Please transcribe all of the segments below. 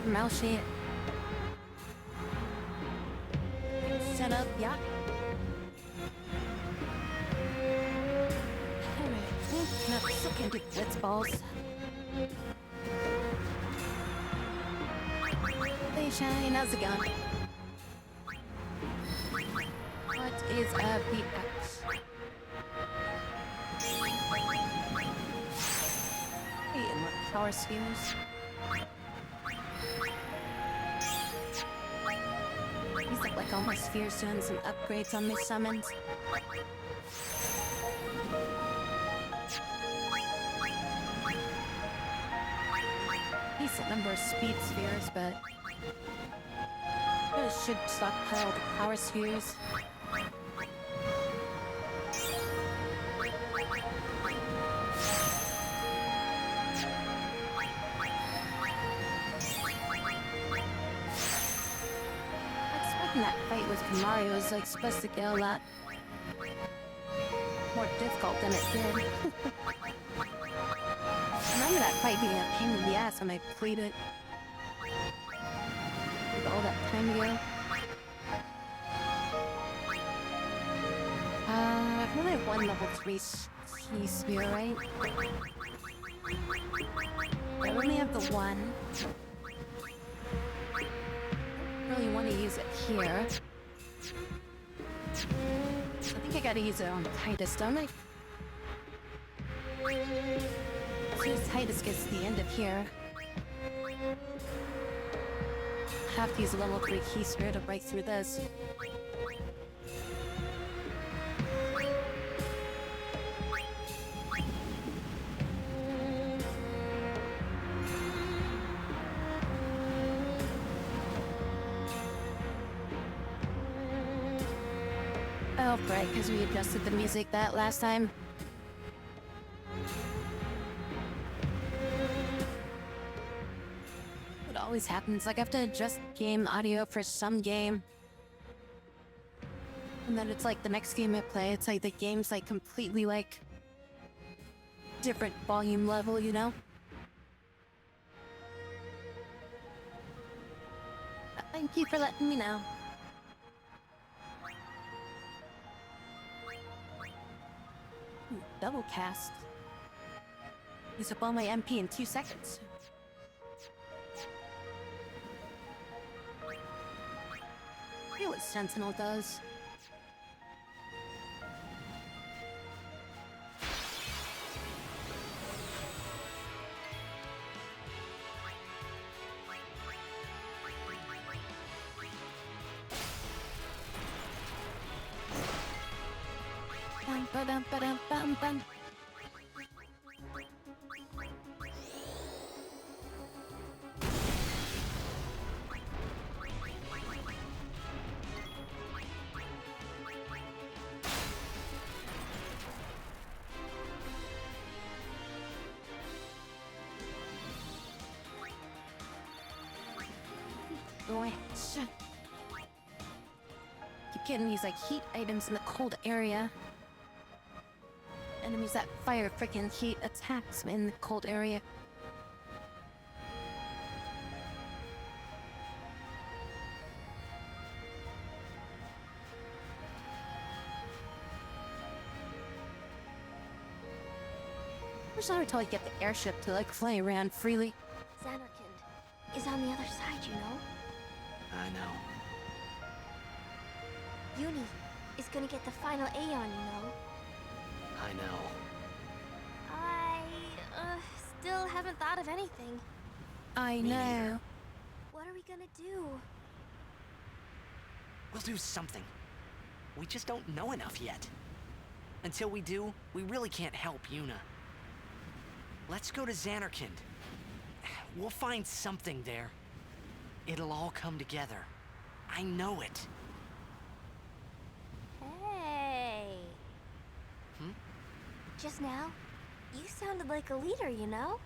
Mouse shit. Set up, yeah. Alright, not sucking to blitzballs. Hey Shine, how's it going? What is a pickaxe? Hey, and what power spheres? Use like all my spheres doing some upgrades on my summons. Decent number of speed spheres, but I should stockpile the power spheres. That fight with Mario was like supposed to get a lot more difficult than it did. Remember that fight being a pain in the ass when I played it all that time ago. I've only have one level 3 sphere, right? I only have the one. Really want to use it here. gotta use it on Titus, don't I? See, Titus gets to the end of here. Have to use a level 3 key sphere to break through this. Oh, right, because we adjusted the music that last time. What always happens, like I have to adjust game audio for some game. And then it's like the next game I play, it's like the game's like completely like different volume level, you know? Thank you for letting me know. Ooh, double cast. Use up all my MP in 2 seconds. See what Sentinel does. Bum ba dum ba dum bum bum. Boy, shit. Keep getting these like heat items in the cold area. Enemies that fire freaking heat attacks in the cold area. I wish I would totally get the airship to like fly around freely. Zanarkand is on the other side, you know? I know. Uni is gonna get the final Aeon, you know? I know. I, still haven't thought of anything. I Me know. neither. What are we gonna do? We'll do something. We just don't know enough yet. Until we do, we really can't help Yuna. Let's go to Zanarkand. We'll find something there. It'll all come together. I know it. Hey. Hmm? Just now, you sounded like a leader, you know?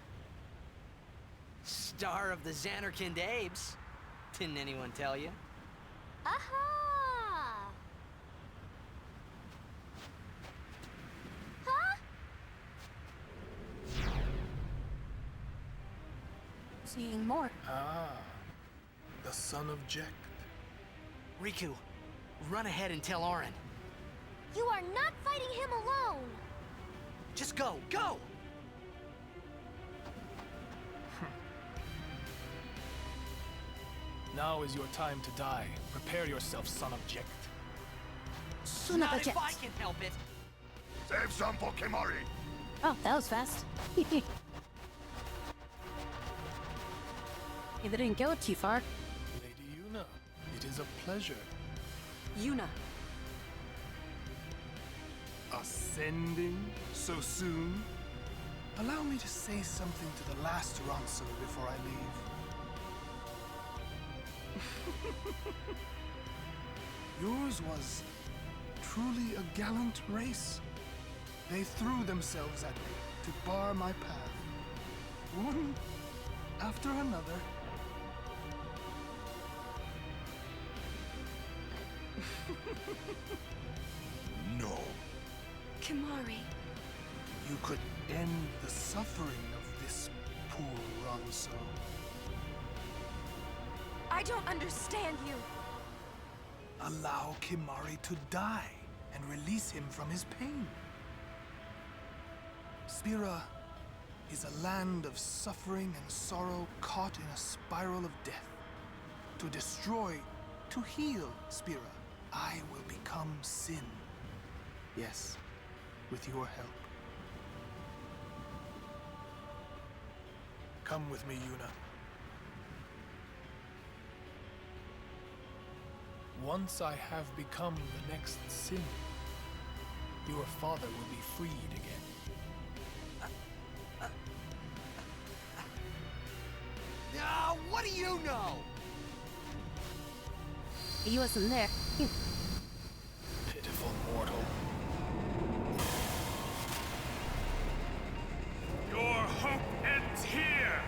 Star of the Zanarkand Abes. Didn't anyone tell you? Aha! Huh? Seeing more. Ah, the son of Jekt. Riku, run ahead and tell Auron. You are not fighting him alone! Just go, go! Now is your time to die. Prepare yourself, son of Jekt. Son of Not a if jet. I can help it. Save some for Kimari. Oh, that was fast. Hey, they didn't go too far. Lady Yuna, it is a pleasure. Yuna. Ascending so soon? Allow me to say something to the last ransom before I leave. Yours was truly a gallant race. They threw themselves at me to bar my path. One after another. No. Kimari. You could end the suffering of this poor Ronso. I don't understand you. Allow Kimari to die and release him from his pain. Spira is a land of suffering and sorrow caught in a spiral of death. To destroy, to heal Spira, I will become sin. Yes, with your help. Come with me, Yuna. Once I have become the next sin, your father will be freed again. What do you know? He wasn't there. Pitiful mortal. Your hope ends here!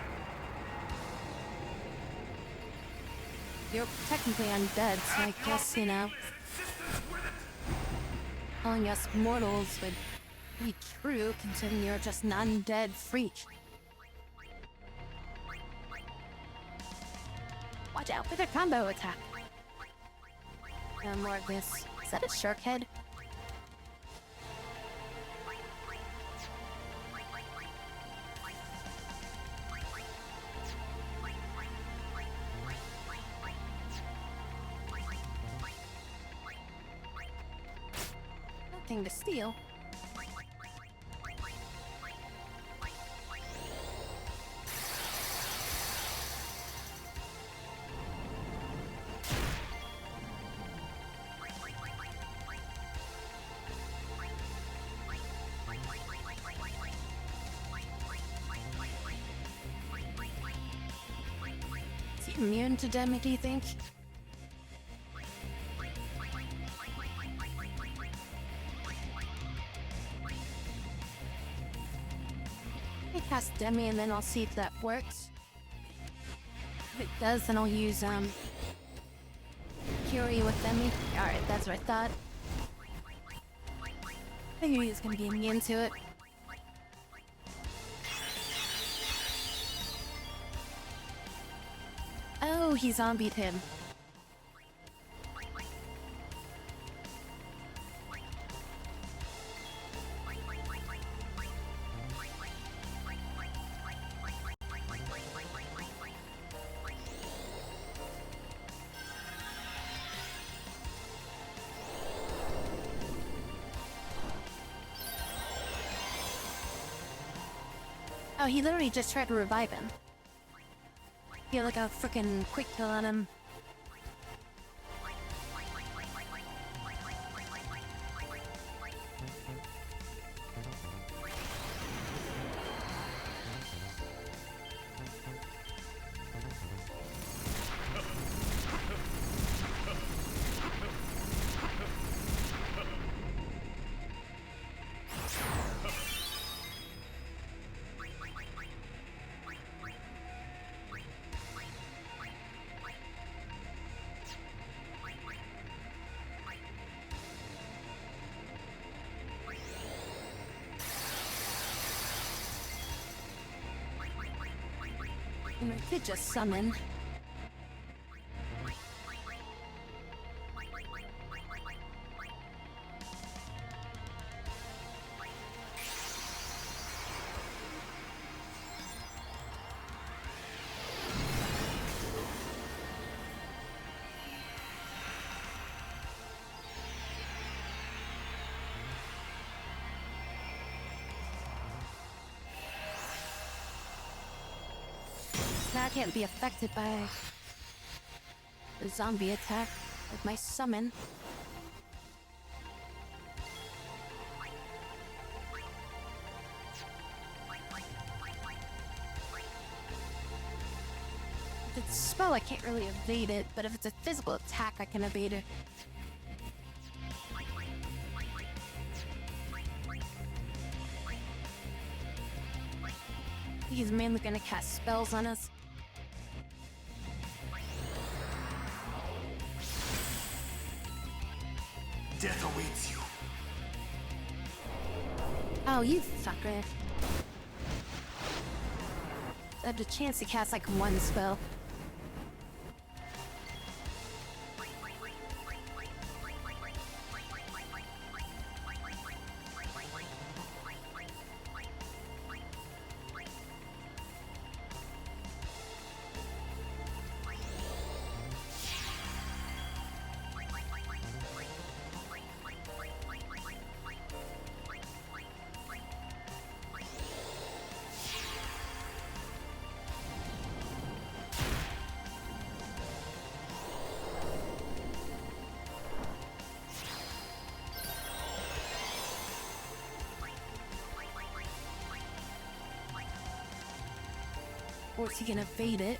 You're technically undead, so I guess, you know, calling us mortals would be true considering you're just an undead freak. Watch out for the combo attack. More of this. Is that a shark head? Nothing to steal. Is he immune to Demi, do you think? I cast Demi and then I'll see if that works. If it does, then I'll use Curie with Demi. Alright, that's what I thought. I figured he was gonna be immune to it. Oh, he zombied him. Oh, he literally just tried to revive him. Feel like a freaking quick kill on him. I could just summon. Now I can't be affected by the zombie attack with my summon. If it's a spell, I can't really evade it, but if it's a physical attack, I can evade it. He's mainly gonna cast spells on us. Death awaits you. Oh, you fucker. I have the chance to cast like one spell. Or is he gonna evade it?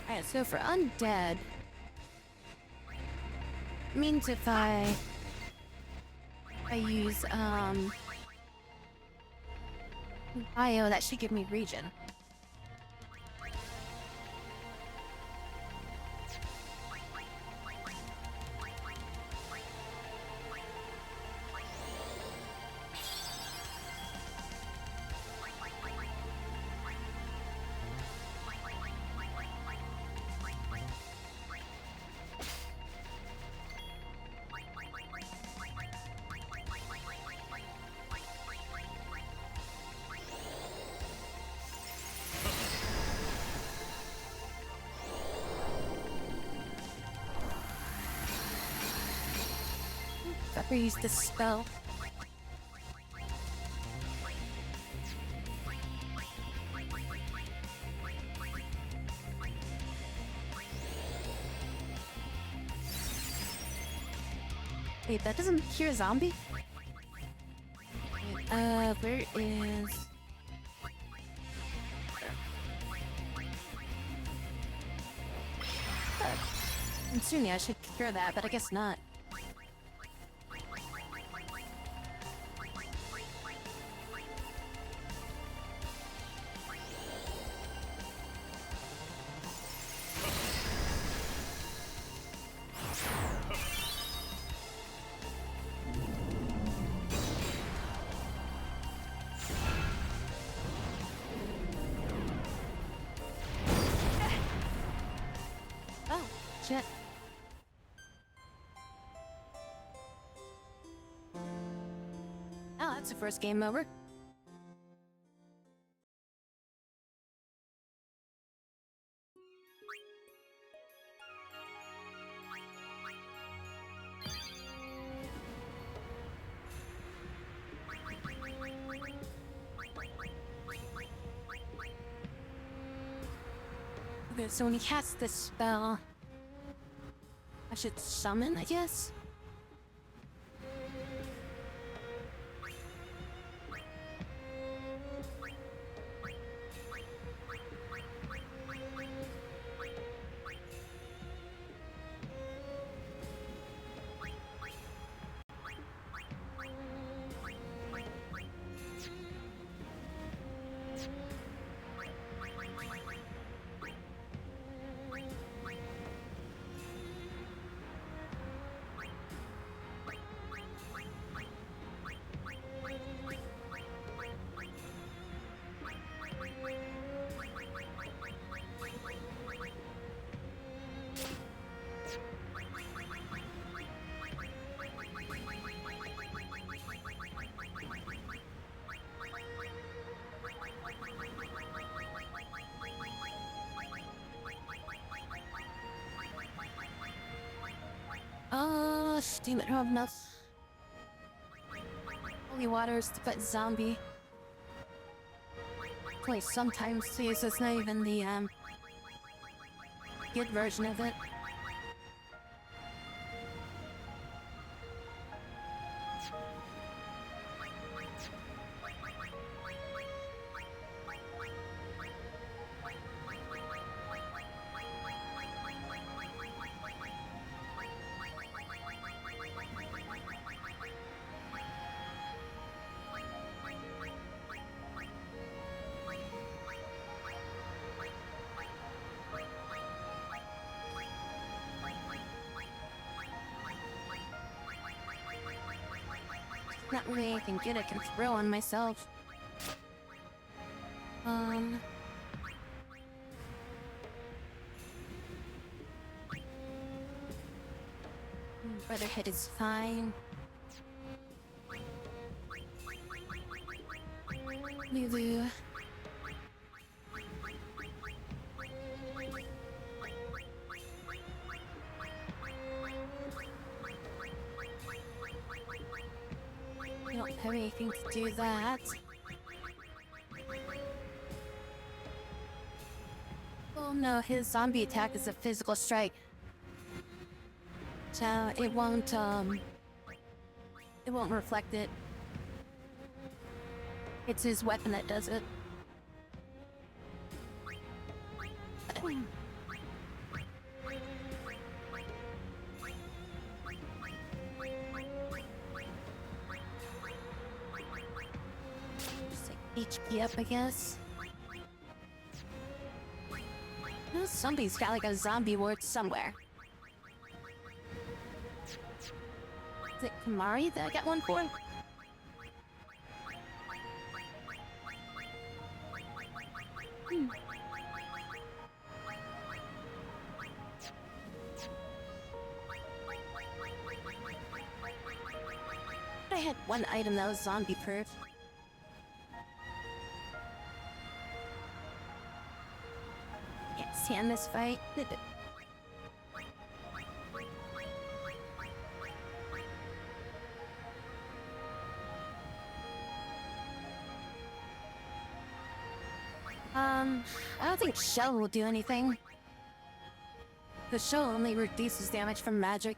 Alright, so for undead, means if I use bio, that should give me regen. If I use this spell. Wait, that doesn't cure a zombie? Where is... And soon, I should cure that, but I guess not. Oh, shit. Oh, that's the first game over. Okay, so when he casts this spell, I should summon, I guess? Damn it, I don't have enough holy waters to fight zombie. Play sometimes too, so it's not even the good version of it. Not really anything good I can throw on myself. Brotherhood is fine. Lulu. have anything to do that. Oh no, his zombie attack is a physical strike. So it won't reflect it. It's his weapon that does it. Just like HP up, I guess. Somebody's got like a zombie ward somewhere. Is it Kamari that I got one for? I had one item that was zombie proof. Can't stand this fight. I don't think Shell will do anything. The Shell only reduces damage from magic.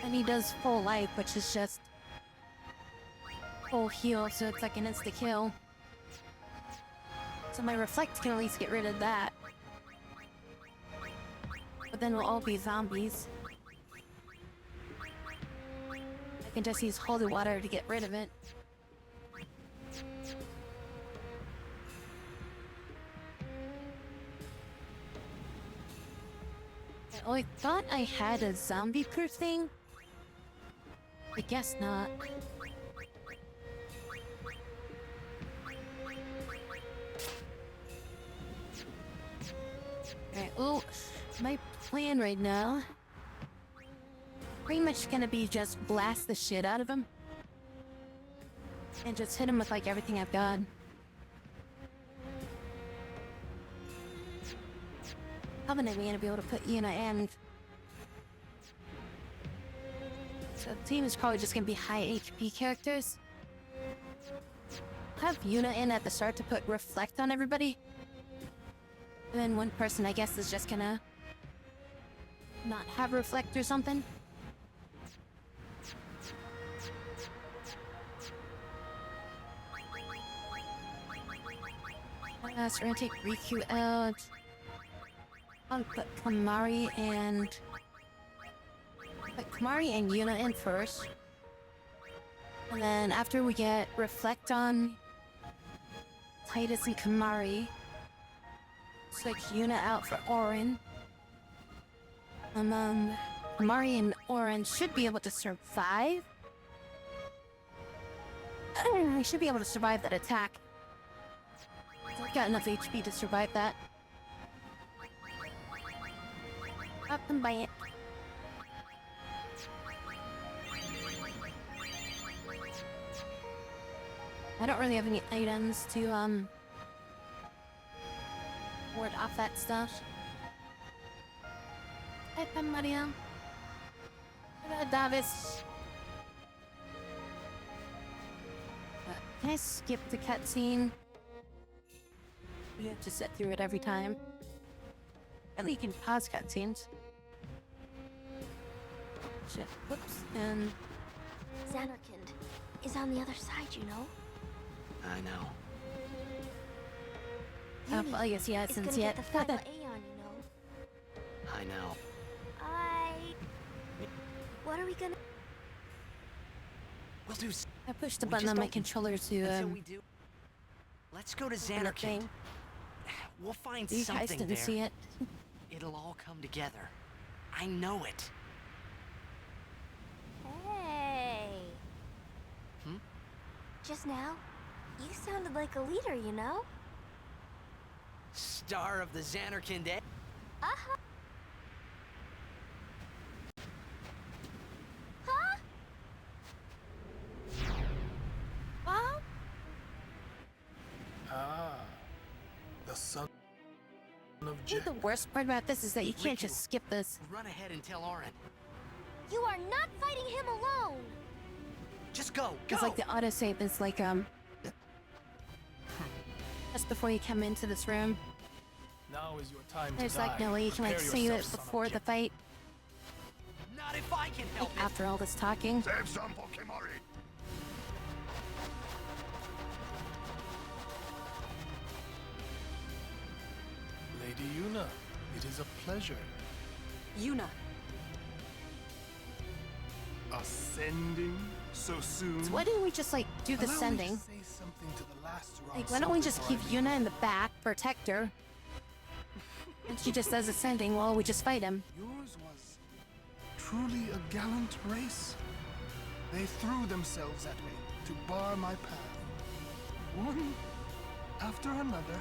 And he does full life, which is just full heal, so it's like an insta-kill. So my Reflect can at least get rid of that. But then we'll all be zombies. I can just use holy water to get rid of it. Oh, I thought I had a zombie-proof thing. I guess not. Alright, oh, my plan right now pretty much gonna be just blast the shit out of him. And just hit him with like everything I've got. Covenant me gonna be able to put Yuna in. So the team is probably just gonna be high HP characters. Have Yuna in at the start to put Reflect on everybody. And then one person, I guess, is just gonna not have Reflect or something. So we're gonna take Riku out. I'll put Kamari and Yuna in first. And then after we get Reflect on Titus and Kamari, switch Yuna out for Auron. Kamari and Auron should be able to survive. I should be able to survive that attack. I've got enough HP to survive that. Up them by it. I don't really have any items to ward off that stuff. Hi, Mario. Hello, Davis. Can I skip the cutscene? You have to sit through it every time. At least you can pause cutscenes. Shit. Whoops. And Xanarkand is on the other side, you know? I know. well, I guess yeah, It's since gonna yet. get the final Aeon, you know? I know. What are we gonna... We'll do I pushed the We button just on my don't- controller to until we do. Let's go to open the Xanarkand. thing. We'll find You guys something didn't there. see it. It'll all come together. I know it. Hey. Hmm? Just now, you sounded like a leader, you know? Star of the Xanarkand, eh? Uh-huh. Huh? Ah, the son of I think the worst part about this is that you can't just skip this. Run ahead and tell Orin. You are not fighting him alone. Just go, go! It's like the autosave is like, just before you come into this room. Now is your time There's to die. like no way you can like Prepare save it yourself, son of before the Kit. fight. Not if I can help it! After all this talking. Save some for Kimari. Lady Yuna, it is a pleasure. Yuna. Ascending so soon. So why didn't we just like do the Allow me to sending? say something to the last Like, why don't we just keep you? Yuna in the back, protect her? And she just does ascending while we just fight him. Yours was truly a gallant race. They threw themselves at me to bar my path. One after another.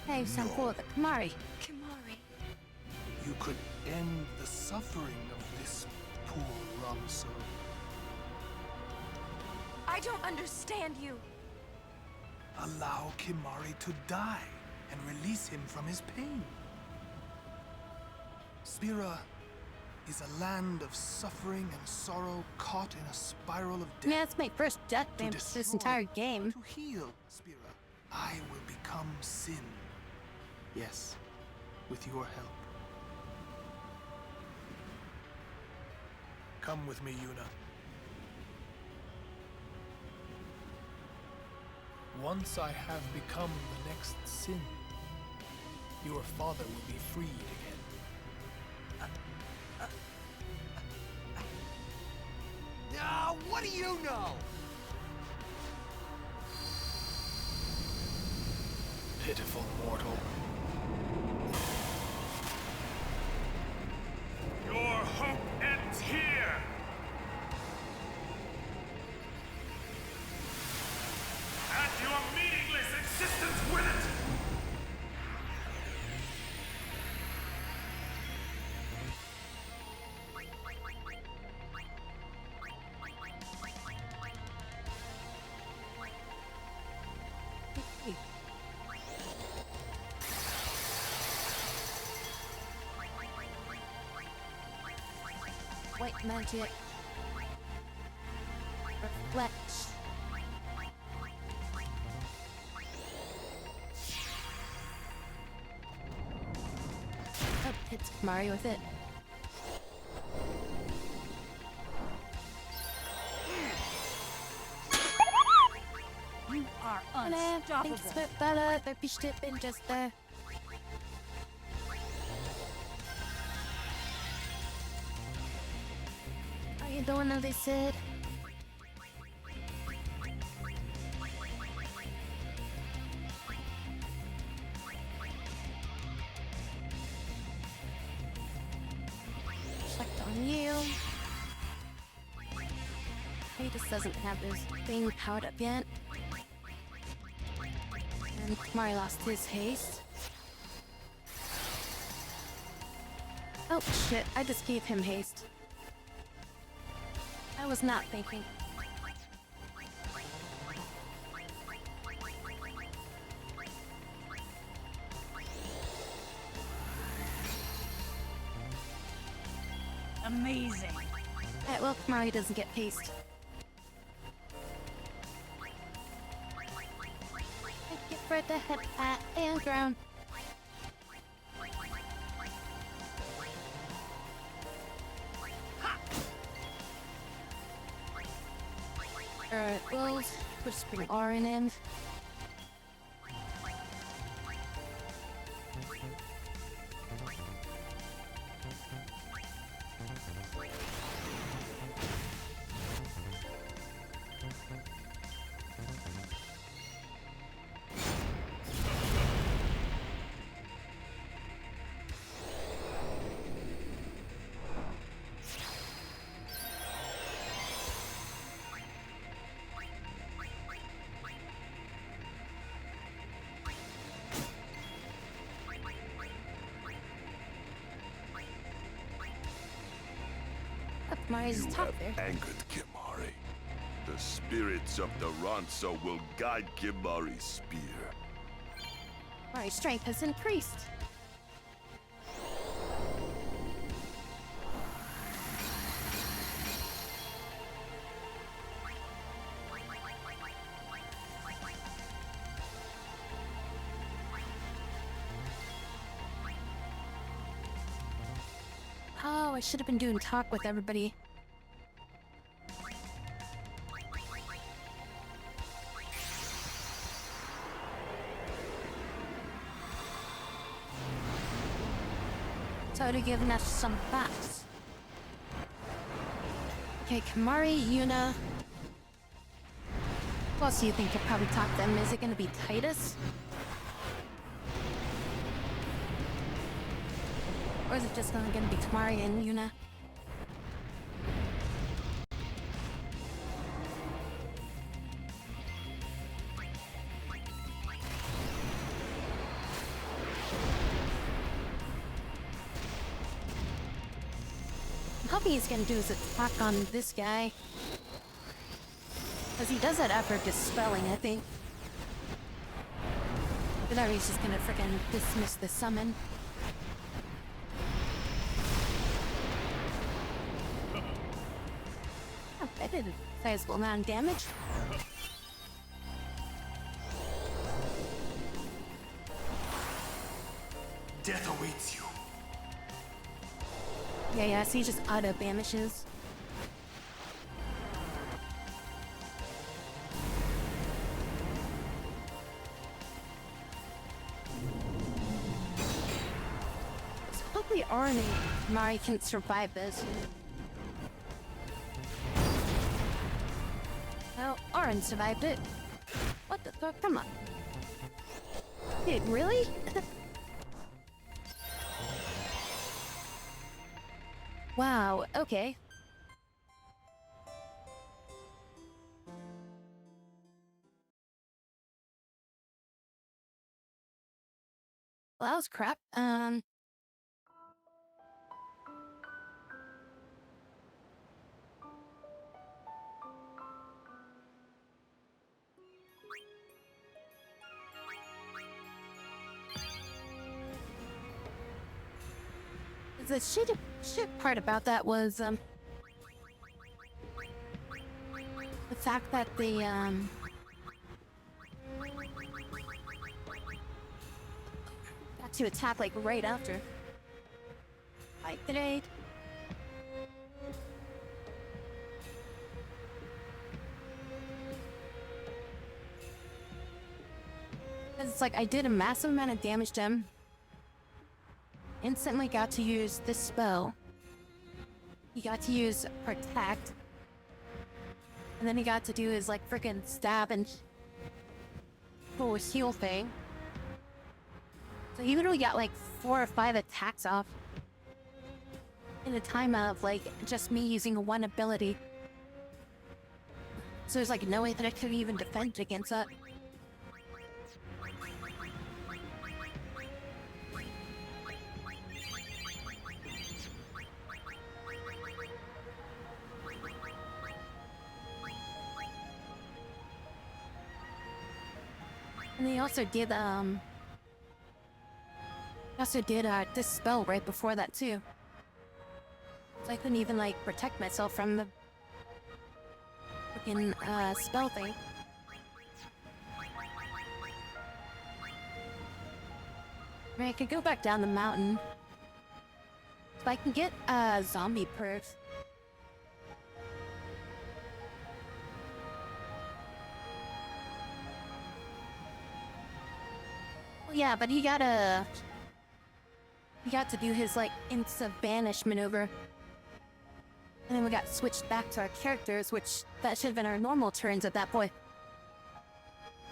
Hey, some cool with the Kamari. Kimari. You could end the suffering of this poor Ramso. I don't understand you. Allow Kimari to die and release him from his pain. Spira is a land of suffering and sorrow caught in a spiral of death. Yeah, it's my first death To game this destroy, entire game. To heal, Spira, I will become Sin. Yes, with your help. Come with me, Yuna. Once I have become the next Sin, your father will be freed again. What do you know? Pitiful mortal. Your hope ends here! And your meaningless existence with it! White magic. Reflect. Oh, hits Kamari with it. You are Thanks unstoppable. for Bella. Their bishop in just there. Are you doing as they said? Reflect on you. He just doesn't have his thing powered up yet. And Kamari lost his haste. Oh shit, I just gave him haste. I was not thinking. Amazing. Alright, well, Kamari doesn't get haste. Thank you for the head pat and ground. Alright, we'll just bring Orin in. Up Mari's top there. Angered Kimari. The spirits of the Ronso will guide Kimari's spear. My strength has increased. Oh, I should have been doing talk with everybody. So to give Ness some facts. Okay, Kimari, Yuna. Who else do you think could probably talk to them? Is it gonna be Titus? Or is it just gonna be Kimari and Yuna? I'm hoping he's gonna do his attack on this guy. Because he does that after dispelling, I think. But now he's just gonna freaking dismiss the summon. Oh, I did a sizable amount of damage. Death awaits you. Yeah, so he just auto banishes. So hopefully Arn and Mari can survive this. Well, Arn survived it. What the fuck? Come on. Dude, really? Wow, okay. Well, that was crap. The shit part about that was, the fact that they, got to attack, like, right after. Fight grenade. Because it's like, I did a massive amount of damage to him. Instantly got to use this spell. He got to use Protect. And then he got to do his, like, freaking stab and full heal thing. So he literally got, like, 4 or 5 attacks off. In a time of, like, just me using one ability. So there's, like, no way that I could even defend against that. And he also did, this spell right before that, too. So I couldn't even, like, protect myself from the freaking, spell thing. I mean, I could go back down the mountain. So I can get, zombie perks. Yeah, but he got to do his, like, insta-banish maneuver. And then we got switched back to our characters, which that should have been our normal turns at that point.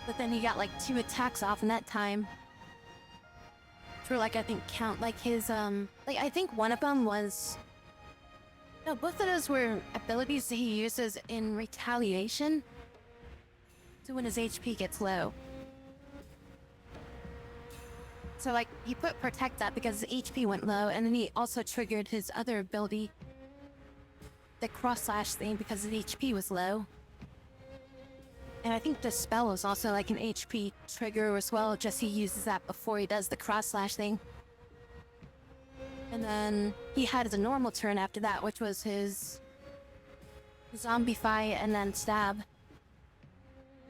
But then he got, like, 2 attacks off in that time. For, like, I think count, like, his, like, I think one of them was... No, both of those were abilities that he uses in retaliation. So when his HP gets low. So, like, he put Protect up because his HP went low, and then he also triggered his other ability, the Cross Slash thing, because his HP was low. And I think the spell is also like an HP trigger as well, just he uses that before he does the cross slash thing. And then he had his normal turn after that, which was his zombie fight and then stab.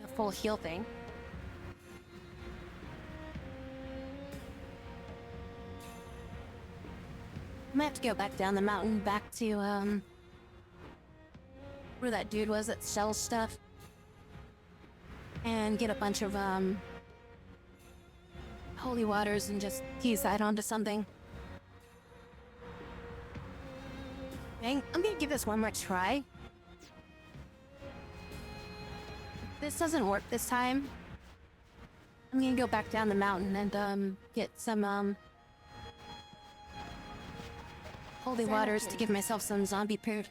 A full heal thing. I might have to go back down the mountain, back to, where that dude was that sells stuff. And get a bunch of, holy waters and just use that onto something. Dang, I'm gonna give this one more try. If this doesn't work this time, I'm gonna go back down the mountain and, get some, holy waters to give myself some zombie period.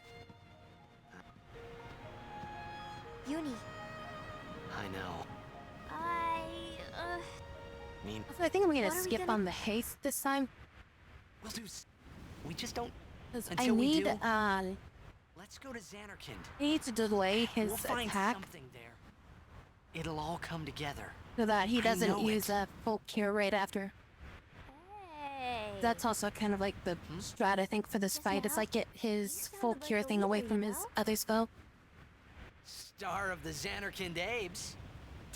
Uni, I know. Mean, Also, I think I'm gonna What are we skip gonna- on the haste this time. we'll do. We just don't. 'Cause I Until we need, do- I Let's go to Xanarkand. need to delay his We'll find attack something there. It'll all come together. so that he I doesn't know use it. a full cure right after. hey. That's also kind of like the strat, I think, for this fight. It's now, like get his you full sounded like cure a thing away leader, from you his know? other spell. Star of the Xanarkand Abes.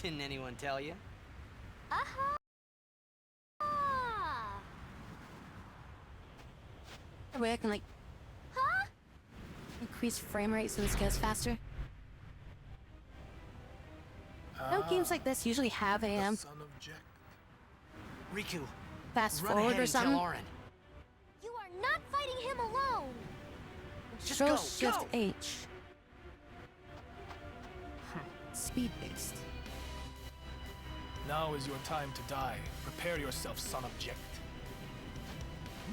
Didn't anyone tell you? Aha! That way I can, like, Huh? increase frame rate so this goes faster. Don't games like this usually have a The son of Jack. Riku, fast run forward ahead or and tell something? Auron. You are not fighting him alone. Just Control go, Shift go! H. Speed based. Now is your time to die. Prepare yourself, son of Jekt.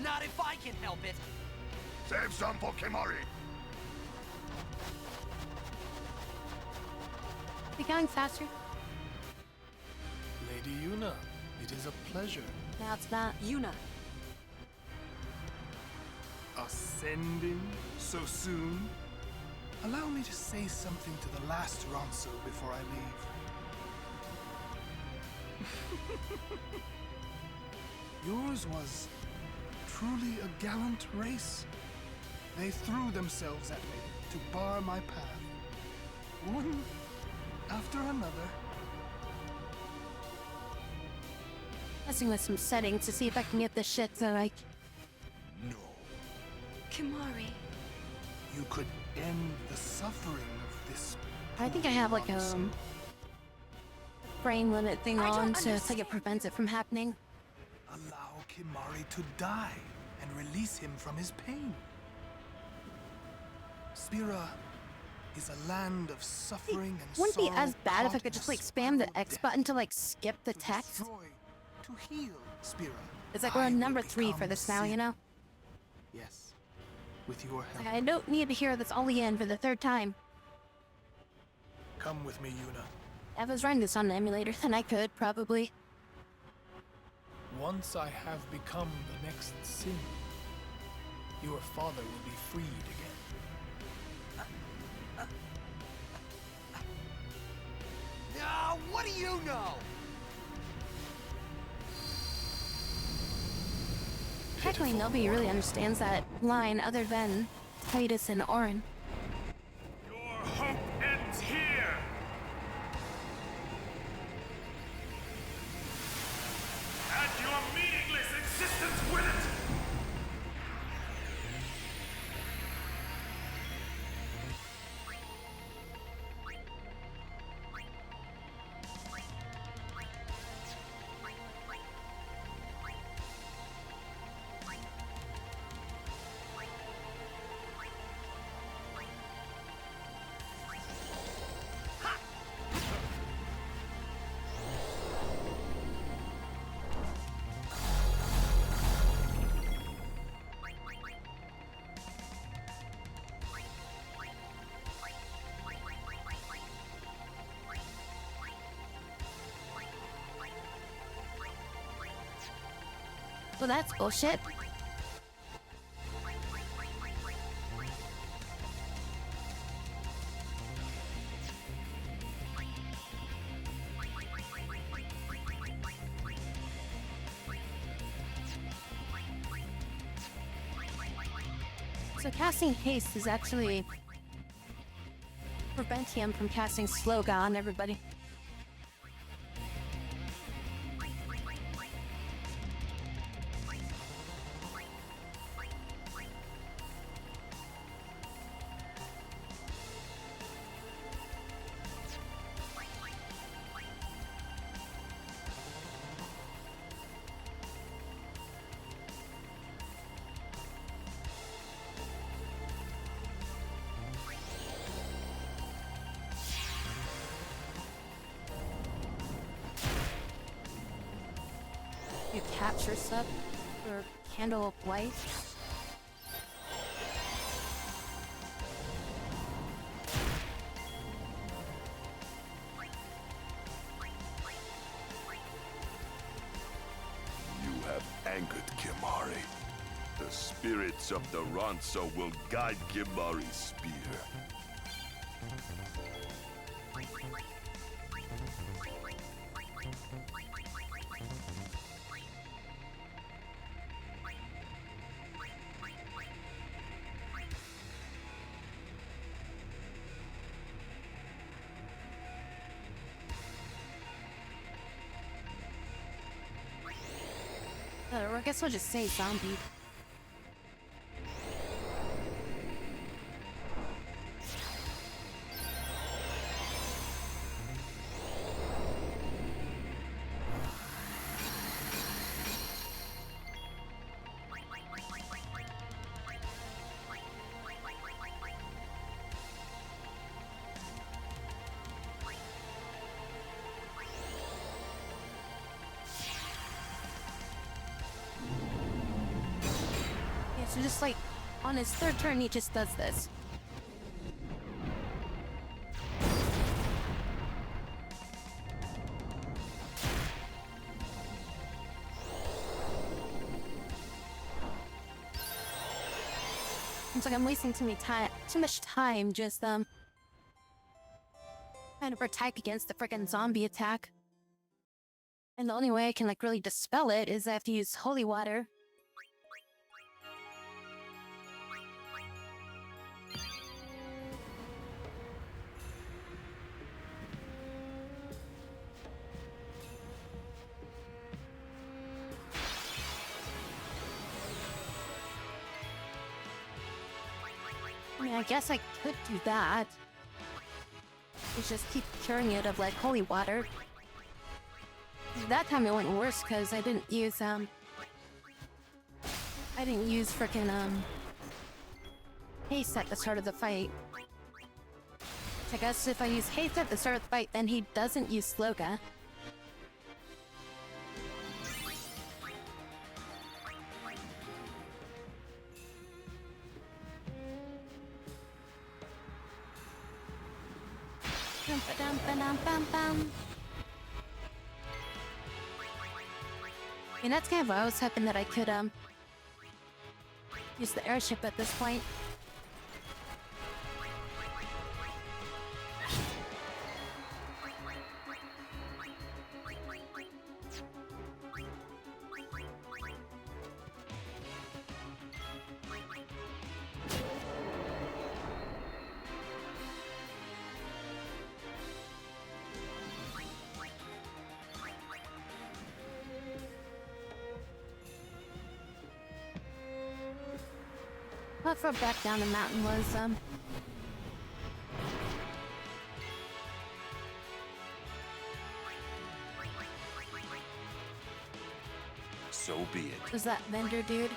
Not if I can help it. Save some for Kimari. We going faster? Lady Yuna, it is a pleasure. Now it's not. Yuna. Ascending so soon? Allow me to say something to the last Ronso before I leave. Yours was truly a gallant race. They threw themselves at me to bar my path. One after another. Messing with some settings to see if I can get this shit to, like, No. Kimari. You could end the suffering of this. I think I have, like, Ronso. frame limit thing I don't on to, like, understand. it prevents it from happening. Allow Kimari to die and release him from his pain. Spira is a land of suffering and Wouldn't be sorrow as bad if I caught could just, in a like, spam the spiral X death. button to, like, skip the To text. destroy, to heal Spira. It's like we're I on will number 3 for become this now, you Sid. know? Yes, with your help. Like, I don't need to hear this all again for the 3rd time. Come with me, Yuna. If I was running this on an emulator, then I could, probably. Once I have become the next sin, your father will be freed again. Ah, what do you know? Actually, nobody really understands that line other than Titus and Auron. Your hope ends here! And your meaningless existence with it! Well, that's bullshit. So casting haste is actually preventing him from casting Sloga on everybody. You capture sub or Candle of Life. You have angered Kimari. The spirits of the Ronso will guide Kimari's spear. Or I guess we'll just say zombie. Yeah, so just like on his third turn, he just does this. It's like I'm wasting too much time just trying to protect against the freaking zombie attack. And the only way I can like really dispel it is I have to use holy water. I mean, I guess I could do that. It's just keep curing it of like holy water. That time it went worse because I didn't use frickin' haste at the start of the fight. I guess if I use haste at the start of the fight, then he doesn't use Sloga. Bum. I mean, that's kind of what I was hoping that I could use the airship at this point. How far back down the mountain was So be it. was that vendor dude?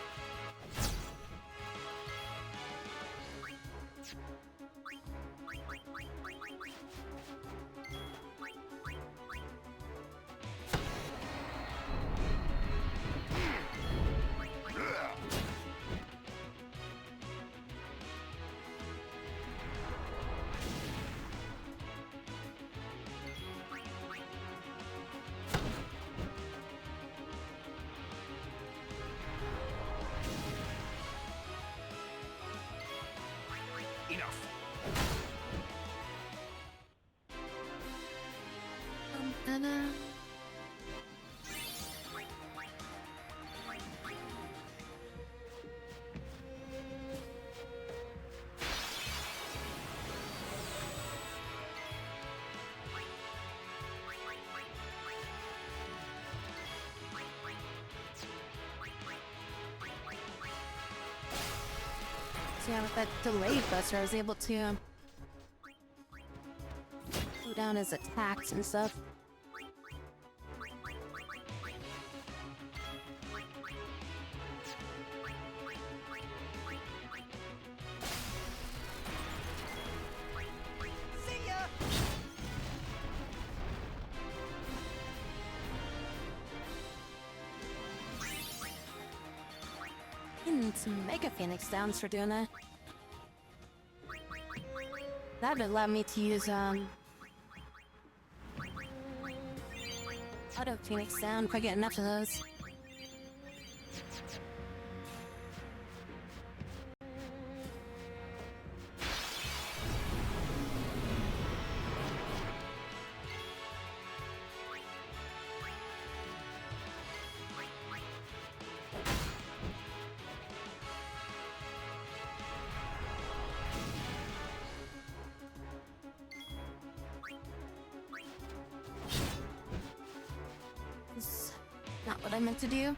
Enough. So yeah, with that delayed buster, I was able to slow down his attacks and stuff. And some Mega Phoenix downs for doing that. That would allow me to use, Auto Phoenix down if I get enough of those. Is not what I meant to do.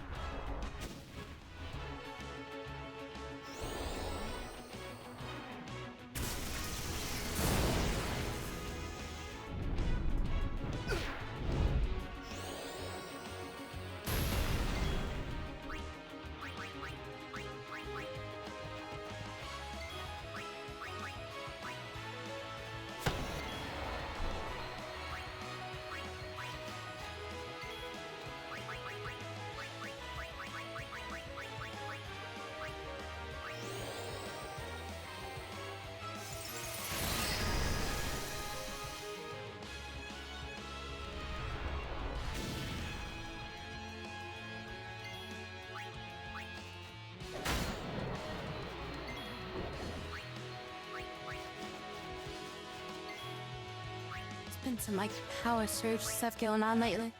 Been some like power surge stuff going on lately.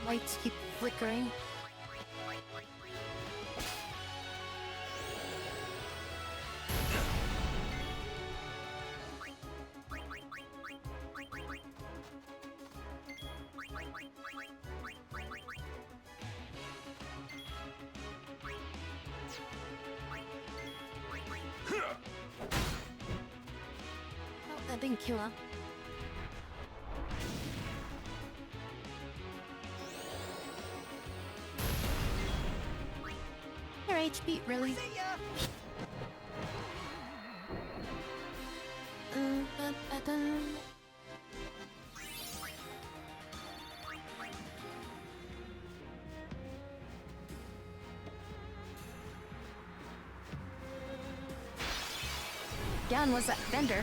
Lights keep flickering. That didn't kill her. Her HP, really? Down was that vendor.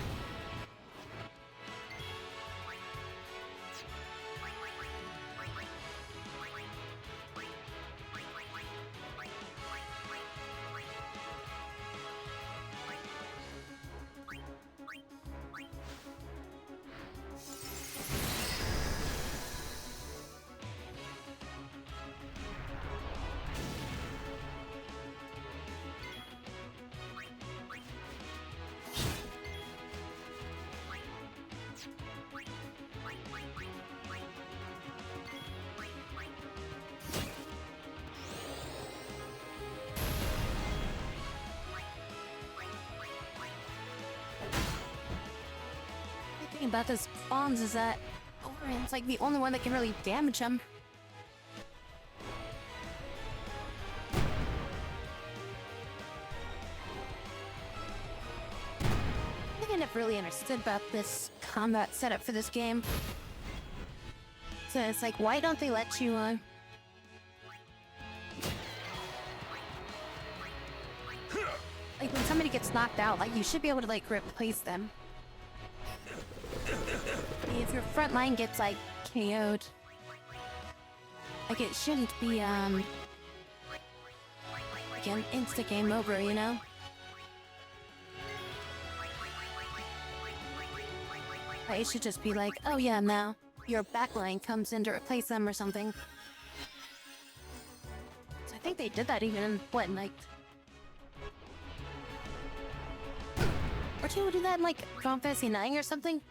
The thing about those bombs is that Orin's like the only one that can really damage them. I think I never really understood about this combat setup for this game. So it's like, why don't they let you, like when somebody gets knocked out, like you should be able to like replace them. If your front line gets like KO'd, like it shouldn't be like an insta game over, you know? Like, it should just be like, oh yeah, now your backline comes in to replace them or something. So I think they did that even in what, like, or you do that in like Final Fantasy 9 or something?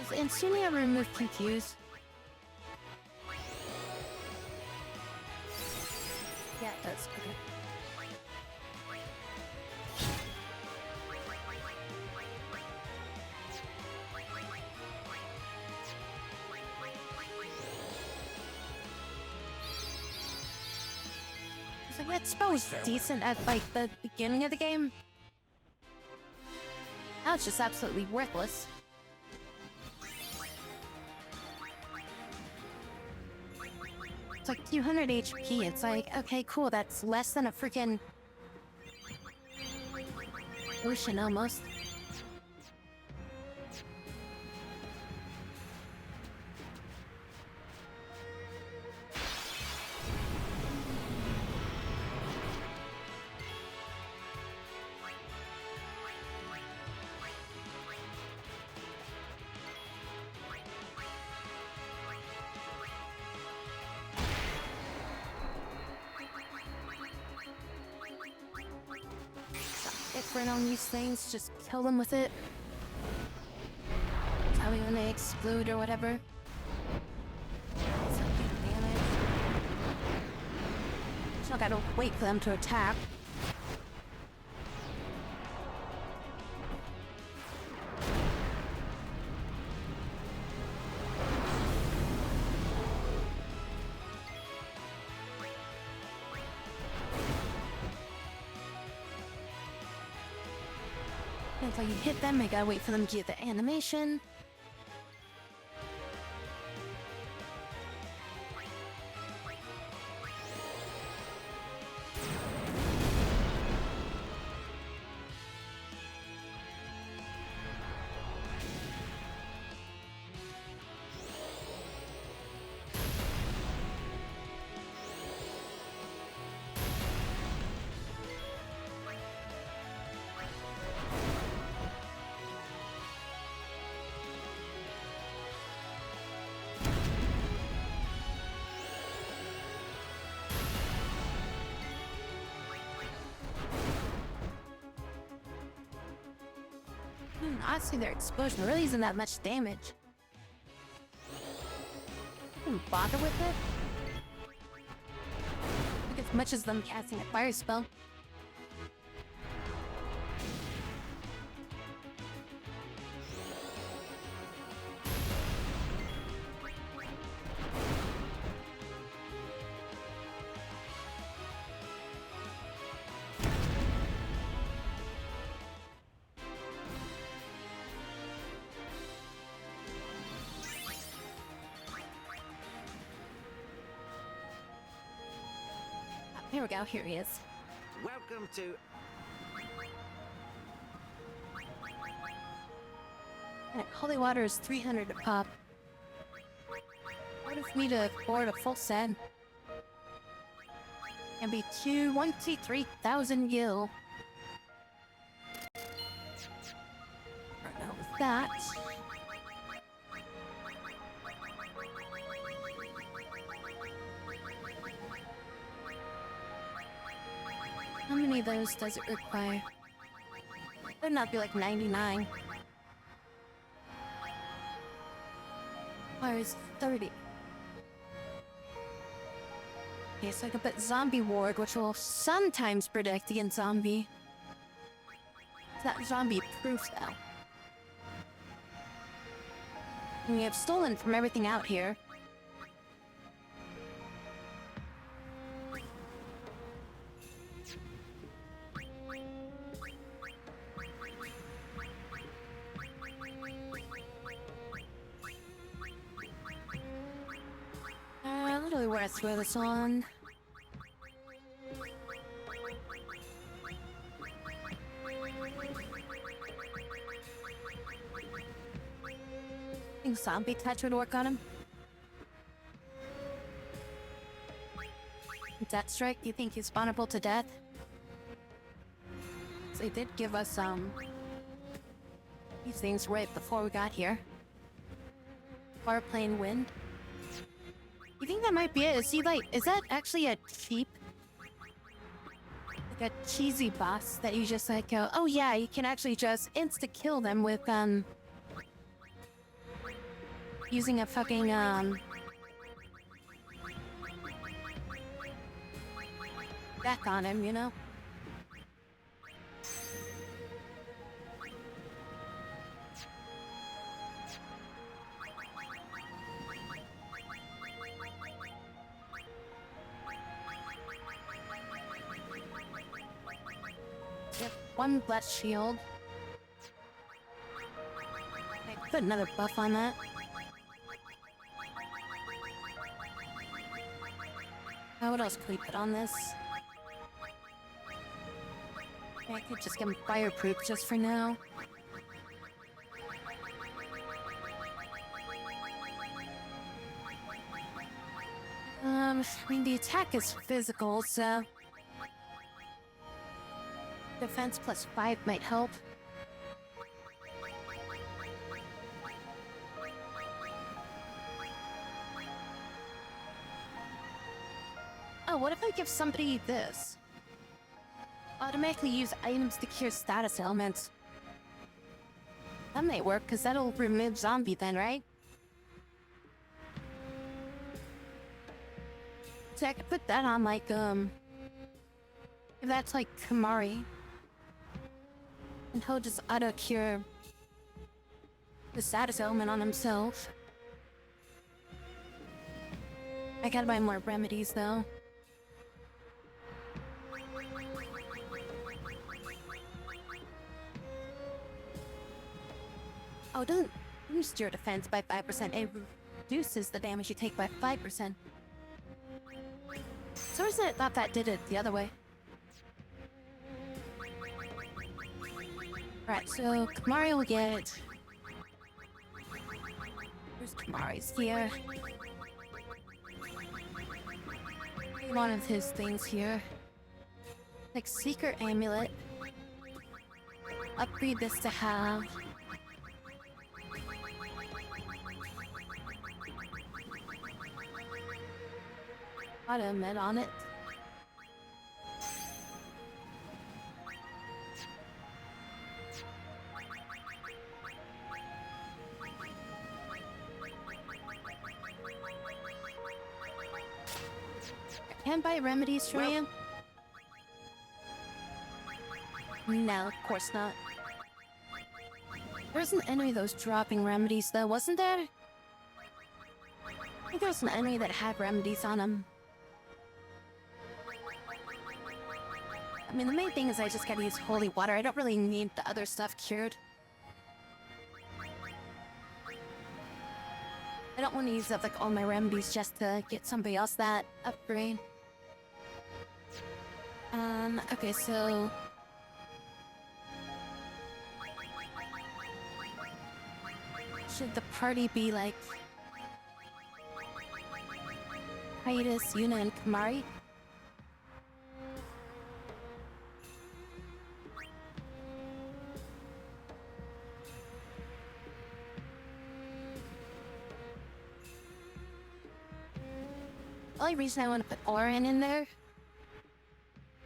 Does Insignia remove Confuse? Yeah, it does. Okay. So that spell was decent at like the beginning of the game. Now it's just absolutely worthless. It's like 200 HP. It's like, okay, cool. That's less than a freaking ocean almost. If we're on these things, just kill them with it. That's how we when they explode or whatever. Something damage. Still gotta wait for them to attack. Until you hit them, I gotta wait for them to get the animation. Honestly, their explosion really isn't that much damage. I didn't bother with it. Like as much as them casting a fire spell. Here we go, here he is. Welcome to... And holy water is 300 a pop. What if me to board a full set? And be 23,000 gil. Right now with that. How many of those does it require? Would not be like 99. Or is 30? Okay, so I can put Zombie Ward, which will sometimes protect against zombie. It's not zombie proof though. And we have stolen from everything out here. Literally where I throw this on. Think zombie touch would work on him? Death Strike, do you think he's vulnerable to death? So they did give us these things right before we got here. Far plane wind. You think that might be it? Is that actually a cheap, like a cheesy boss that you just like go, oh yeah, you can actually just insta-kill them with, using a fucking deck on him, you know? Yep, one blessed shield. Okay, put another buff on that. What else could we put on this? Okay, I could just get him fireproof just for now. I mean, the attack is physical, so defense plus 5 might help. Oh, what if I give somebody this? Automatically use items to cure status ailments. That might work, because that'll remove zombie then, right? So I could put that on, like, if that's like Kimahri. And he'll just auto-cure the status ailment on himself. I gotta buy more remedies, though. Oh, it doesn't boost your defense by 5%, it reduces the damage you take by 5%. So I thought that did it the other way. Right, so Kimahri will get... Where's Kimahri's here? One of his things here. Like Seeker Amulet. Upgrade this to have... Auto med on it. Can buy remedies for him? No, of course not. There was an enemy that was dropping remedies though, wasn't there? I think there was an enemy that had remedies on him. I mean, the main thing is I just gotta use holy water. I don't really need the other stuff cured. I don't want to use up like all my remedies just to get somebody else that upgrade. Okay, so... should the party be like... Titus, Yuna, and Kimahri? The only reason I want to put Auron in there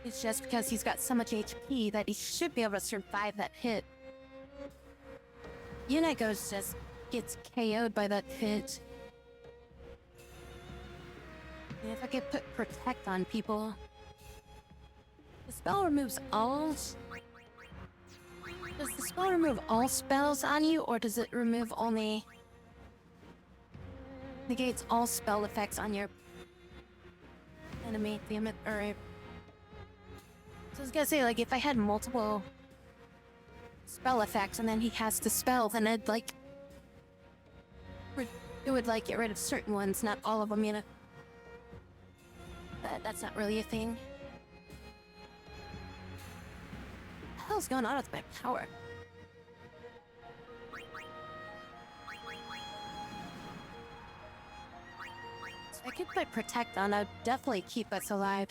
is just because he's got so much HP that he should be able to survive that hit. Unigo's just gets KO'd by that hit. And if I could put Protect on people... The spell removes all... Does the spell remove all spells on you, or does it remove only... negates all spell effects on your... enemy, damn it, alright. So I was gonna say, like, if I had multiple spell effects and then he has to spell, then it'd, like... it would, like, get rid of certain ones, not all of them, you know? That's not really a thing. What the hell's going on with my power? I could put Protect on, I'd definitely keep us alive.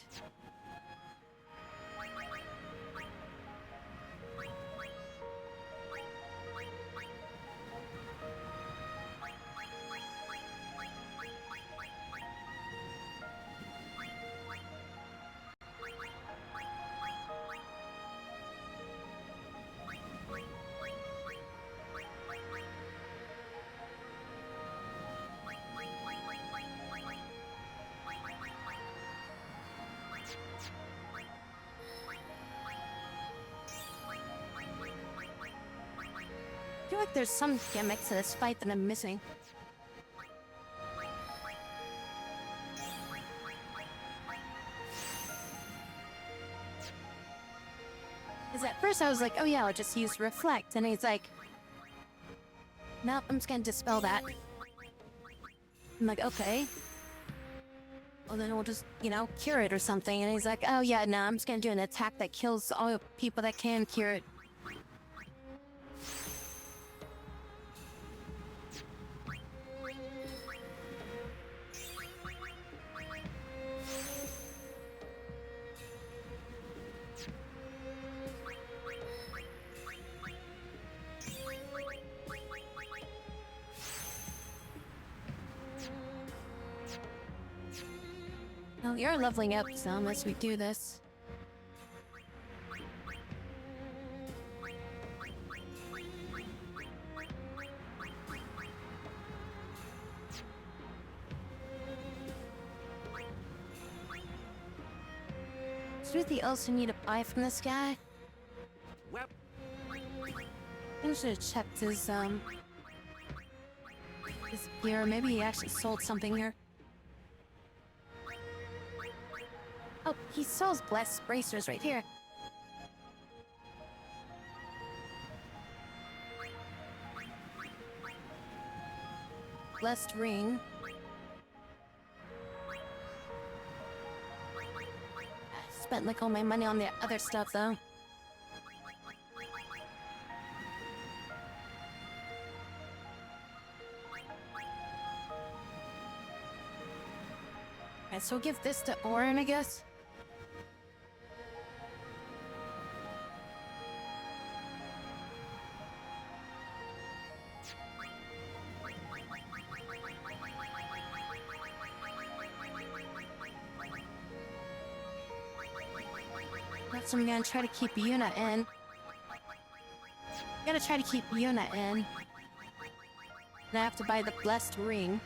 feel like there's some gimmick to this fight that I'm missing. Because at first I was like, oh yeah, I'll just use Reflect. And he's like, nope, I'm just gonna dispel that. I'm like, okay. Well, then we'll just, you know, cure it or something. And he's like, oh yeah, no, I'm just gonna do an attack that kills all people that can cure it. Well, you're leveling up some as we do this. Is there anything else you need to buy from this guy? Well, I should have checked his gear. Maybe he actually sold something here. Oh, he sells blessed bracers right here. Blessed ring. I spent like all my money on the other stuff though. Alright, so we'll give this to Orin, I guess. So I'm gonna try to keep Yuna in. I'm gonna try to keep Yuna in. And I have to buy the blessed ring.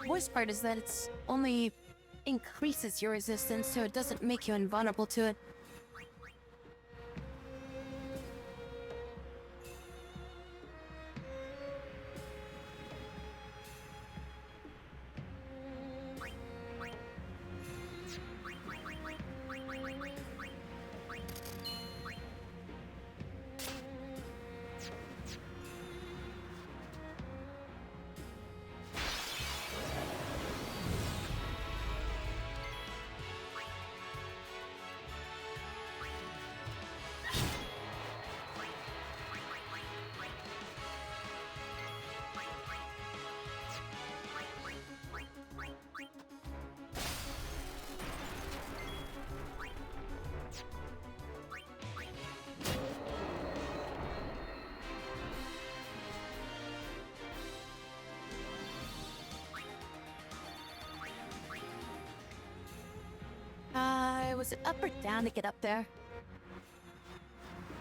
Worst part is that it's only increases your resistance, so it doesn't make you invulnerable to it. Was it up or down to get up there?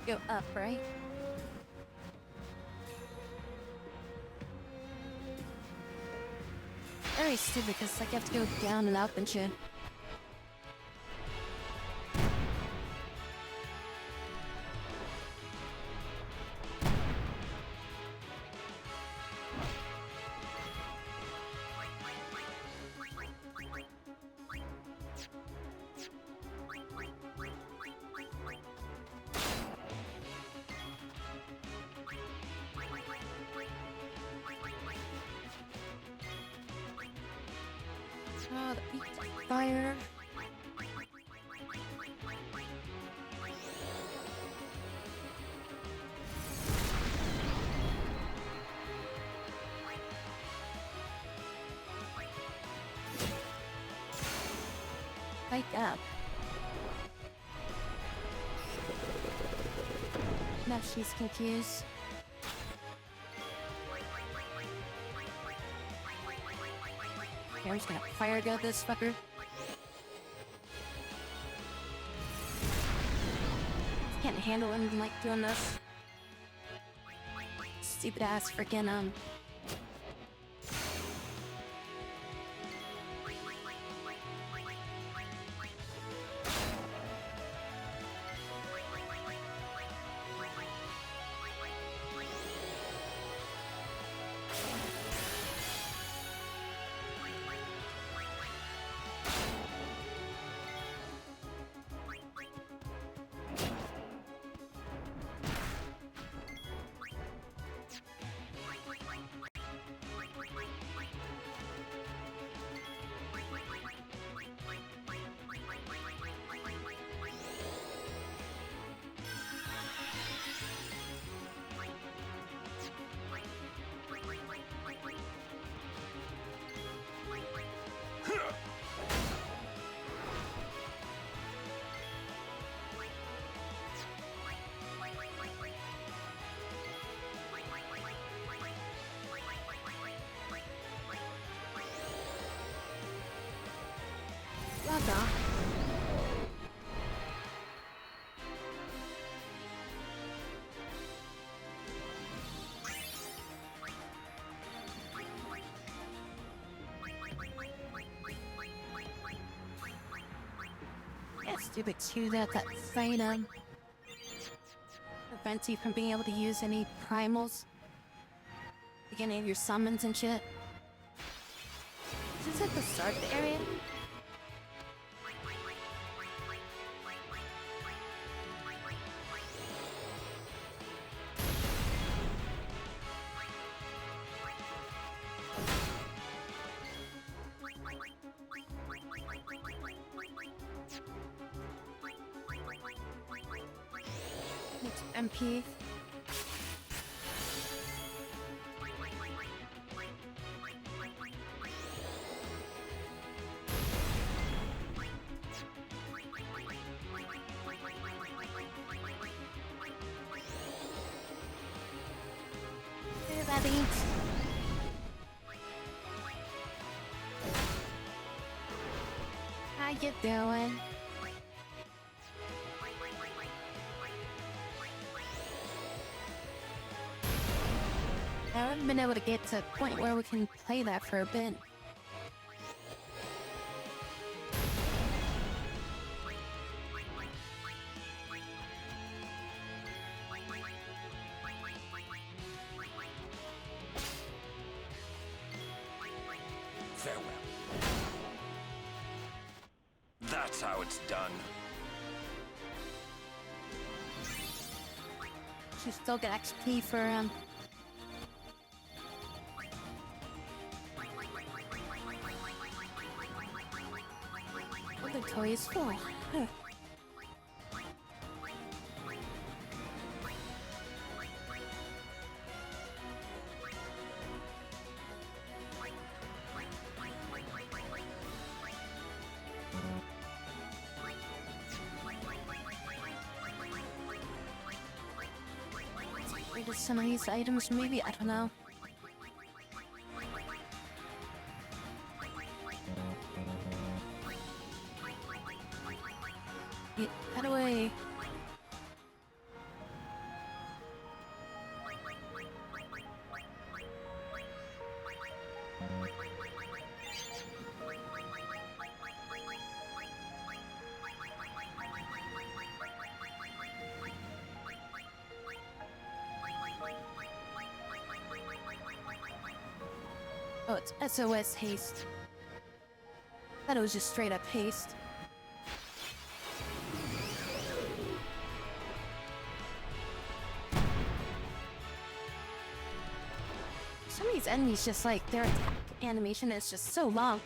Go up, right? Very stupid because like you have to go down and up and shit. Oh, the beat fire. Wake up. Now she's confused. Okay, I'm just gonna fire go this fucker. can't handle him like doing this. Stupid ass freaking Raga. Yeah, stupid too that fight prevents you from being able to use any primals. Like any of your summons and shit. Is this at the start of the area? It's MP. Hey, Babby. How you doing? I haven't been able to get to a point where we can play that for a bit. Farewell. That's how it's done. She still get XP for what the toy is for. Huh. Maybe some of these items, maybe, I don't know. Get that away. Oh, it's SOS haste. Thought it was just straight up haste. Some of these enemies just like their attack animation is just so long.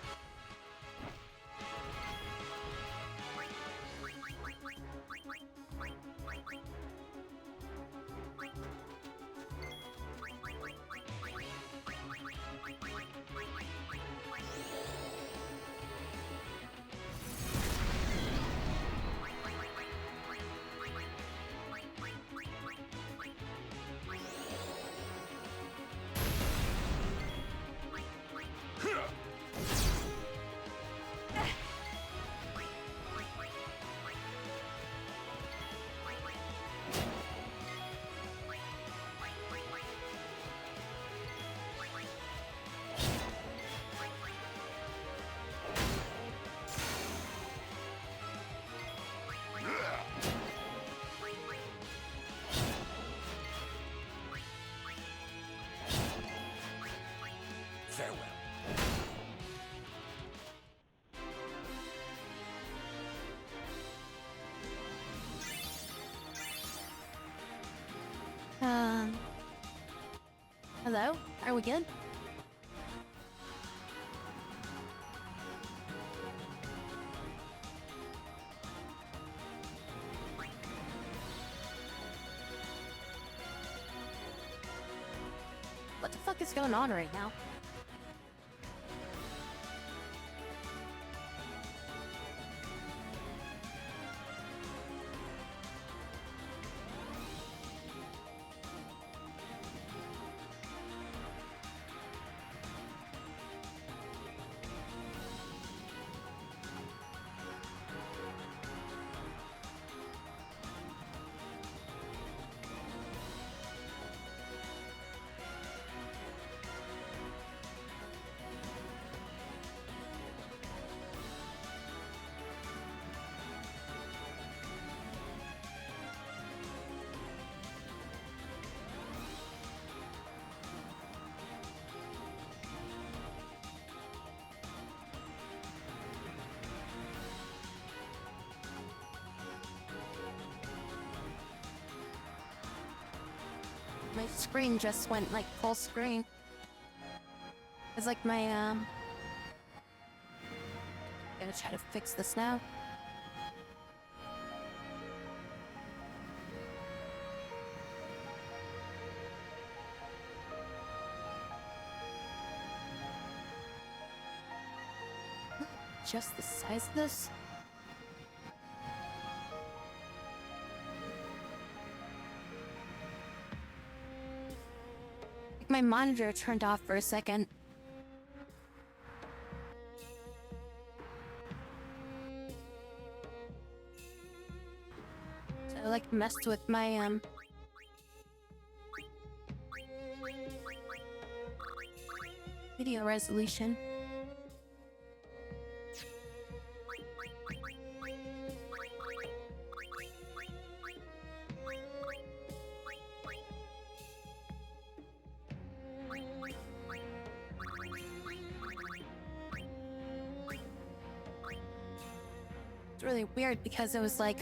Hello? Are we good? What the fuck is going on right now? My screen just went like full screen. It's like my Gonna try to fix this now. Just the size of this? My monitor turned off for a second. So I like messed with my video resolution. It's really weird because it was like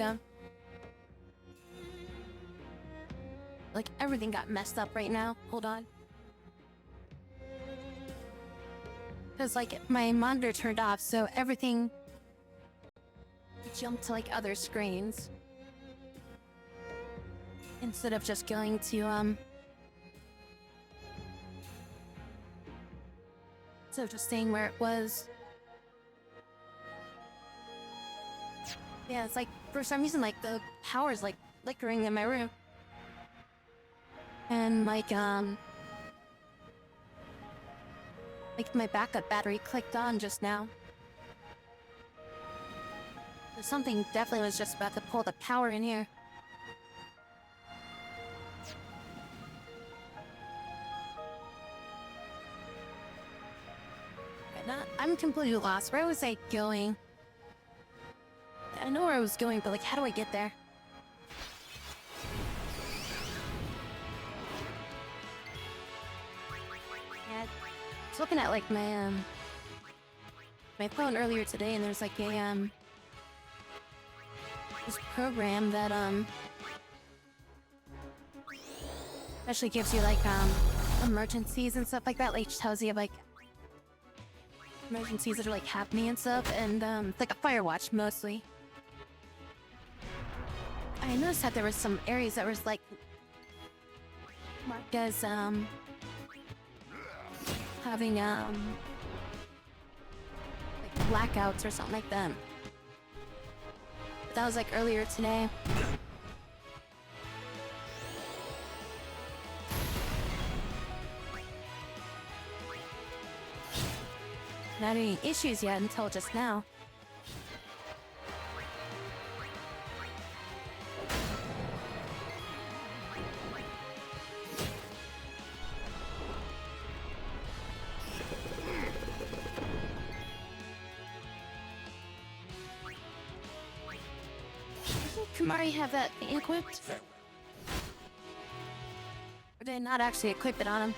everything got messed up right now. Hold on. Because like my monitor turned off, so everything jumped to like other screens instead of just going to so just staying where it was. Yeah, it's like for some reason like the power's like flickering in my room. And like my backup battery clicked on just now. So something definitely was just about to pull the power in here. I'm completely lost. Where was I going? I know where I was going, but like, how do I get there? Yeah, I was looking at like my phone earlier today, and there's like a this program that actually gives you like emergencies and stuff like that. Like tells you like emergencies that are like happening and stuff, and it's like a Firewatch mostly. I noticed that there was some areas that was like marked as having like blackouts or something like that. But that was like earlier today. Not any issues yet until just now. Doesn't Kimahri have that equipped? Or did I not actually equip it on him?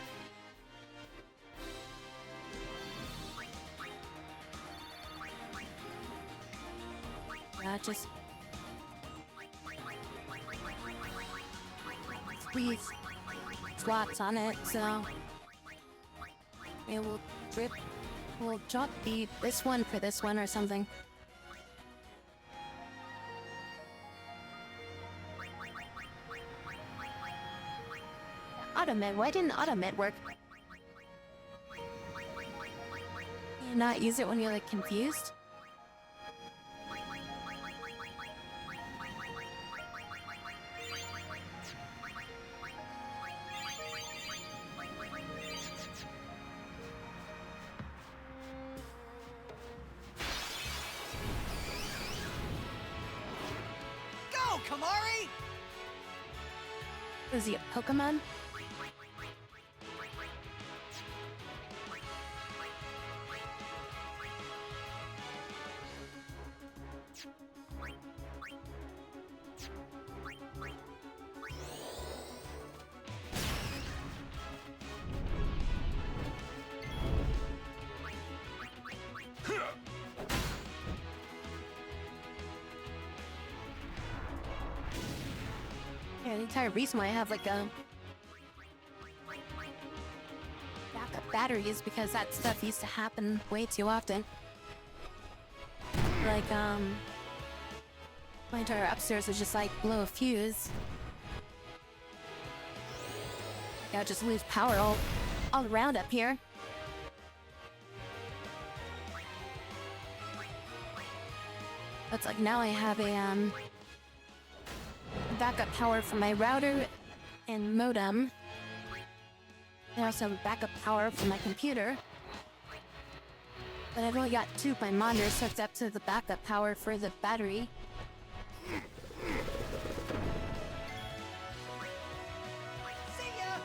Just squeeze slots on it, so Yeah, we'll drop this one for this one or something. Automed, why didn't Automed work? You not use it when you're like confused? Go, Kamari! Is he a Pokemon? Yeah, the entire reason why I have like a backup battery is because that stuff used to happen way too often. Like, my entire upstairs would just like blow a fuse. Yeah, I'd just lose power all around up here. It's like now I have a backup power for my router and modem. I also have backup power for my computer. But I've only got two of my monitors hooked up to the backup power for the battery. See ya!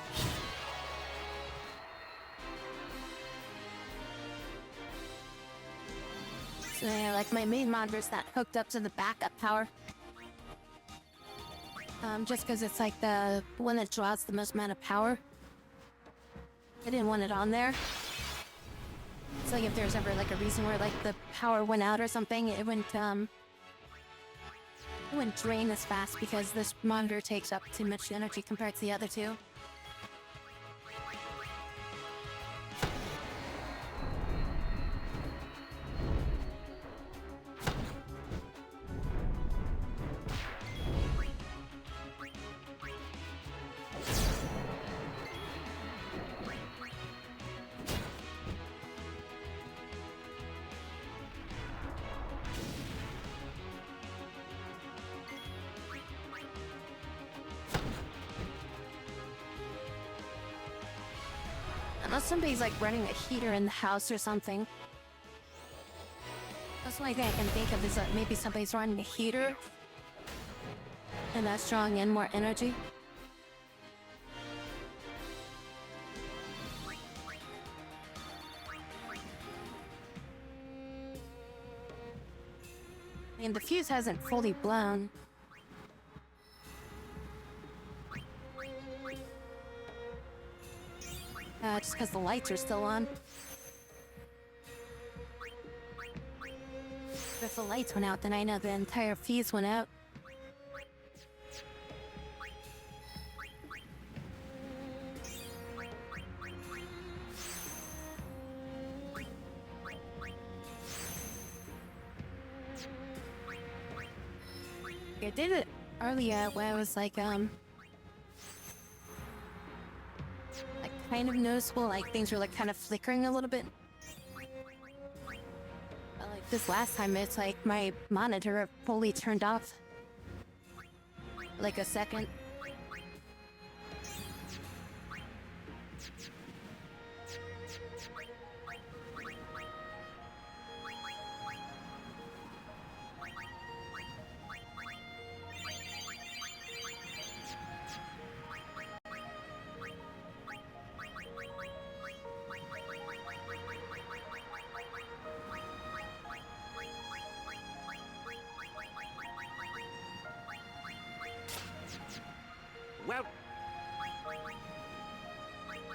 So yeah, like my main monitor's not hooked up to the backup power. Just because it's like the one that draws the most amount of power. I didn't want it on there. It's like if there's ever like a reason where like the power went out or something, it wouldn't drain as fast because this monitor takes up too much energy compared to the other two. Unless somebody's like running a heater in the house or something. That's the only thing I can think of is that maybe somebody's running a heater and that's drawing in more energy. I mean, the fuse hasn't fully blown. Just because the lights are still on. But if the lights went out, then I know the entire fuse went out. I did it earlier when I was like kind of noticeable, like things were like kind of flickering a little bit. But like this last time, it's like my monitor fully turned off. Like a second. Well,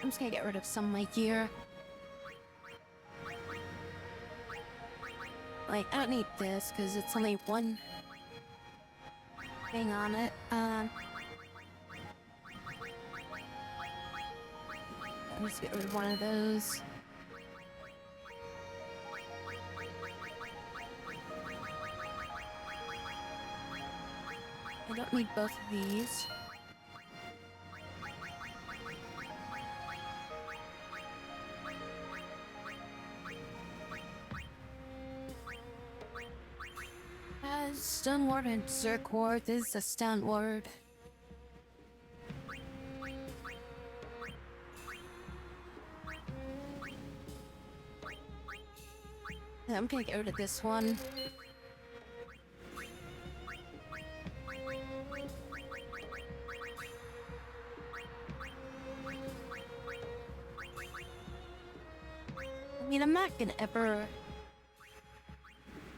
I'm just gonna get rid of some of my gear. Like, I don't need this because it's only one thing on it. I'll just get rid of one of those. I don't need both of these. Stone Ward and Zerk Ward. This is a Stone Ward. I'm gonna get rid of this one. I mean, I'm not gonna ever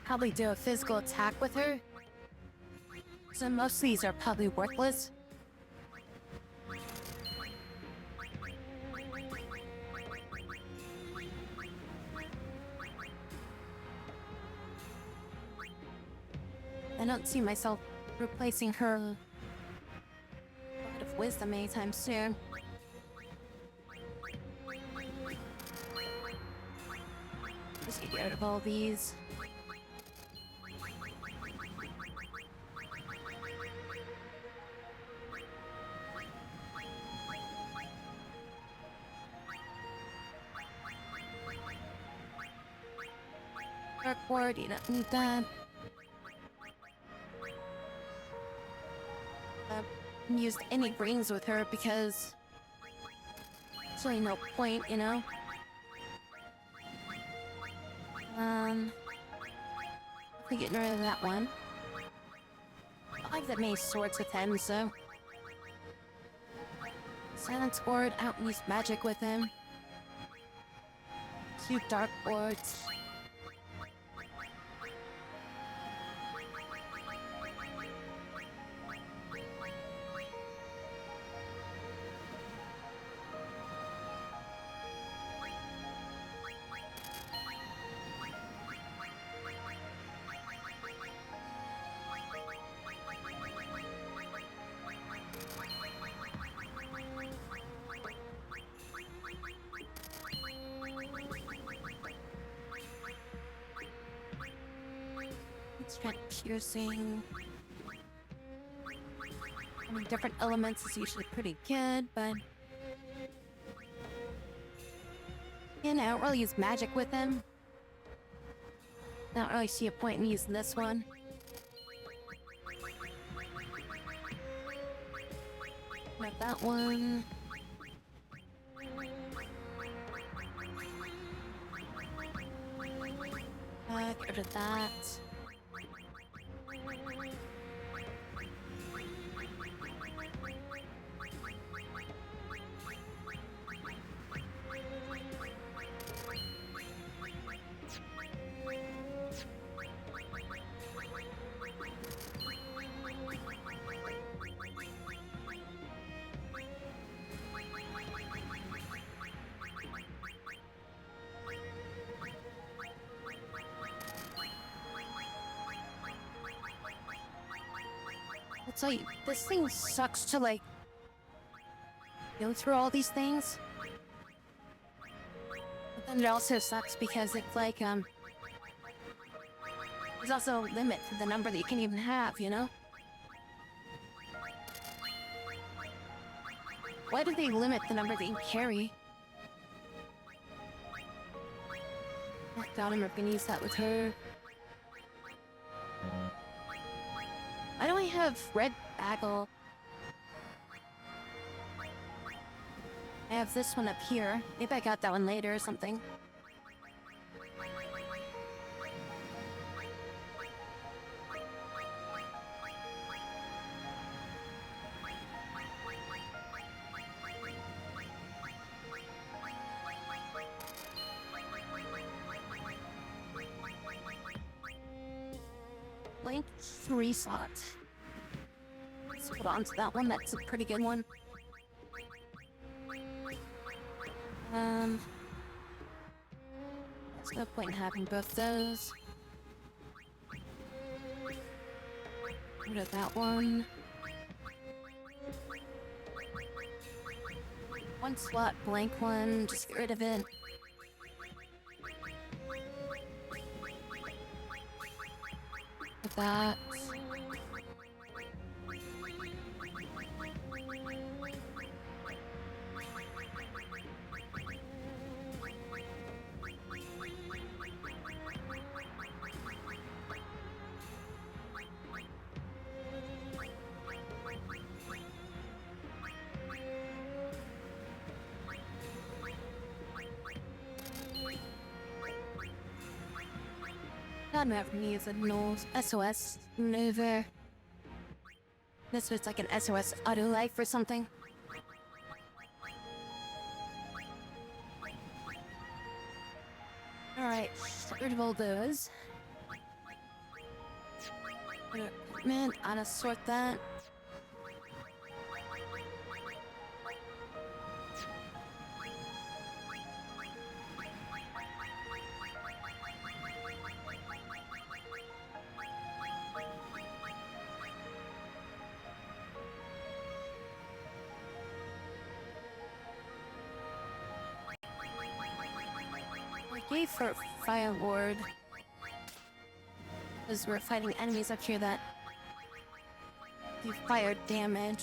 probably do a physical attack with her, so most of these are probably worthless. I don't see myself replacing her Word of Wisdom anytime soon. Just get rid of all these. Dark Ward, you don't need that. Used any rings with her because there's really no point, you know? We're getting rid of that one. I like that many swords with him, so. Silent Ward, I don't use magic with him. 2 Dark Wards. Let's try piercing. I mean, different elements is usually pretty good, but again, I don't really use magic with him. I don't really see a point in using this one. Like that one. Get rid of that. I'll tell you, this thing sucks to, like, go through all these things. But then it also sucks because it's like, there's also a limit to the number that you can even have, you know? Why do they limit the number that you can carry? Oh god, I'm not gonna use that with her. Why do I have red bagel? I have this one up here. Maybe I got that one later or something. Blank 3 slot. Let's hold on to that one. That's a pretty good one. There's no point in having both those. Get rid of that one. 1 slot, blank one. Just get rid of it. That. God never needs a no SOS maneuver. This was like an SOS auto life or something. Alright, rid of all those. Man, I'll sort that. I gave her Fire Ward because we're fighting enemies up here that do fire damage.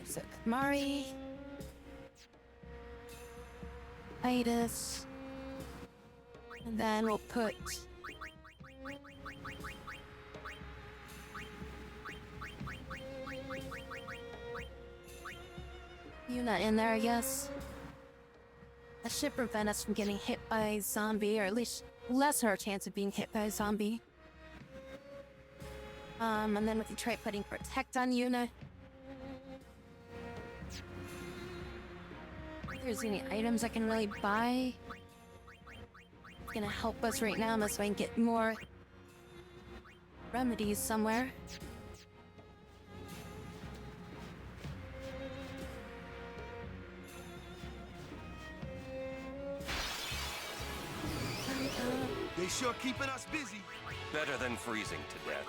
So Mari, Titus, and then we'll put Yuna in there, I guess. That should prevent us from getting hit by a zombie, or at least lessen our chance of being hit by a zombie. And then we can try putting Protect on Yuna. If there's any items I can really buy, it's gonna help us right now unless I can get more remedies somewhere. They sure keeping us busy. Better than freezing to death.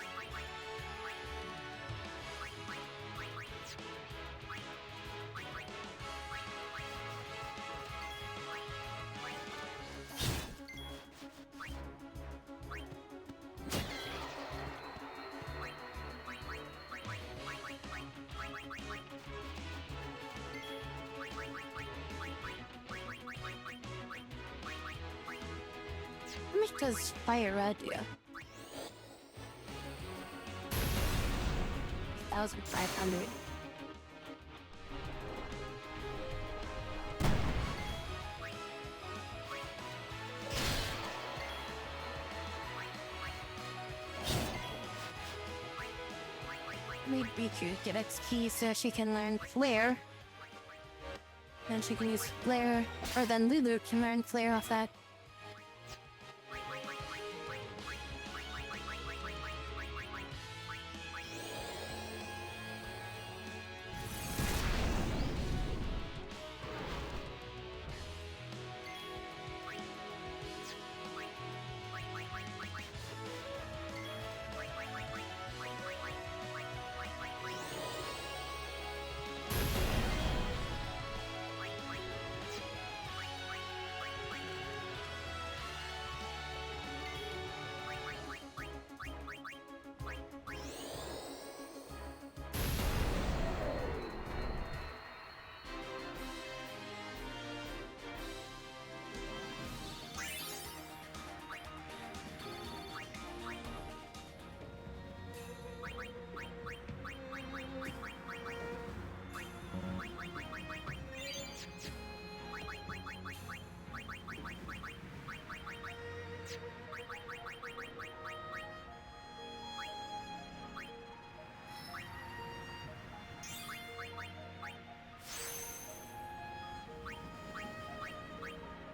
How much does Fire Red do? 1,500. Made Riku get XP so she can learn Flare. Then she can use Flare, or then Lulu can learn Flare off that.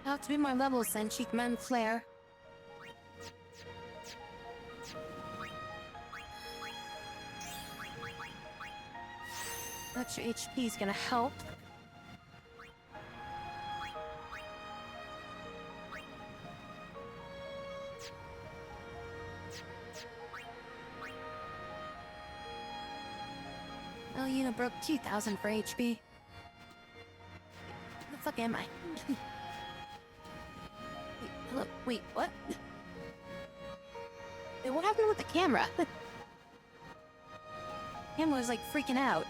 Have to be more levels than she can Flare. Extra HP is gonna help. Oh, Yuna broke 2,000 for HP. Where the fuck am I? Hello, wait, what? Wait, what happened with the camera? The camera was like freaking out.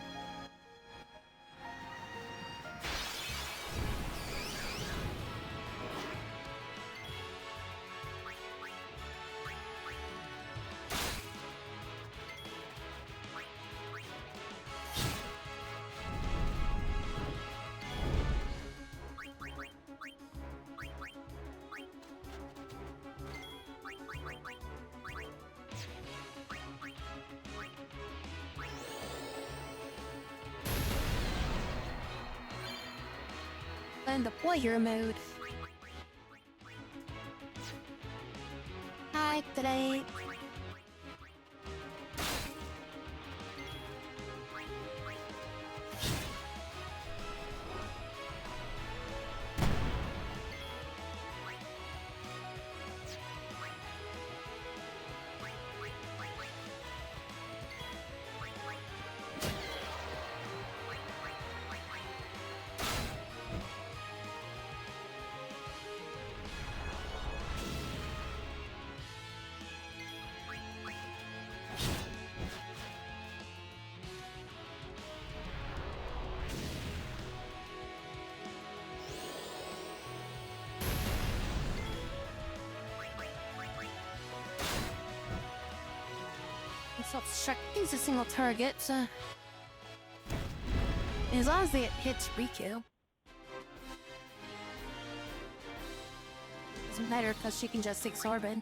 And the boy hero mode. Hi, today. Self-destructing's a single target, so... As long as it hits Riku. Doesn't matter because she can just absorb it.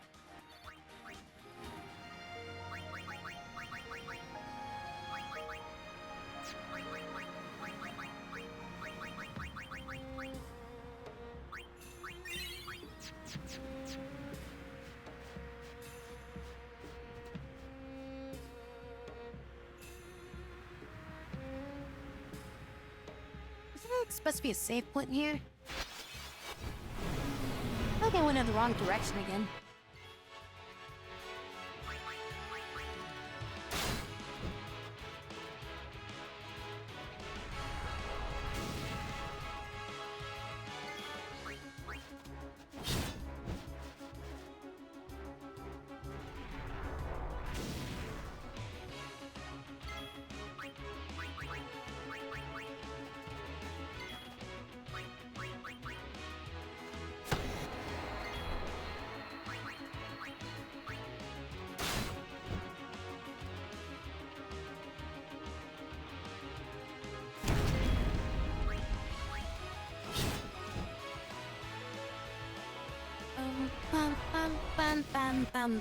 Supposed to be a safe point here. I think I went in the wrong direction again.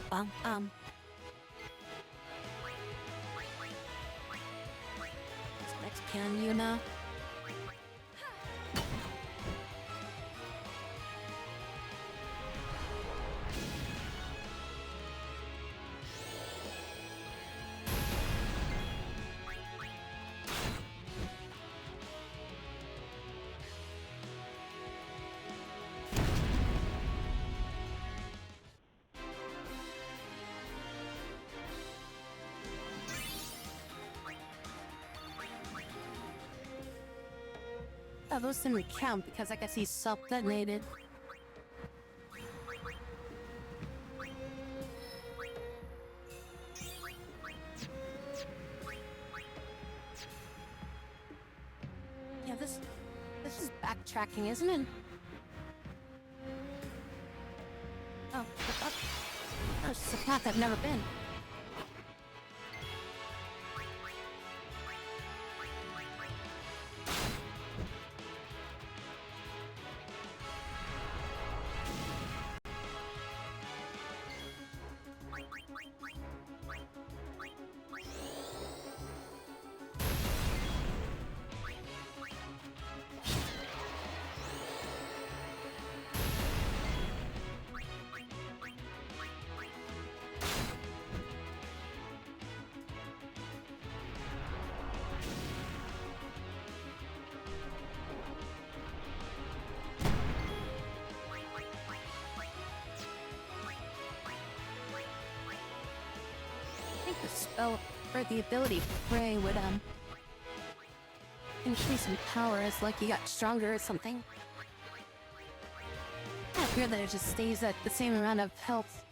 Bum. What's next can, Yuna? Oh, those didn't count because I guess he's self-detonated. Yeah, this is backtracking, isn't it? Oh, it's a path I've never been. The spell or the ability Pray would increase in power as like you got stronger or something. I fear that it just stays at the same amount of health.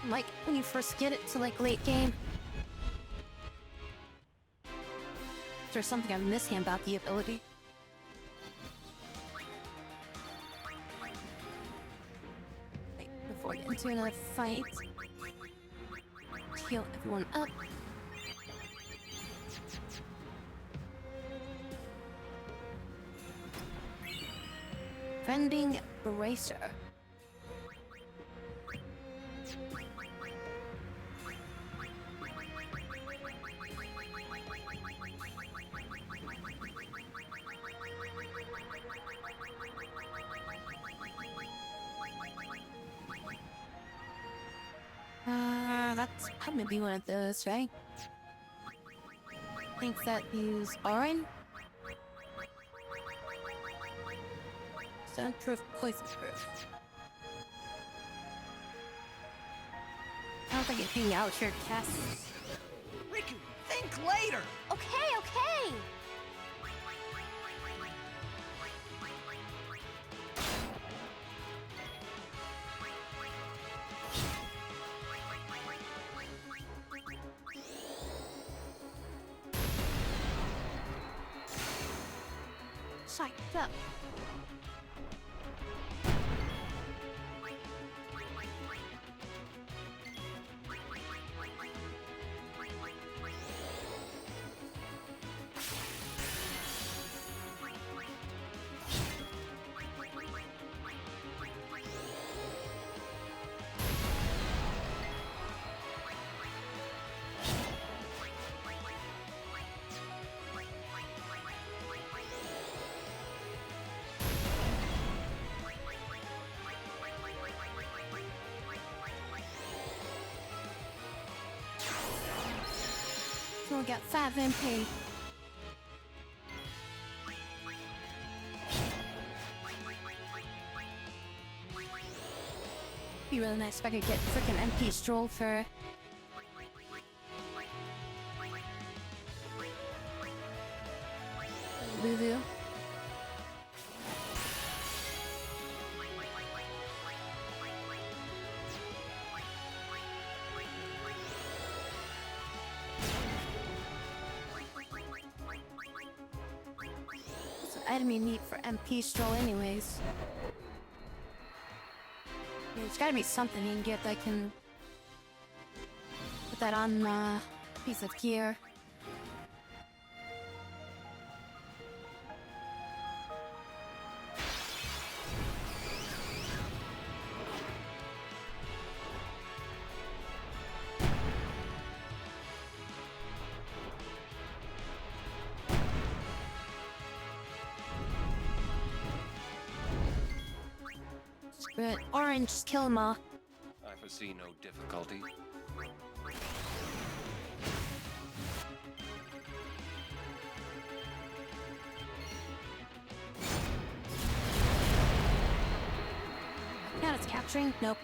Like when you first get it to like late game. There's something I'm missing about the ability. Wait, before we get into another fight. Heal everyone up. Vending Bracer. It's probably be one of those, right? Think that use Orin? Sunproof, poison-proof. I don't think it's hang out here, Cass. Riku, think later! Okay, okay. Psyched up. So we got 5 MP. Be really nice if I could get frickin' MP Stroll for Lulu. Enemy need for MP Stroll anyways. There's gotta be something you can get that can put that on a piece of gear. But Orange, kill him all. I foresee no difficulty. Now it's capturing? Nope.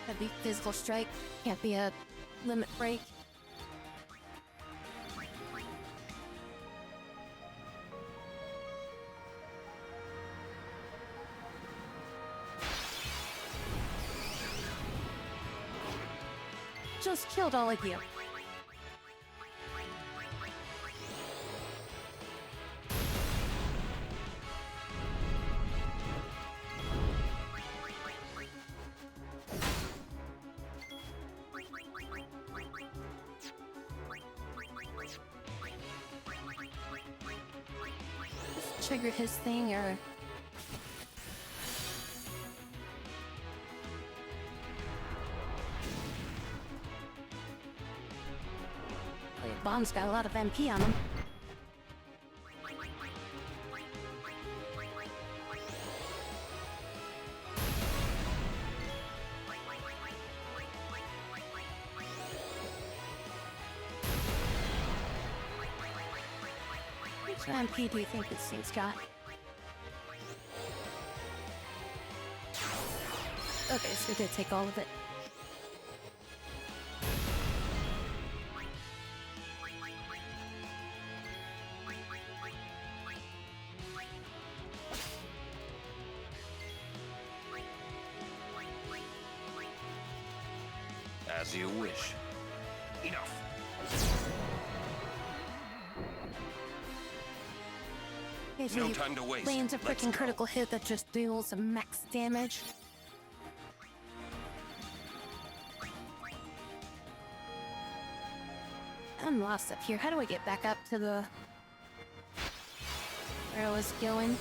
That'd be physical strike. Can't be a limit break. Just killed all of you. Trigger his thing or Bomb's got a lot of MP on him. Which MP do you think this thing's got? Okay, so we did take all of it. As you wish. Enough. Okay, No time to waste. Lands a Let's freaking go. critical hit that just deals some max damage. I'm lost up here. How do I get back up to the where I was going?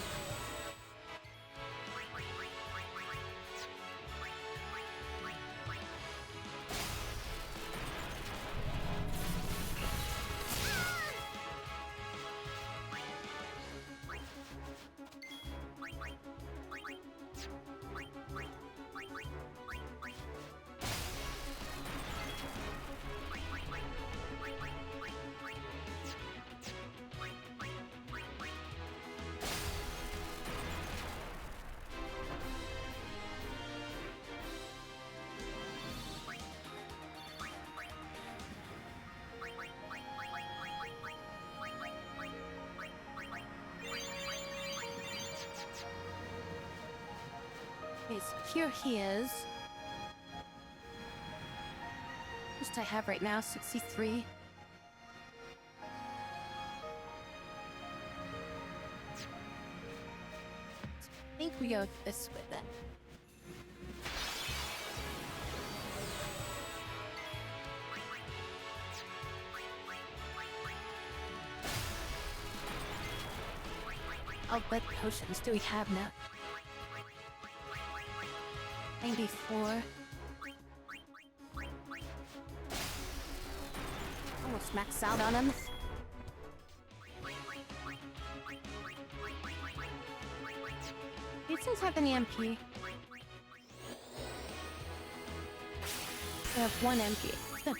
Okay, so here he is. What I have right now, 63. I think we go this way then. Oh, what potions do we have now? 94. Almost maxed out on him. These things have an EMP. We have one MP. Good.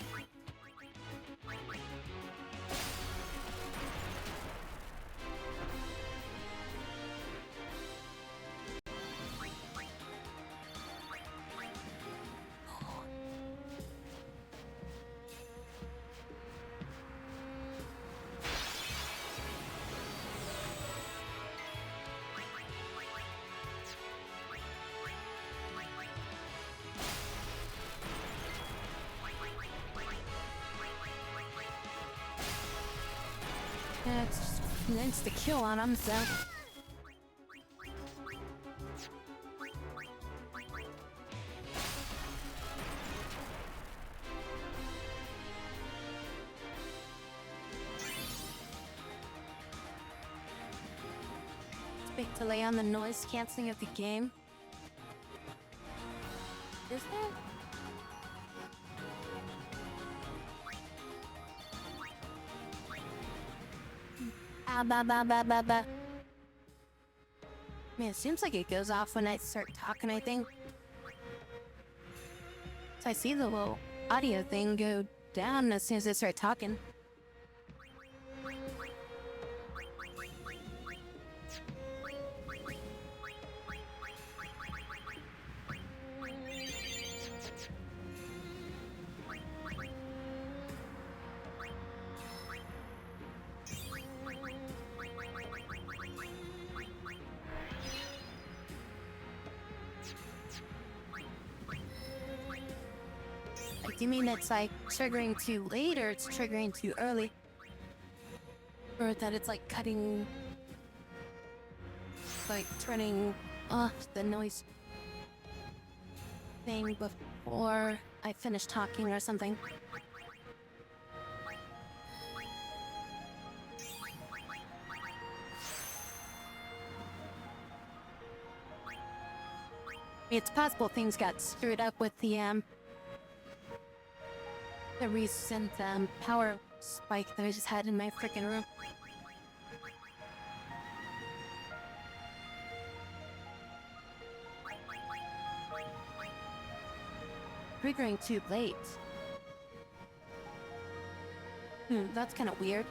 Yeah, it's just an insta-kill on him, so... Big delay on the noise canceling of the game. Is there? Ba. Man, it seems like it goes off when I start talking, I think. So I see the little audio thing go down as soon as I start talking. Do you mean it's like triggering too late or it's triggering too early? Or that it's like cutting, like turning off the noise thing before I finish talking or something? It's possible things got screwed up with the recent power spike that I just had in my freaking room. Triggering too late. That's kind of weird.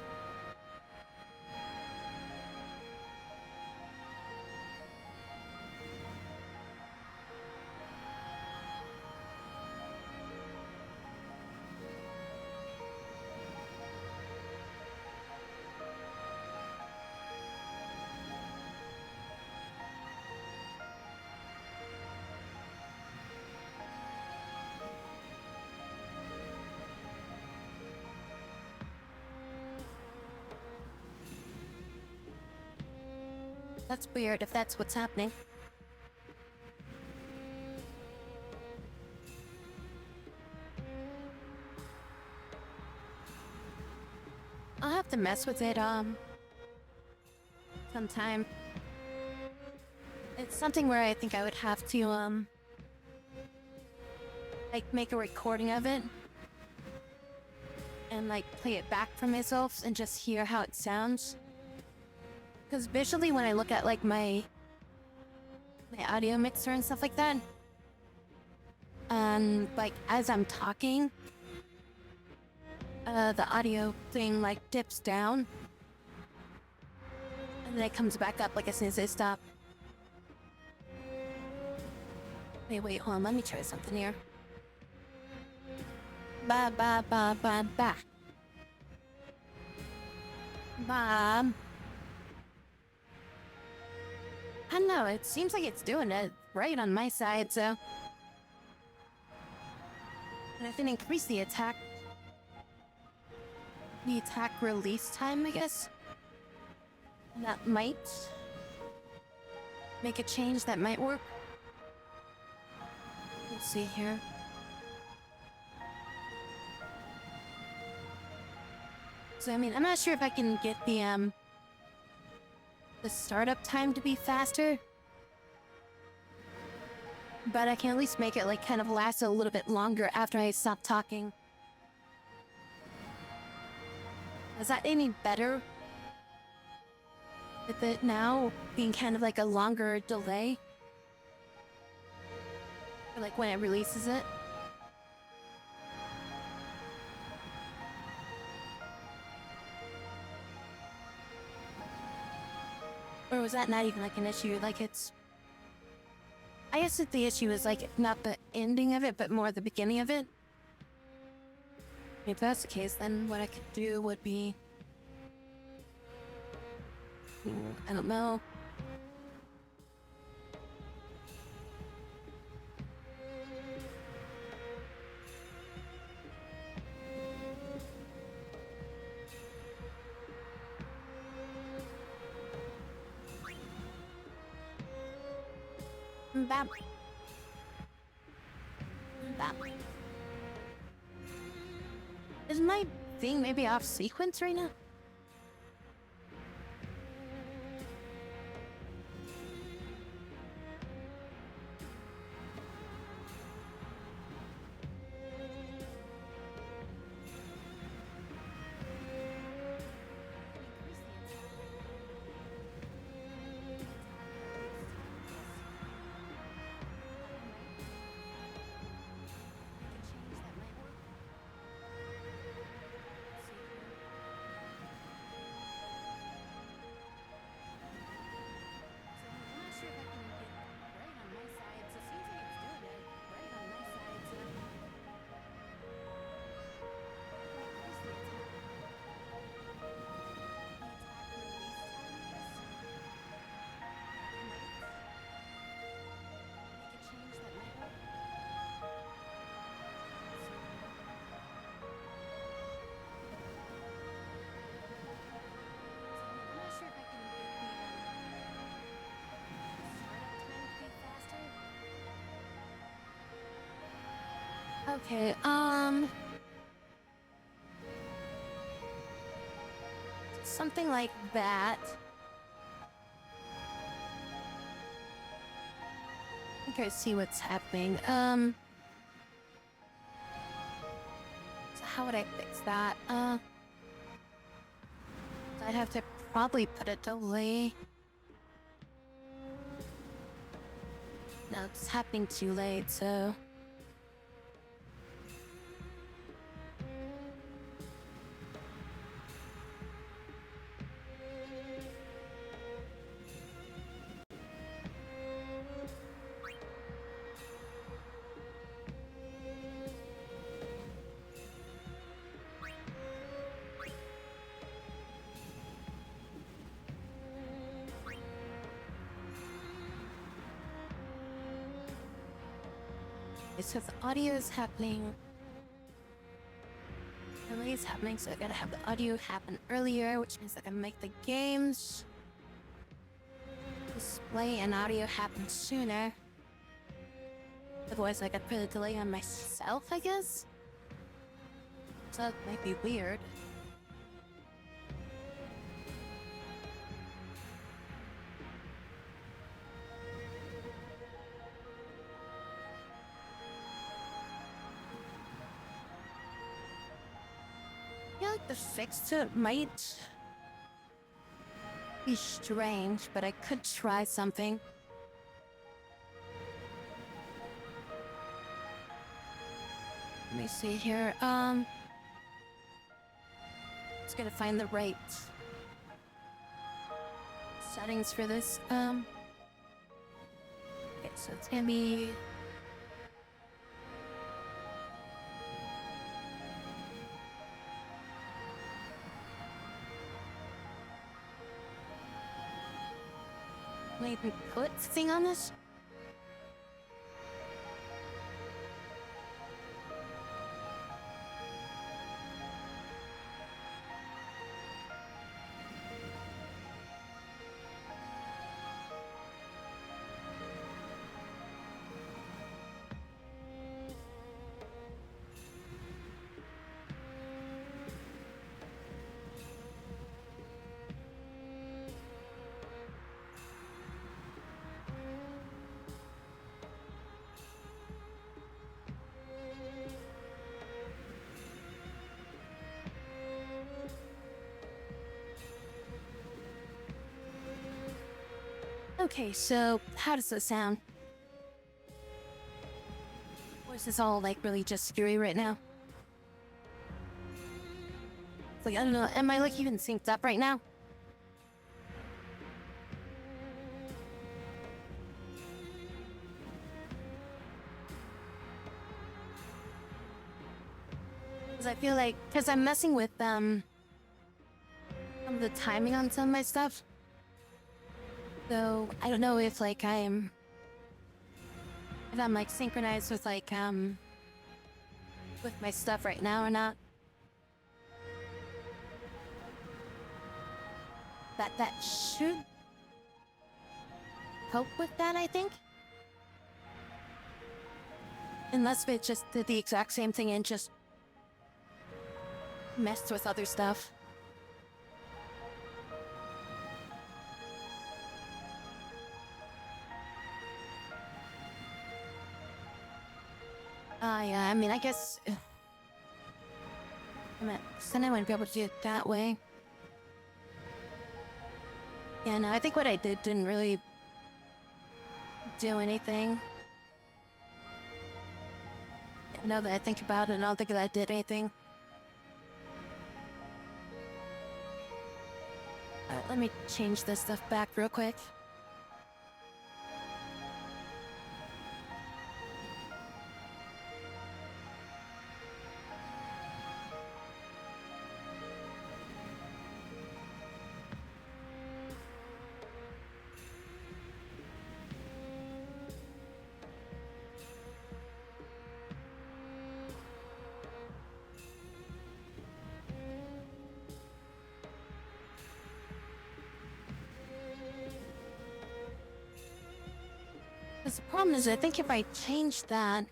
That's weird if that's what's happening. I'll have to mess with it, sometime. It's something where I think I would have to, like, make a recording of it. And, like, play it back for myself and just hear how it sounds. Because visually, when I look at like my audio mixer and stuff like that, and like as I'm talking, the audio thing like dips down, and then it comes back up like as soon as I stop. Wait, hold on, let me try something here. Ba. I don't know, it seems like it's doing it right on my side, so... And if it increase the attack release time, I guess? That might make a change that might work. Let's see here. So, I mean, I'm not sure if I can get the startup time to be faster. But I can at least make it, like, kind of last a little bit longer after I stop talking. Is that any better? With it now being kind of like a longer delay? Or like when it releases it? Or was that not even like an issue? Like it's... I guess that the issue is like not the ending of it, but more the beginning of it. If that's the case, then what I could do would be... I don't know. Bap. Bap. Is my thing maybe off sequence right now? Okay, something like that. Okay, see what's happening. So how would I fix that? I'd have to probably put a delay. No, it's happening too late, so... So the audio is happening. Delay is happening, so I gotta have the audio happen earlier, which means I can make the games display and audio happen sooner. Otherwise, I could put a delay on myself, I guess. So that might be weird. The fix to it might be strange, but I could try something. Let me see here. Just gotta find the right settings for this. Okay, so it's gonna be. Can I even put thing on this? Okay, so how does this sound? Or is this all like really just screwy right now? It's like, I don't know, am I like even synced up right now? Because I feel like, because I'm messing with some of the timing on some of my stuff. So I don't know if like if I'm like synchronized with like with my stuff right now or not. That should help with that, I think. Unless it just did the exact same thing and just messed with other stuff. Yeah, I mean, I guess... then I wouldn't be able to do it that way. Yeah, no, I think what I did didn't really do anything. Now that I think about it, I don't think that I did anything. Alright, let me change this stuff back real quick. Because the problem is, I think if I change that...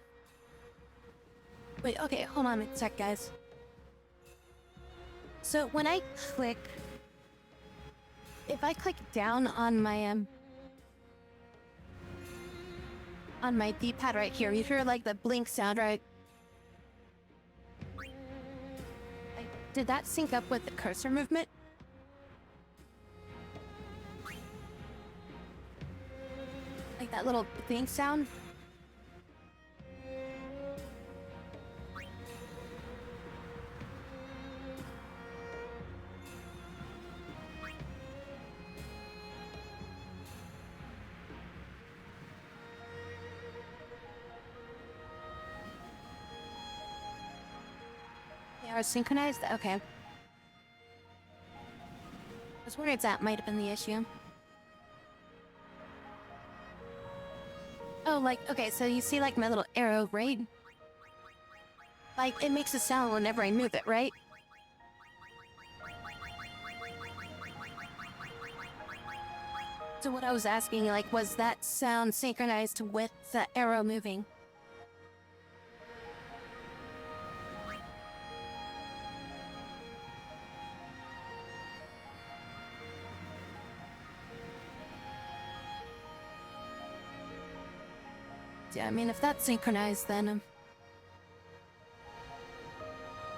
Wait, okay, hold on a sec, guys. So when I click... If I click down on my D-pad right here, you hear like the blink sound, right? Did that sync up with the cursor movement? Like that little blink sound? They are synchronized? Okay. I was wondering if that might have been the issue. Oh, like, okay, so you see like my little arrow, right? Like, it makes a sound whenever I move it, right? So what I was asking, like, was that sound synchronized with the arrow moving? Yeah, I mean, if that's synchronized, then I'm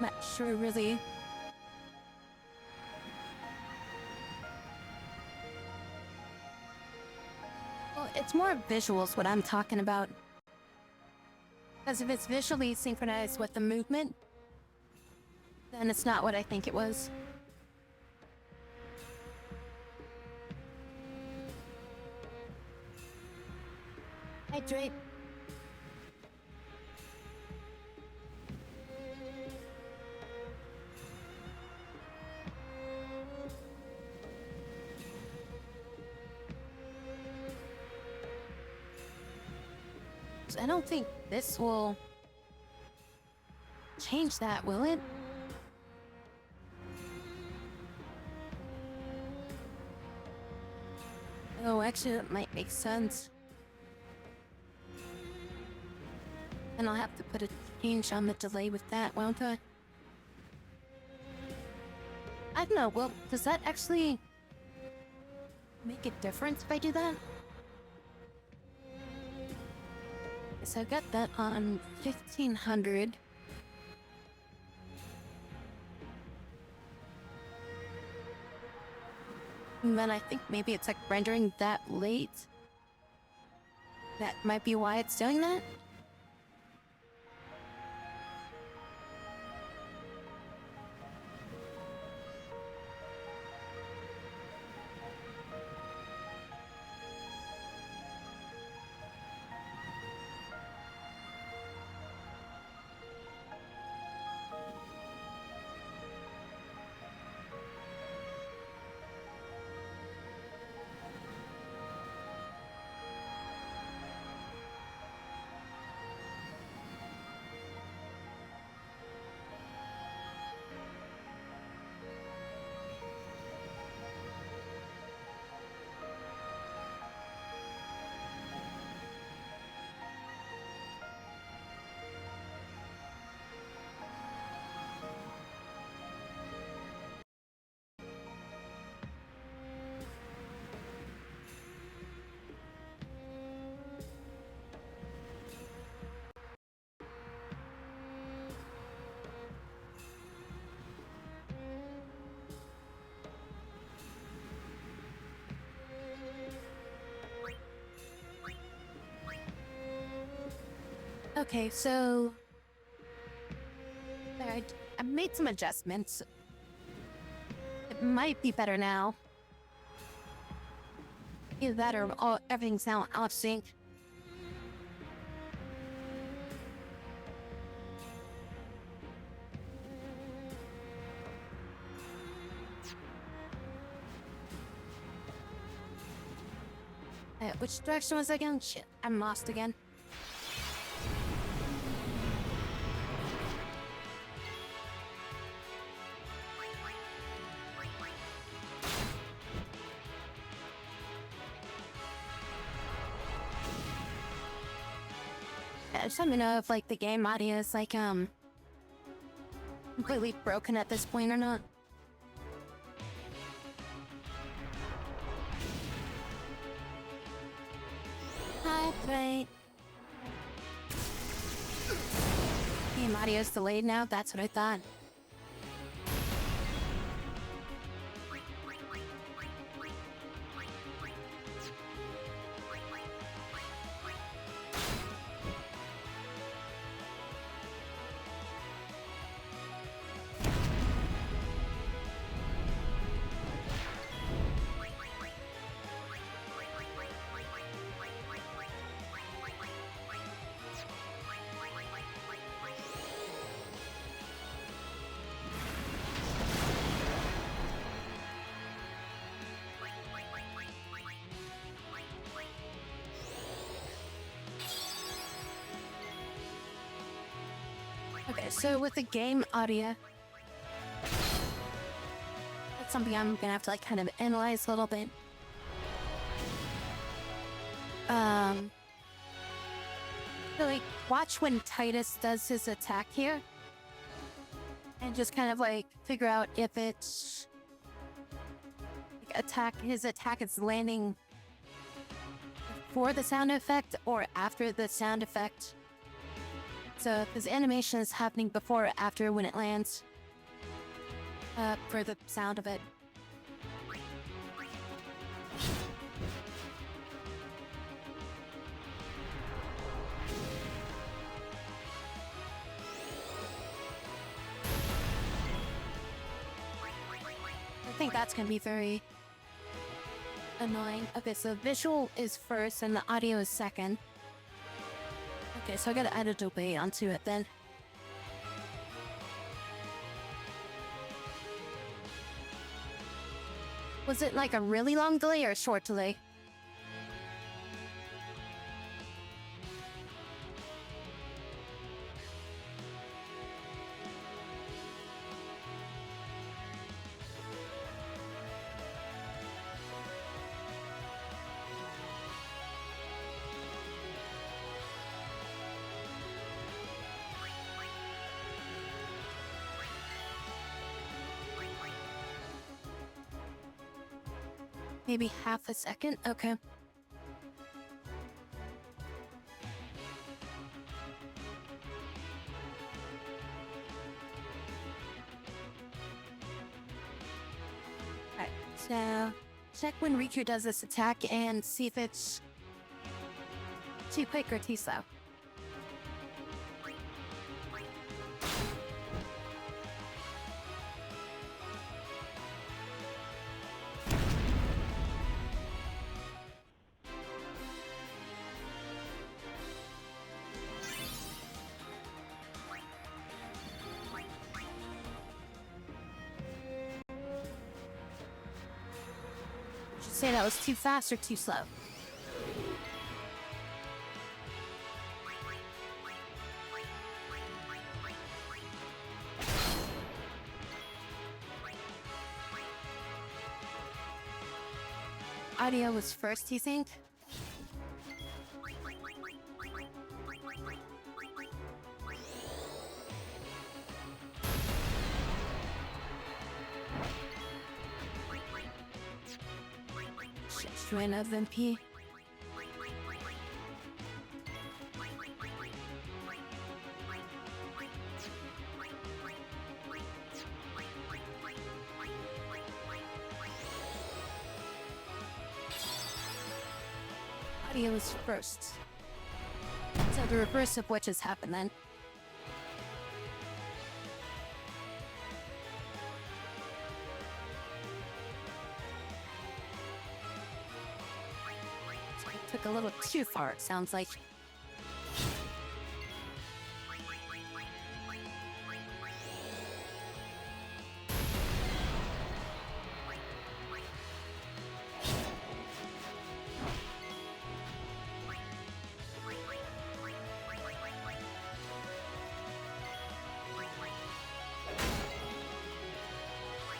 not sure, really. Well, it's more visuals what I'm talking about. Because if it's visually synchronized with the movement, then it's not what I think it was. Hydrate. I don't think this will change that, will it? Oh, actually, that might make sense. And I'll have to put a change on the delay with that, won't I? I don't know, well, does that actually make a difference if I do that? So I got that on 1500. And then I think maybe it's like rendering that late. That might be why it's doing that. Okay, so I made some adjustments. It might be better now. Either that or everything's now out of sync. Which direction was I again? Shit, I'm lost again. I just want to know if like the game audio is like completely broken at this point or not. Hi, wait. Game audio's delayed now. That's what I thought. Okay, so with the game audio, that's something I'm gonna have to like kind of analyze a little bit. So like watch when Tidus does his attack here, and just kind of like figure out if it's like his attack is landing before the sound effect or after the sound effect. So if his animation is happening before or after when it lands, for the sound of it. I think that's gonna be very annoying. Okay, so visual is first and the audio is second. Okay, so I gotta add a delay onto it then. Was it like a really long delay or a short delay? Maybe half a second? Okay. Alright, so check when Riku does this attack and see if it's too quick or too slow. Should say that was too fast or too slow. Audio was first, you think? Shrine of MP. Audio was first. So the reverse of what just happened then. Took a little too far, it sounds like.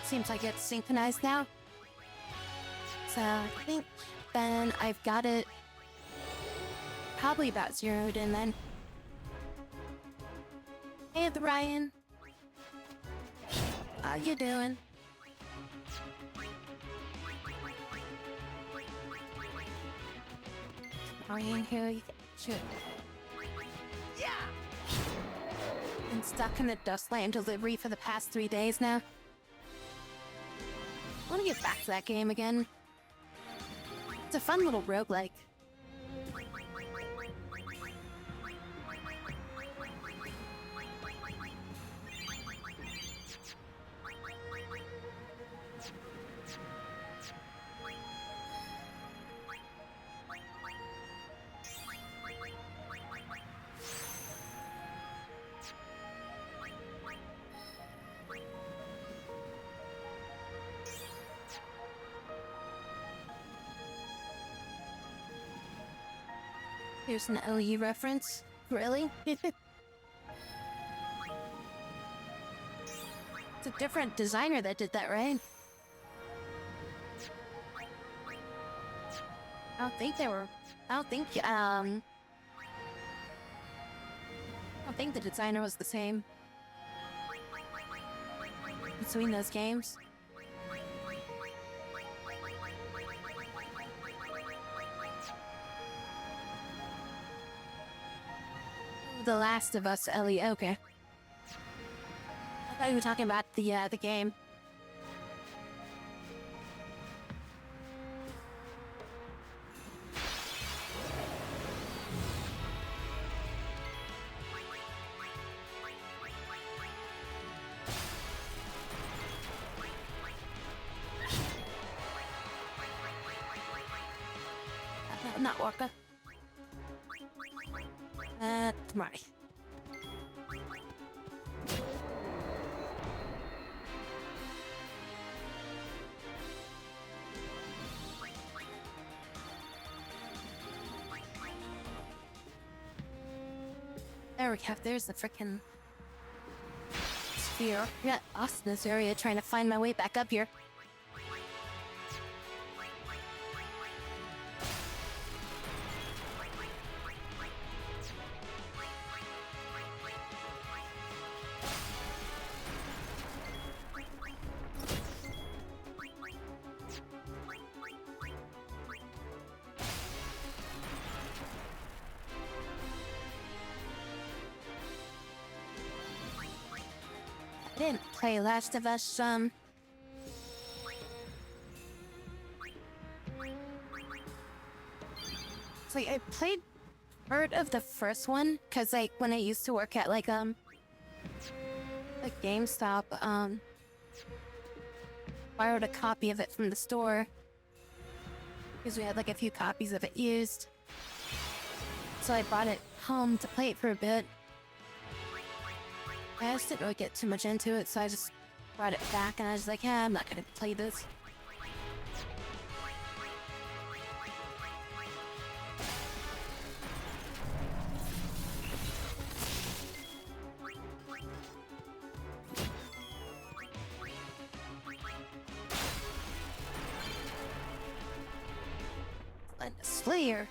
Seems like it's synchronized now. So I think then I've got it probably about zeroed in then. Hey, Ryan. How you doing? Ryan, here you should. Yeah. Been stuck in the Dustland delivery for the past 3 days now. I want to get back to that game again. It's a fun little roguelike. Here's an LE reference. Really? It's a different designer that did that, right? I don't think they were. I don't think the designer was the same between those games. The Last of Us, Ellie. Okay. I thought you were talking about the game. Not Orca. Tamari. There we go. There's the frickin' sphere. I got lost in this area trying to find my way back up here. play Last of Us some. So I played part of the first one because like when I used to work at like GameStop, borrowed a copy of it from the store because we had like a few copies of it used. So I brought it home to play it for a bit. I just didn't really get too much into it, so I just brought it back and I was like, yeah, I'm not gonna play this. And a Slayer.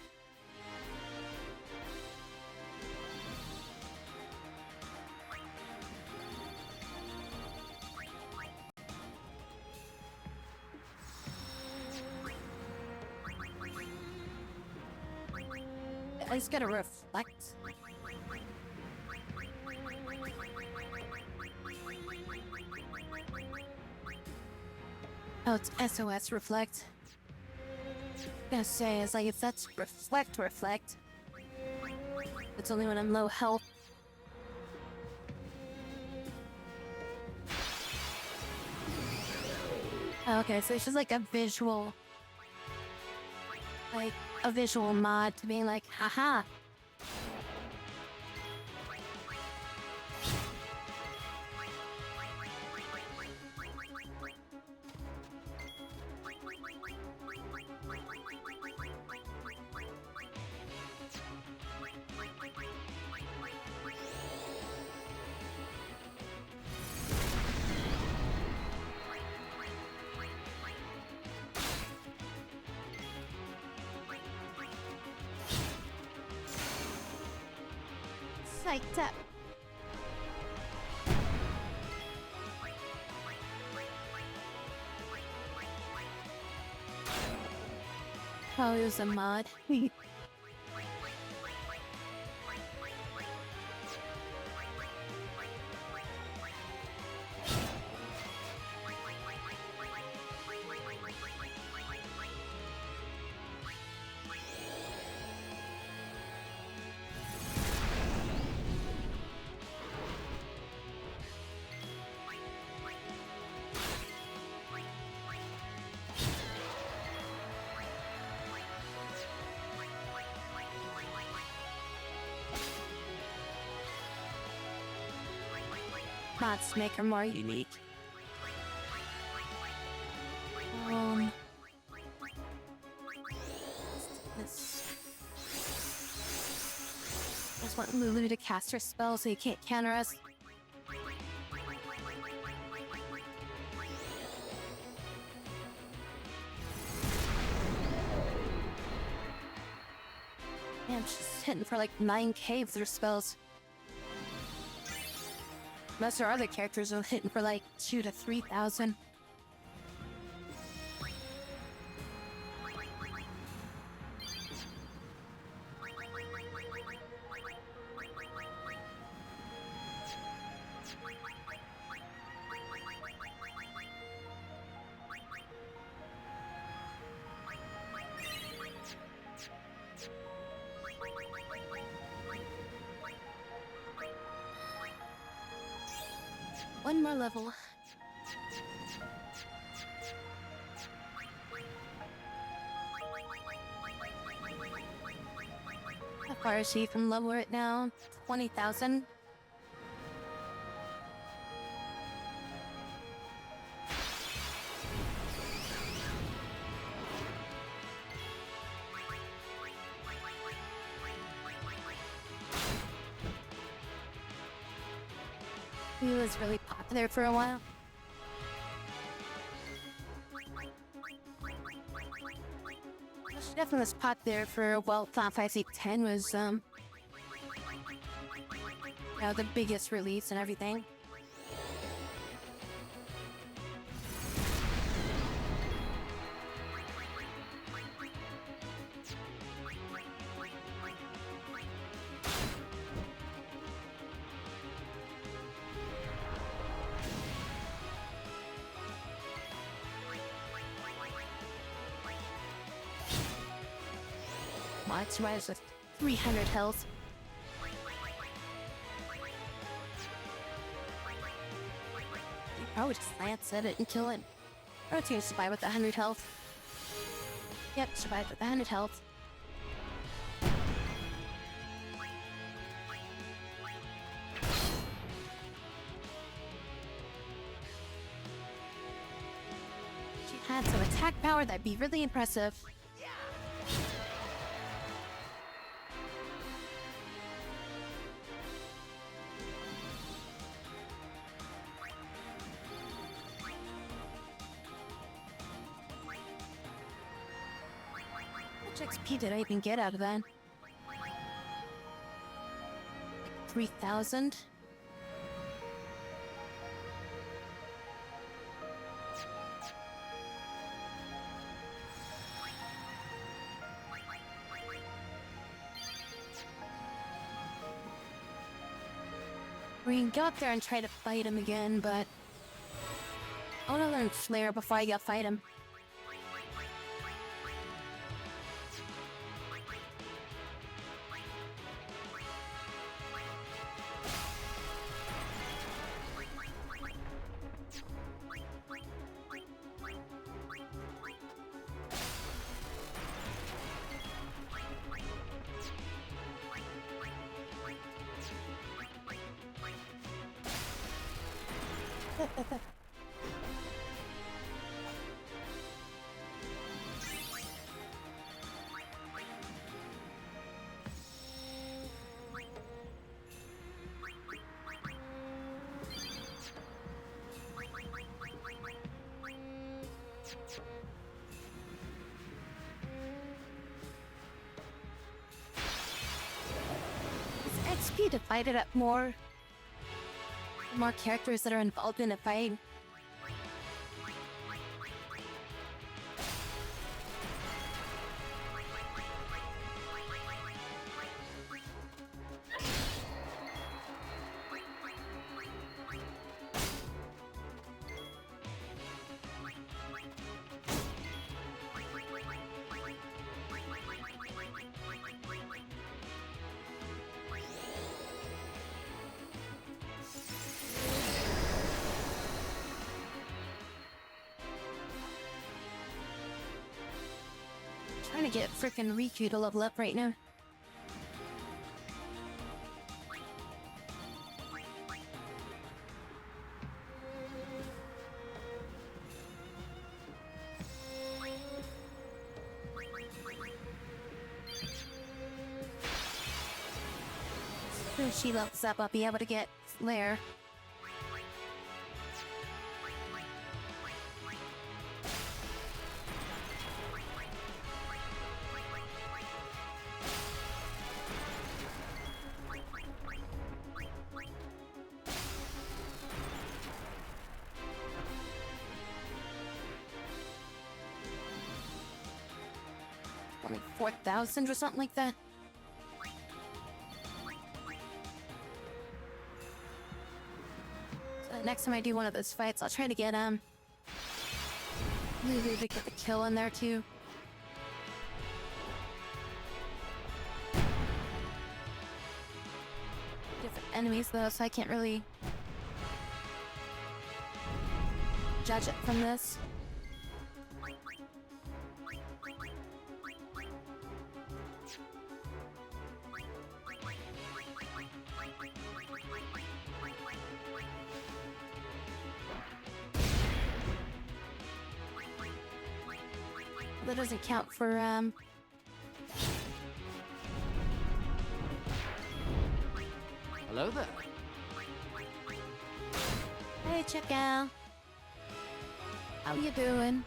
I just gotta reflect. Oh, it's SOS reflect. I was gonna say, it's like if that's reflect. It's only when I'm low health. Oh, okay, so it's just like a visual, mod to being like, haha. Psyched up. Oh, it was a mod. Mods make her more unique. I just want Lulu to cast her spell so you can't counter us. Damn, she's hitting for like 9k with her spells. Most of our other characters are hitting for like 2,000 to 3,000. One more level. How far is she from level right now? 20,000. He was really popular for a while. She definitely was popular for, well, Final Fantasy X was, you know, the biggest release and everything. Well, it survives with 300 health. You probably just lance at it and kill it. Or it's gonna survive with 100 health. Yep, survived with 100 health. If she had some attack power, that'd be really impressive. How much XP did I even get out of that? 3,000? We can go up there and try to fight him again, but I want to learn Flare before I go fight him. It's XP to fight it up more. More characters that are involved in a fight. Trying to get frickin' Riku to level up right now. As soon as she levels up, I'll be able to get Flare. Like 4,000 or something like that. So next time I do one of those fights, I'll try to get Lulu to get the kill in there too. Different enemies though, so I can't really judge it from this. That doesn't count for, Hello there. Hey, Chicken. How you doing?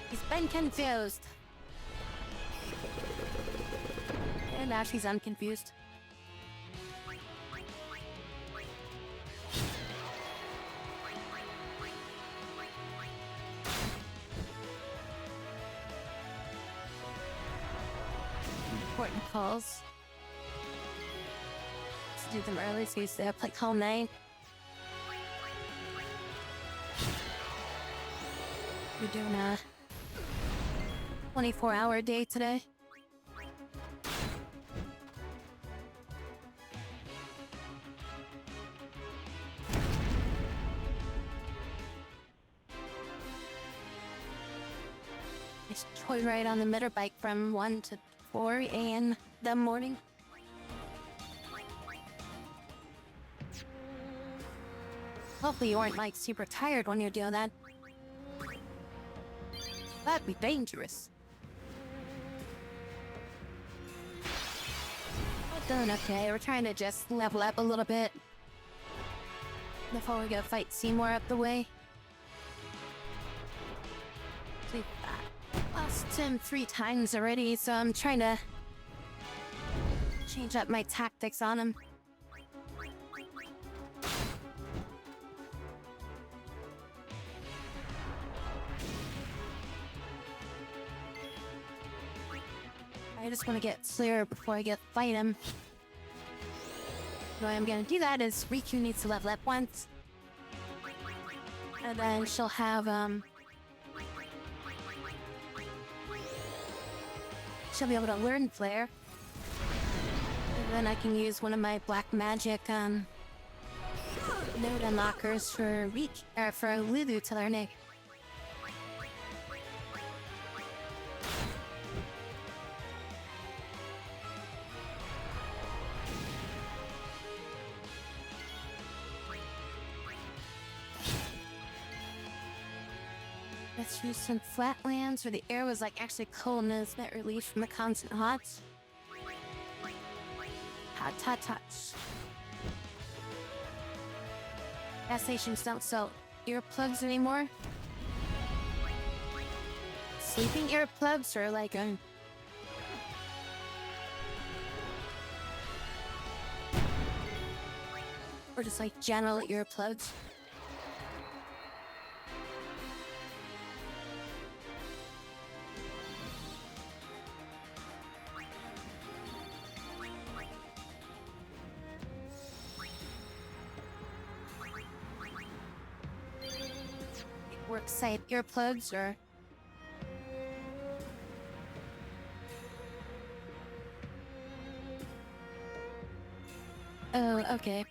He's been confused. And now she's unconfused. important calls. Let's do them early so you stay up like all night. We're doing a 24-hour day today. It's joyride on the motorbike from 1 to 4 a.m. the morning. Hopefully you aren't like super tired when you're doing that. That'd be dangerous. We're doing okay. We're trying to just level up a little bit before we go fight Seymour up the way. We've lost him 3 times already, so I'm trying to change up my tactics on him. I just want to get clear before I fight him. The way I'm gonna do that is Riku needs to level up once. And then she'll have, she'll be able to learn Flare. And then I can use one of my black magic, node unlockers for for Lulu to learn it. Let's use some flatlands where the air was like actually cold and it's not relief from the constant hots. Hot, hot, hot. Gas stations don't sell earplugs anymore. Sleeping earplugs or like or just like general earplugs. Worksite earplugs or oh, okay.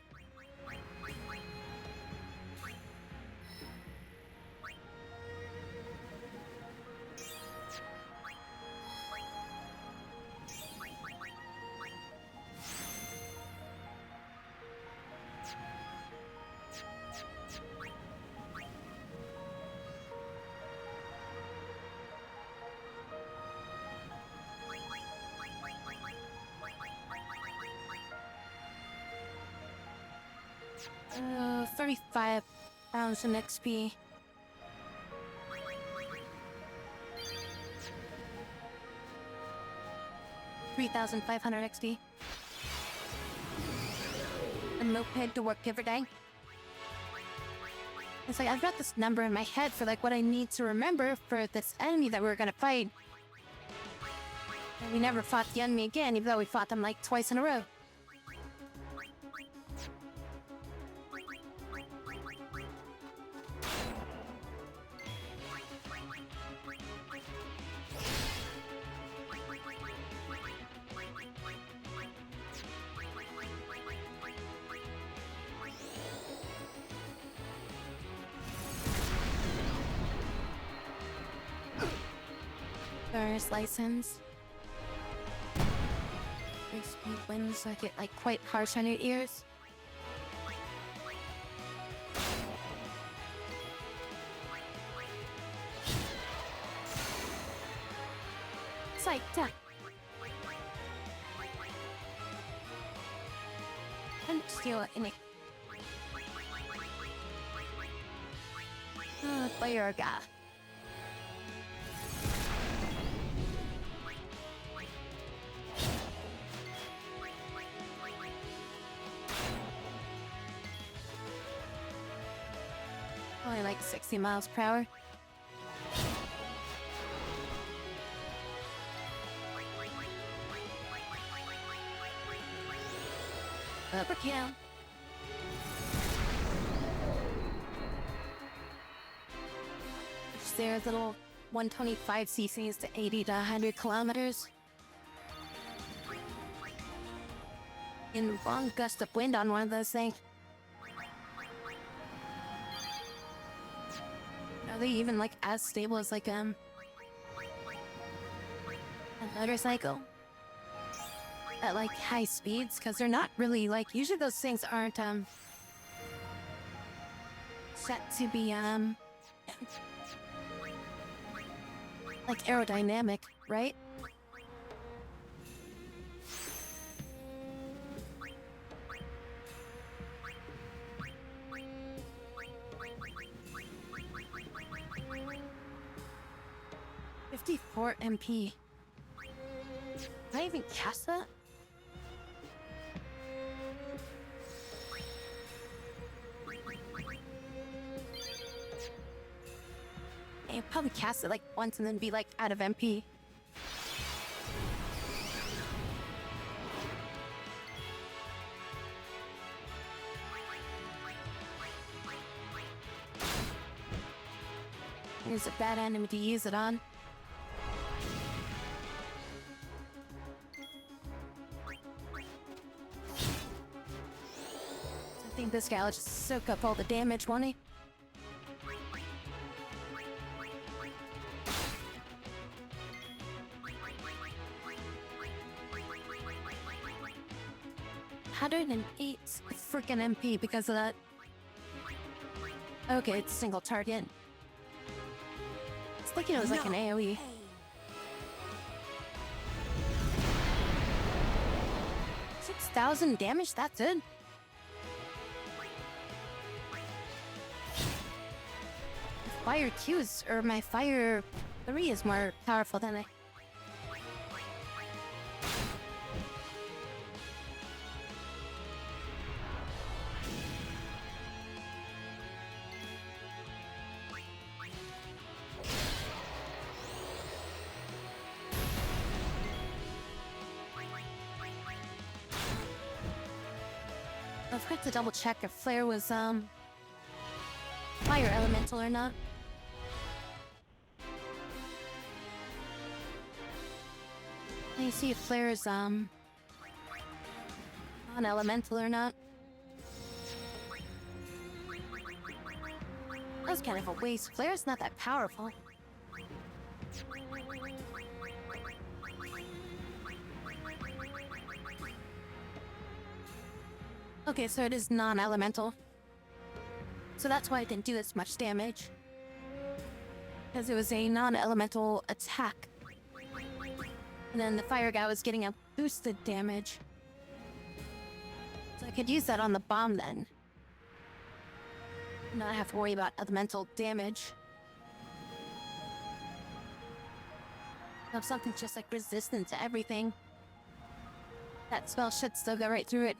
£35,000 XP. $3,500 XP. A moped to work every day. It's like I've got this number in my head for like what I need to remember for this enemy that we're gonna fight. And we never fought the enemy again, even though we fought them like twice in a row. First license. 3-speed winds, so I get like quite harsh on your ears. Psyched up. And steal any. Fire guy. Only like 60 miles per hour. Overkill. Their little 125 cc's to 80 to 100 kilometers. In one gust of wind on one of those things. Are they even like as stable as like a motorcycle at like high speeds? Because they're not really like, usually those things aren't set to be like aerodynamic, right? $54 MP. Can I even cast that? I'd probably cast it like once and then be like out of MP. Here's a bad enemy to use it on. I think this guy will just soak up all the damage, won't he? $108 freaking MP because of that. Okay, it's single target. It's like it was like an AoE. 6,000 damage, that's it? Fire 2 is, or my Fire 3 is more powerful than I. I forgot to double check if Flare was fire elemental or not. Let me see if Flare is non-elemental or not. That was kind of a waste. Flare's not that powerful. Okay, so it is non-elemental. So that's why it didn't do as much damage. Because it was a non-elemental attack. And then the fire guy was getting a boosted damage. So I could use that on the bomb then. Not have to worry about elemental damage. If something's just like resistant to everything, that spell should still go right through it.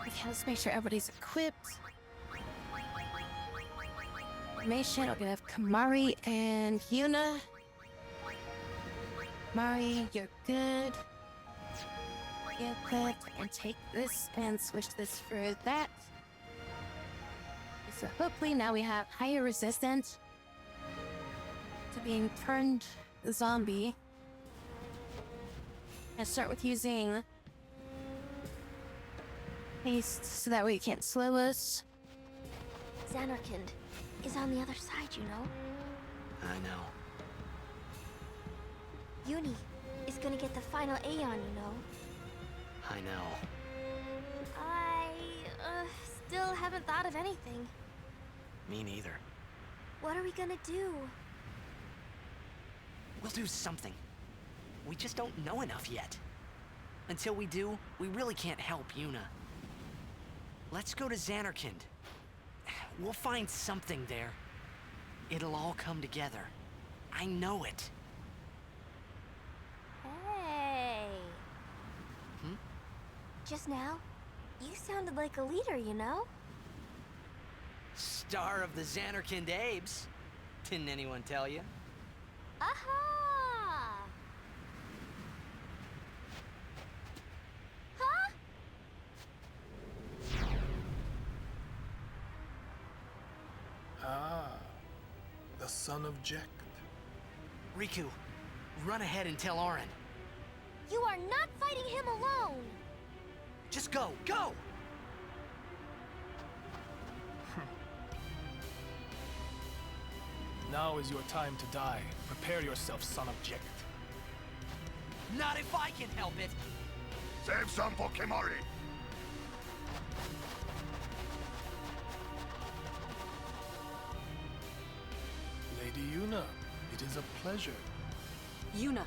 Okay, let's make sure everybody's equipped. Information, we're gonna have Kimahri and Yuna. Kimahri, you're good. You're equipped. And take this and switch this for that. So hopefully now we have higher resistance to being turned zombie. And start with using haste so that way it can't slow us. Zanarkand is on the other side, you know? I know. Uni is gonna get the final Aeon, you know? I know. I still haven't thought of anything. Me neither. What are we gonna do? We'll do something. We just don't know enough yet. Until we do, we really can't help Yuna. Let's go to Zanarkand. We'll find something there. It'll all come together. I know it. Hey. Just now, you sounded like a leader, you know? Star of the Xanarkand Abes. Didn't anyone tell you? Aha! Huh? Ah, the son of Jekt. Riku, run ahead and tell Auron. You are not fighting him alone! Just go, go! Now is your time to die. Prepare yourself, son of Jekt. Not if I can help it! Save some for Kimahri! Lady Yuna, it is a pleasure. Yuna.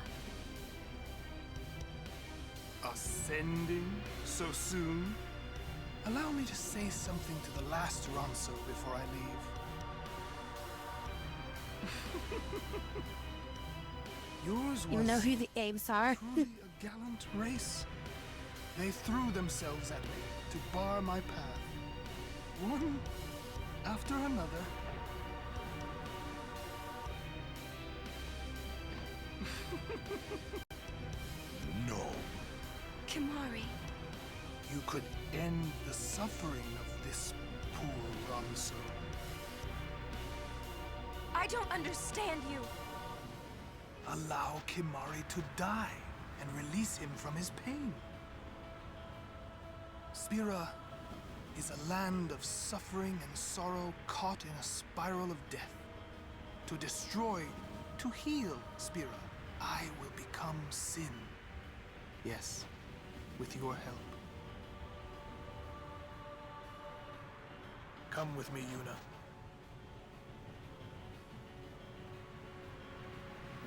Ascending so soon? Allow me to say something to the last Ronso before I leave. Yours was You know who the Abes are? truly a gallant race. They threw themselves at me to bar my path. One after another. No. Kimahri. You could end the suffering of this poor Ronso. I don't understand you. Allow Kimahri to die and release him from his pain. Spira is a land of suffering and sorrow caught in a spiral of death. To destroy, to heal Spira, I will become Sin. Yes, with your help. Come with me, Yuna.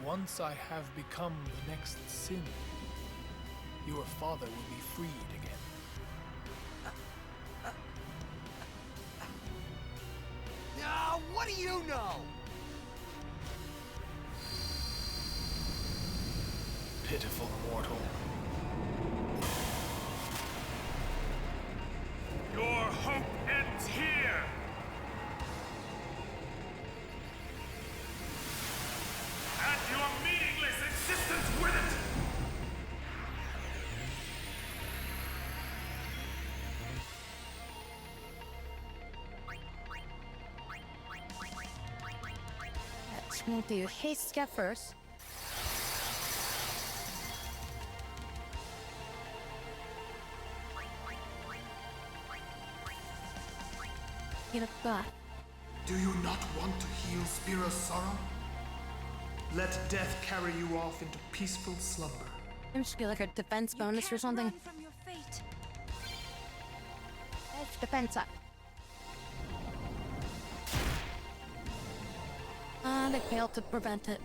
Once I have become the next Sin, your father will be freed again. What do you know? Pitiful mortal. Your hope ends here! And your meaningless existence with it! We'll do haste get first. Get a butt. Do you not want to heal Spira's sorrow? Let death carry you off into peaceful slumber. It should be like a defense bonus or something. Run from your fate. Defense up. They failed to prevent it.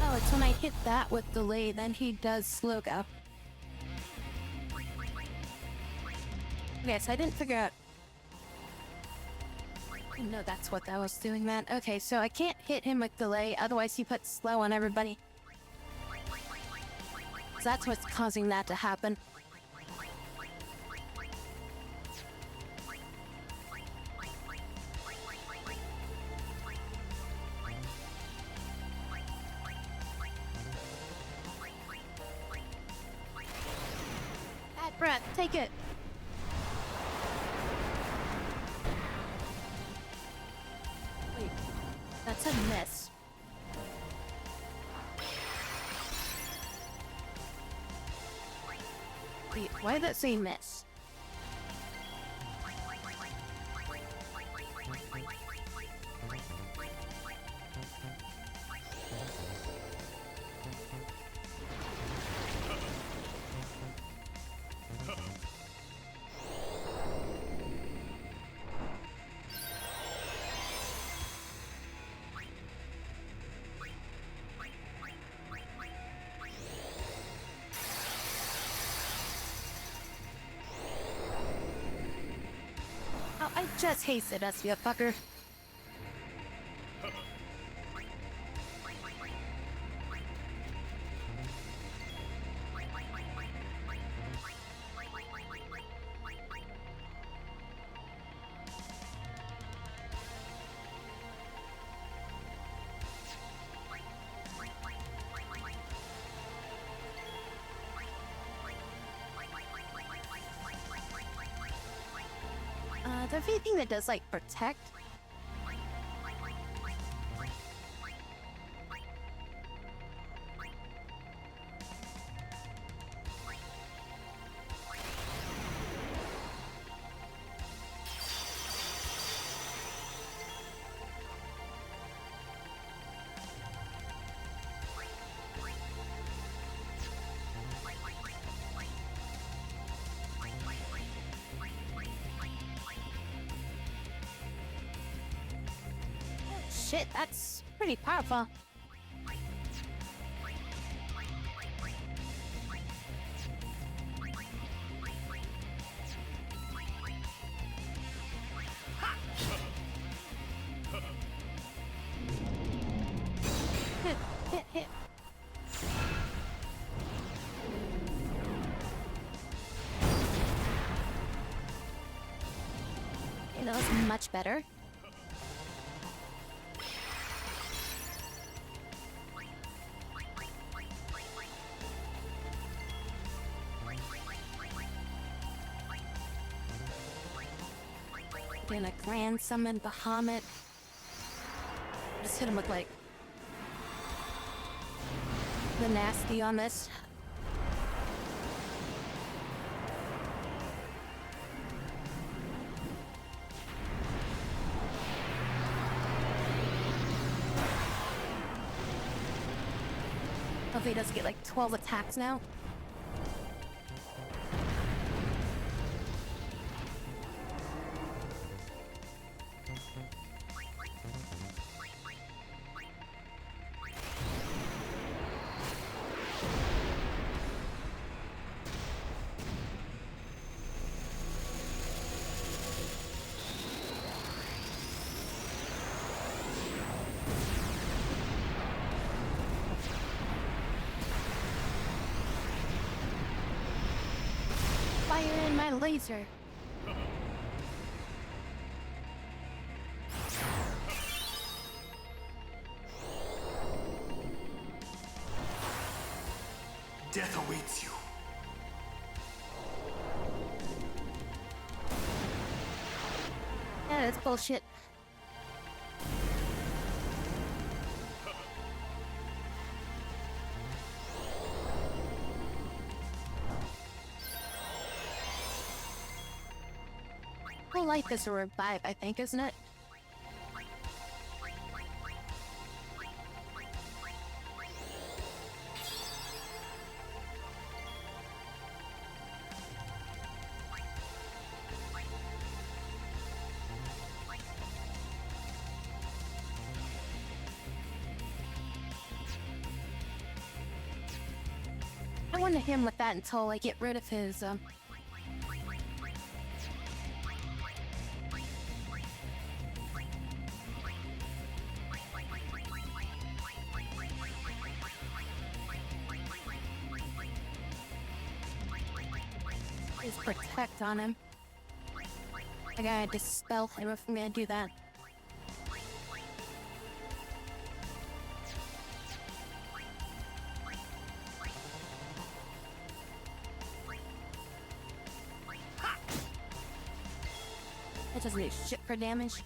Oh, it's when I hit that with delay, then he does slow go. Okay, so I didn't figure out. No, that's what that was doing, man. Okay, so I can't hit him with delay, otherwise he puts slow on everybody. So that's what's causing that to happen. Bad breath, take it. Wait, that's a miss. Wait, why did that say miss? I just hasted us, you fucker. There anything that does like protect? Shit, that's pretty powerful. Hit. Okay, that was much better. Gonna grand summon Bahamut. Just hit him with like the nasty on this. Hopefully he doesn't get like 12 attacks now. Fire in my laser. Death awaits you. Yeah, that's bullshit. Whole life is a revive, I think, isn't it? I want to hit him with that until I get rid of his, his protect on him. I gotta dispel him if I'm gonna do that. That doesn't do shit for damage.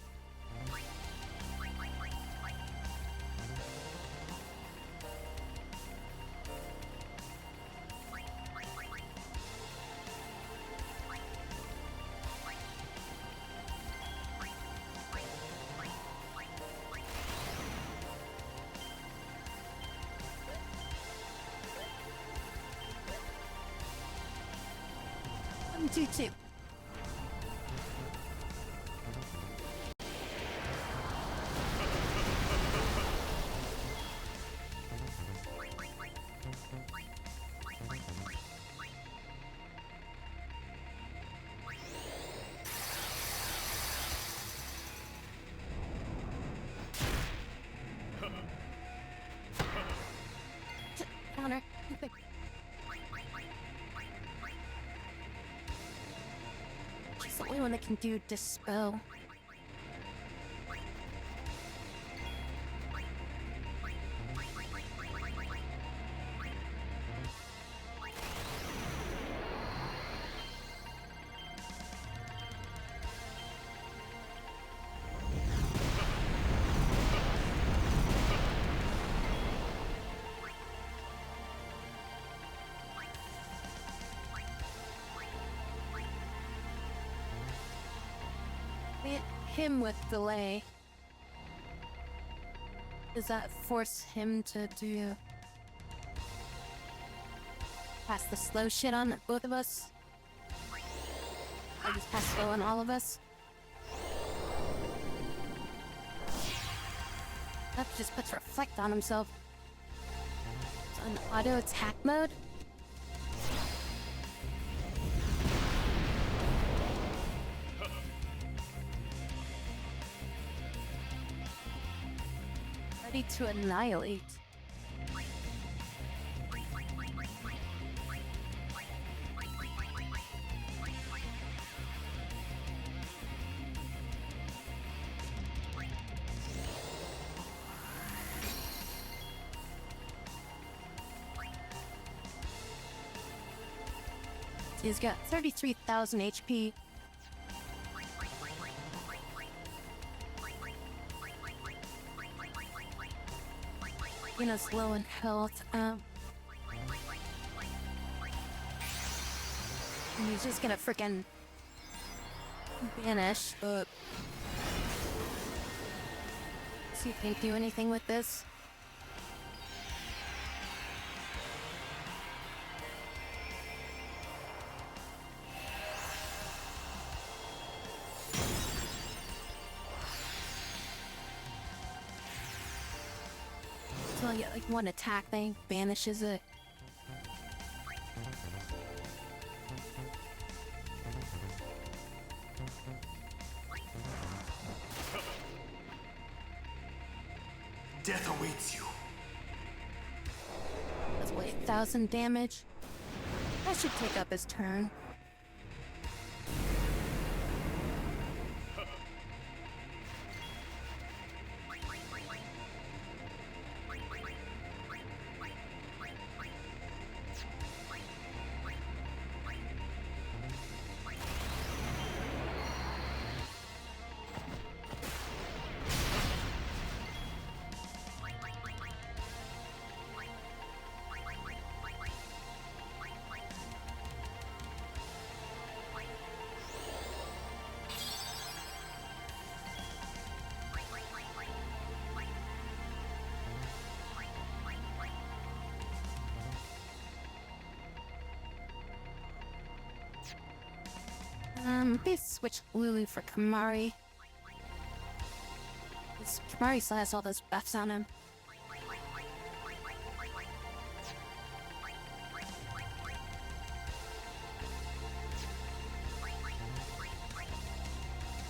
I'm 2-2. Connor. She's the only one that can do dispel. Hit him with delay. Does that force him to do pass the slow shit on both of us? I just pass slow on all of us? That just puts reflect on himself. It's on auto attack mode. Ready to annihilate. He's got 33,000 HP. Yuna's low in health. And he's just gonna frickin' banish, but see if they do anything with this. So I get like one attack thing, banishes it. Death awaits you. That's what, 1,000 damage? That should take up his turn. Please switch Lulu for Kimahri. This Kimahri still has all those buffs on him.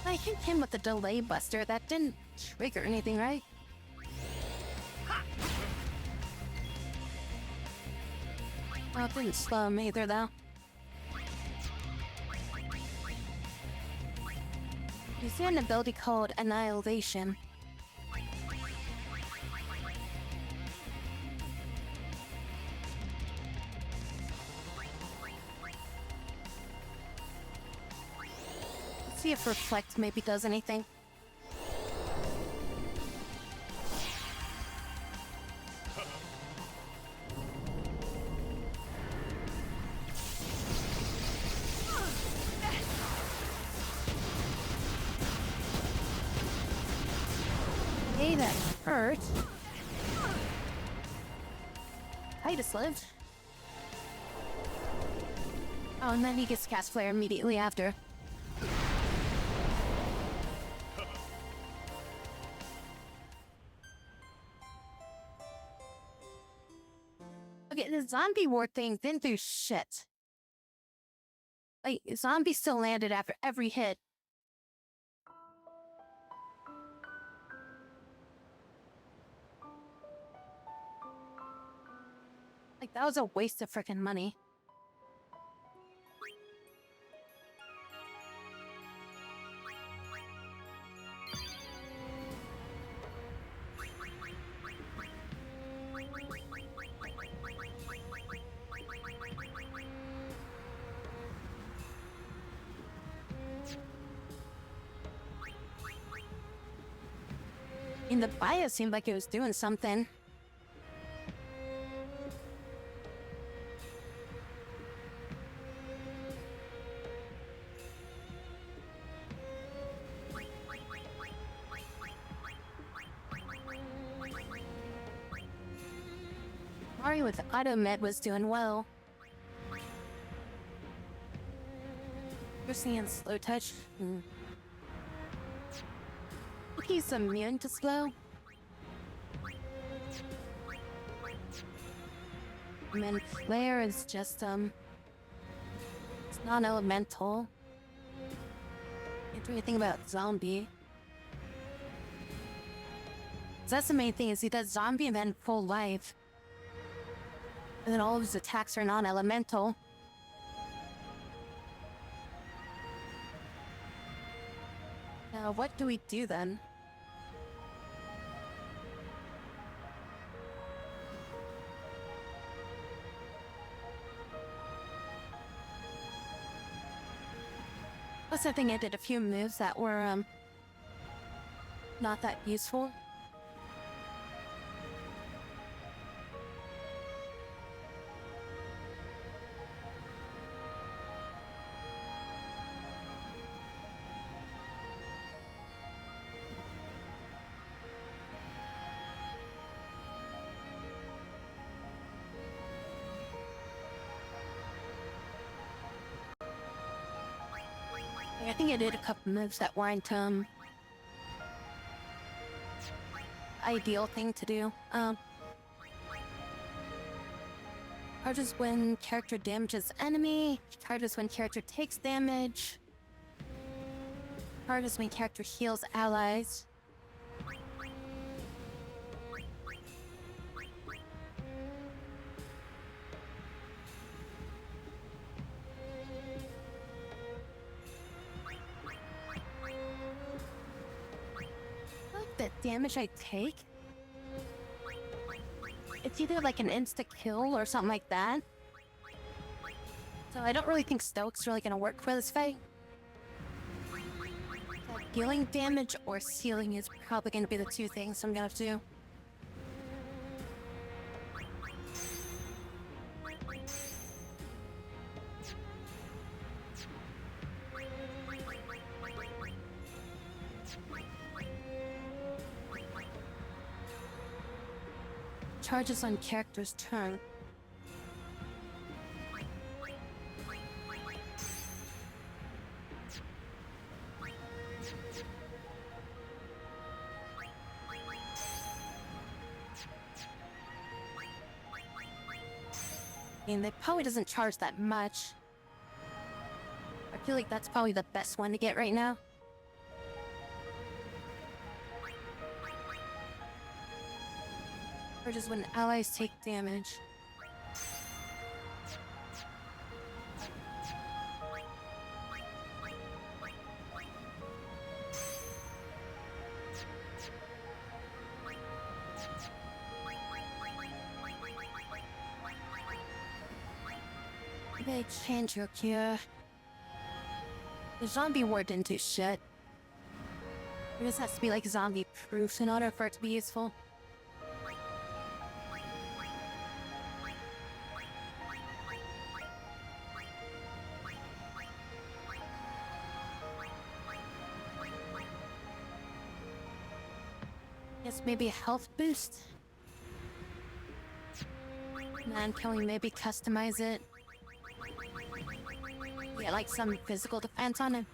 I hit him with the delay buster. That didn't trigger anything, right? Oh, it didn't slow him either, though. You see an ability called Annihilation. Let's see if Reflect maybe does anything. Hey, that hurt. Titus lived. Oh, and then he gets cast flare immediately after. Okay, the zombie war thing didn't do shit. Like, zombies still landed after every hit. Like, that was a waste of freaking money. I mean, the bio seemed like it was doing something. Mario with Automed was doing well. You're seeing slow touch. He's immune to slow. And then Flare is just, it's non-elemental. Can't do anything about zombie. So that's the main thing, is he does zombie and then full life. And then all of his attacks are non-elemental. Now, what do we do then? Plus, I think I did a few moves that were, not that useful. I think I did a couple moves that weren't, ideal thing to do. Charges when character damages enemy. Charges when character takes damage. Charges when character heals allies. The damage I take, it's either like an insta-kill or something like that. So I don't really think Stoke's really gonna work for this fight. So healing damage or sealing is probably gonna be the two things I'm gonna have to do. Charges on character's turn. I mean, it probably doesn't charge that much. I feel like that's probably the best one to get right now. Or just when allies take damage. They change your cure. The zombie ward didn't do shit. It just has to be like zombie proof in order for it to be useful. Yes, maybe a health boost. And can we maybe customize it? Yeah, like some physical defense on him.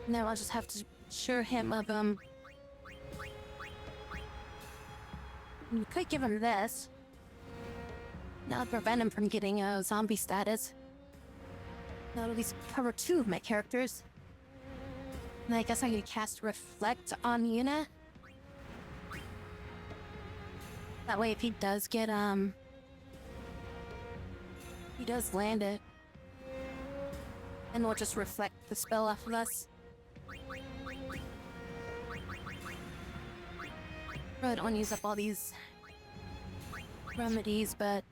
No, I'll just have to assure him of, we could give him this. That'll prevent him from getting a zombie status. That'll at least cover 2 of my characters. And I guess I could cast Reflect on Yuna. That way if he does get, he does land it. And we'll just reflect the spell off of us. Probably don't want to use up all these remedies, but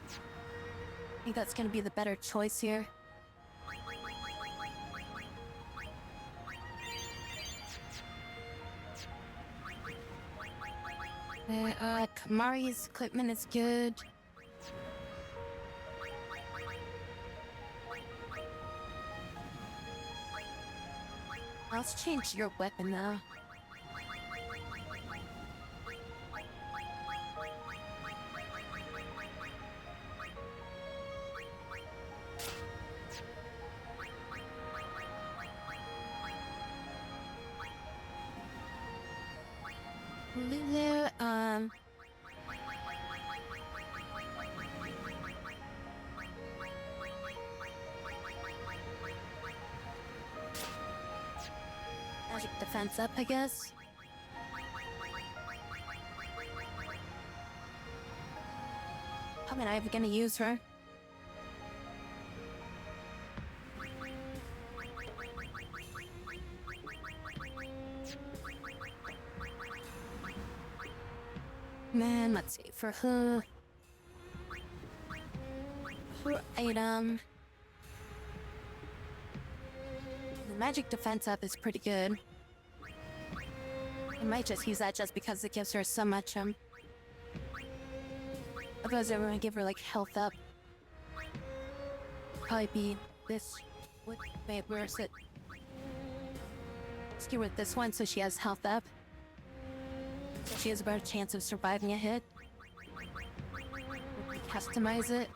I think that's gonna be the better choice here. Kimahri's equipment is good. Let's change your weapon though. Lulu, magic defense up, I guess. Probably not even gonna use her. Man, let's see, for her item, the magic defense up is pretty good. I might just use that just because it gives her so much, otherwise I'm gonna give her like health up. Probably be this, wait, where is it? Let's get rid of this one so she has health up. She has a better chance of surviving a hit. Customize it.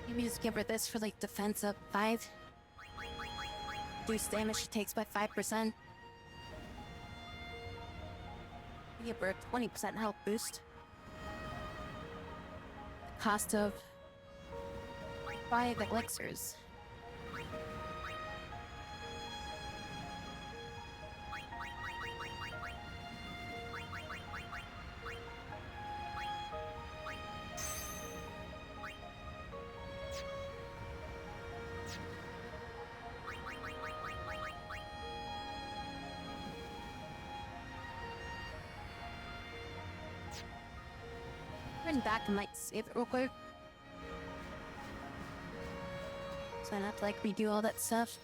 Maybe just give her this for like defense up 5. Reduce damage she takes by 5%. Give her a 20% health boost. The cost of 5 elixirs. Run back and like save it real quick. So I don't have to like redo all that stuff.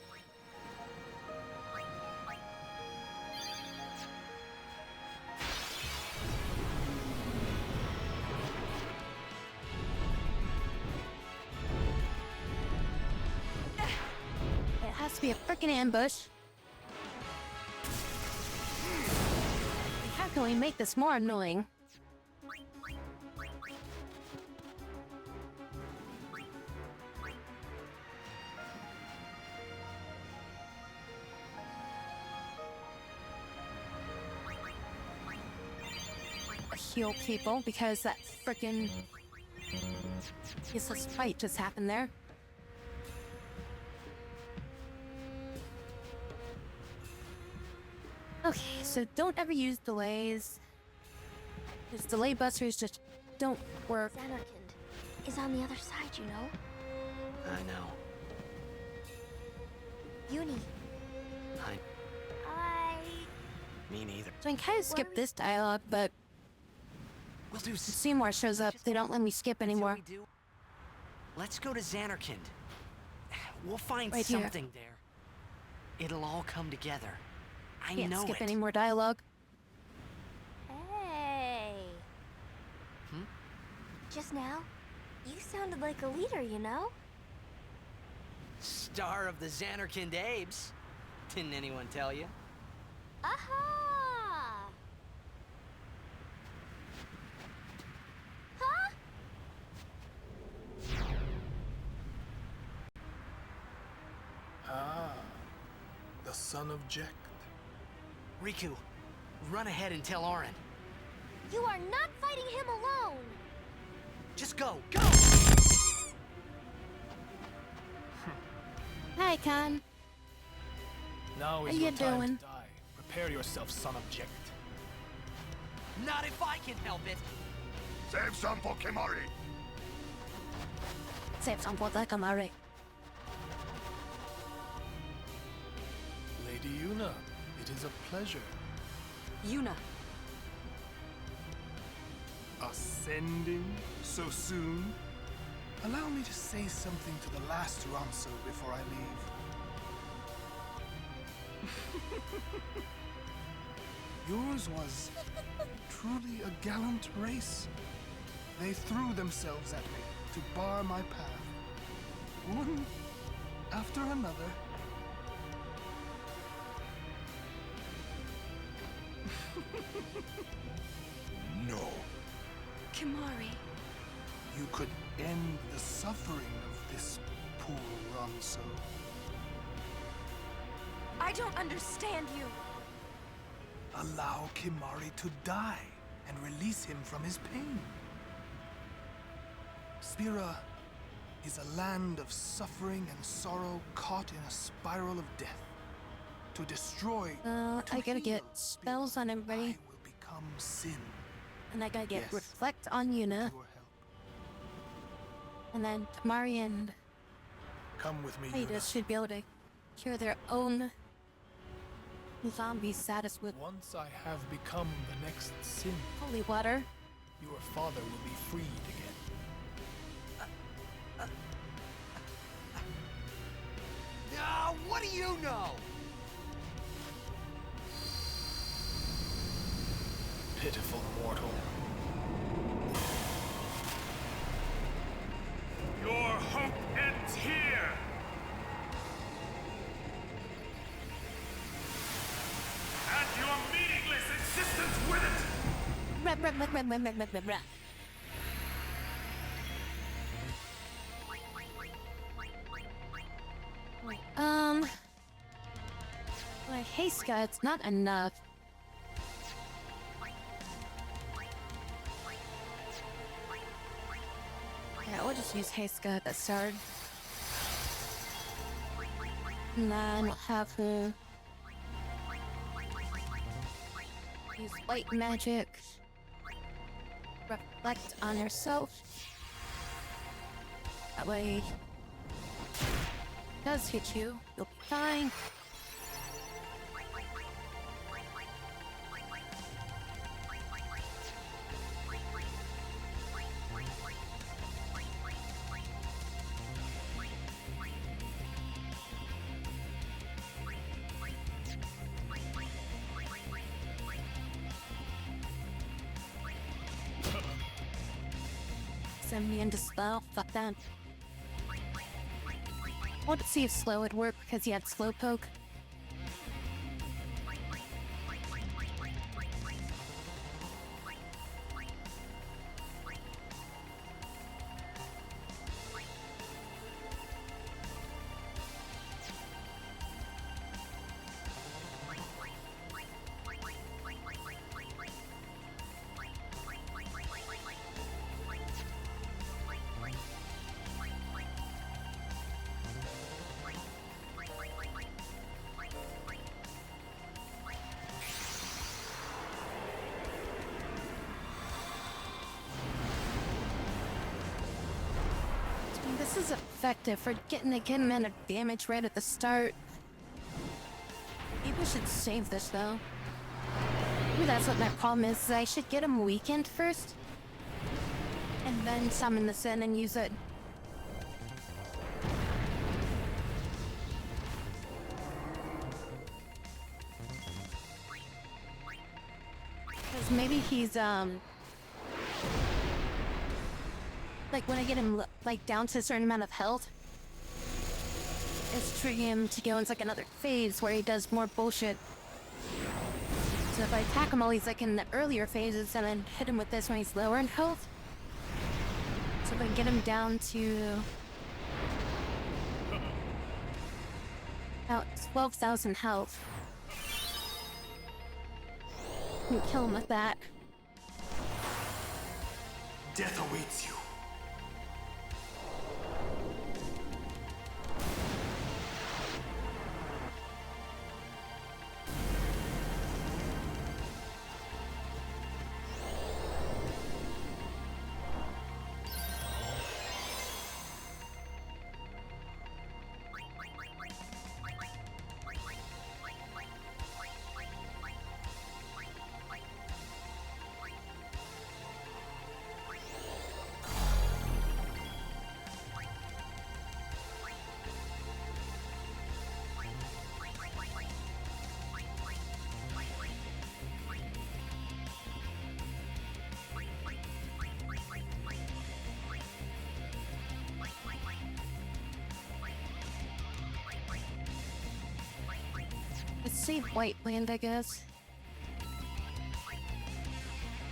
It has to be a frickin' ambush. How can we make this more annoying? Heal people because that frickin' useless fight just happened there. Okay, so don't ever use delays. Because delay busters just don't work. Zanarkand is on the other side, you know? I know. Uni. Me neither. So I can kind of skip this dialogue, but We'll do if Seymour shows up, they don't let me skip anymore. Until we do, let's go to Zanarkand. We'll find Right here. something there. It'll all come together. I Can't know skip it. any more dialogue. Hey. Just now, you sounded like a leader, you know? Star of the Zanarkand Abes. Didn't anyone tell you? Aha! Huh? Ah, the son of Jecht. Riku, run ahead and tell Auron. You are not fighting him alone! Just go, go! Hi, Khan. Now is How your you time doing? to die. Prepare yourself, son of Jecht. Not if I can help it. Save some for Kimahri. Save some for the Kimahri. Lady Yuna, it is a pleasure. Yuna. Ascending so soon? Allow me to say something to the last Ronso before I leave. Yours was truly a gallant race. They threw themselves at me to bar my path. One after another. No. Kimahri. You could end the suffering of this poor Ronso. I don't understand you. Allow Kimahri to die and release him from his pain. Spira is a land of suffering and sorrow caught in a spiral of death. To destroy, to I gotta get heal spells on I everybody, will become sin. and I gotta get Yes. Reflect on Yuna, Your help. and then Kimahri and Come with me, Titus Yuna. should be able to cure their own zombie status with Once I have become the next sin, holy water. your father will be freed again. What do you know? Pitiful mortal. Your hope ends here! And your meaningless existence with it! Rah, rah, rah, rah, rah, rah, rah, rah, rah. My haste gut's not enough. Yeah, we'll just use haste gut at the start. And then we'll have to use white magic. Reflect on yourself. That way, if it does hit you, you'll be fine. Send me into spell. Fuck that. Let's see if slow would work because he had slow poke. This is effective for getting a good amount of damage right at the start. Maybe we should save this though. Maybe that's what my problem is I should get him weakened first. And then summon this in and use it. Because maybe he's, like when I get him like down to a certain amount of health, it's triggering him to go into like another phase where he does more bullshit. So if I attack him while he's like in the earlier phases and then hit him with this when he's lower in health. So if I get him down to about 12,000 health. You can kill him with that. Death awaits you. Let's save White Land, I guess.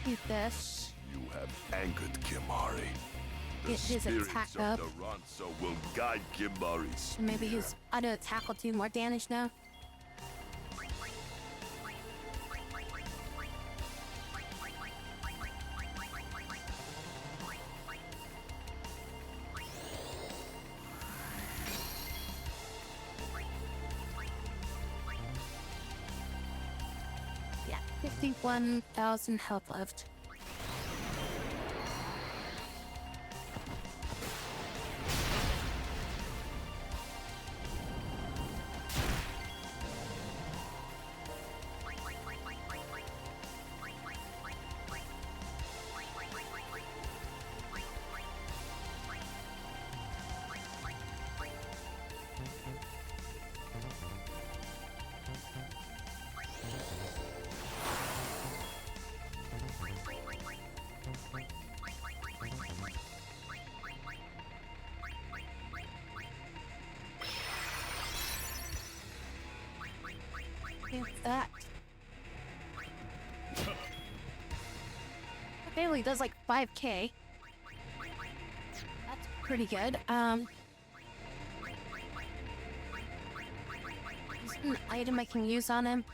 Use this. You have angered Kimahri. The Get his spirits attack of up. the Ronso will guide Kimahri's And maybe spear. his auto attack will do more damage now. Yeah, 51,000 health left. Take that. Okay, well, he does like 5k. That's pretty good. Is there an item I can use on him?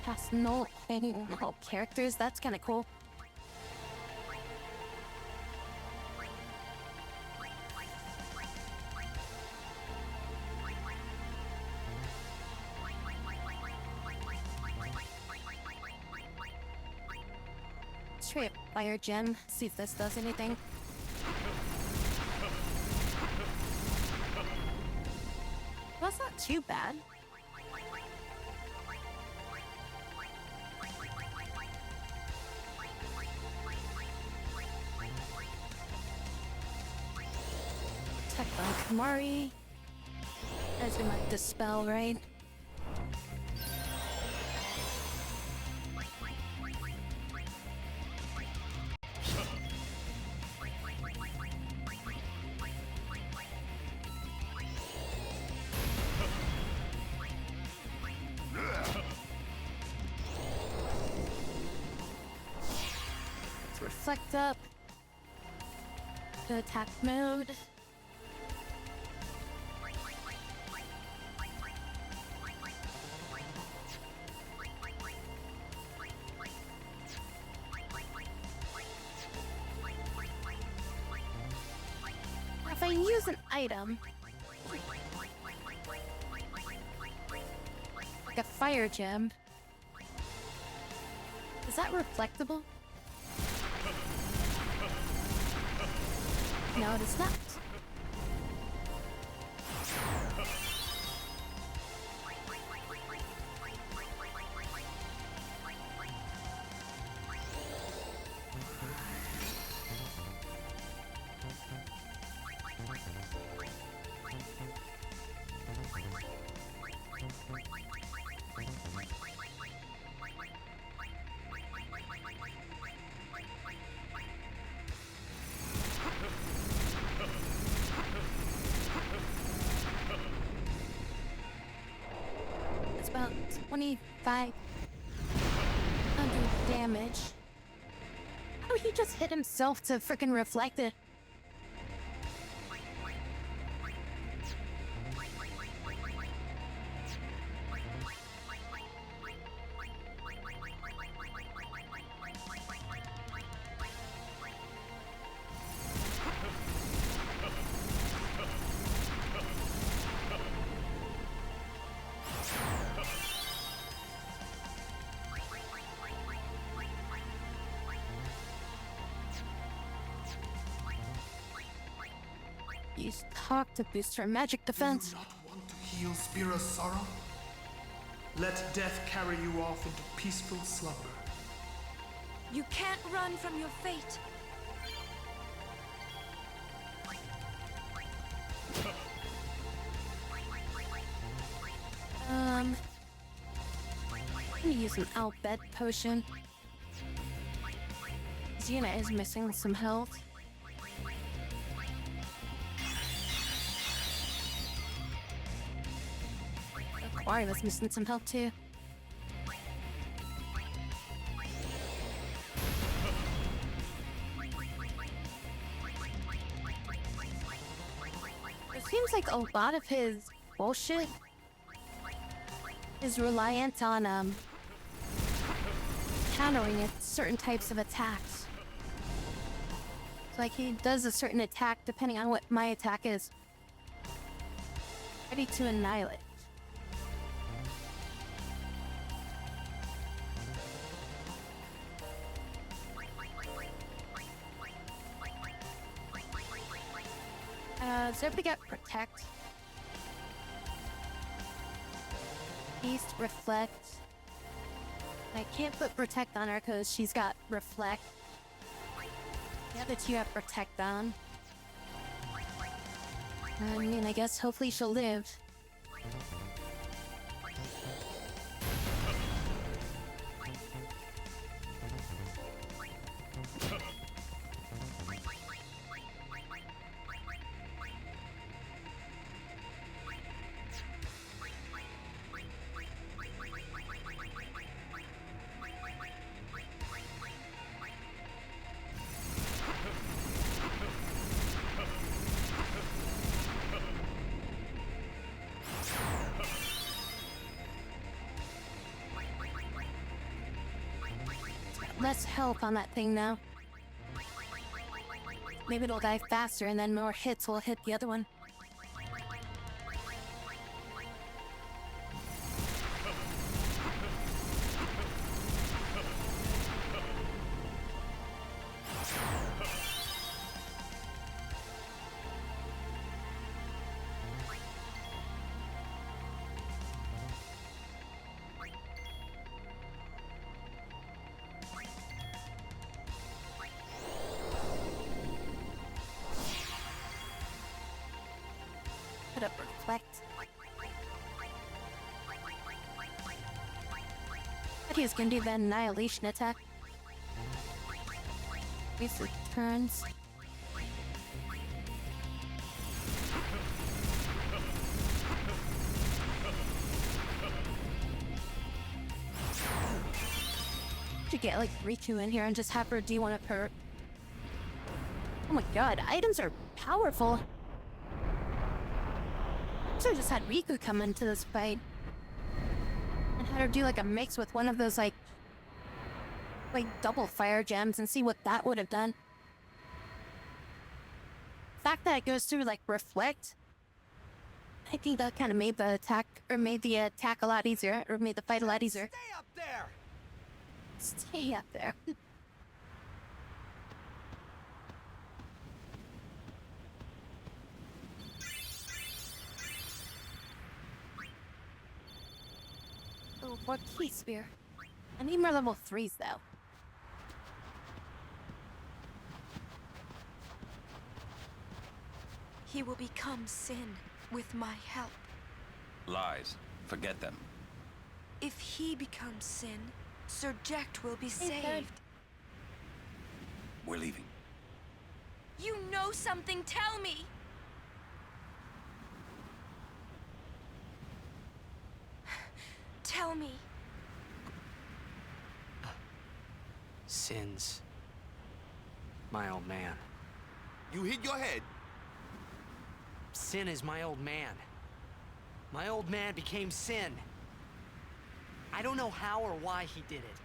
Cast no all characters, that's kind of cool. Let's try a fire gem, see if this does anything. That's not too bad. Attack by Kimahri. As in like dispel, right? Let's reflect up. To attack mode. If I use an item, like a fire gem, is that reflectable? No, it is not. 2500 damage. Oh, he just hit himself to frickin' reflect it. Use talk to boost her magic defense. Do you not want to heal Spira's sorrow? Let death carry you off into peaceful slumber. You can't run from your fate. I'm gonna use an Albed potion. Xena is missing some health. Aquarius missing some health too. It seems like a lot of his bullshit is reliant on countering certain types of attacks. It's like he does a certain attack depending on what my attack is. Ready to annihilate. Does everybody got Protect? East, Reflect. I can't put Protect on her because she's got Reflect. The other two have Protect on. I mean, I guess hopefully she'll live. Less health on that thing now. Maybe it'll die faster and then more hits will hit the other one. Put up Reflect. But he's gonna do the Annihilation attack. Waste the turns. Should get like Riku in here and just have her do one of her. Oh my god, items are powerful. So I just had Riku come into this fight and had her do like a mix with one of those like double fire gems and see what that would have done. The fact that it goes through like Reflect, I think that kind of made the attack a lot easier, or made the fight a lot easier. Stay up there! Stay up there. Oh, what key spear? I need more level 3s though. He will become sin with my help. Lies. Forget them. If he becomes sin, Sir Jecht will be saved. We're leaving. You know something, tell me! Tell me. Sin's my old man. You hit your head. Sin is my old man. My old man became Sin. I don't know how or why he did it.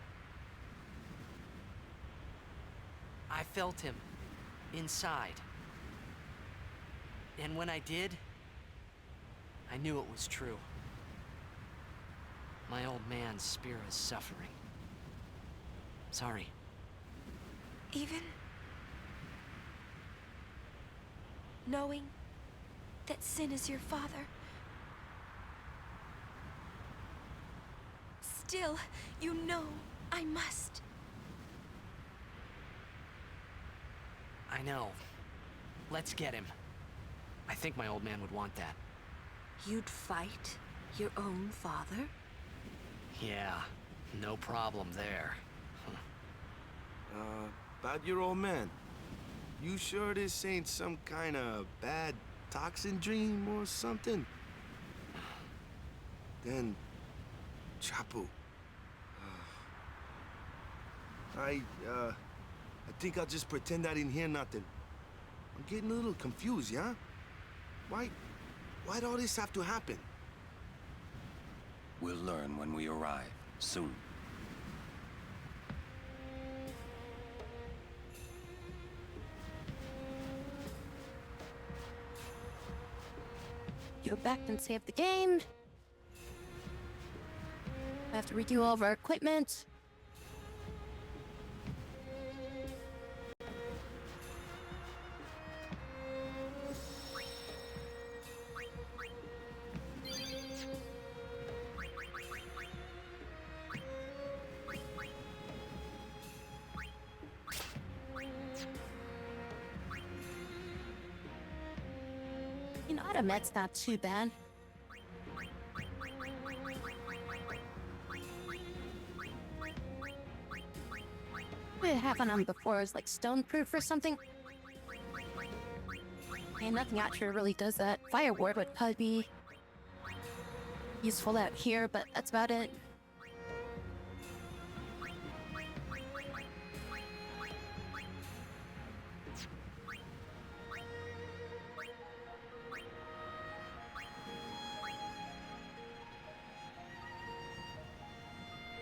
I felt him inside. And when I did, I knew it was true. My old man's spirit is suffering. Sorry. Even knowing that Sin is your father, still, you know I must. I know. Let's get him. I think my old man would want that. You'd fight your own father? Yeah, no problem there. About your old man. You sure this ain't some kind of bad toxin dream or something? Then, Chapu. I think I'll just pretend I didn't hear nothing. I'm getting a little confused, yeah? Why'd all this have to happen? We'll learn when we arrive, soon. Go back and save the game. I have to redo all of our equipment. You know, Automet's not too bad. What did happen on before? It was like stone-proof or something? And nothing out here really does that. Fire ward would probably be useful out here, but that's about it.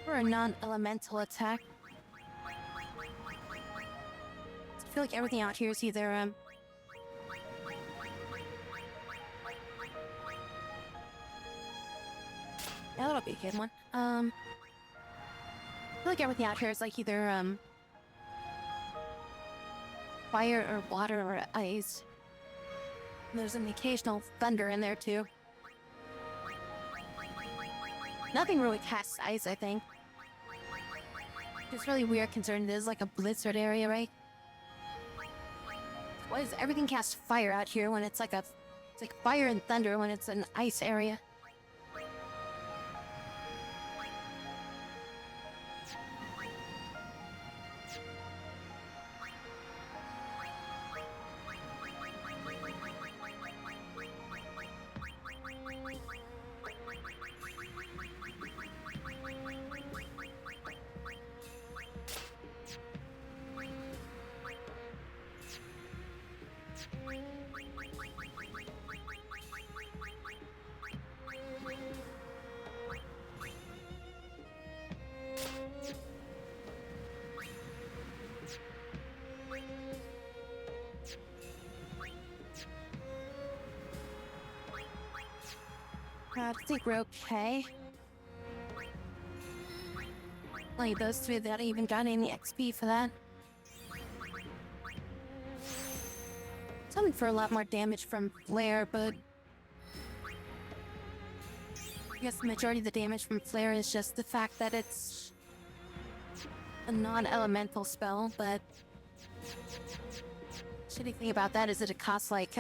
For a non-elemental attack. I feel like everything out here is either, yeah, that'll be a good one. I feel like everything out here is like either, fire or water or ice. And there's an occasional thunder in there too. Nothing really casts ice, I think. It's really weird considering it is like a blizzard area, right? Why does everything cast fire out here when it's like fire and thunder when it's an ice area? I think we're okay. Like those three that even got any XP for that. Something for a lot more damage from Flare, but I guess the majority of the damage from Flare is just the fact that it's a non-elemental spell, but shitty thing about that is that it costs like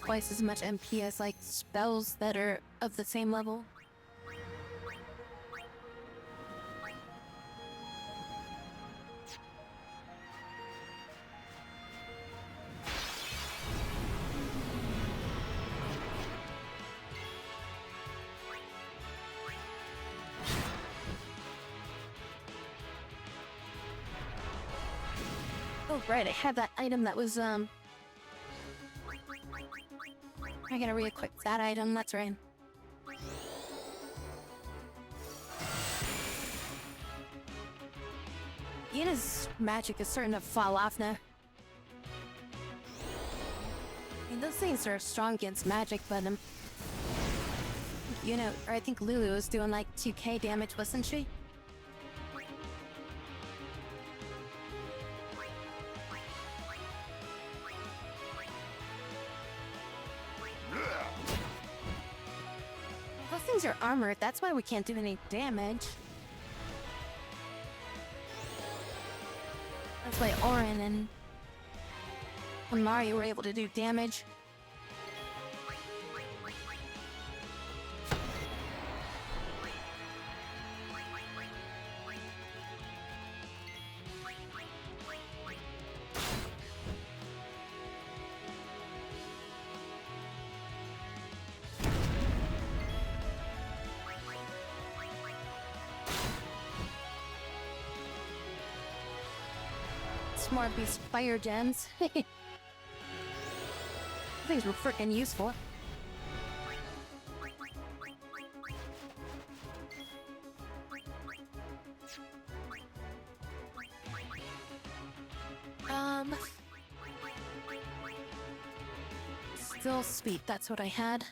twice as much MP as like spells that are of the same level. Oh, right, I had that item that was, I gotta re-equip that item, that's right. Yuna's magic is starting to fall off now. I mean, those things are strong against magic, but, you know, or I think Lulu was doing like 2k damage, wasn't she? Those things are armored, that's why we can't do any damage. That's why Auron and Kimahri were able to do damage. More of these fire gems. Things were freaking useful. Still speed, that's what I had.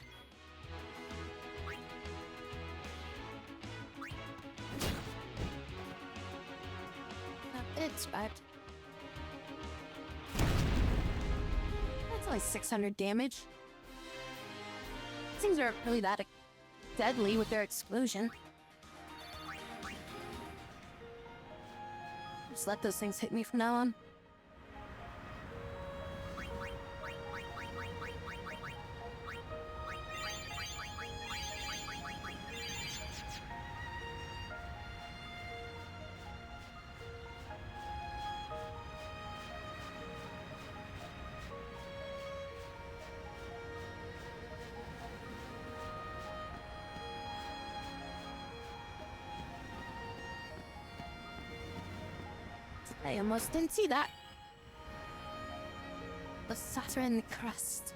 It's bad. That's only 600 damage. Things aren't really that deadly with their explosion. Just let those things hit me from now on. I almost didn't see that. The Saturn crust.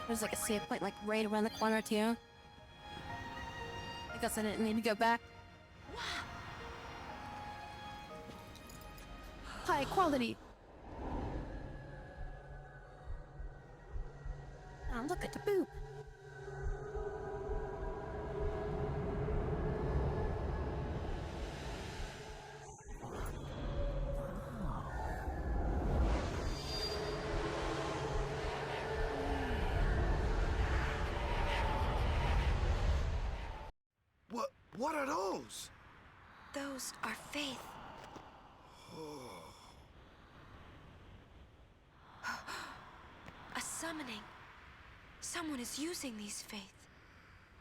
There's like a save point like right around the corner too. I guess I didn't need to go back. High quality. Oh, look at the boop. What are those? Those are faith. A summoning. Someone is using these faith.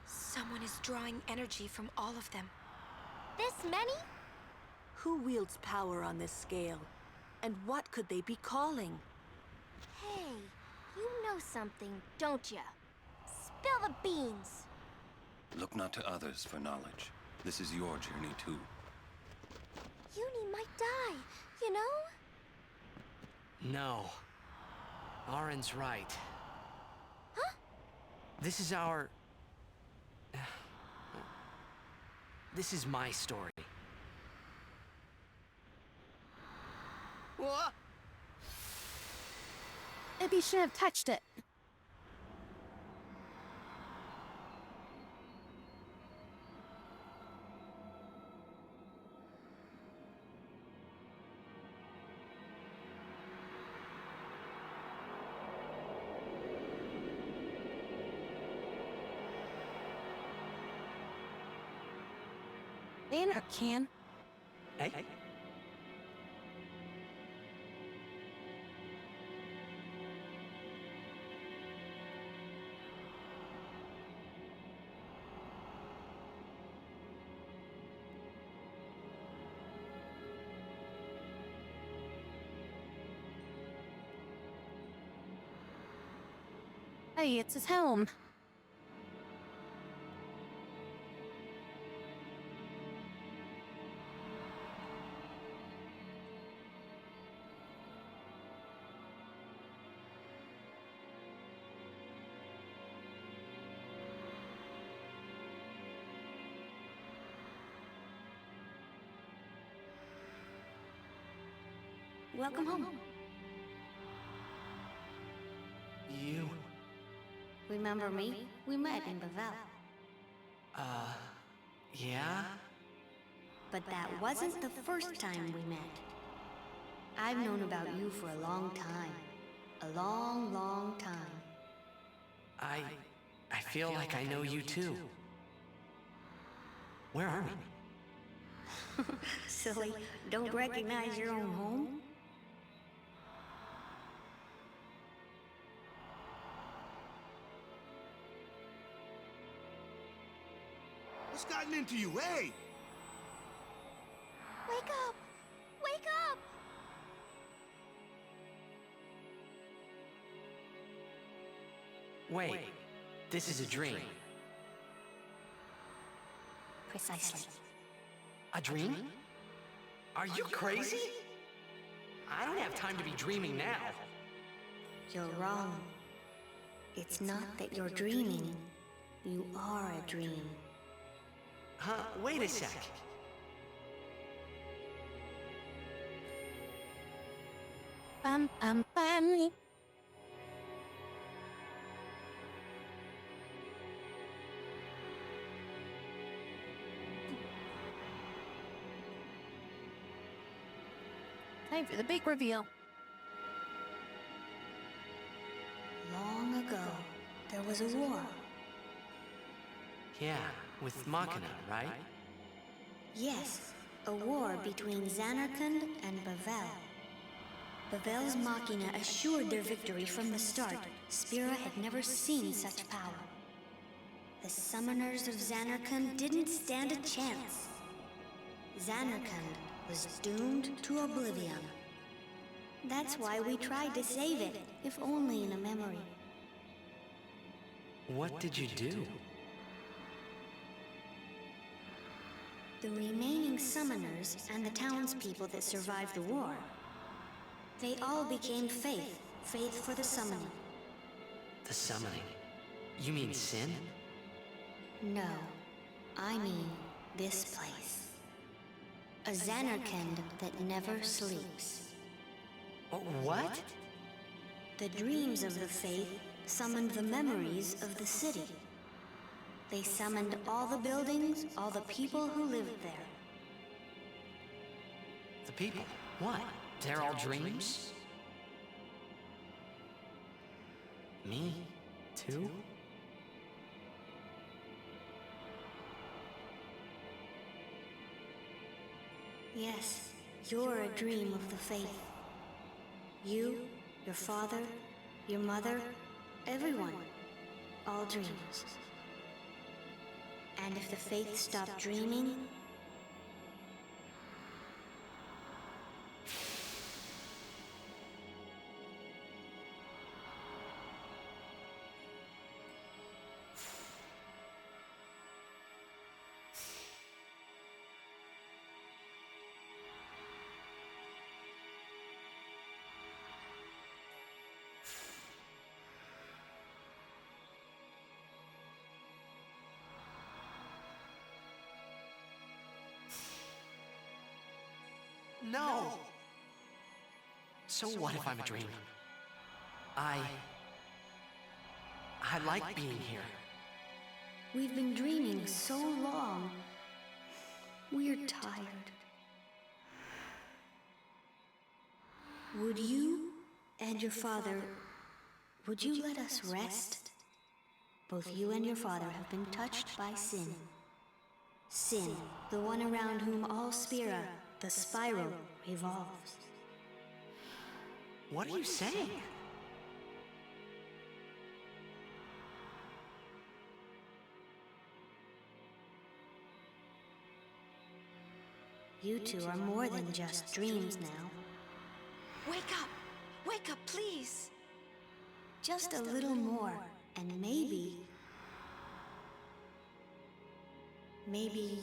Someone is drawing energy from all of them. This many? Who wields power on this scale? And what could they be calling? Hey, you know something, don't ya? Spill the beans. Look not to others for knowledge. This is your journey too. Uni might die, you know? No. Auron's right. Huh? This is our... This is my story. What? Maybe you shouldn't have touched it. In a can. Hey. Hey, it's his helm. welcome home. You... Remember me? We met in Bavel. Yeah? But that wasn't the first time we met. I've known about you for a long time. A long, long time. I feel like I know you too. Where are we? Silly, don't recognize your own home? What's gotten into you, hey? Wake up! Wake up! Wait, this is a dream. Precisely. A dream? Are you crazy? I don't have time to be dreaming now. You're wrong. It's not that you're dreaming. You are a dream. Huh? Wait a sec. Bam, bam, bam. Time for the big reveal. Long ago, there was a war. Yeah, with Machina, right? Yes, a war between Zanarkand and Bavel. Bavel's Machina assured their victory from the start. Spira had never seen such power. The summoners of Zanarkand didn't stand a chance. Zanarkand was doomed to oblivion. That's why we tried to save it, if only in a memory. What did you do? The remaining summoners and the townspeople that survived the war, they all became faith for the summoning. The summoning? You mean sin? No, I mean this place. A Zanarkand that never sleeps. What? The dreams of the faith summoned the memories of the city. They summoned all the buildings, all the people who lived there. The people? What? They're all dreams? Me? Too? Yes, you're a dream of the faith. You, your father, your mother, everyone. All dreams. And if the faith stopped dreaming, No! So what if I'm a dream? I like being here. we've been dreaming so long. We're tired. Would you and your father, would you let us rest? Both you and your father have been touched by sin. Sin, the one around whom all Spira, the spiral, revolves. What are you saying? You two are more than just dreams now. Wake up! Wake up, please! Just a little more, and maybe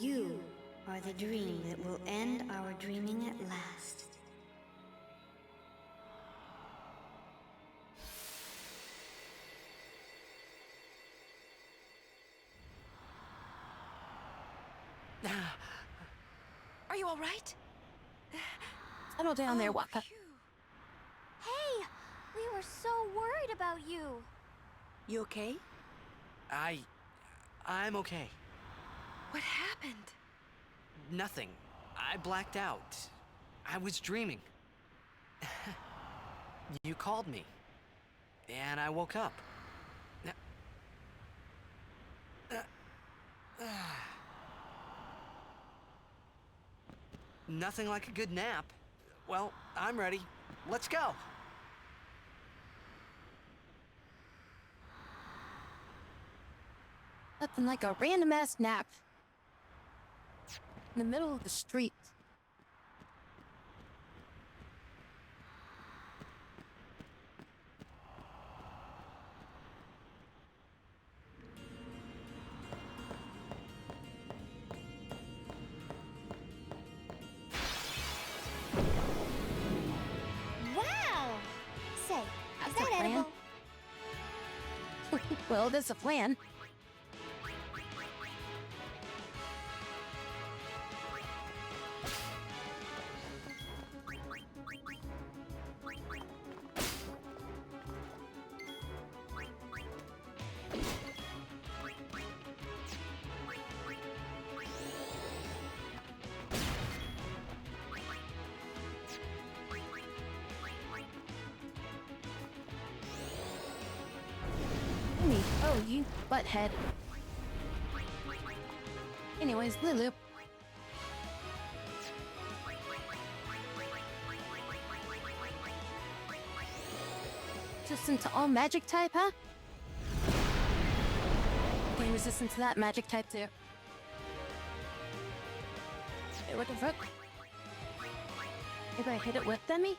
you are the dream that will end our dreaming at last. Are you all right? Settle down there, Oh, Waka. phew. were so worried about you. You okay? I'm okay. What happened? Nothing. I blacked out. I was dreaming. You called me. And I woke up. Nothing like a good nap. Well, I'm ready. Let's go. Nothing like a random ass nap. In the middle of the street. Wow! Say, is That's that a plan. edible? Well, there's a plan. Oh, you butthead. Anyways, Lulu. Resistant to all magic type, huh? Okay, resistant to that magic type too. Hey, what the fuck? Maybe I hit it with Demi?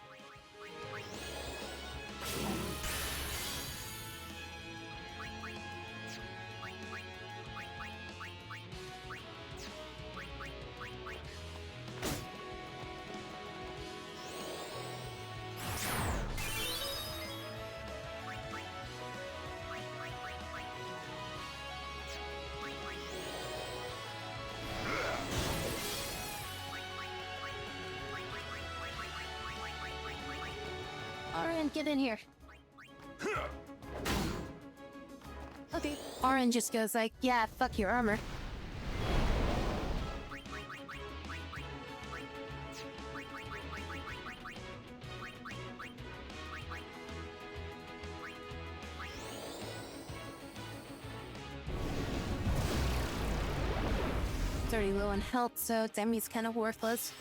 Orange, get in here. Okay. Orange just goes like, yeah, fuck your armor. It's already low on health, so Demi's kind of worthless.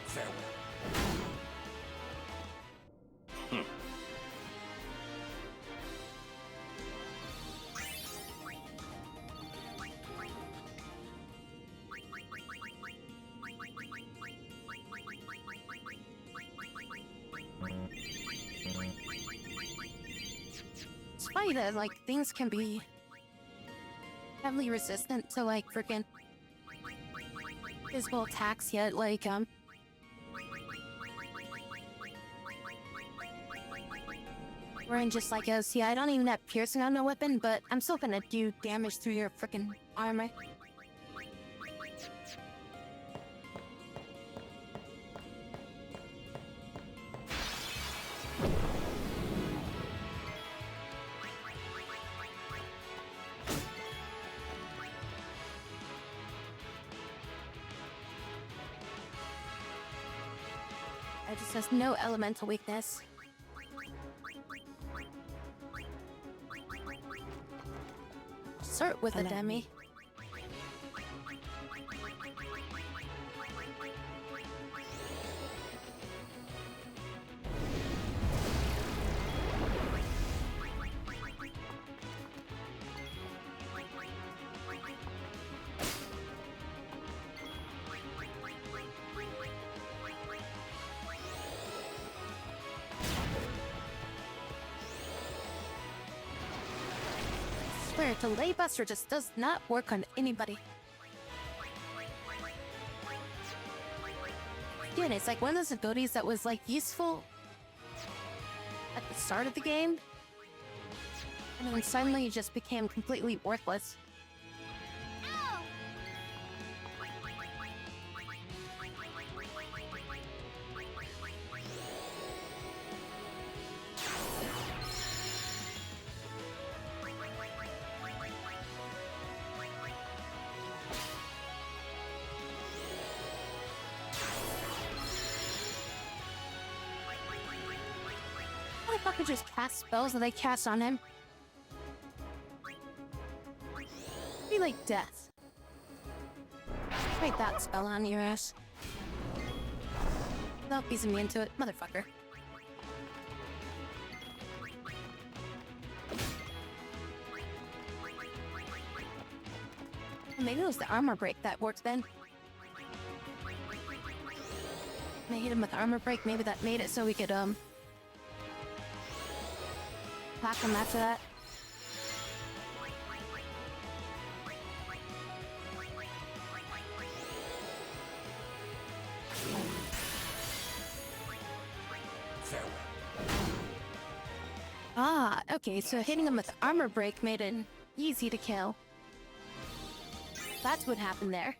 Farewell. It's funny that, like, things can be heavily resistant to, like, freaking physical attacks, yet, like, Orange just like us. Yeah, I don't even have piercing on my weapon, but I'm still gonna do damage through your freaking armor. It just has no elemental weakness. Start with a Demi. I swear, Delay Buster just does not work on anybody. Again, it's like one of those abilities that was like useful at the start of the game, and then suddenly it just became completely worthless. motherfucker just cast spells that I cast on him. Be like death. Wait that spell on your ass. Nope, he's immune to it, motherfucker. Maybe it was the armor break that worked then. I hit him with armor break, maybe that made it so we could, pack him after that. Ah, okay, so hitting him with armor break made it easy to kill. That's what happened there.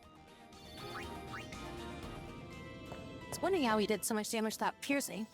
I was wondering how he did so much damage without piercing.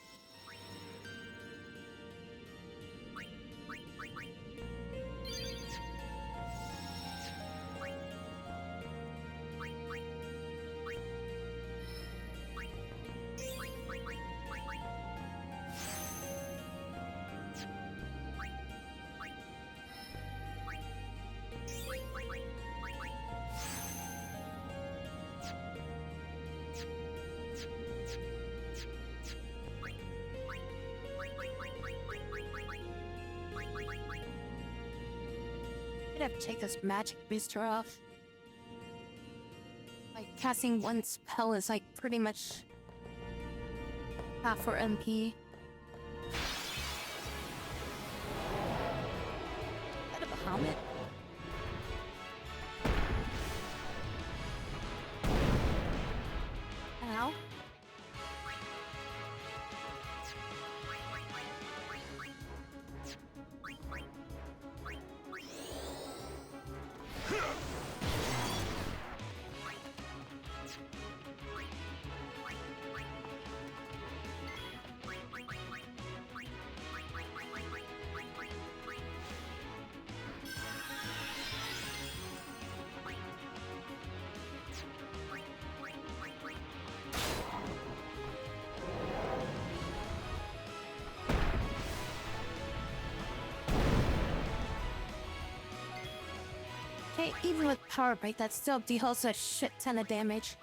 I'd have to take this magic booster off. Like, casting one spell is like pretty much half for MP. Out of a helmet. Ow. Okay, even with power break, that still deals a shit ton of damage.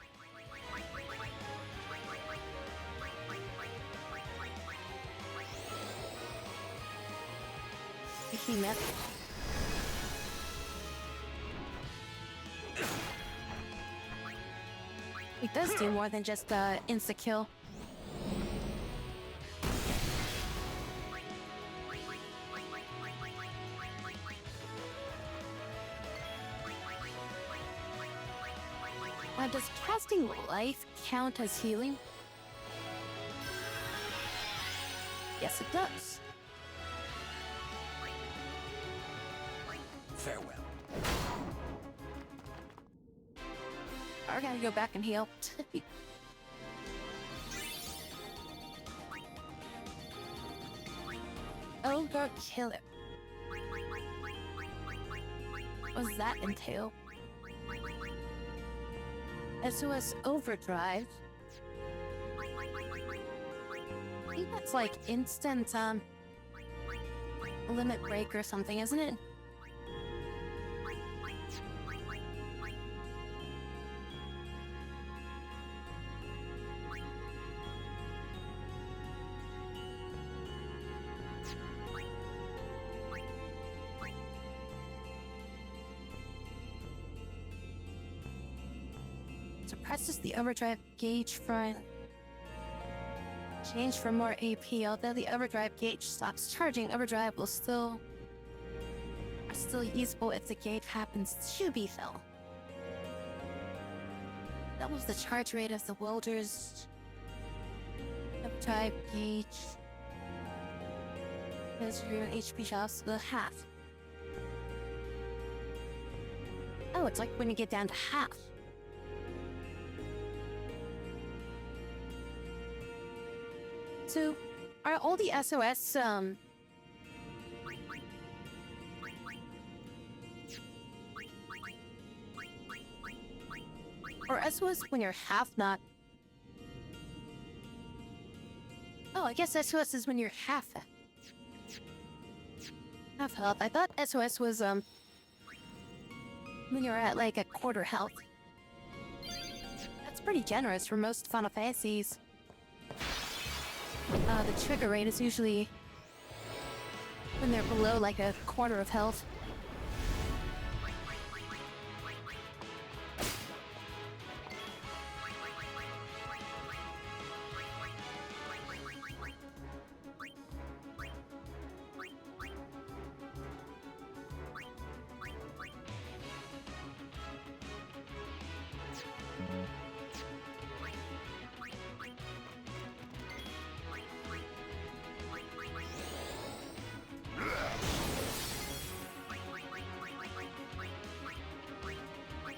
Behemoth. It does do more than just insta-kill. Does casting life count as healing? Yes, it does. Farewell. I gotta go back and heal. Oh, go kill it. What does that entail? SOS Overdrive. I think that's like instant, limit break or something, isn't it? Suppresses the overdrive gauge front. Change for more AP. Although the overdrive gauge stops charging, overdrive will still usable if the gauge happens to be filled. Doubles the charge rate of the welder's overdrive gauge. As your HP drops to the half. Oh, it's like when you get down to half. So, are all the SOS, or SOS when you're half not? Oh, I guess SOS is when you're half. Half health. I thought SOS was, when you're at like a quarter health. That's pretty generous for most Final Fantasies. The trigger rate is usually when they're below like a quarter of health.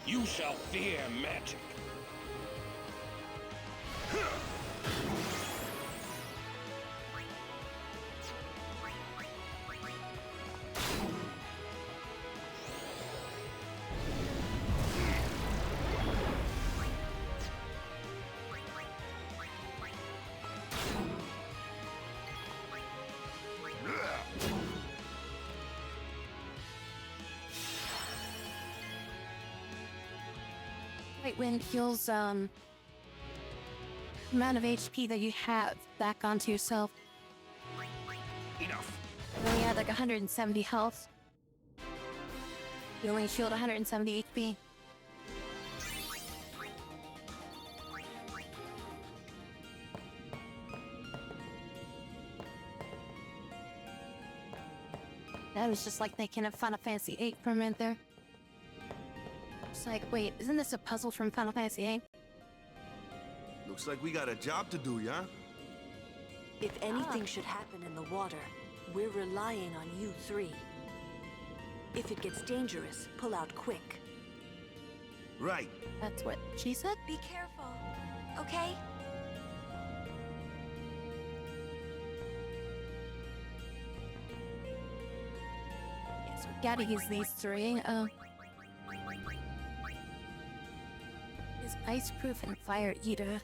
You shall fear magic. Right wind heals amount of HP that you have back onto yourself. Enough. You only had like 170 health. You only shield 170 HP. That was just like thinking of Final Fantasy VIII for a minute there. It's like, wait, isn't this a puzzle from Final Fantasy VIII? Looks like we got a job to do, yeah? If anything should happen in the water, we're relying on you three. If it gets dangerous, pull out quick. Right. That's what she said? Be careful, okay? Yes, we gotta use these three. Is ice proof and fire eater.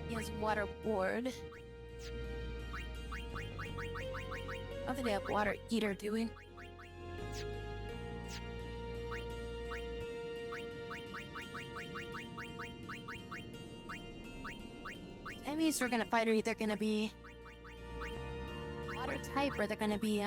He has water ward. What do they have water eater doing? Enemies we're gonna fight are either gonna be water type or they're gonna be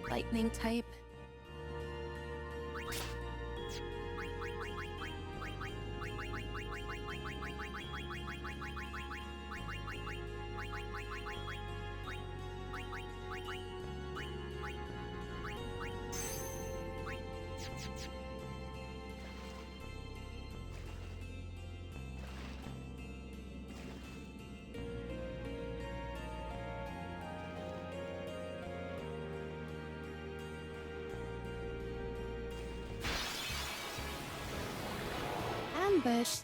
lightning type. Ambushed.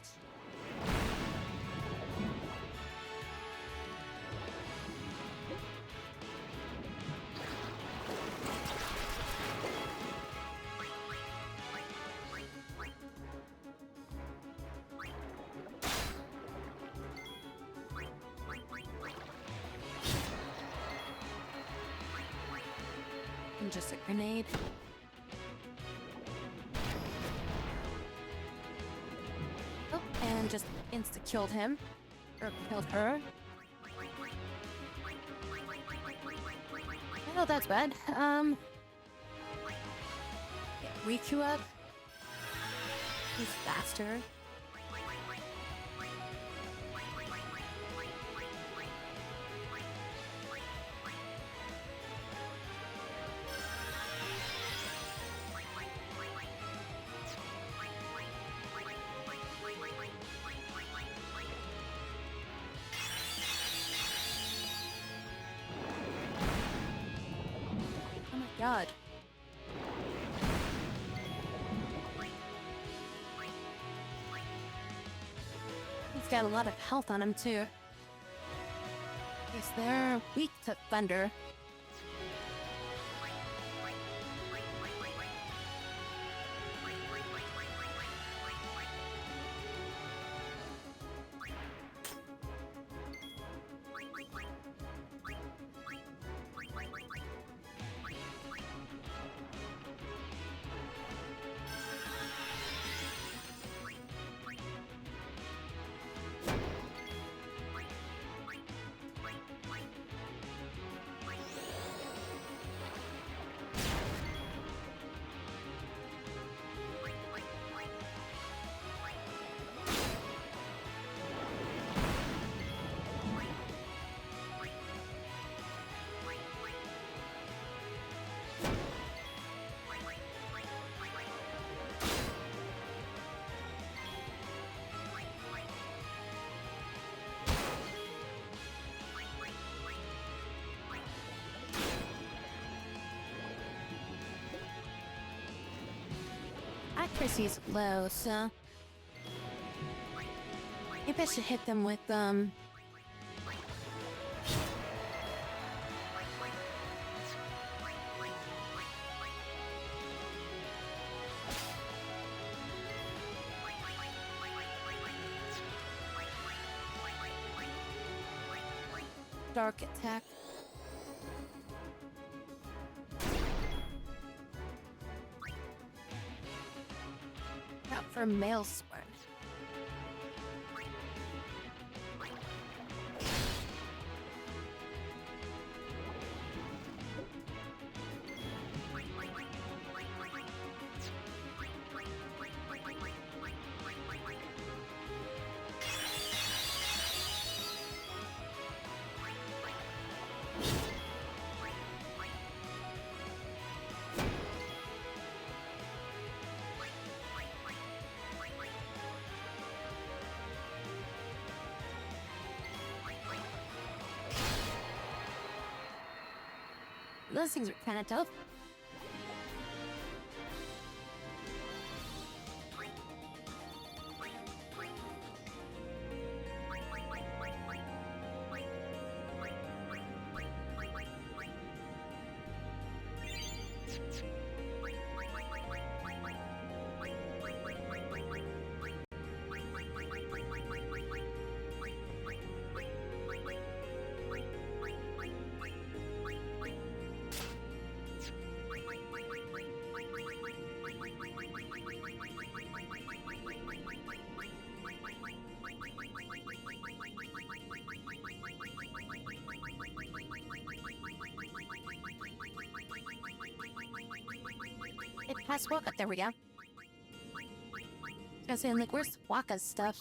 And just a grenade. Oh, and just insta-killed him. Or killed her. I know that's bad. Get Riku up. He's faster. Oh my god. He's got a lot of health on him too. Yes, they're weak to thunder. accuracy is low, so maybe I should hit them with dark attack. Out for Maelstrom. Those things are kind of tough. It has Waka. There we go. I was saying, like, where's Waka's stuff?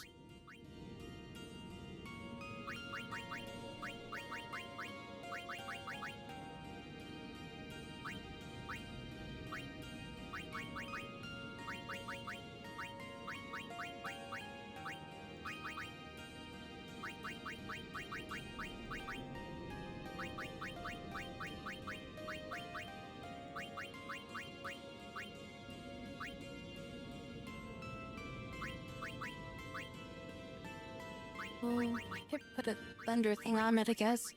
Oh, here, put a thunder thing on it, I guess.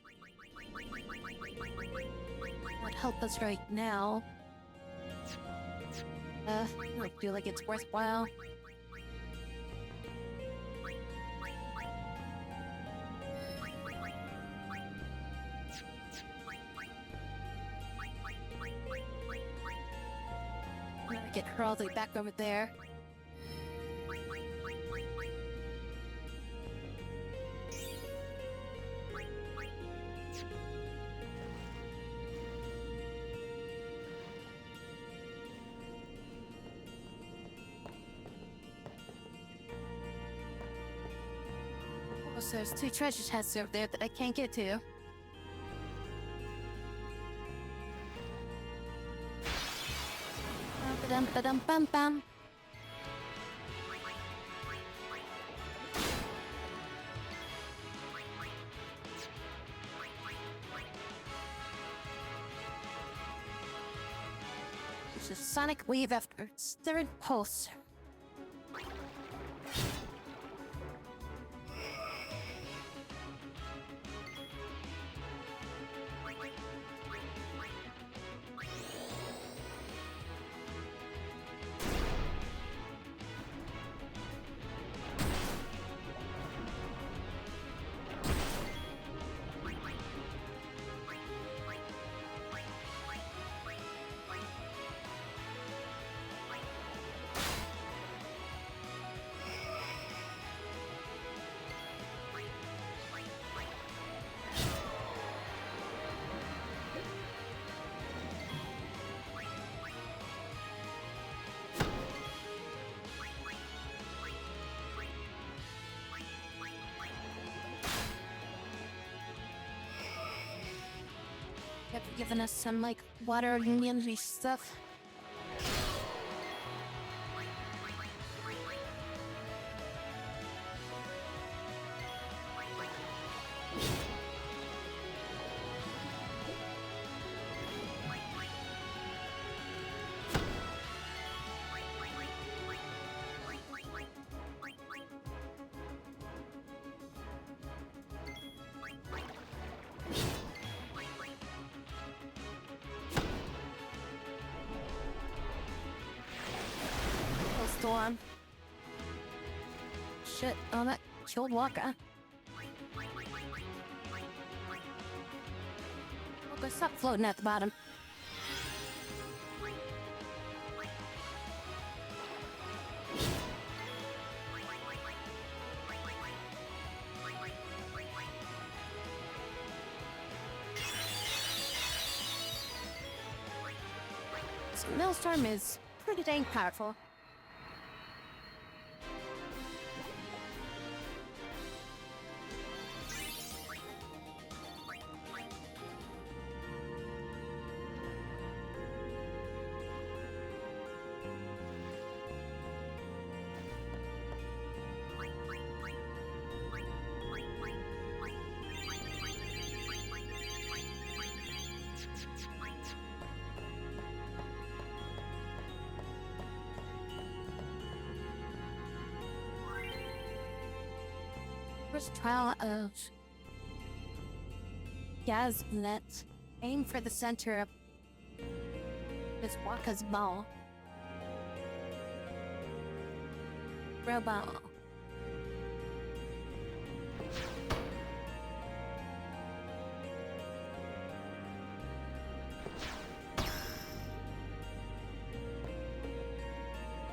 Would help us right now. I feel like it's worthwhile. I'm gonna get her all the way back over there. So there's two treasure chests over there that I can't get to. Ba-dum-ba-dum-bum-bum. It's a sonic wave after its third pulse. Kept giving us some, like, water immunity stuff. storm. Shit, oh, that killed Waka. Waka, stop floating at the bottom. So Maelstrom is pretty dang powerful. First trial of Gaznet. Aim for the center of this Waka's ball. Robot.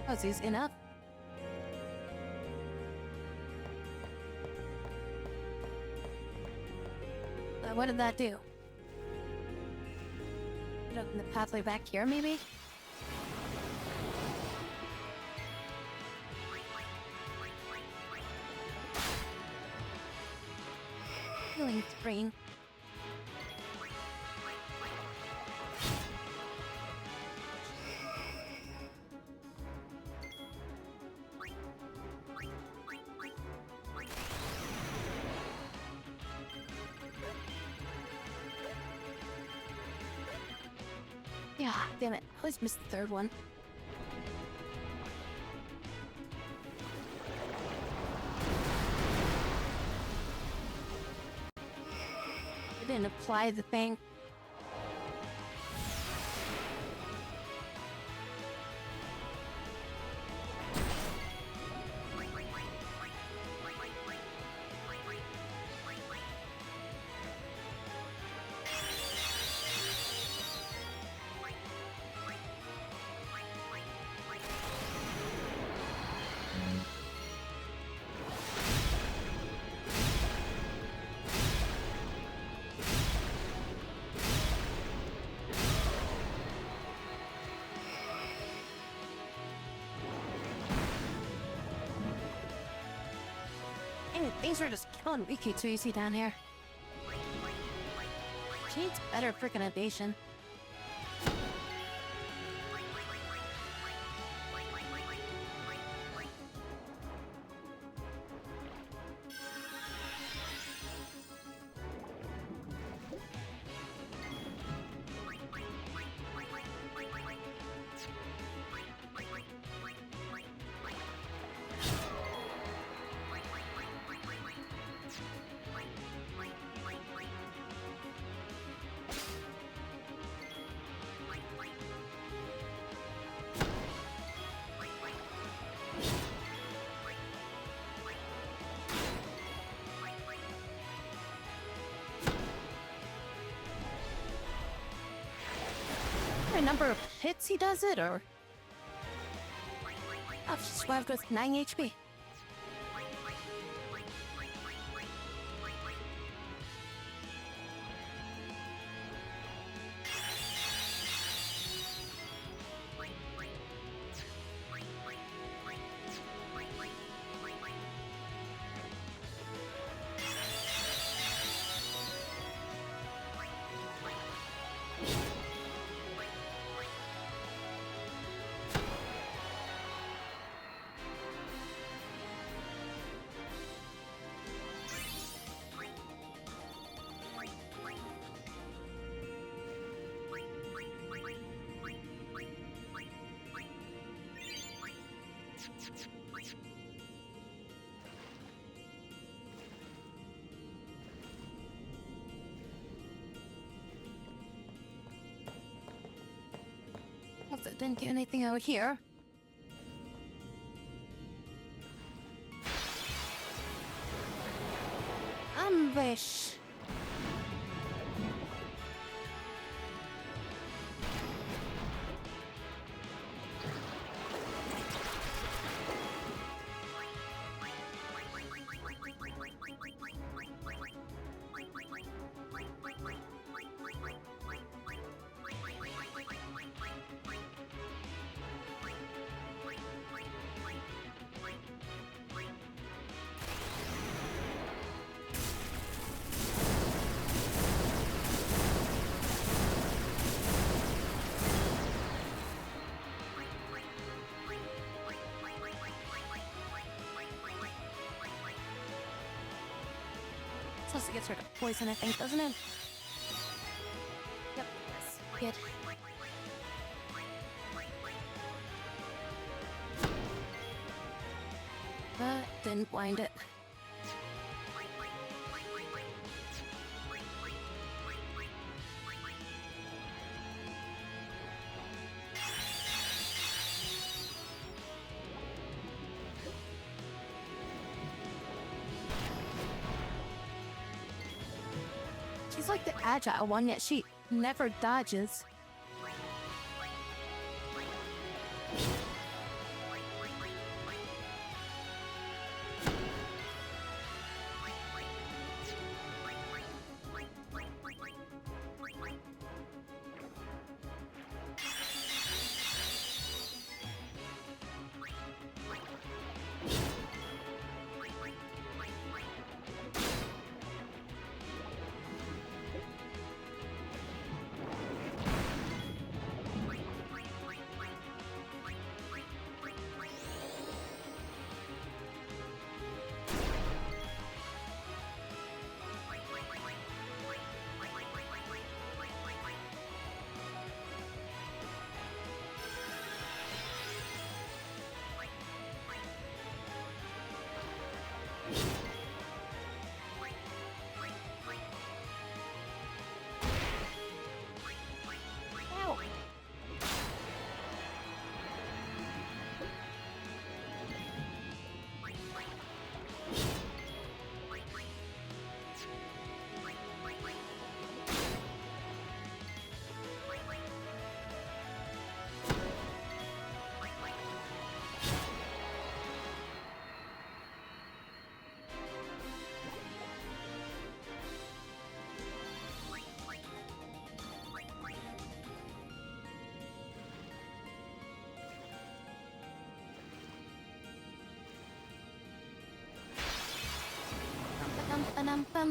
Oh, so he's enough. What did that do? It opened the pathway back here, maybe? Healing spring. Yeah, damn it. I always missed the third one. I didn't apply the thing. Things are just killing Riki too easy down here. She needs better freaking evasion. Number of hits he does it, or I've survived with 9 HP. Didn't get anything out here. wish. Supposed to get rid of poison, I think, doesn't it? Yep, yes. Good. But didn't blind it. She's like the agile one, yet she never dodges.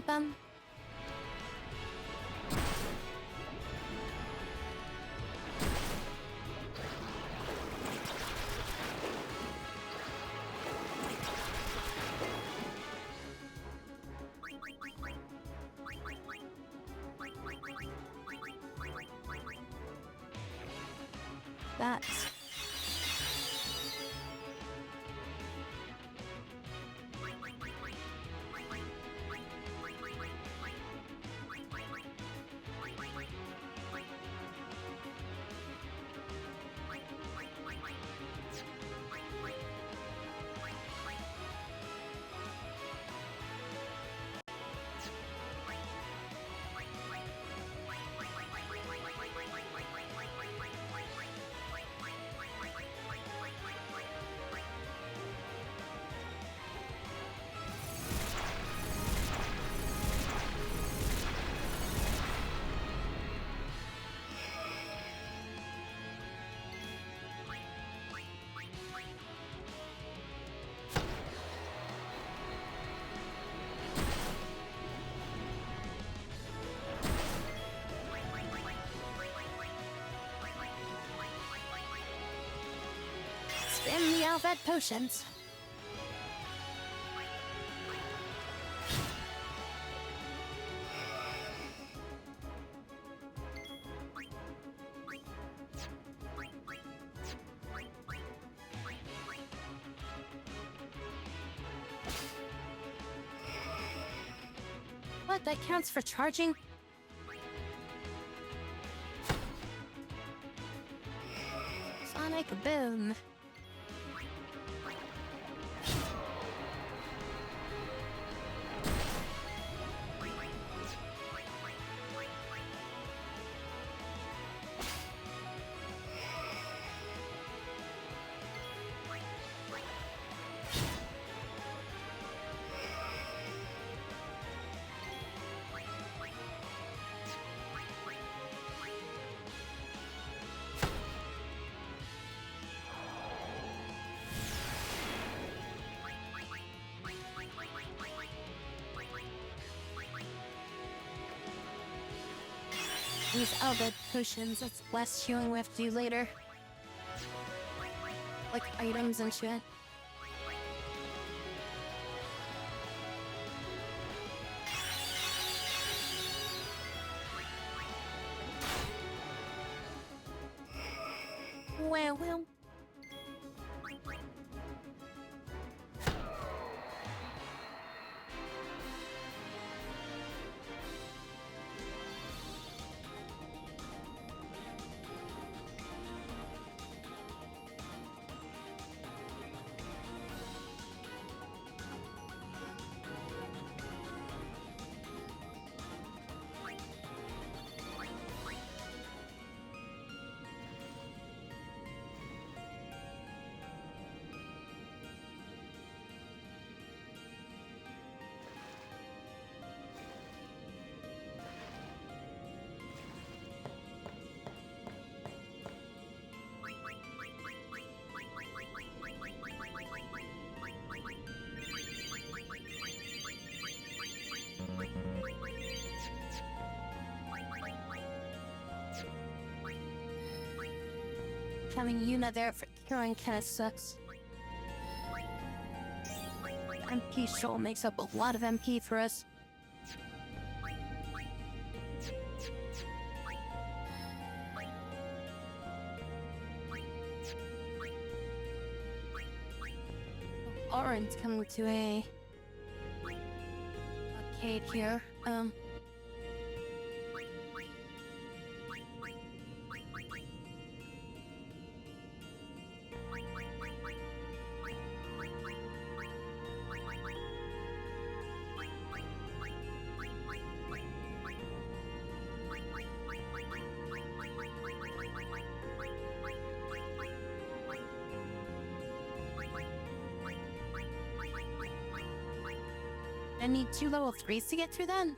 Bum. That's spin the Alvet potions. What? That counts for charging? Sonic Boom. These outlet potions, that's less healing we have to do later. Like items and shit. Well. Having Yuna there for curing kinda sucks. MP Shoal makes up a lot of MP for us. Orin's coming to a arcade here. I need 2 level 3s to get through then?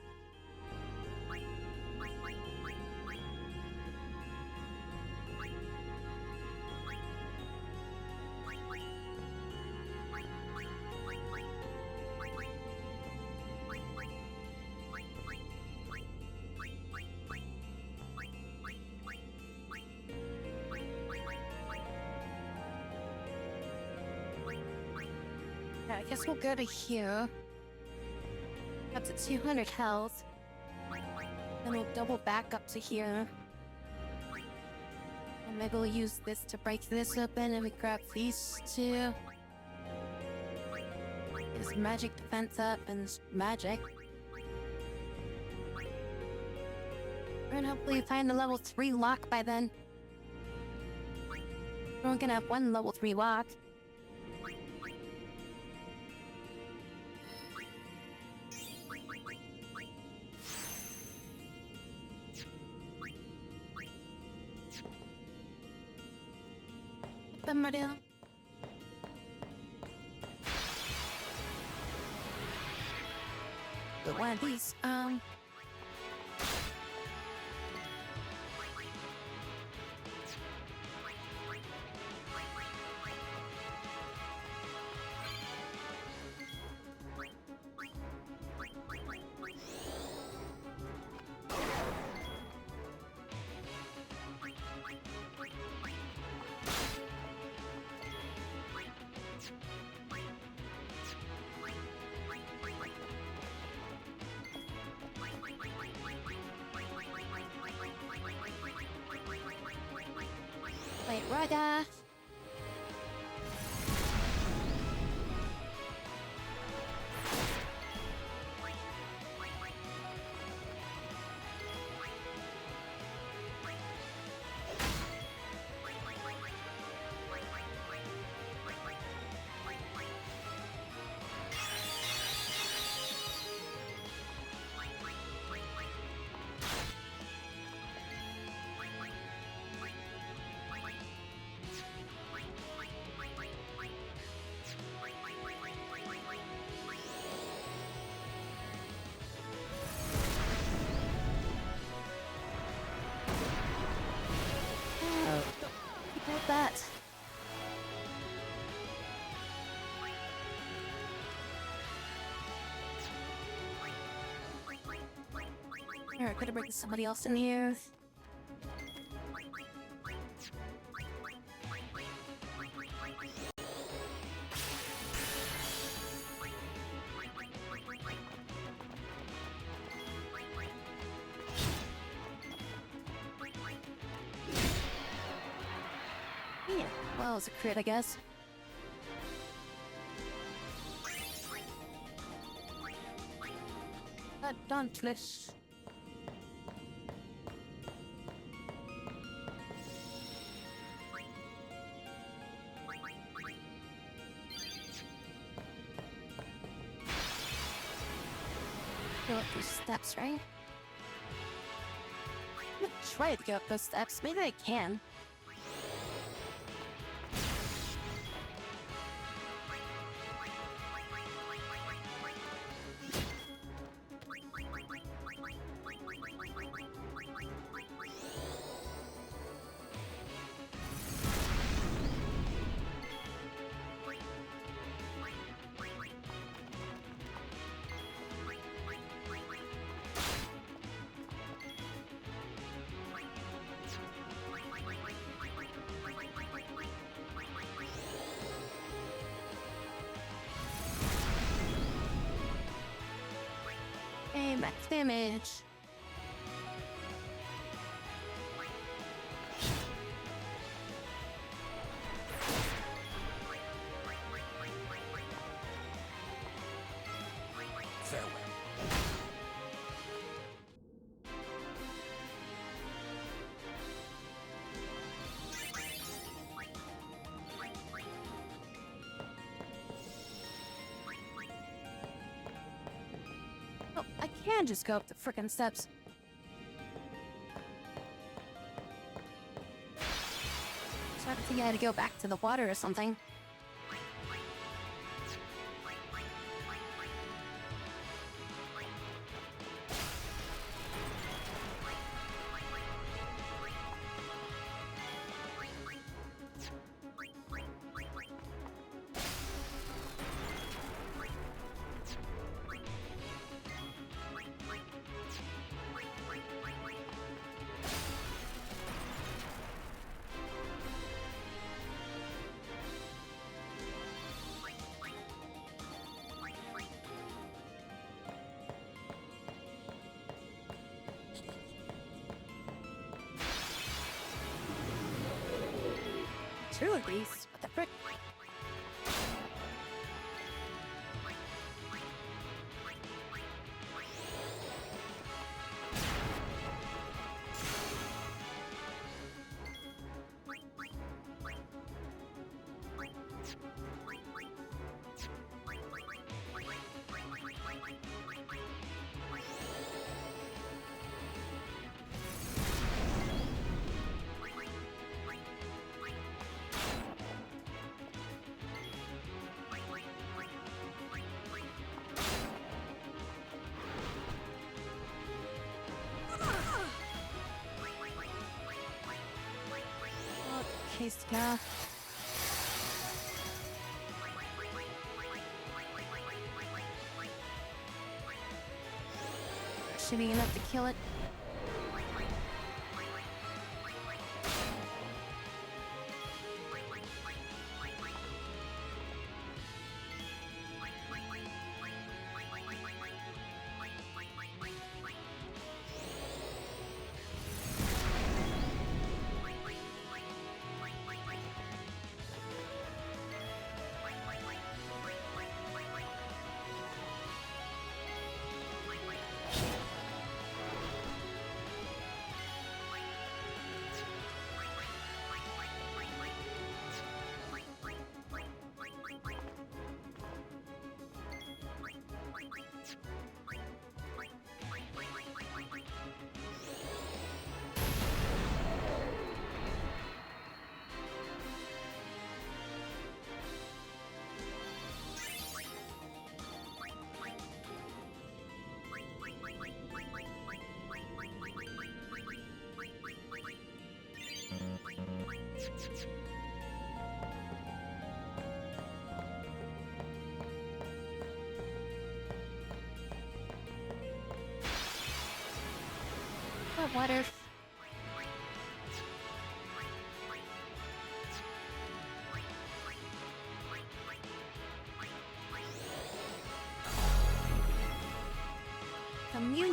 Yeah, I guess we'll go to here. Up to 200 health. Then we'll double back up to here. And maybe we'll use this to break this open and we grab these two. Get his magic defense up and his magic. And hopefully find the level 3 lock by then. We're only gonna have 1 level 3 lock. Mario. But one of these, wait, Raga. That. Here, I could have brought somebody else in here. Yeah, well, it's a crit, I guess. Dauntless. Go up these steps, right? I'm gonna try to go up those steps. Maybe I can. Okay, max damage. Farewell. Oh, I can just go up the frickin' steps. So I think I had to go back to the water or something. Two of these? What the frick? Okay, Ska. Should be enough to kill it. What if...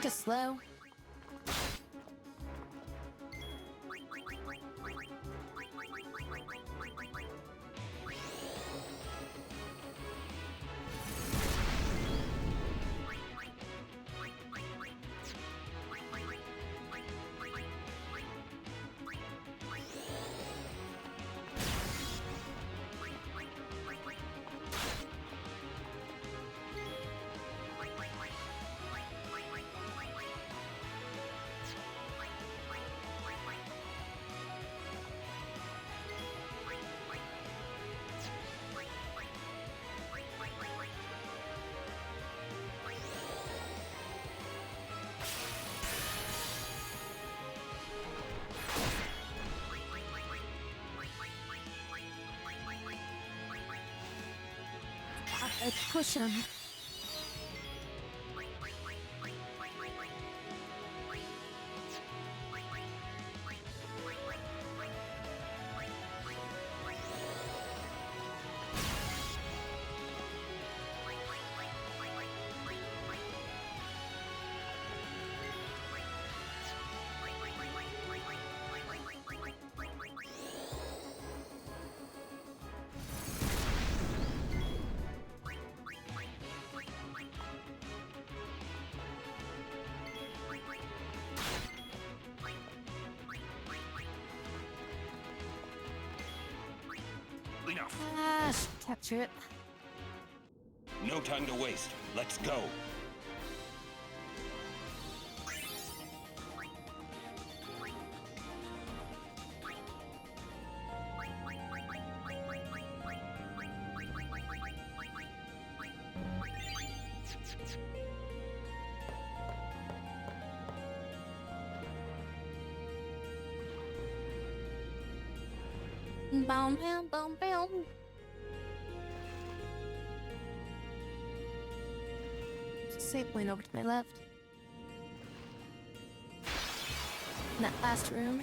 kinda slow. Let's push him. Enough. Ah, capture it. No time to waste. Let's go. Boom, boom, boom, boom. Save point over to my left. In that last room.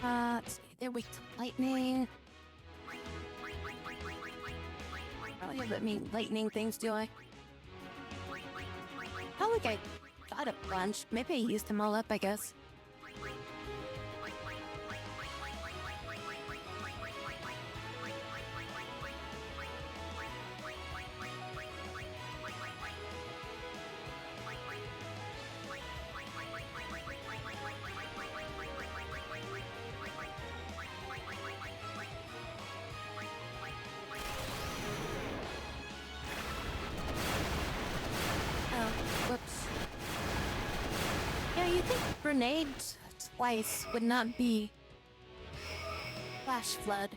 Let's see, they're weak to lightning. I don't have any lightning things, do I? Oh, look, I got a bunch. Maybe I used them all up, I guess. Whoops. Yeah, you think grenades twice would not be flash flood.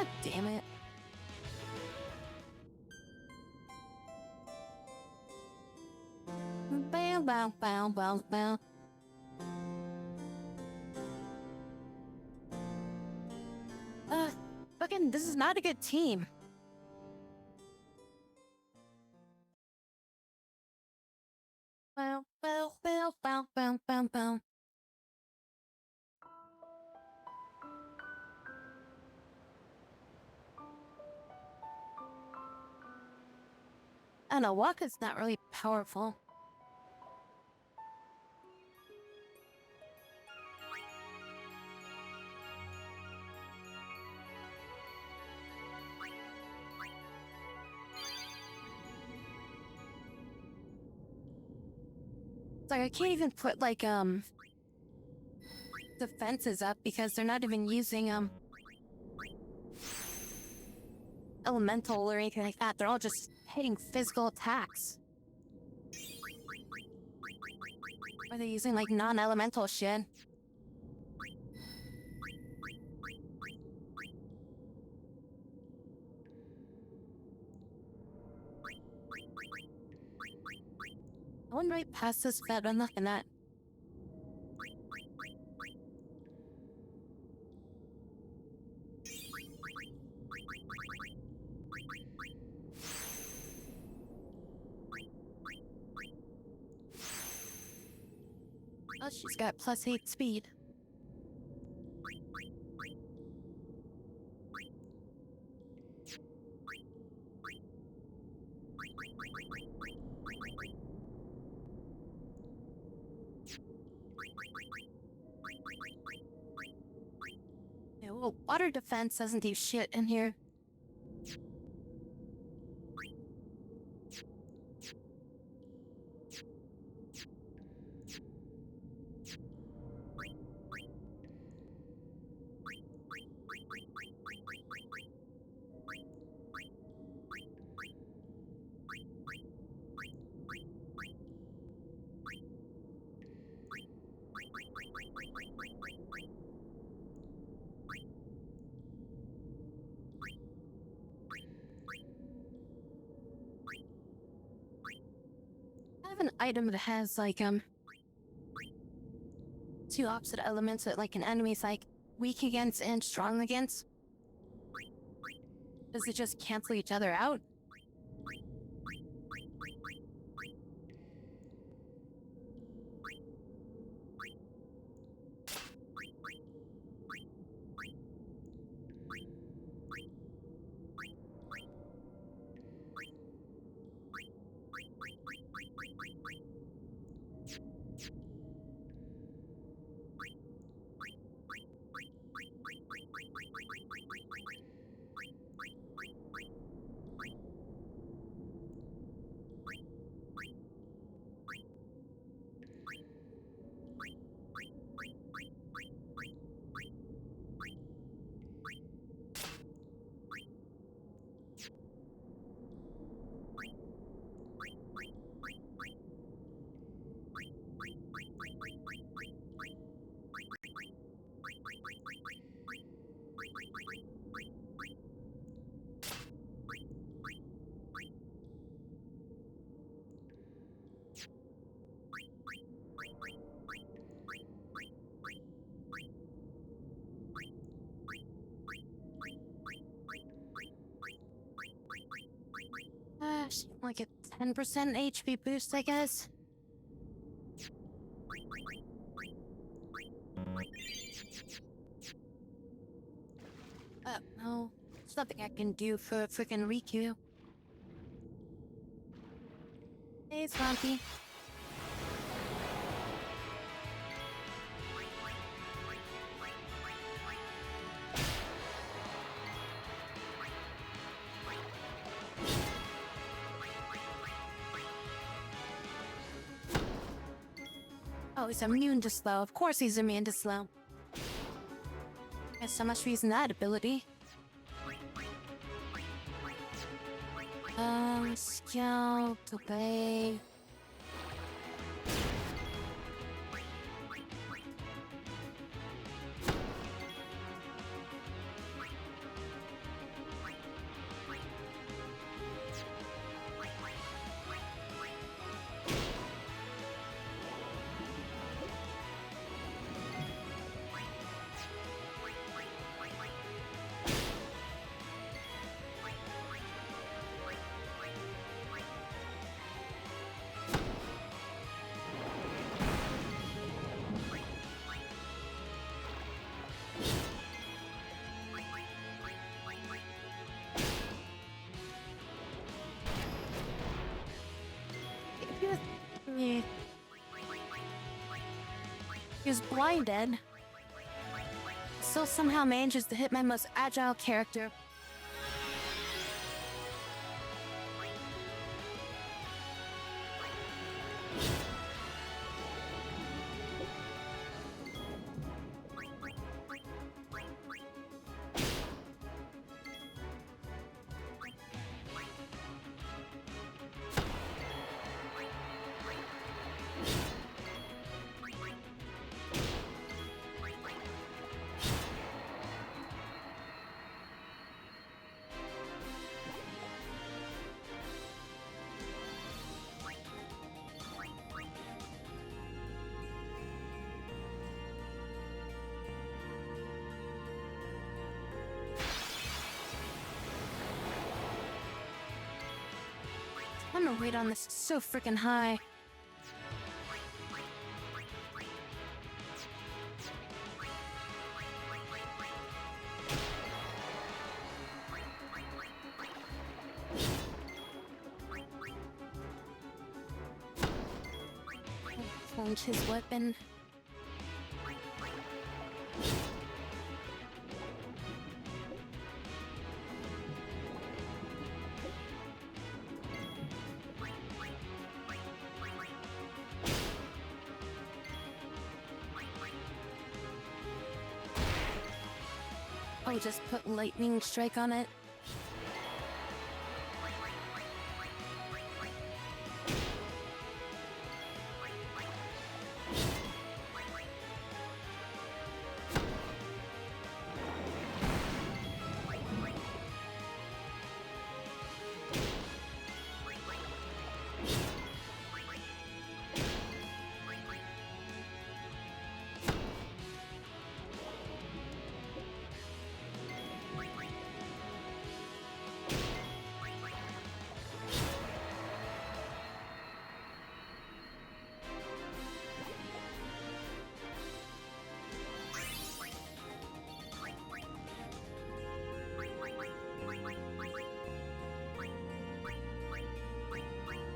God damn it. Bow, bow, bow, bow, bow. Fucking, this is not a good team. Bow, bow, bow, bow, bow, bow, bow. I don't know, Waka's not really powerful. It's like I can't even put like defenses up because they're not even using elemental or anything like that. They're all just hitting physical attacks. Or they're using like non-elemental shit. I went right past this bed, I'm looking at. Oh, she's got +8 speed. Yeah, well, water defense doesn't do shit in here. I have an item that has like two opposite elements that like an enemy's like weak against and strong against. Does it just cancel each other out? Like a 10% HP boost, I guess. No. There's nothing I can do for frickin' Riku. Hey, Swampy. Oh, he's immune to slow. Of course he's immune to slow. There's so much for using that ability. Scout, okay. is blinded, still somehow manages to hit my most agile character. I'm gonna wait on this so freaking high. Change his weapon. I'll just put lightning strike on it.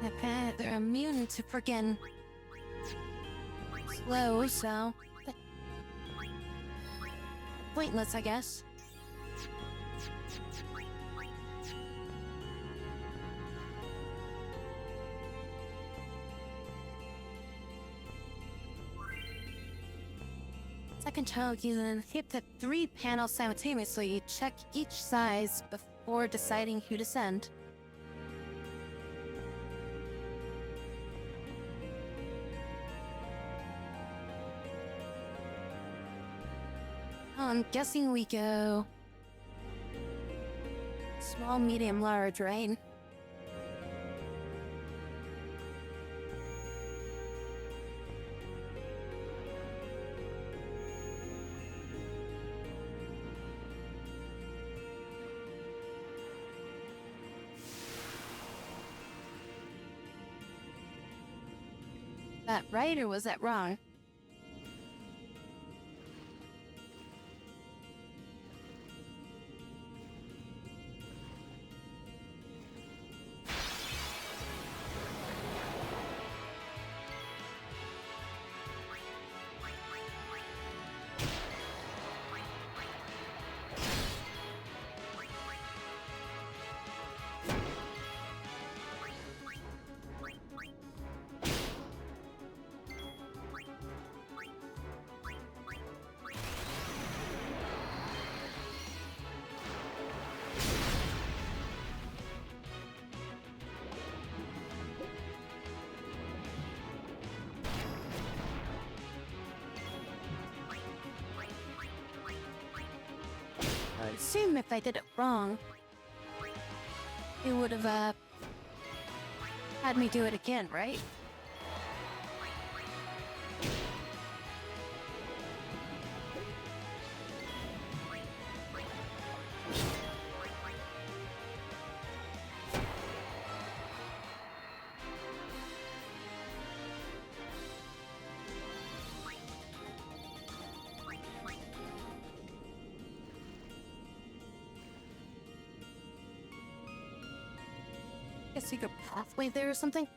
Okay, they're immune to friggin' slow, so pointless, I guess. Second child, you then hit the 3 panels simultaneously. Check each size before deciding who to send. I'm guessing we go small, medium, large, right? That right or was that wrong? I assume if I did it wrong, it would have had me do it again, right? A secret pathway there or something?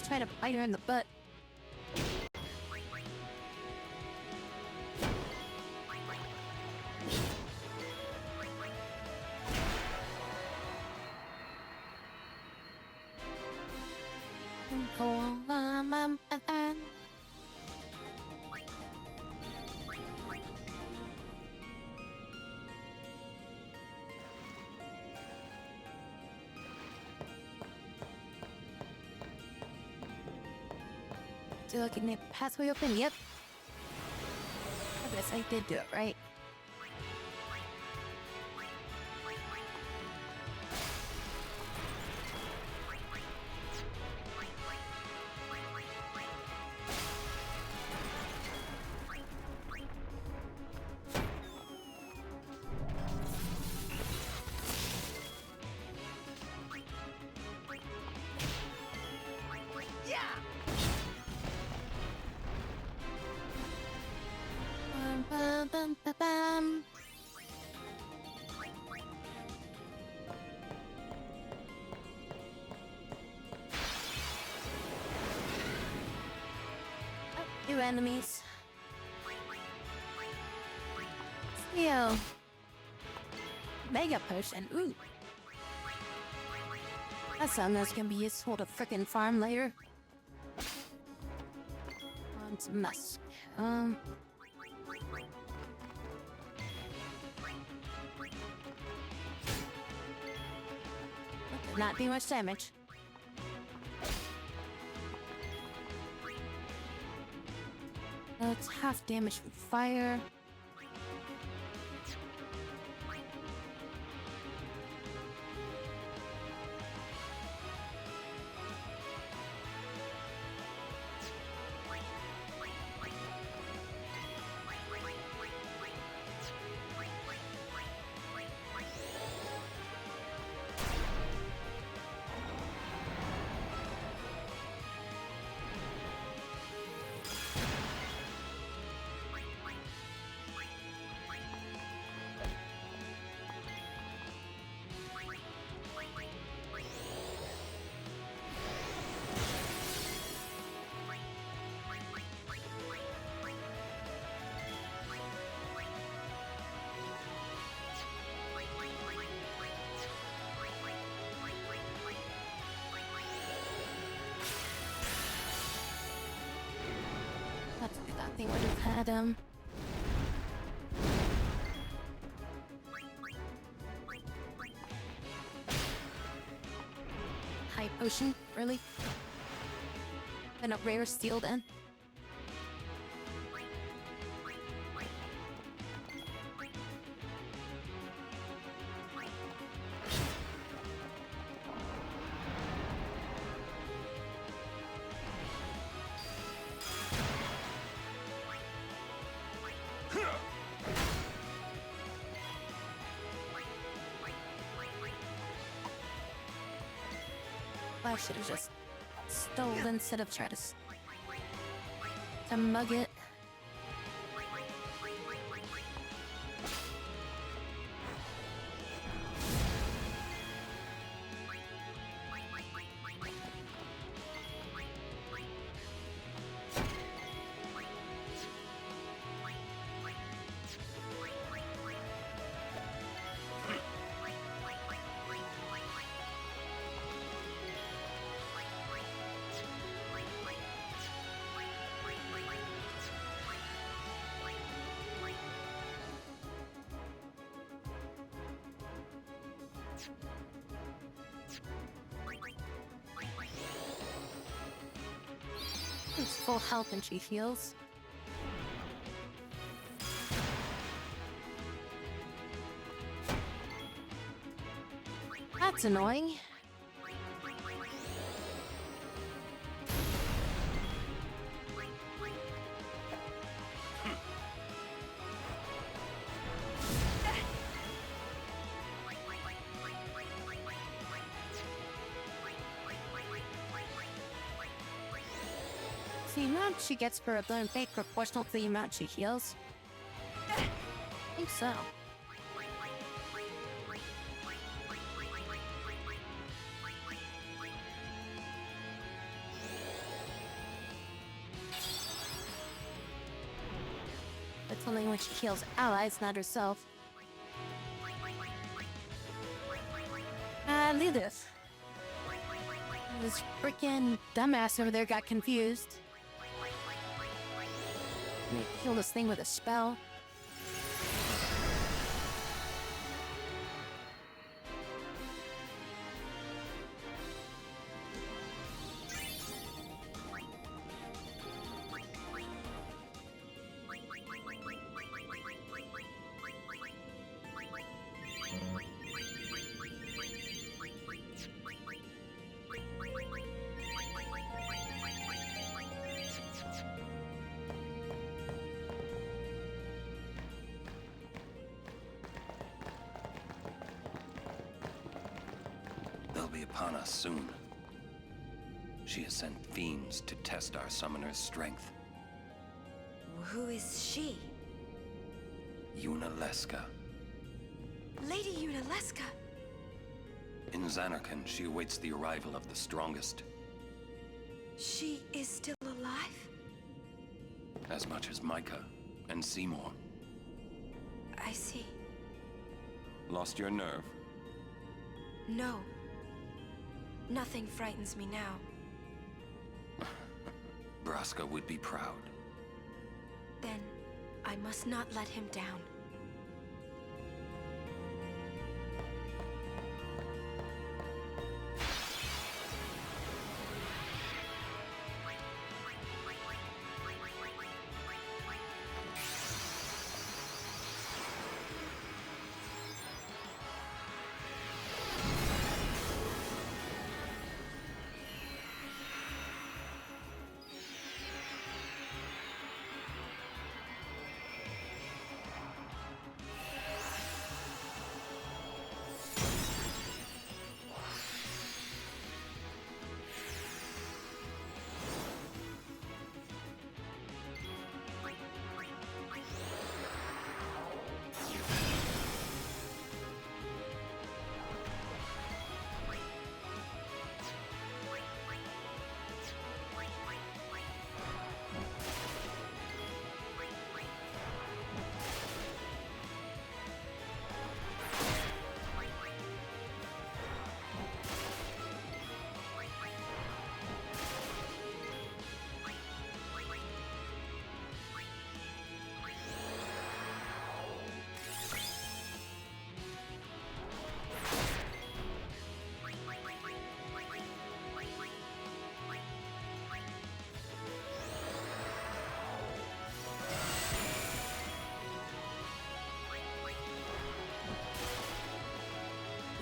try to bite her in the butt. Do I get the pathway open? Yep. I guess I did do it right. Bum, bum, bum, bum. Oh, new enemies. Steel. Mega potion. Ooh. That sounds gonna be useful to frickin' farm later. It's musk. Not do much damage. It's half damage from fire. Let's do that thing where we've had high potion, really? And a rare steel then? I should have just stole instead of trying to mug it. It's full health and she heals. That's annoying. The amount she gets for a blown fake proportional to the amount she heals? I think so. Only when she heals allies, not herself. Lilith. This freaking dumbass over there got confused. Maybe heal this thing with a spell. They'll be upon us soon. She has sent fiends to test our summoner's strength. Who is she? Yunalesca. Lady Yunalesca. In Zanarkand, she awaits the arrival of the strongest. She is still alive? As much as Micah and Seymour. I see. Lost your nerve? No. Nothing frightens me now. Braska would be proud. Then, I must not let him down.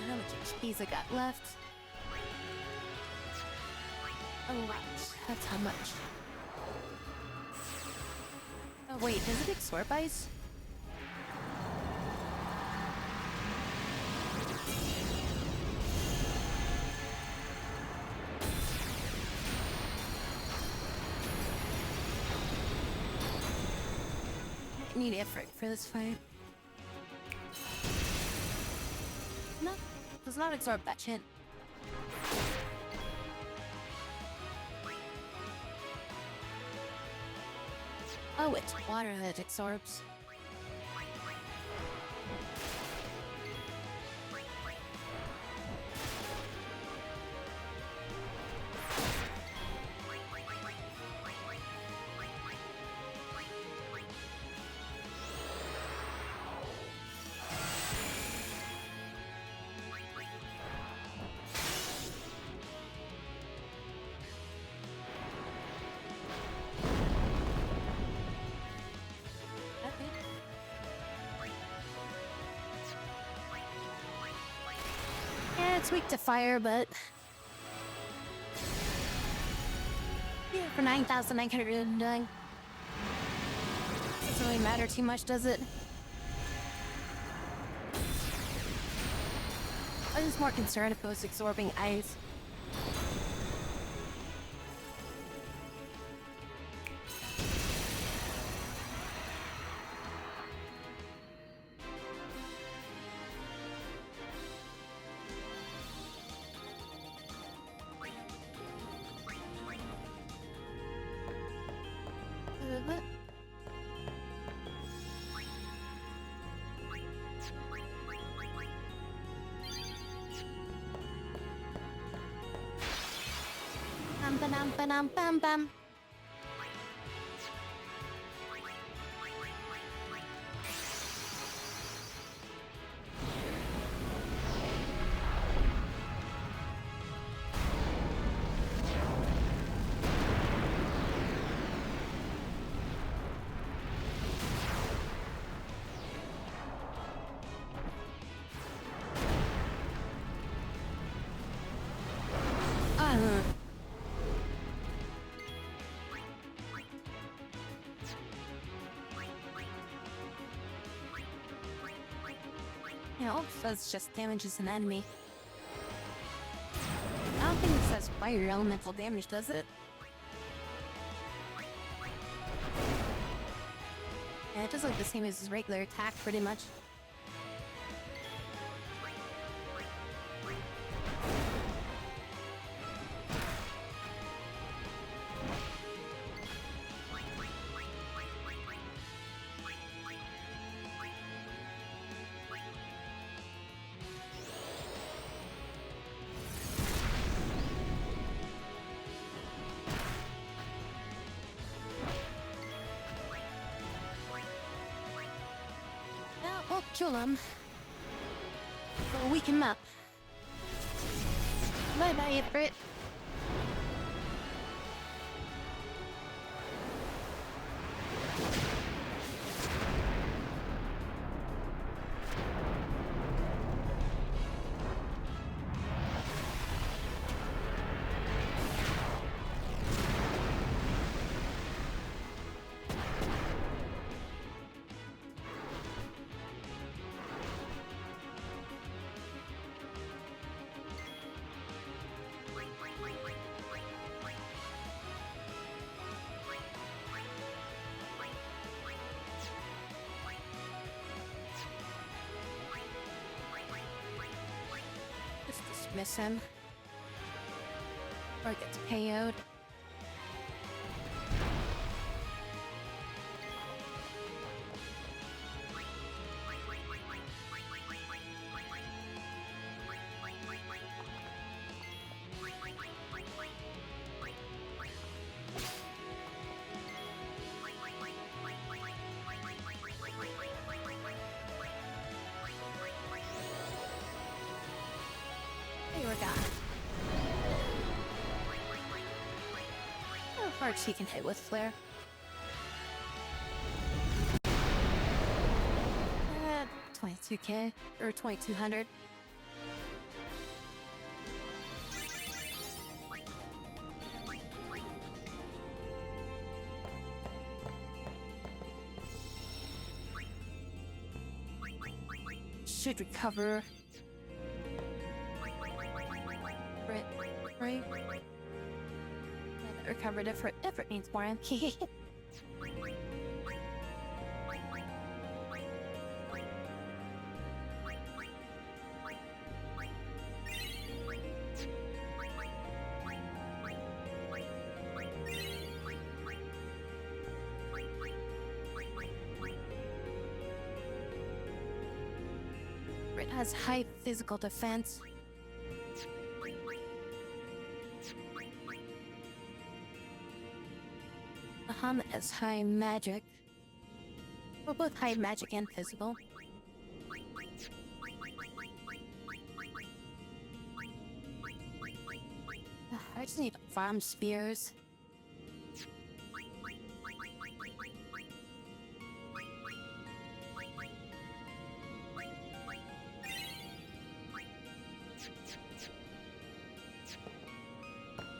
How much HP's I got left? A lot. That's how much. Oh wait, does it absorb ice? I need effort for this fight. No, does not absorb that shit. Oh, it's water that absorbs. Yeah, it's weak to fire, but yeah, for 9,900 dying. Doesn't really matter too much, does it? I was more concerned if it was absorbing ice. Ba-dum, ba-dum, bam, bam. Yeah, all it says just damages an enemy. I don't think it says fire elemental damage, does it? Yeah, it does look the same as his regular attack, pretty much. We'll kill him. We'll weaken him up. Bye-bye, Ifrit. Just dismiss him. Or gets KO'd. Hey, we're gone. How hard she can hit with Flare. 22k or 2200. Should recover. Right. Yeah, recovered if it needs more MP. It has high physical defense. Bahamut has high magic. Well, both high magic and physical. I just need to farm spears.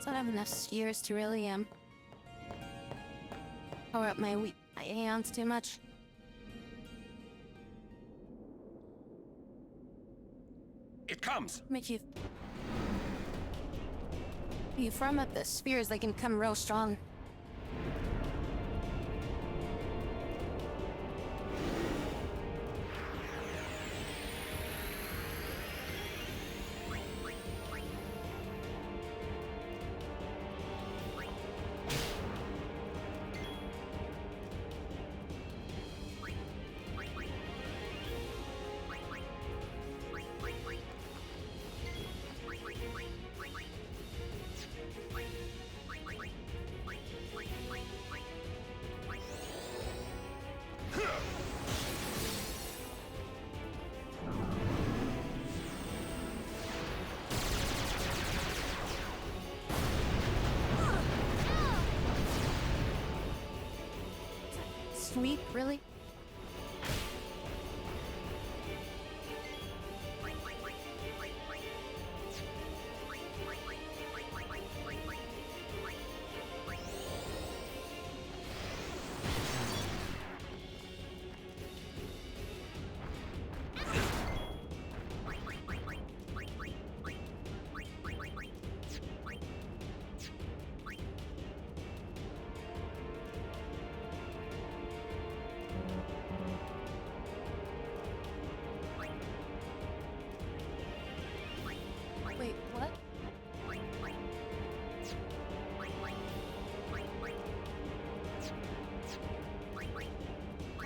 So I don't have enough spears to really power up my aeons too much. It comes! Make you farm up the spears, they can come real strong. Sweep, really? Wait, what?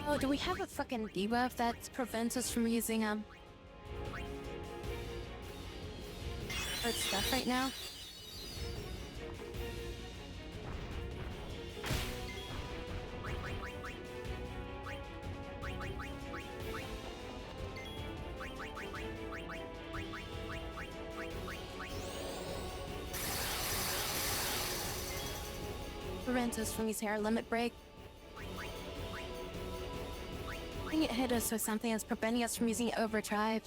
Oh, do we have a fucking debuff that prevents us from using earth stuff right now? Prevents us from using our limit break. I think it hit us with something that's preventing us from using overdrive.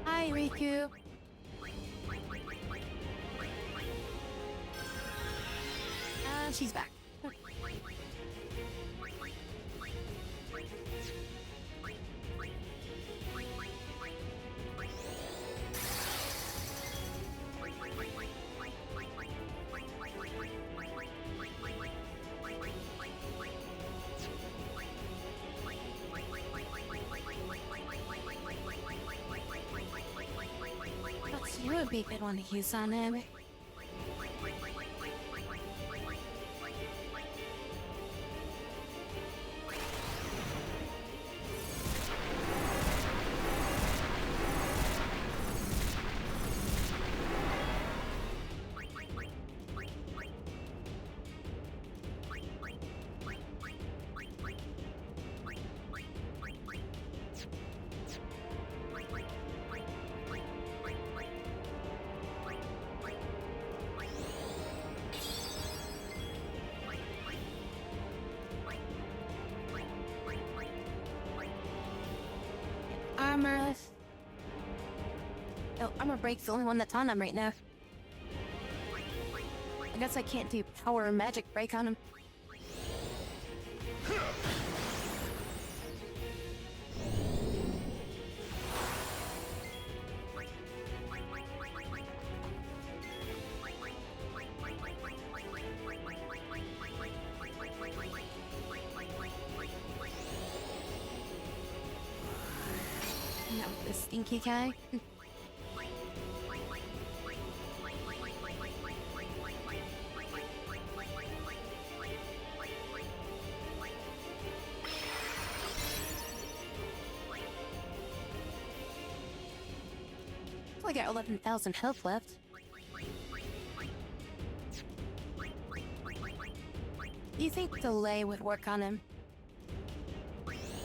Hi, Riku. She's back. You would be a good one to use on him. Armor. Oh, armor break's the only one that's on him right now. I guess I can't do power or magic break on him. No, the stinky guy. I got 11,000 health left. Do you think delay would work on him?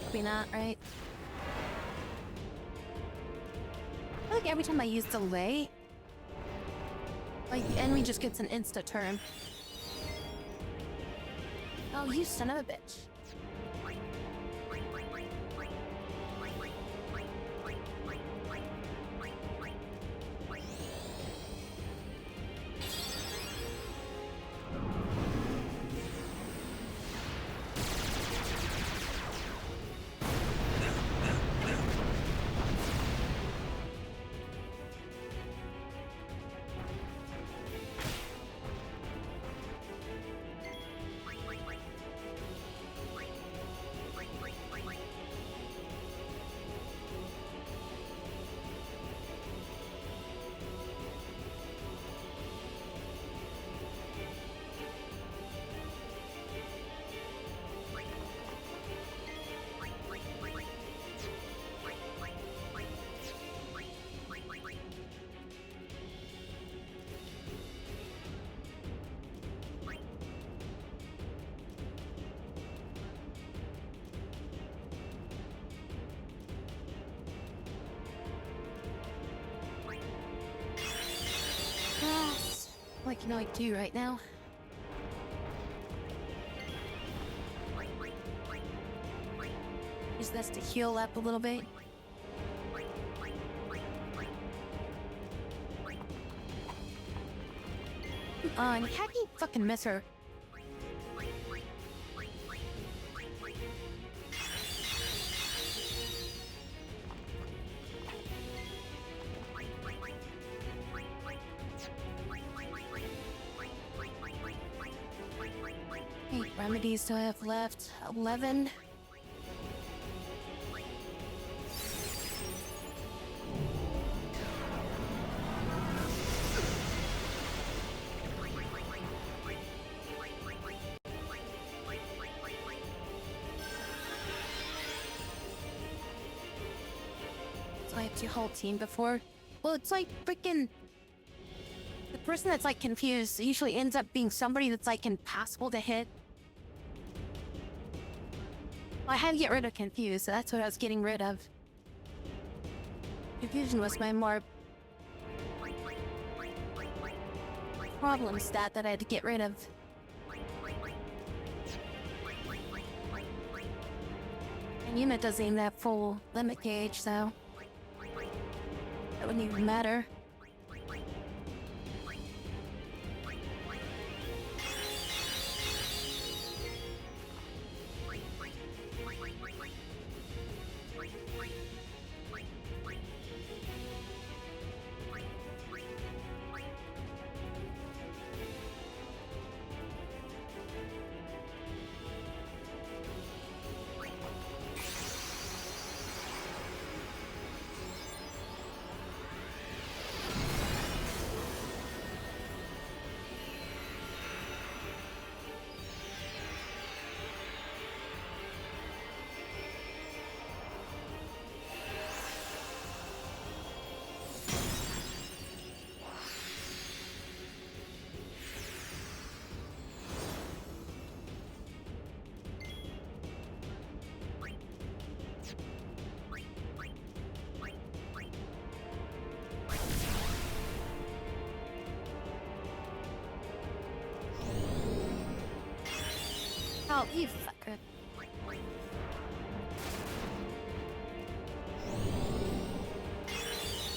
Probably not, right? I feel like every time I use delay, like the enemy just gets an insta turn. Oh, you son of a bitch. can only do right now. Use this to heal up a little bit. Come on, how do you fucking miss her? How many remedies do I have left? 11. So I have to whole team before. Well, it's like freaking. The person that's like confused usually ends up being somebody that's like impossible to hit. Well, I had to get rid of confused, so that's what I was getting rid of. Confusion was my more problem stat that I had to get rid of. And Yuna doesn't even have full limit gauge, so that wouldn't even matter. Oh, you fucker.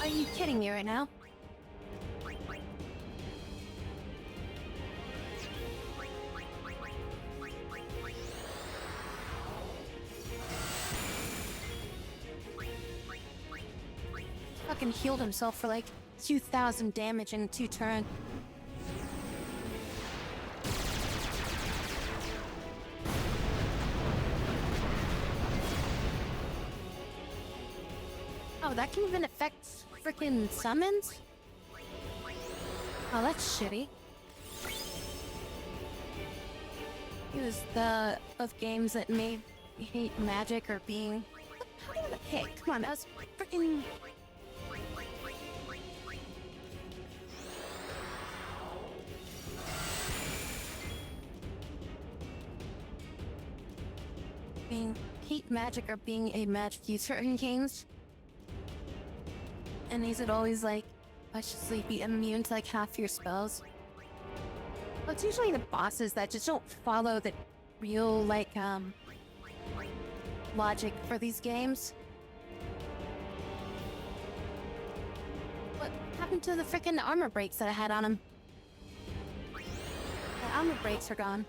Are you kidding me right now? Fucking healed himself for like 2,000 damage in 2 turns. Oh, that can even affect freaking summons? Oh, that's shitty. It was the of games that made me hate magic or being. How did I hit? Come on, that was freaking. Being hate magic or being a magic user in games. And is it always like, especially be immune to like half your spells? Well, it's usually the bosses that just don't follow the real like logic for these games. What happened to the freaking armor breaks that I had on him? The armor breaks are gone.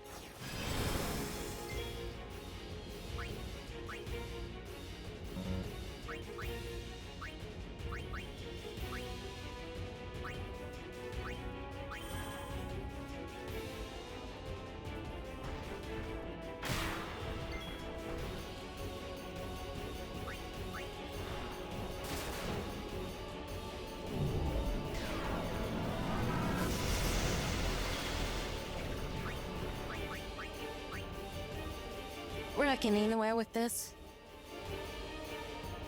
We're not getting anywhere with this.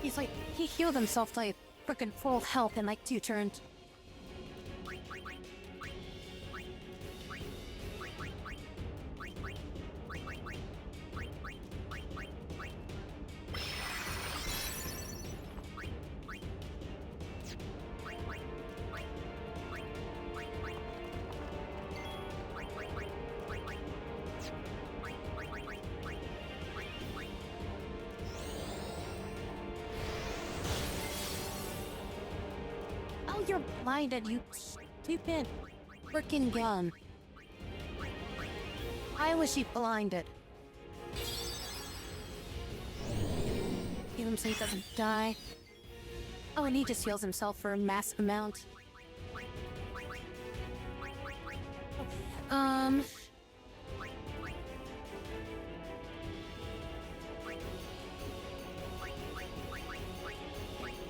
He's like, he healed himself to like freaking full health in like 2 turns. you're blinded, you stupid freaking gun. I wish he blinded. Heal him so he doesn't die. Oh, and he just heals himself for a massive amount.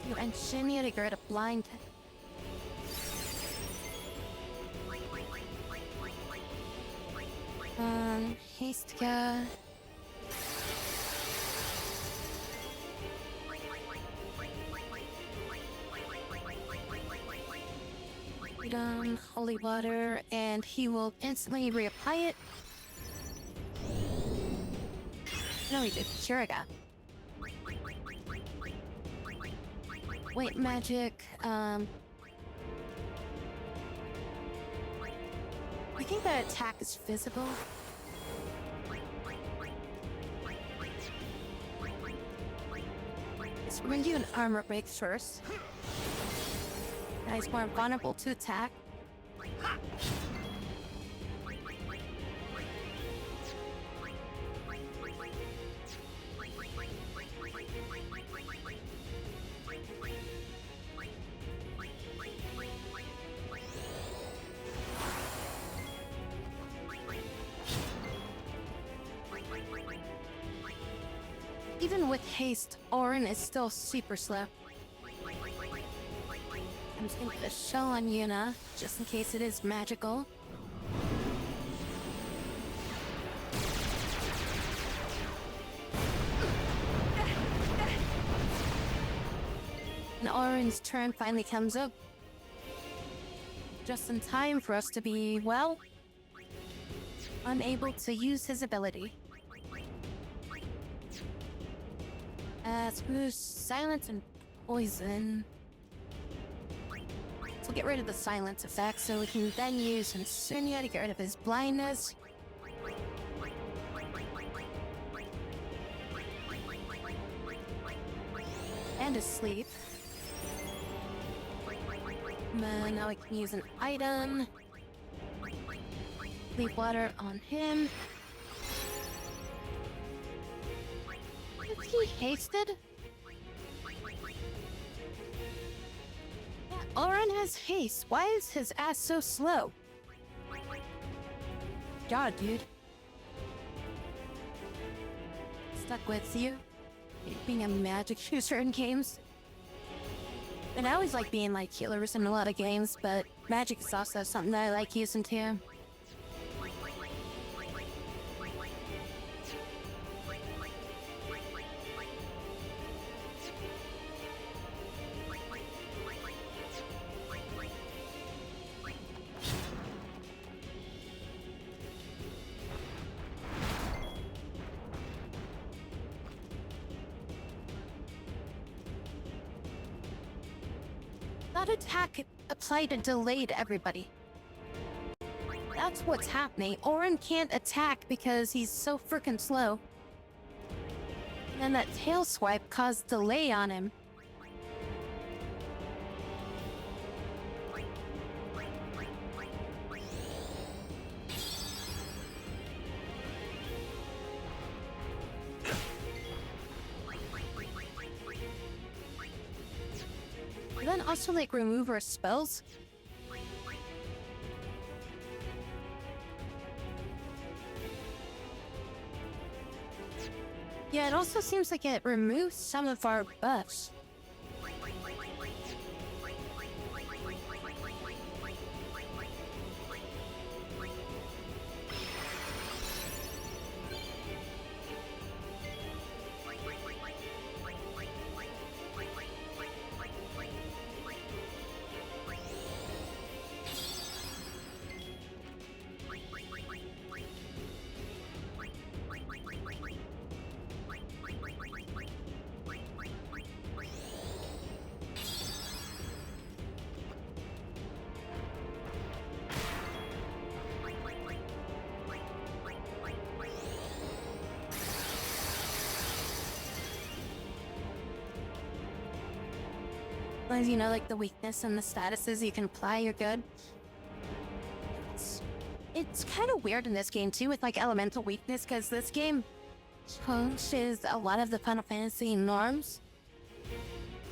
You engineer to get a blind. Hastka. Holy water, and he will instantly reapply it. No, he did. Shuriga. Wait, magic. I think that attack is physical. So we're gonna do an armor break first. He's more vulnerable to attack. Even with haste, Auron is still super slow. I'm just gonna put a shell on Yuna, just in case it is magical. And Auron's turn finally comes up. Just in time for us to be, well, unable to use his ability. Screws silence and poison. So get rid of the silence effect so we can then use Insignia to get rid of his blindness. And his sleep. And now we can use an item. Leave water on him. Is he hasted? Yeah, Auron has haste. Why is his ass so slow? God, dude. Stuck with you. Being a magic user in games. And I always like being like healers in a lot of games, but magic is also something that I like using too. That attack applied a delay to everybody. That's what's happening. Auron can't attack because he's so freaking slow. And then that tail swipe caused delay on him. And then also like remove our spells. Yeah, it also seems like it removes some of our buffs. As you know, like the weakness and the statuses you can apply, you're good. It's kind of weird in this game too with like elemental weakness because this game changes a lot of the Final Fantasy norms.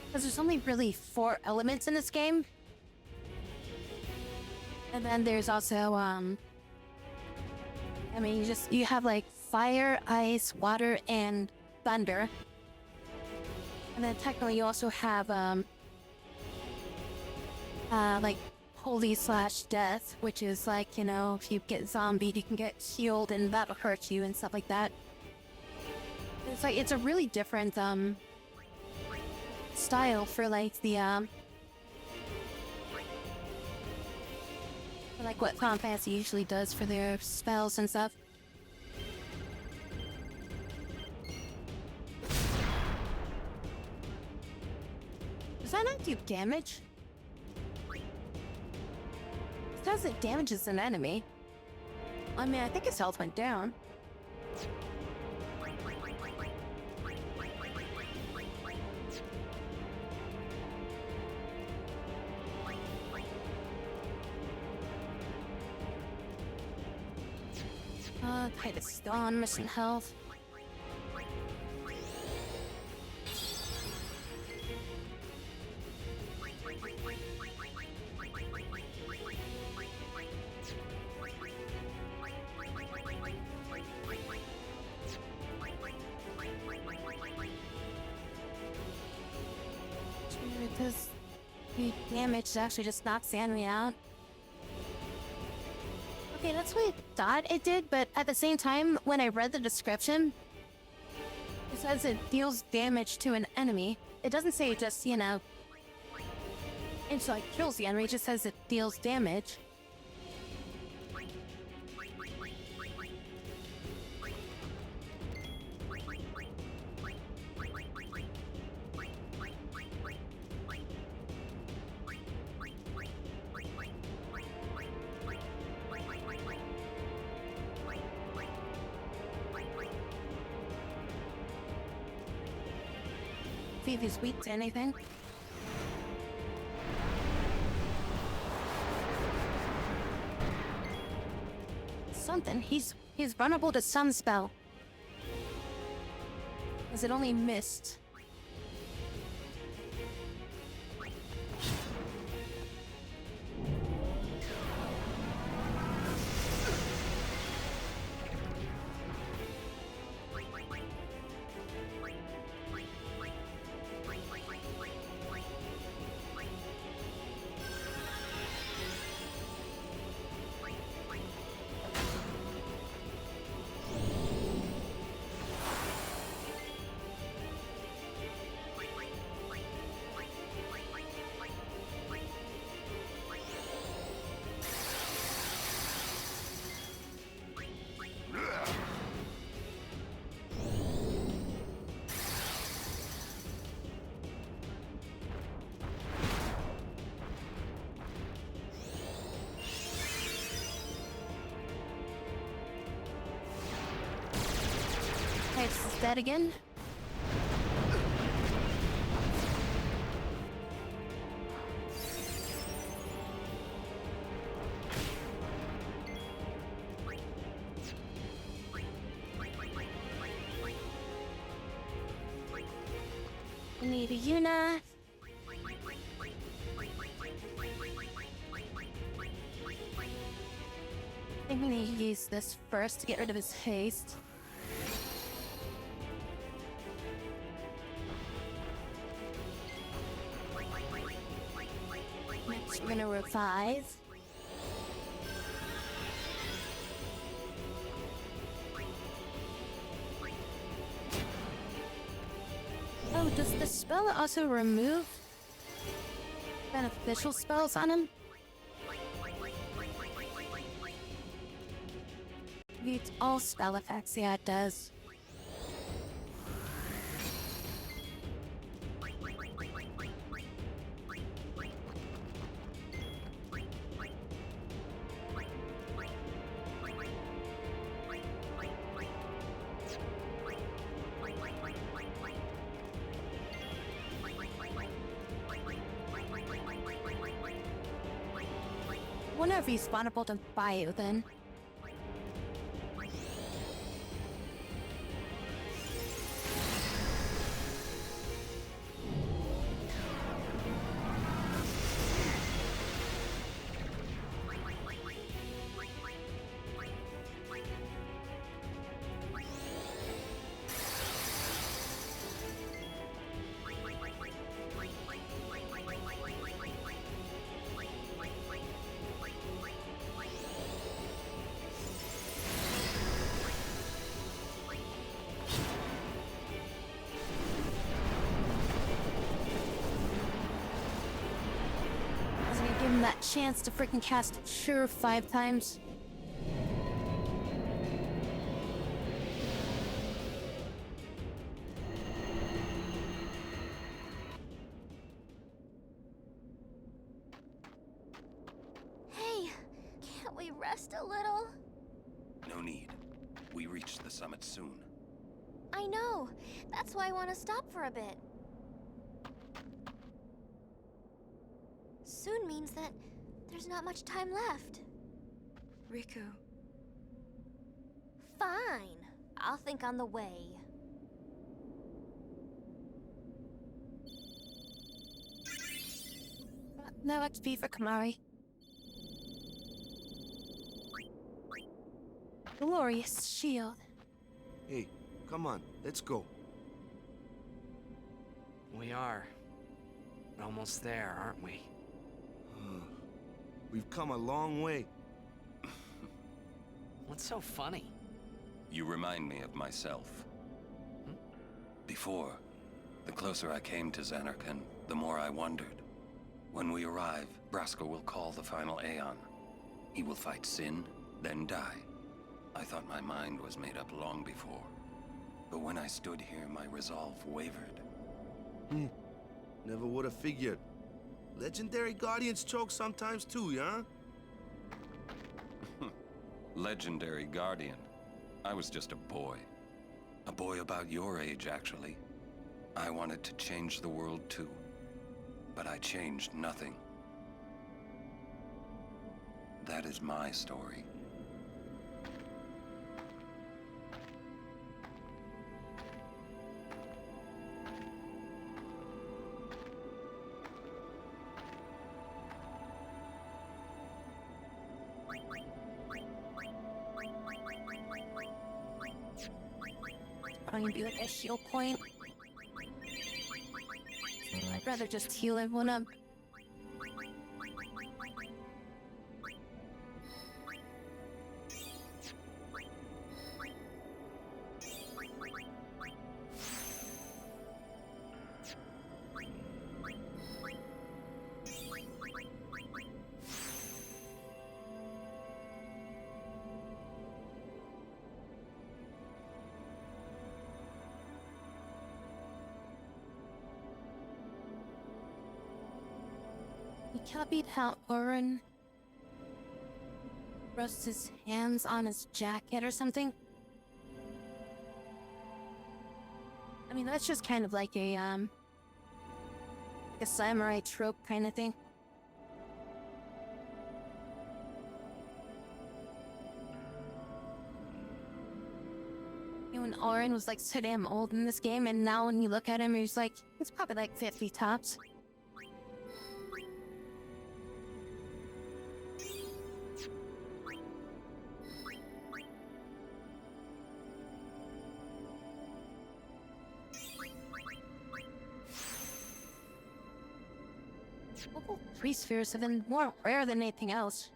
Because there's only really 4 elements in this game. And then there's also, I mean, you have like fire, ice, water, and thunder. And then technically you also have, like holy/death, which is like, you know, if you get zombied, you can get healed and that'll hurt you and stuff like that. It's like, it's a really different, style for like the, for, like what Final Fantasy usually does for their spells and stuff. Does that not do damage? It says it damages an enemy. I mean, I think his health went down. Titus Dawn, missing health. Because the damage actually just knocks the enemy out. Okay, that's what I thought it did, but at the same time, when I read the description, it says it deals damage to an enemy. It doesn't say just, you know, it like kills the enemy, it just says it deals damage. See if he's weak to anything. Something. He's vulnerable to some spell. Is it only missed? It's dead again. We need a Yuna. I'm gonna use this first to get rid of his haste. Next, we're gonna revive. Oh, does the spell also remove beneficial spells on him? It's all spell effects, yeah it does. wonder if he's spawnable to bio then. Give him that chance to freaking cast Sure 5 times. Hey, can't we rest a little? No need. We reach the summit soon. I know. That's why I want to stop for a bit. Soon means that there's not much time left. Riku. Fine. I'll think on the way. No XP for Kimahri. Glorious shield. Hey, come on, let's go. We are almost there, aren't we? We've come a long way. What's so funny? You remind me of myself. Before, the closer I came to Zanarkand, the more I wondered. When we arrive, Braska will call the final Aeon. He will fight Sin, then die. I thought my mind was made up long before. But when I stood here, my resolve wavered. Never would have figured. Legendary Guardians choke sometimes too, huh? Legendary Guardian. I was just a boy. A boy about your age, actually. I wanted to change the world too. But I changed nothing. That is my story. Probably gonna be like a heal point. I'd rather just heal everyone up. He copied how Orin rests his hands on his jacket or something. I mean, that's just kind of like a samurai trope kind of thing. You know, when Orin was like so damn old in this game, and now when you look at him, he's probably like 50 tops. Local tree spheres have been more rare than anything else.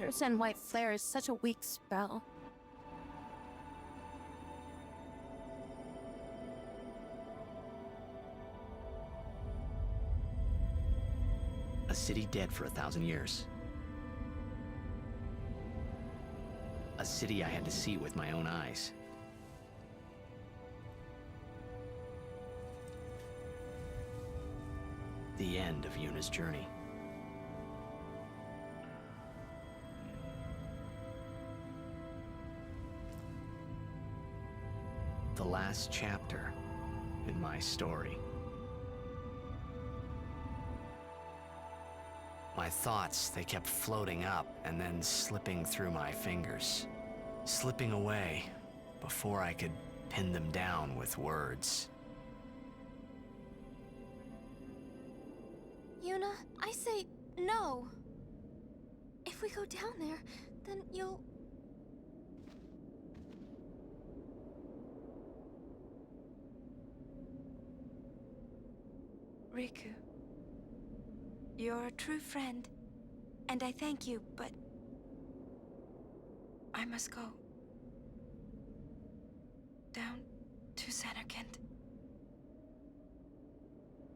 understand why flare is such a weak spell. A city dead for 1,000 years. A city I had to see with my own eyes. The end of Yuna's journey. The last chapter in my story. My thoughts, they kept floating up and then slipping through my fingers, slipping away before I could pin them down with words. Yuna, I say no. If we go down there, then you'll... Riku, you're a true friend, and I thank you, but I must go. Down to Zanarkand.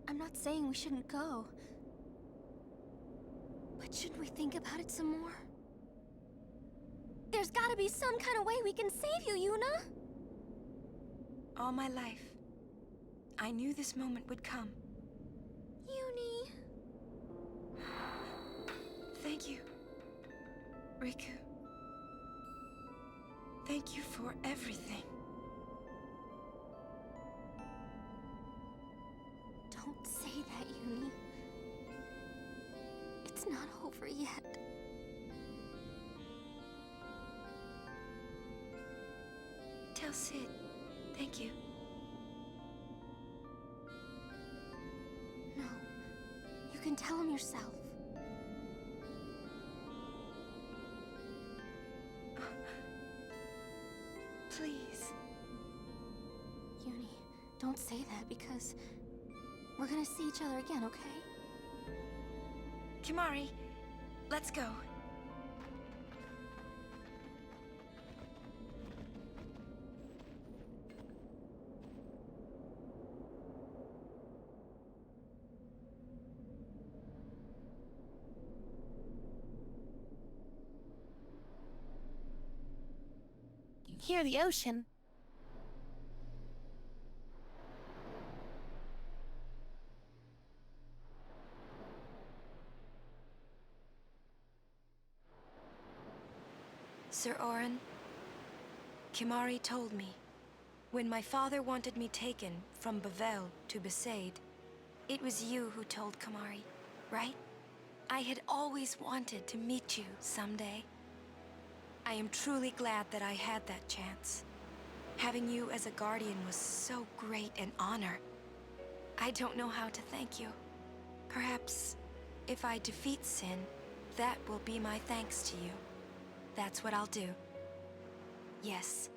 I'm not saying we shouldn't go. But shouldn't we think about it some more? There's gotta be some kind of way we can save you, Yuna! All my life, I knew this moment would come. Yuni... Thank you, Riku. Thank you for everything. Don't say that, Yuni. It's not over yet. Tell Sid, thank you. No, you can tell him yourself. Please. Yuni, don't say that because we're gonna see each other again, okay? Kimahri, let's go. You hear the ocean. Sir Auron, Kimahri told me, when my father wanted me taken from Bavel to Besaid, it was you who told Kimahri, right? I had always wanted to meet you someday. I am truly glad that I had that chance. Having you as a guardian was so great an honor. I don't know how to thank you. Perhaps, if I defeat Sin, that will be my thanks to you. That's what I'll do. Yes.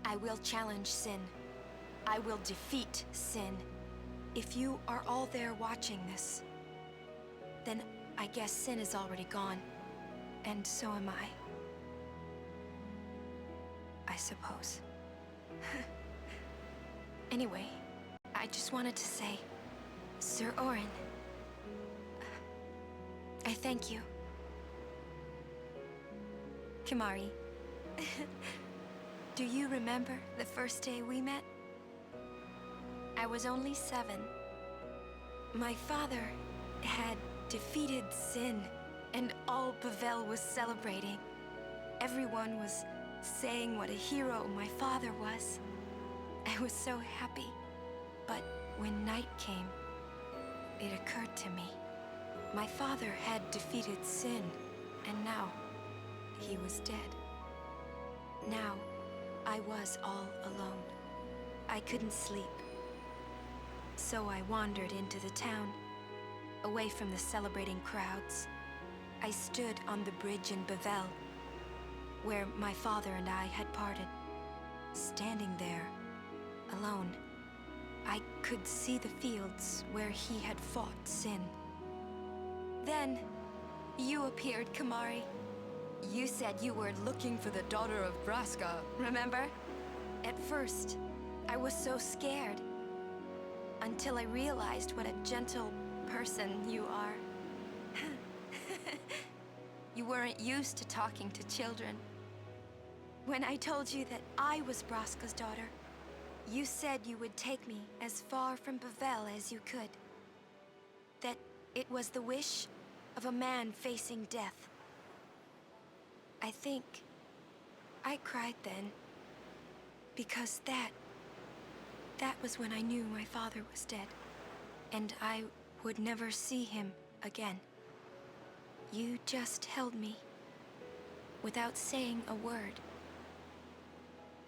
I will challenge Sin. I will defeat Sin. If you are all there watching this, then I guess Sin is already gone. And so am I. I suppose. Anyway, I just wanted to say, Sir Auron, I thank you. Kimahri, do you remember the first day we met? I was only 7. My father had defeated Sin, and all Bavel was celebrating. Everyone was saying what a hero my father was. I was so happy. But when night came, it occurred to me. My father had defeated Sin, and now he was dead. Now, I was all alone. I couldn't sleep. So I wandered into the town, away from the celebrating crowds. I stood on the bridge in Bavel, where my father and I had parted. Standing there, alone, I could see the fields where he had fought Sin. Then, you appeared, Kimahri. You said you were looking for the daughter of Braska, remember? At first, I was so scared. Until I realized what a gentle person you are. You weren't used to talking to children. When I told you that I was Braska's daughter, you said you would take me as far from Bavel as you could. That it was the wish of a man facing death. I think I cried then, because that was when I knew my father was dead, and I would never see him again. You just held me, without saying a word.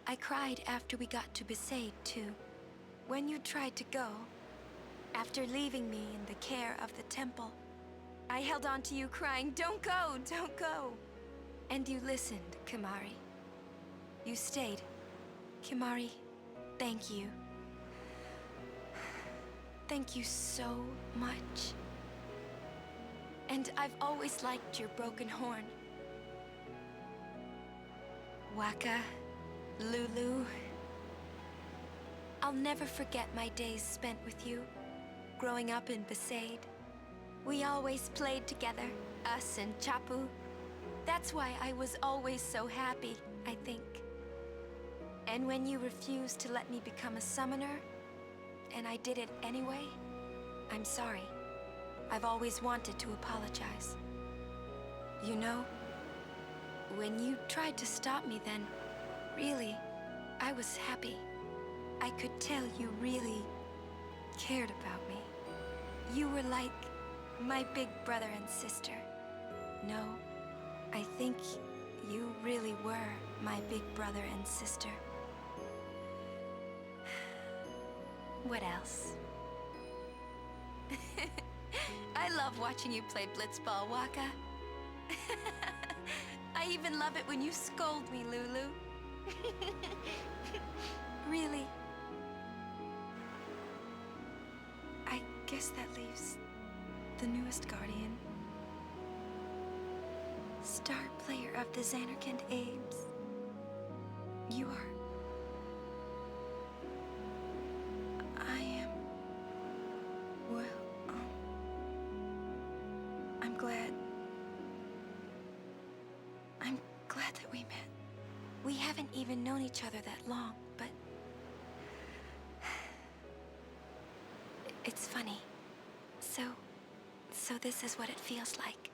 I cried after we got to Besaid, too. When you tried to go, after leaving me in the care of the temple, I held on to you crying, "Don't go, don't go!" And you listened, Kimahri. You stayed. Kimahri, thank you. Thank you so much. And I've always liked your broken horn. Wakka, Lulu. I'll never forget my days spent with you, growing up in Besaid. We always played together, us and Chapu. That's why I was always so happy, I think. And when you refused to let me become a summoner, and I did it anyway, I'm sorry. I've always wanted to apologize. You know, when you tried to stop me then, really, I was happy. I could tell you really cared about me. You were like my big brother and sister. No, I think you really were my big brother and sister. What else? I love watching you play blitzball, Wakka. I even love it when you scold me, Lulu. Really. I guess that leaves the newest Guardian. Star player of the Zanarkand Abes. You are. I am. Well, I'm glad. I'm glad that we met. We haven't even known each other that long, but it's funny. So this is what it feels like.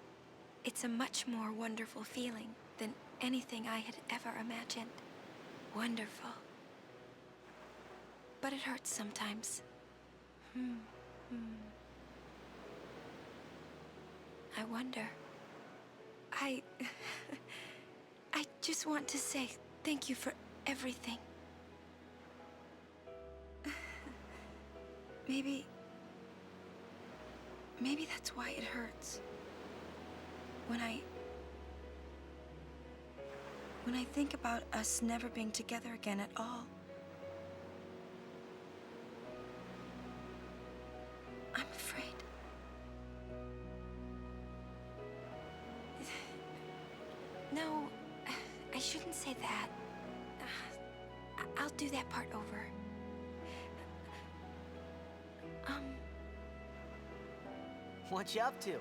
It's a much more wonderful feeling than anything I had ever imagined. Wonderful. But it hurts sometimes. I wonder. I just want to say thank you for everything. Maybe that's why it hurts. When I think about us never being together again at all. I'm afraid. No, I shouldn't say that. I'll do that part over. What you up to?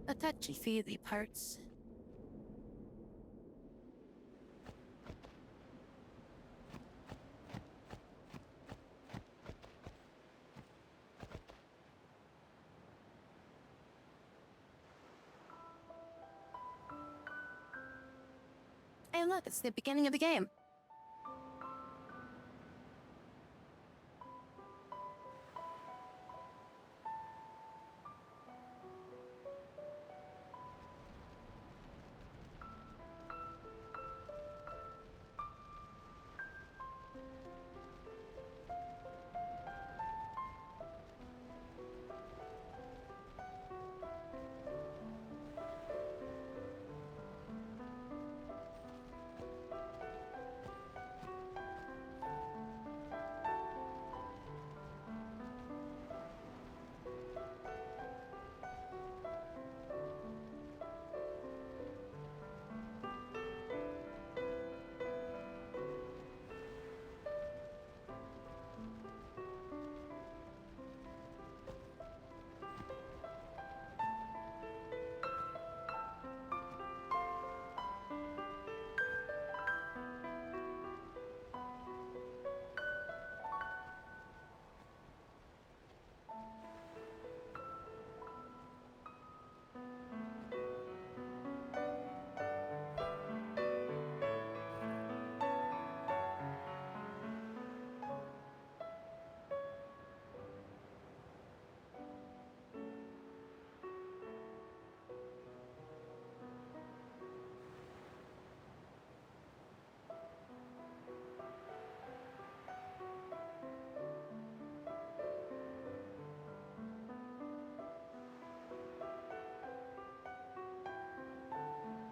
The touchy-feely parts. Hey, look, it's the beginning of the game.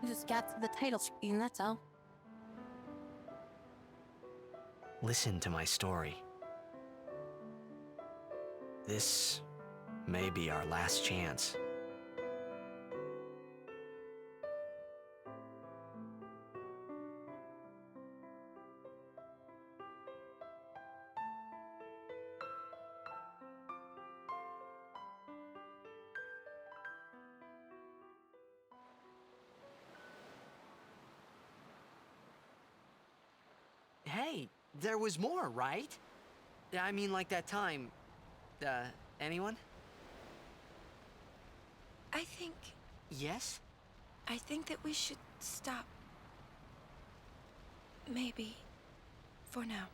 We just got to the title screen, that's all. Listen to my story. This may be our last chance. Hey, there was more, right? I mean, like that time. Anyone? I think... Yes? I think that we should stop. Maybe. For now.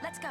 Let's go.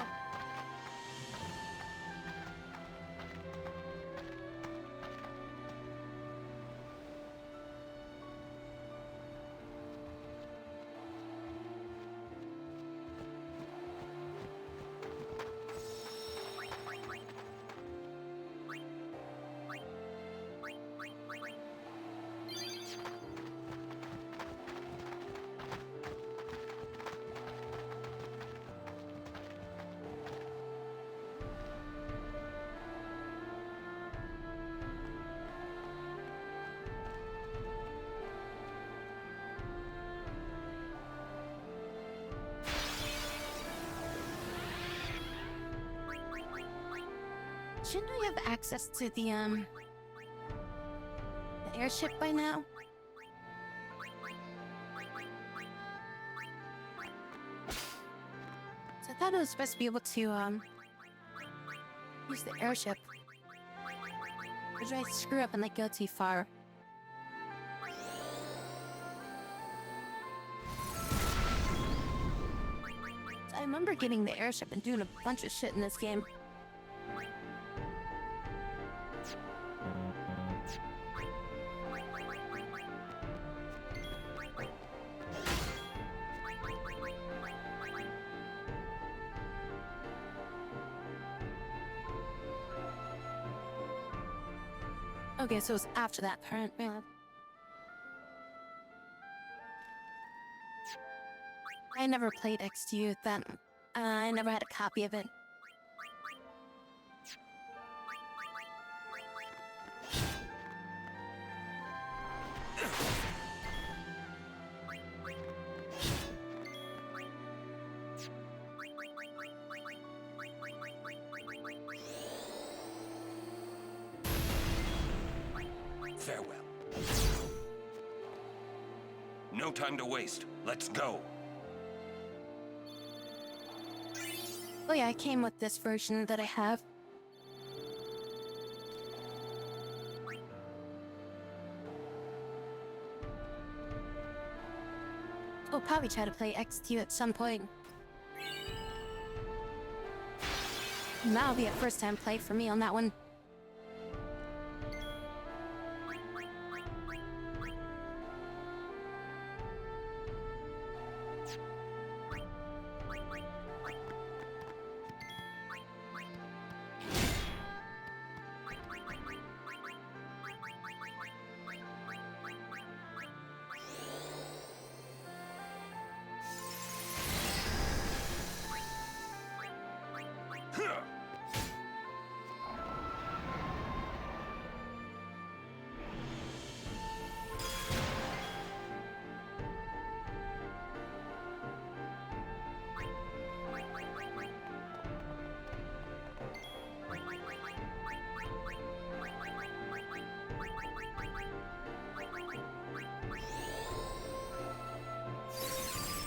Shouldn't I have access to the airship by now? So I thought I was supposed to be able to, use the airship. Or did I screw up and like go too far? So I remember getting the airship and doing a bunch of shit in this game. Okay, so it's after that part. Yeah. I never played XDU then. I never had a copy of it. Farewell. No time to waste. Let's go. Oh yeah, I came with this version that I have. I'll probably try to play X2 at some point. And that'll be a first time play for me on that one.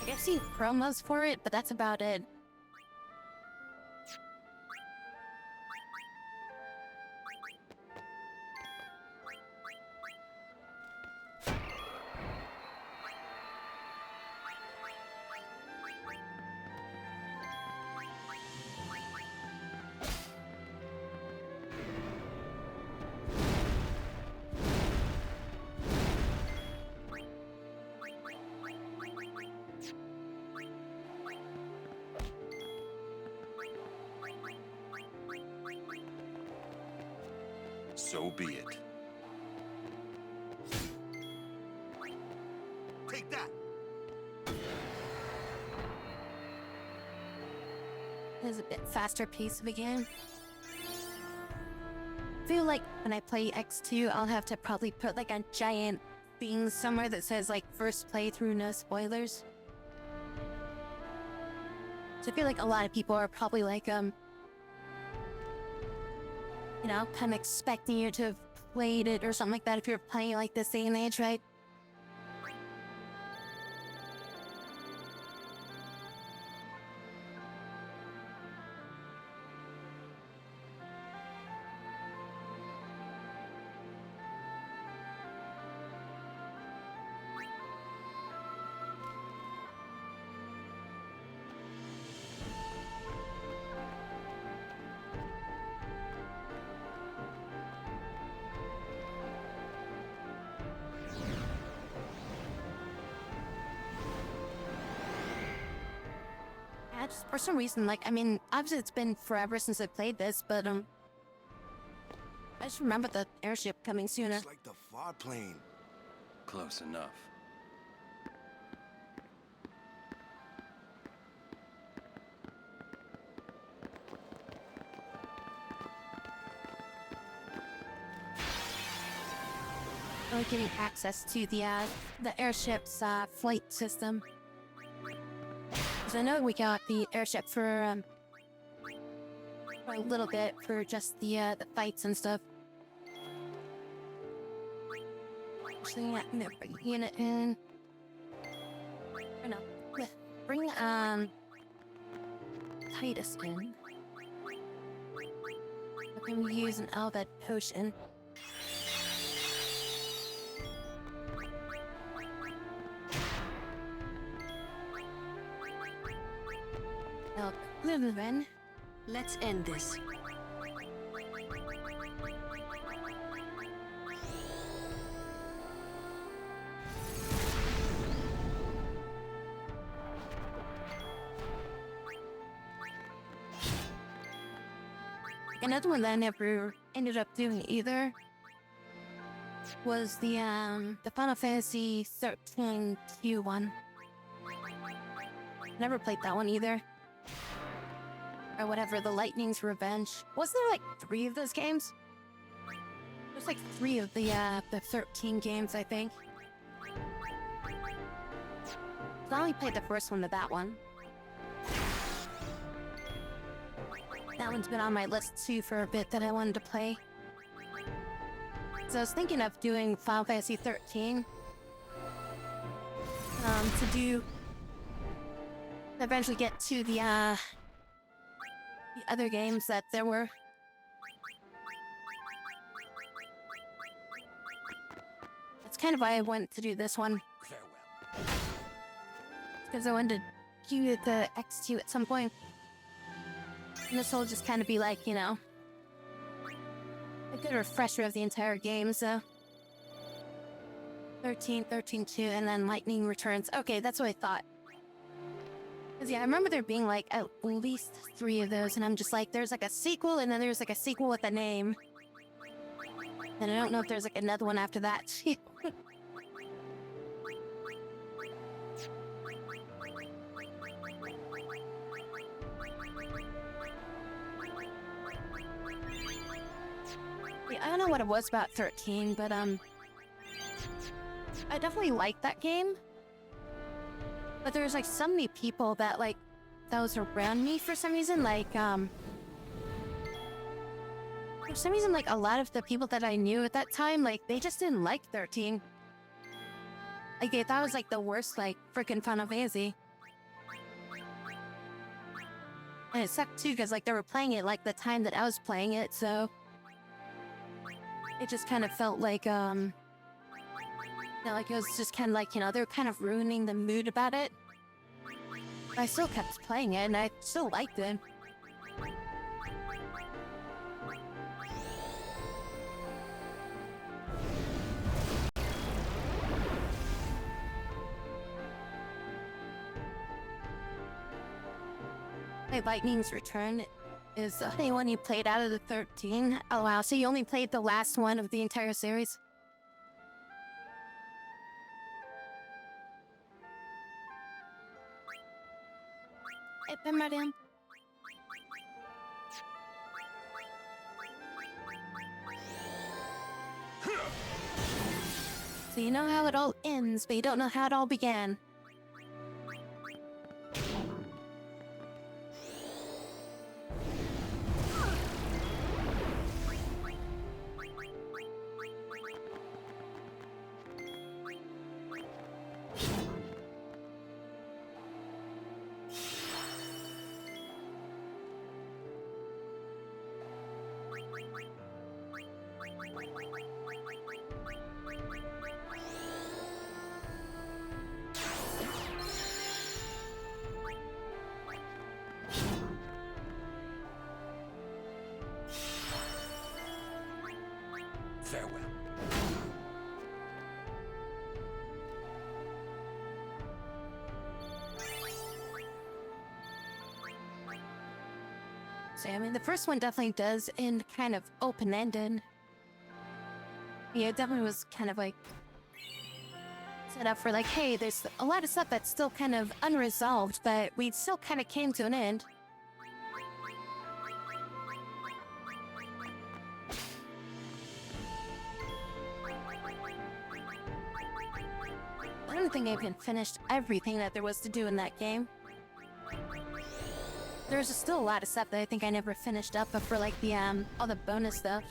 I've seen promos for it, but that's about it. So be it. Take that! It's a bit faster pace of a game. I feel like when I play X2, I'll have to probably put like a giant thing somewhere that says like first playthrough, no spoilers. So I feel like a lot of people are probably like, you know, kind of expecting you to have played it or something like that if you're playing like this day and age, right? Just for some reason, like, I mean, obviously it's been forever since I played this, but, I just remember the airship coming sooner. It's like the far plane. Close enough. Really getting access to the airship's, flight system. I know we got the airship for a little bit for just the fights and stuff. Actually, yeah, I'm gonna bring the unit in. Or no, bring Titus in. I'm gonna use an Albed potion. Then let's end this. Another one that I never ended up doing either was the Final Fantasy 13 Q1. Never played that one either. Or whatever, the Lightning's Revenge. Wasn't there like 3 of those games? There's like 3 of the 13 games, I think. I only played the first one of that one. That one's been on my list too for a bit that I wanted to play. So I was thinking of doing Final Fantasy 13. to do eventually get to the other games that there were. That's kind of why I wanted to do this one. Because I wanted to do the X2 at some point. And this will just kind of be like, you know, a good refresher of the entire game, so. 13, 13-2, and then Lightning Returns. Okay, that's what I thought. Because, yeah, I remember there being, like, at least 3 of those, and I'm just like, there's, like, a sequel, and then there's, like, a sequel with a name. And I don't know if there's, like, another one after that. Yeah, I don't know what it was about 13, but, I definitely liked that game. But there's, like, so many people that, like, that was around me for some reason, like, for some reason, like, a lot of the people that I knew at that time, like, they just didn't like 13. Like, they thought it was, like, the worst, like, freaking Final Fantasy. And it sucked, too, because, like, they were playing it, like, the time that I was playing it, so. It just kind of felt like, you know, like, it was just kind of like, you know, they were kind of ruining the mood about it. But I still kept playing it, and I still liked it. Hey, Lightning's Return is the only one you played out of the 13. Oh wow, so you only played the last one of the entire series? Hey, Ben Madam. So you know how it all ends, but you don't know how it all began. Farewell. So, I mean, the first one definitely does end kind of open-ended. Yeah, it definitely was kind of like set up for like, hey, there's a lot of stuff that's still kind of unresolved, but we still kind of came to an end. I don't think I even finished everything that there was to do in that game. There's still a lot of stuff that I think I never finished up, but for like the all the bonus stuff.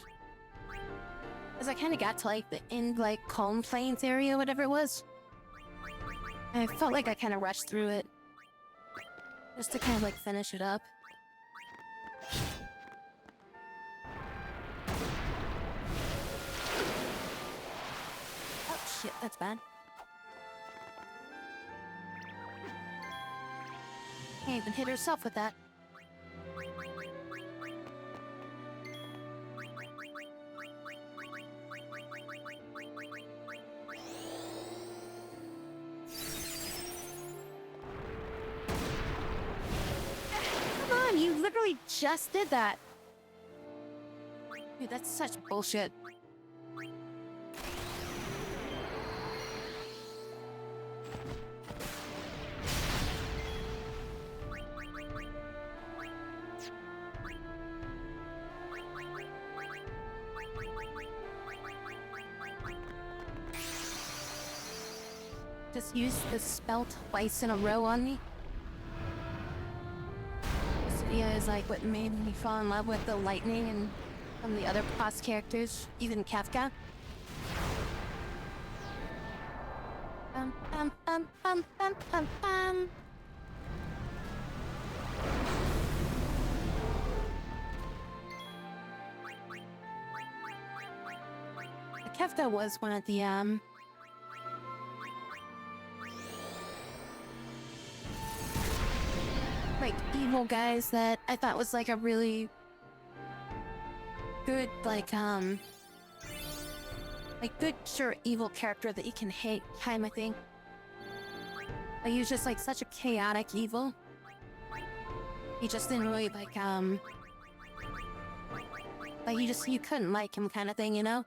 As I kind of got to like the end, like Calm Plains area, whatever it was. I felt like I kind of rushed through it, just to kind of like finish it up. Oh shit, that's bad. Can't even hit herself with that. Come on, you literally just did that. Dude, that's such bullshit. Just use the spell twice in a row on me. This video is like what made me fall in love with the Lightning and some of the other past characters, even Kafka. Bum, bum, bum, bum, bum, bum, bum. Kefta was one of the like evil guys that I thought was like a really good like good sure evil character that you can hate kind of thing. Like he was just like such a chaotic evil. He just didn't really like you couldn't like him kind of thing, you know?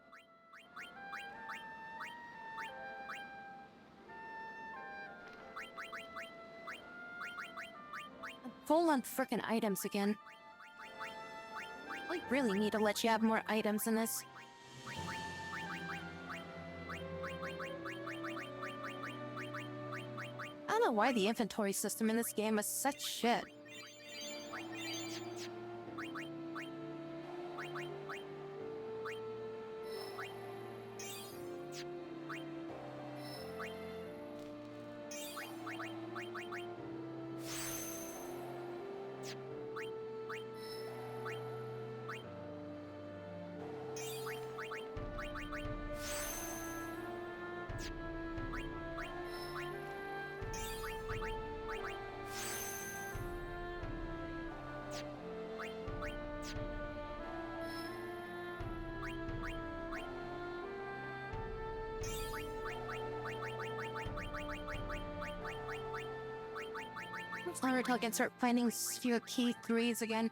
Full on frickin' items again. I really need to let you have more items in this. I don't know why the inventory system in this game is such shit. Or until I can start finding few key 3s again.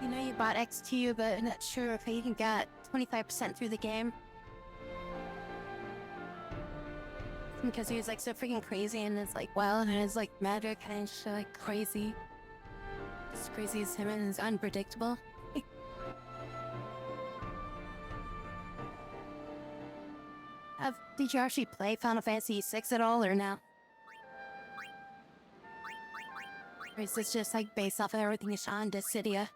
You know you bought X2, but I'm not sure if I even got 25% through the game. Because he was like so freaking crazy and it's like wild and it's like magic and it's so like crazy. As crazy as him and it's unpredictable. Did you actually play Final Fantasy VI at all or no? Or is this just like based off of everything you saw in Dissidia?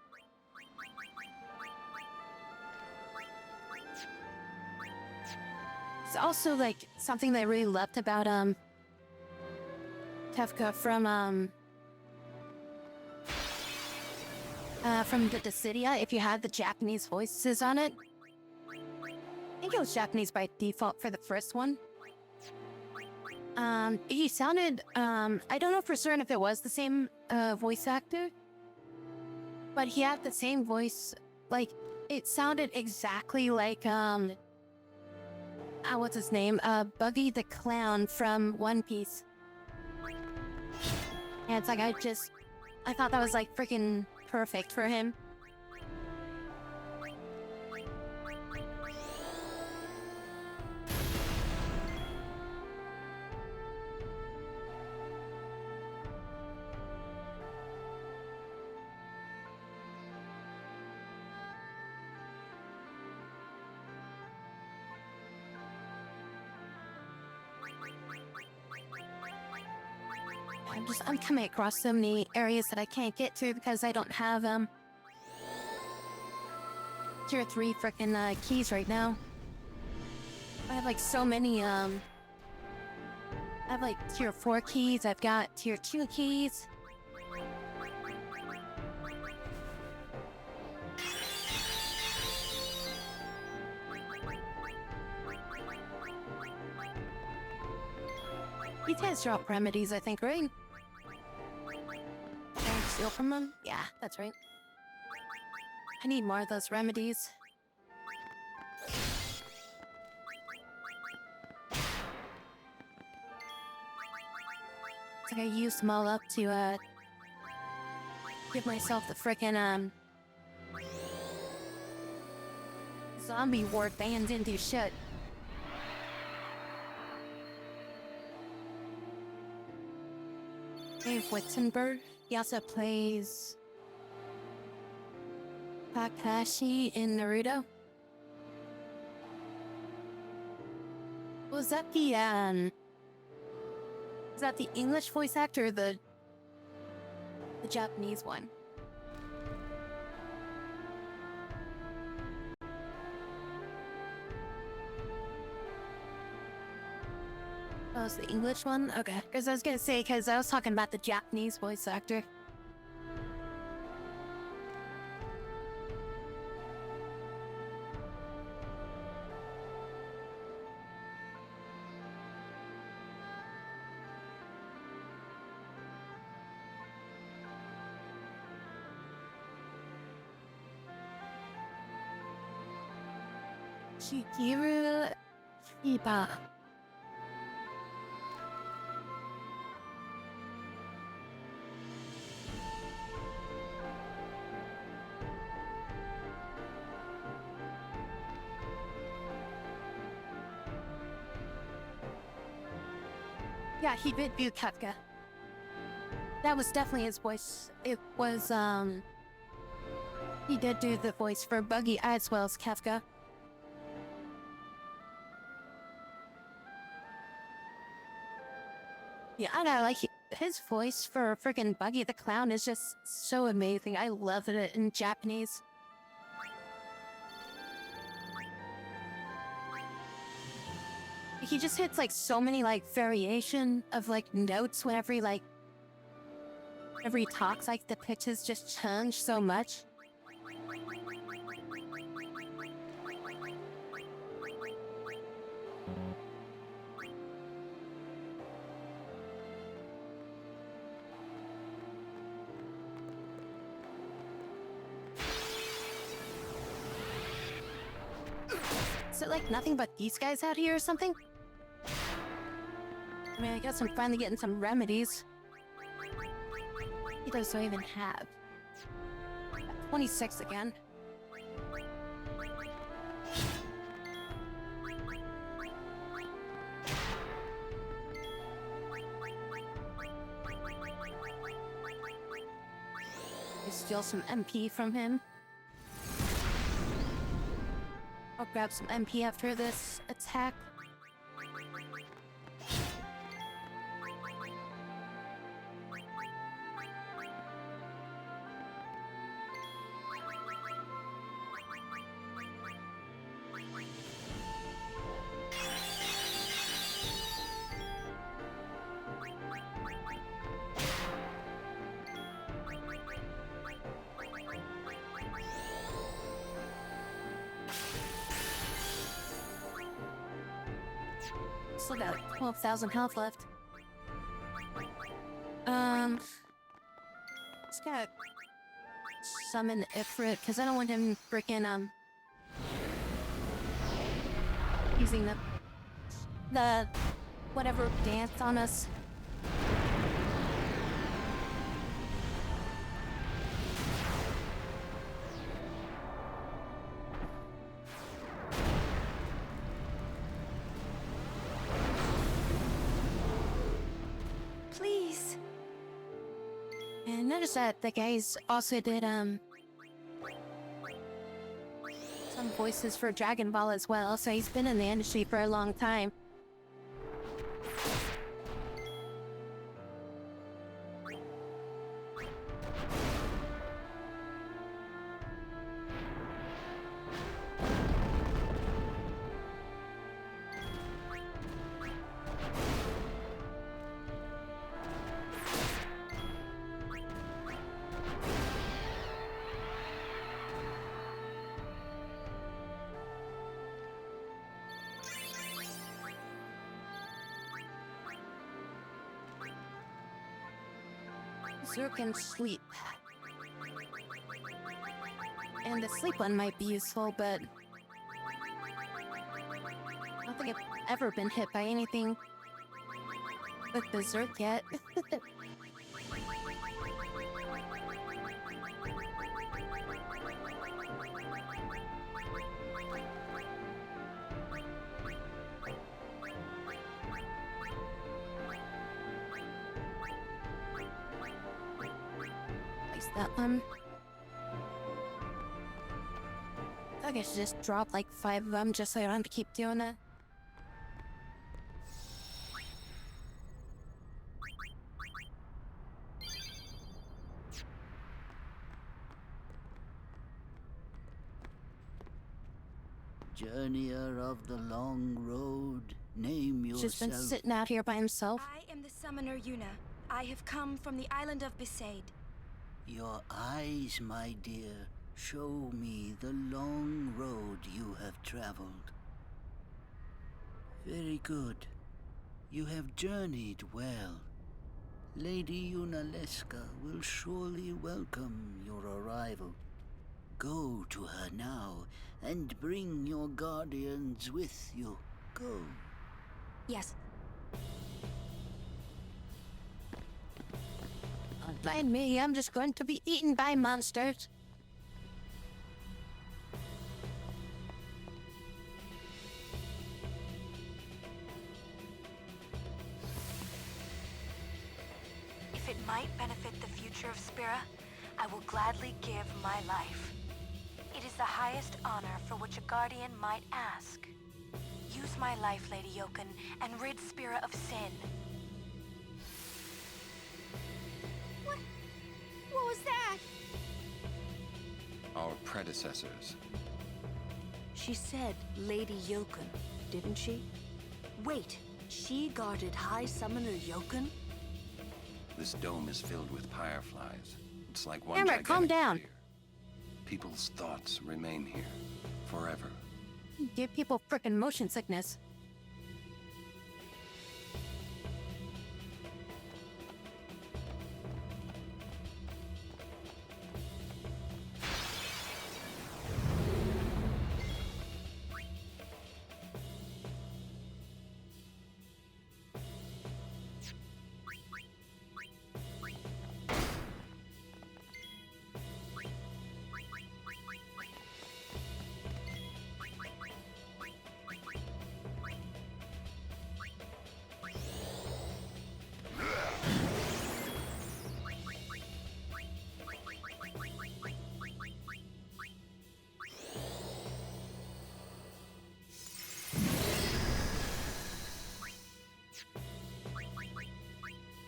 It's also like something that I really loved about Kefka from the Dissidia, if you had the Japanese voices on it. I think it was Japanese by default for the first one. He sounded I don't know for certain if it was the same voice actor, but he had the same voice. Like it sounded exactly like what's his name? Buggy the Clown from One Piece. And it's like, I thought that was like freaking perfect for him. I'm coming across so many areas that I can't get to because I don't have tier 3 frickin' keys right now. I have like so many I have like tier 4 keys, I've got tier 2 keys. These guys drop remedies, I think, right? Can I steal from them? Yeah, that's right. I need more of those remedies. It's like I used them all up to, give myself the frickin', zombie ward band didn't do shit. Dave Wittenberg. He also plays Kakashi in Naruto. Was that the, is that the English voice actor or the Japanese one? Oh, it's the English one? Okay. Because I was gonna say, because I was talking about the Japanese voice actor. Shigeru Iba. Yeah, he did do Kafka. That was definitely his voice. It was, he did do the voice for Buggy as well as Kafka. Yeah, I know, like, his voice for freaking Buggy the Clown is just so amazing. I love it in Japanese. He just hits, like, so many, like, variation of, like, notes whenever he, like, whenever he talks, like, the pitches just change so much. Is it like nothing but these guys out here or something? I mean, I guess I'm finally getting some remedies. What does I even have? 26 again. You steal some MP from him. I'll grab some MP after this attack. Still got 12,000 health left. Just gotta summon Ifrit, because I don't want him freaking, using the whatever dance on us. Please. And notice that the guys also did, some voices for Dragon Ball as well, so he's been in the industry for a long time. Zerk can sleep. And the sleep one might be useful, but I don't think I've ever been hit by anything with Berserk yet. That one. I think I should just drop like 5 of them just so I don't have to keep doing it. Journeyer of the long road, name yourself. Just been sitting out here by himself. I am the summoner Yuna. I have come from the island of Besaid. Your eyes, my dear, show me the long road you have traveled. Very good. You have journeyed well. Lady Yunalesca will surely welcome your arrival. Go to her now, and bring your guardians with you. Go. Yes. Don't mind me, I'm just going to be eaten by monsters. If it might benefit the future of Spira, I will gladly give my life. It is the highest honor for which a guardian might ask. Use my life, Lady Yoken, and rid Spira of sin. What was that? Our predecessors. She said Lady Yoken, didn't she? Wait, she guarded High Summoner Yoken? This dome is filled with fireflies. It's like one Emmerich, calm gigantic down. sphere. People's thoughts remain here, forever. Give people frickin' motion sickness.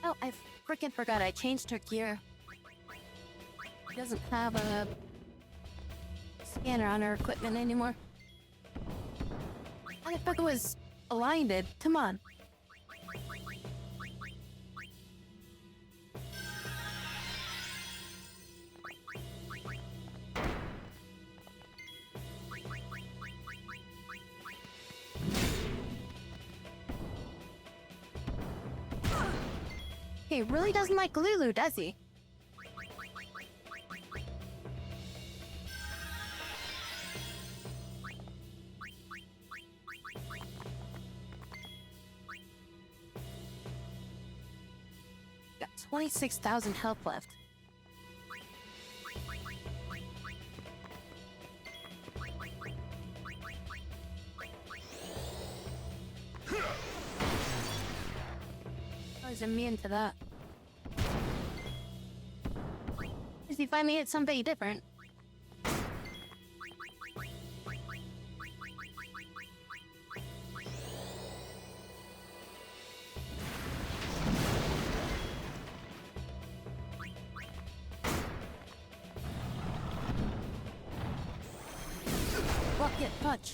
Oh, I frickin' forgot I changed her gear. She doesn't have a scanner on her equipment anymore. I thought it was blinded. Come on. He really doesn't like Lulu, does he? Got 26,000 health left. I was immune to that. Does he finally hit somebody different? Rocket punch.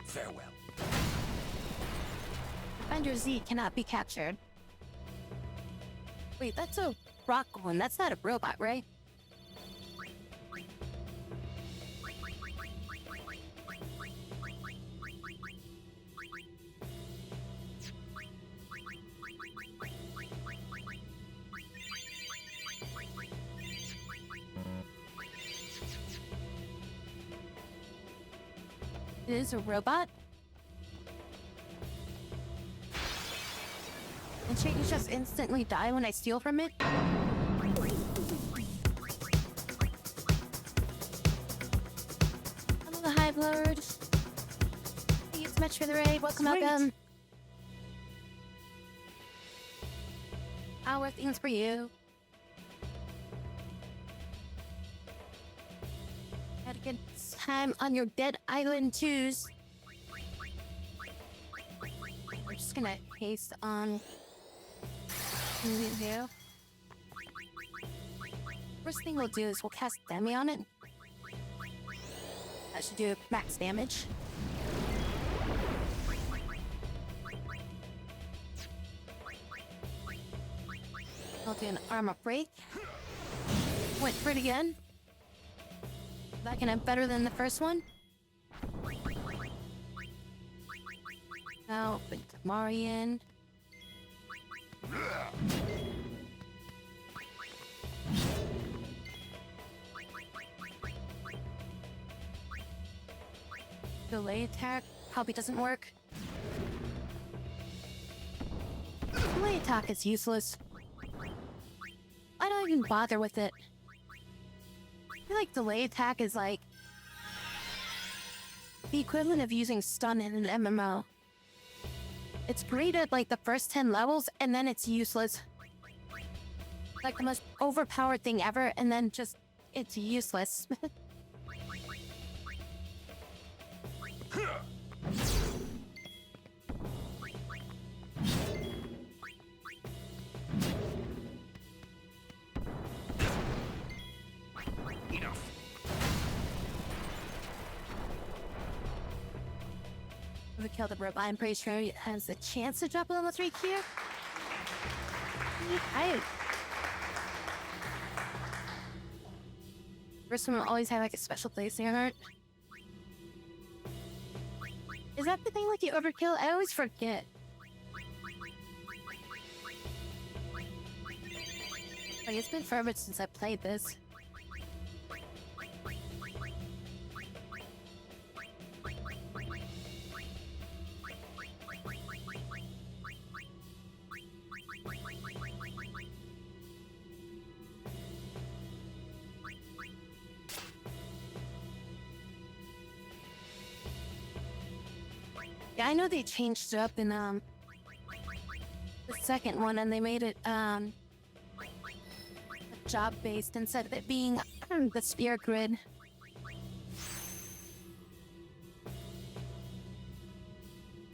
Farewell. Defender Z cannot be captured. Wait, that's a rock one. That's not a robot, right? It is a robot? And shouldn't you just instantly die when I steal from it? Lord. Thank you so much for the raid. Welcome, Sweet. welcome. Our things for you. Had a good time on your dead island twos. We're just gonna paste on here. First thing we'll do is we'll cast Demi on it. That should do max damage. I'll do an armor break. Went for it again. That can have better than the first one. Now put Mari in. Delay attack probably doesn't work. Delay attack is useless. I don't even bother with it. I feel like delay attack is like the equivalent of using stun in an MMO. It's great at like the first 10 levels and then it's useless. Like the most overpowered thing ever and then just it's useless. Enough. We killed the robot. I'm pretty sure it has a chance to drop level 3 here. First one will always have like a special place in your heart. Is that the thing like you overkill? I always forget. Like it's been forever since I played this. Yeah, I know they changed it up in the second one and they made it job based instead of it being the spear grid.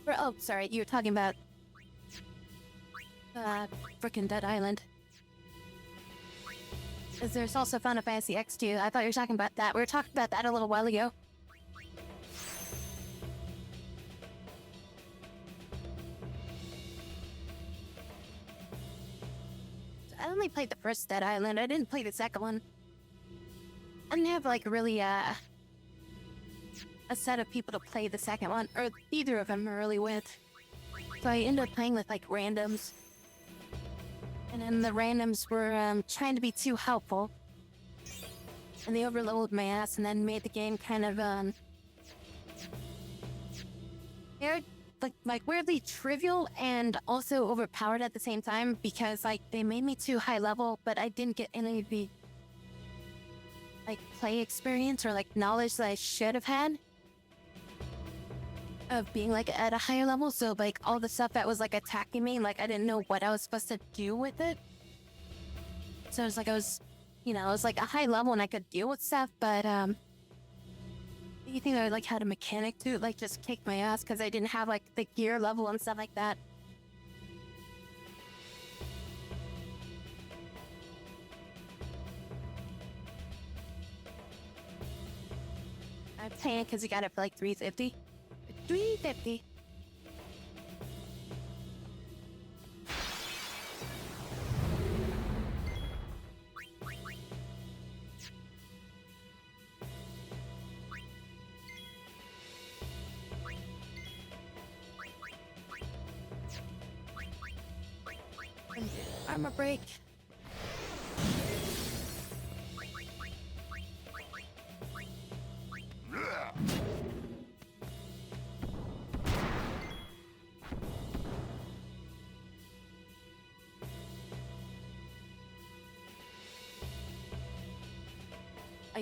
Oh, sorry, you were talking about frickin' Dead Island. Because there's also Final Fantasy X2. I thought you were talking about that. We were talking about that a little while ago. I only played the first Dead Island. I didn't play the second one. I didn't have like really a set of people to play the second one, or either of them really with. So I ended up playing with like randoms. And then the randoms were trying to be too helpful. And they overloaded my ass and then made the game kind of they're like weirdly trivial and also overpowered at the same time because like they made me too high level, but I didn't get any of the like play experience or like knowledge that I should have had of being like at a higher level. So like all the stuff that was like attacking me, like I didn't know what I was supposed to do with it. So it was like I was like a high level and I could deal with stuff, but you think I like had a mechanic to like just kick my ass because I didn't have like the gear level and stuff like that. I'm paying because you got it for like 350. 350. Armor break.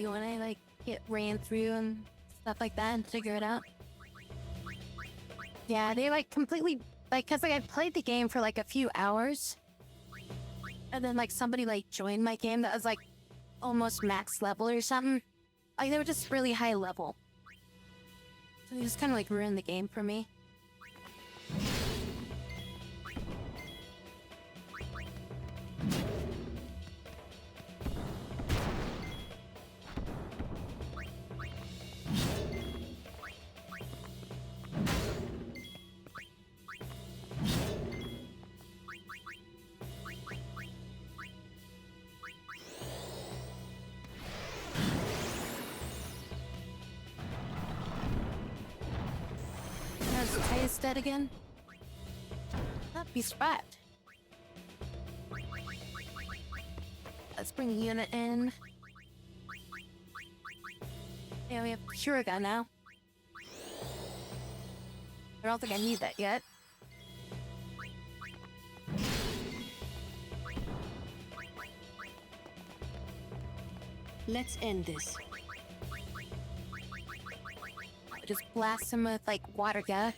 When I like get ran through and stuff like that and figure it out. Yeah, they like completely like, cause like I played the game for like a few hours, and then like somebody like joined my game that was like almost max level or something. Like they were just really high level, so they just kind of like ruined the game for me. How's Titus dead again? That'd be spot. Let's bring Yuna in. Yeah, we have Shuriga now. I don't think I need that yet. Let's end this. Just blast him with like water gun.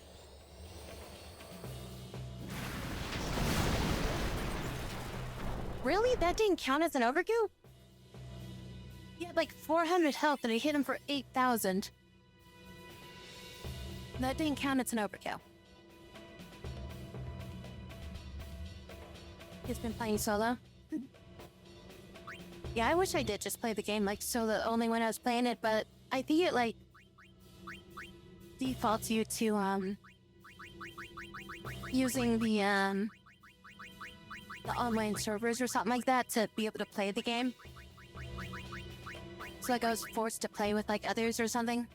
Really? That didn't count as an overkill? He had like 400 health and I hit him for 8,000. That didn't count as an overkill. He's been playing solo. Yeah, I wish I did just play the game like solo only when I was playing it, but I think it like defaults you to using the online servers or something like that to be able to play the game. So like I was forced to play with like others or something.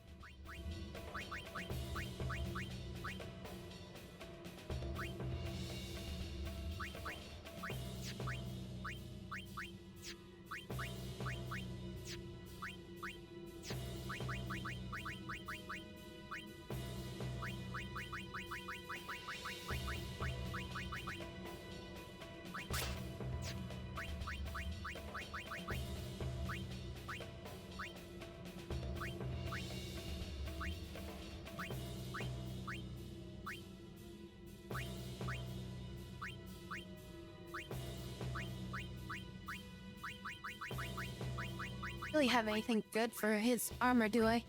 Really have anything good for his armor, do I?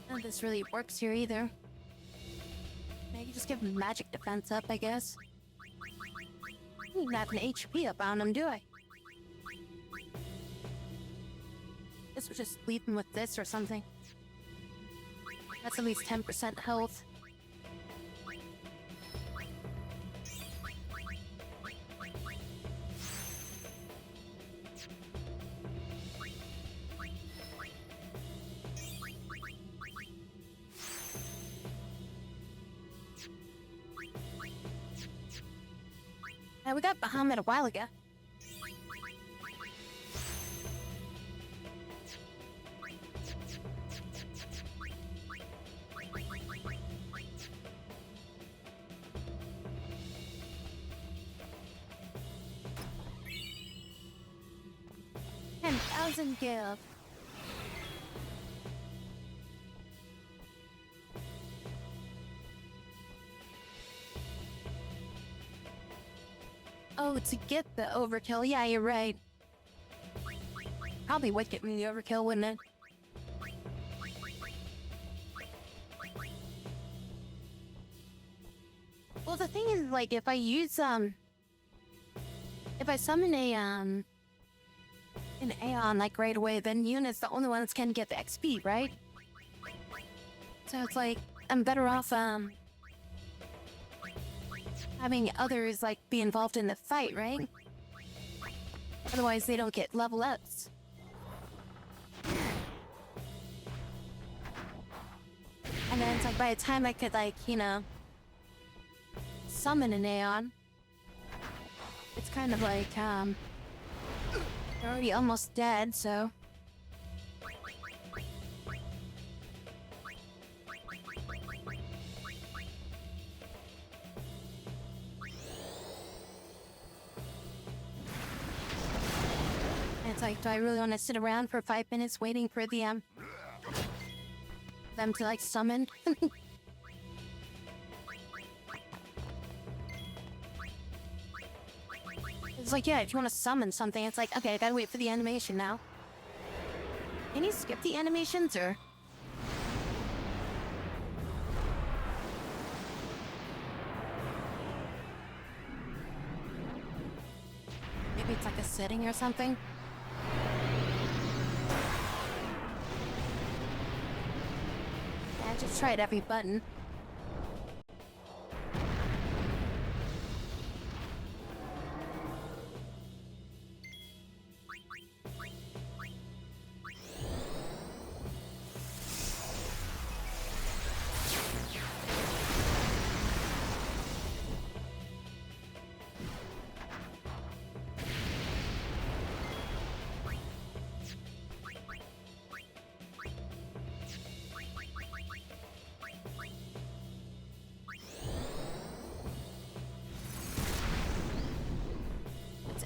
None of this really works here either. Maybe just give him magic defense up, I guess. I don't even have an HP up on him, do I? Guess we'll just leave him with this or something. That's at least 10% health. We got Bahamut a while ago. $10,000 give. Oh, to get the overkill. Yeah, you're right. Probably would get me the overkill, wouldn't it? Well, the thing is, like, if I use, if I summon a, an Aeon, like, right away, then Yuna's the only one that's gonna get the XP, right? So it's like, I'm better off, having others, like, be involved in the fight, right? Otherwise, they don't get level ups. And then it's like, by the time I could, like, you know, summon an Aeon, it's kind of like, they're already almost dead, so... like, do I really want to sit around for 5 minutes waiting for the, them to, like, summon? It's like, yeah, if you want to summon something, it's like, okay, I gotta wait for the animation now. Can you skip the animations, or...? Maybe it's like a setting or something? Yeah, I just tried every button.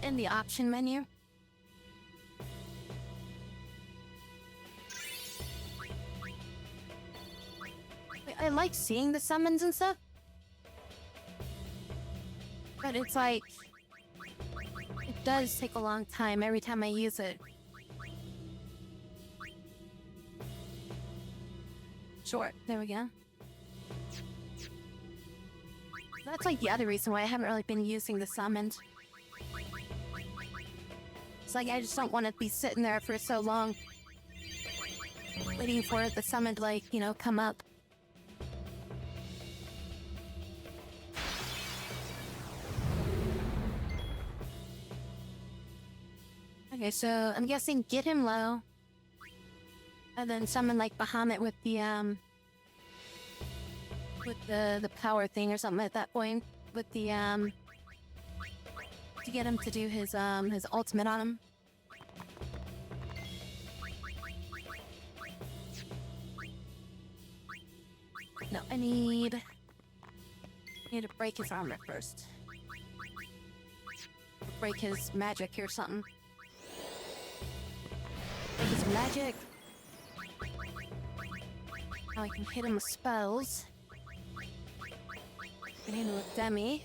In the option menu. I like seeing the summons and stuff, but it's like it does take a long time every time I use it. Sure, there we go. That's like the other reason why I haven't really been using the summons. It's like I just don't want to be sitting there for so long waiting for the summon to, like, you know, come up. Okay, so I'm guessing get him low. And then summon like Bahamut with the power thing or something at that point. With the to get him to do his ultimate on him. No, I need to break his armor first. Break his magic or something. Break his magic. Now I can hit him with spells. Hit him with Demi.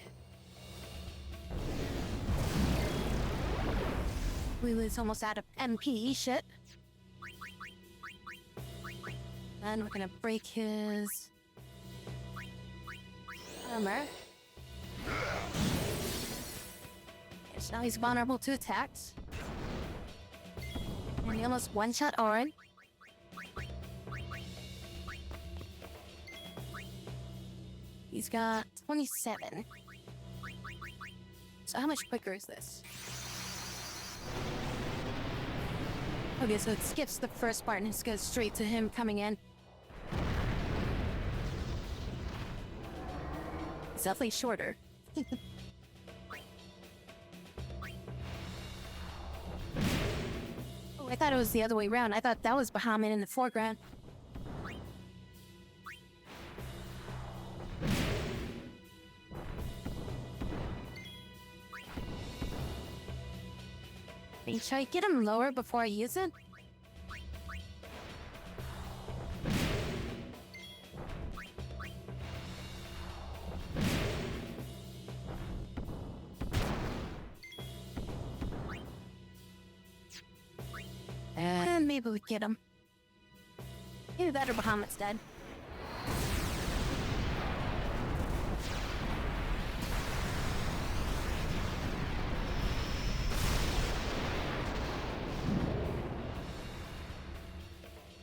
Lulu's almost out of MP shit. Then we're gonna break his armor. Yes, now he's vulnerable to attacks. And he almost one-shot Auron. He's got 27. So how much quicker is this? Okay, so it skips the first part and just goes straight to him coming in. It's definitely shorter. Oh, I thought it was the other way around. I thought that was Bahamut in the foreground. Should I get him lower before I use it? And maybe we get him. Either that or Bahamut's dead.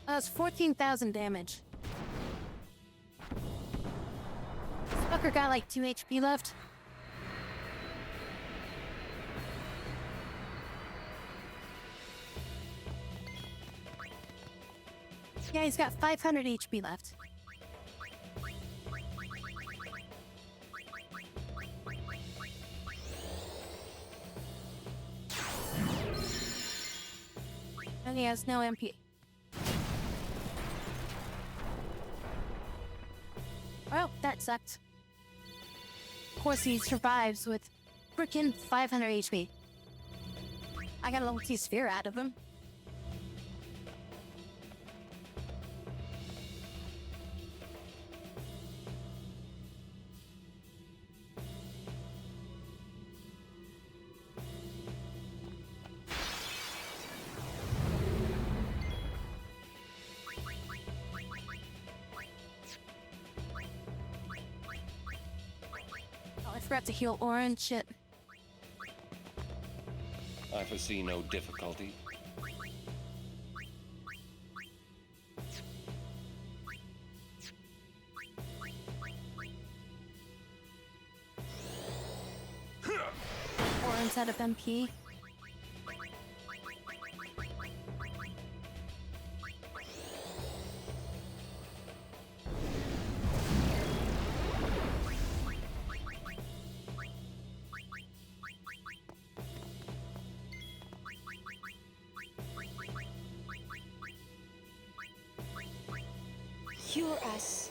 That's 14,000 damage. This fucker got like 2 HP left. Yeah, he's got 500 HP left. And he has no MP. Well, that sucked. Of course, he survives with frickin' 500 HP. I got a little T-sphere out of him. Oh, I forgot to heal Orange. Shit. I foresee no difficulty. Orange out of MP. Cure us.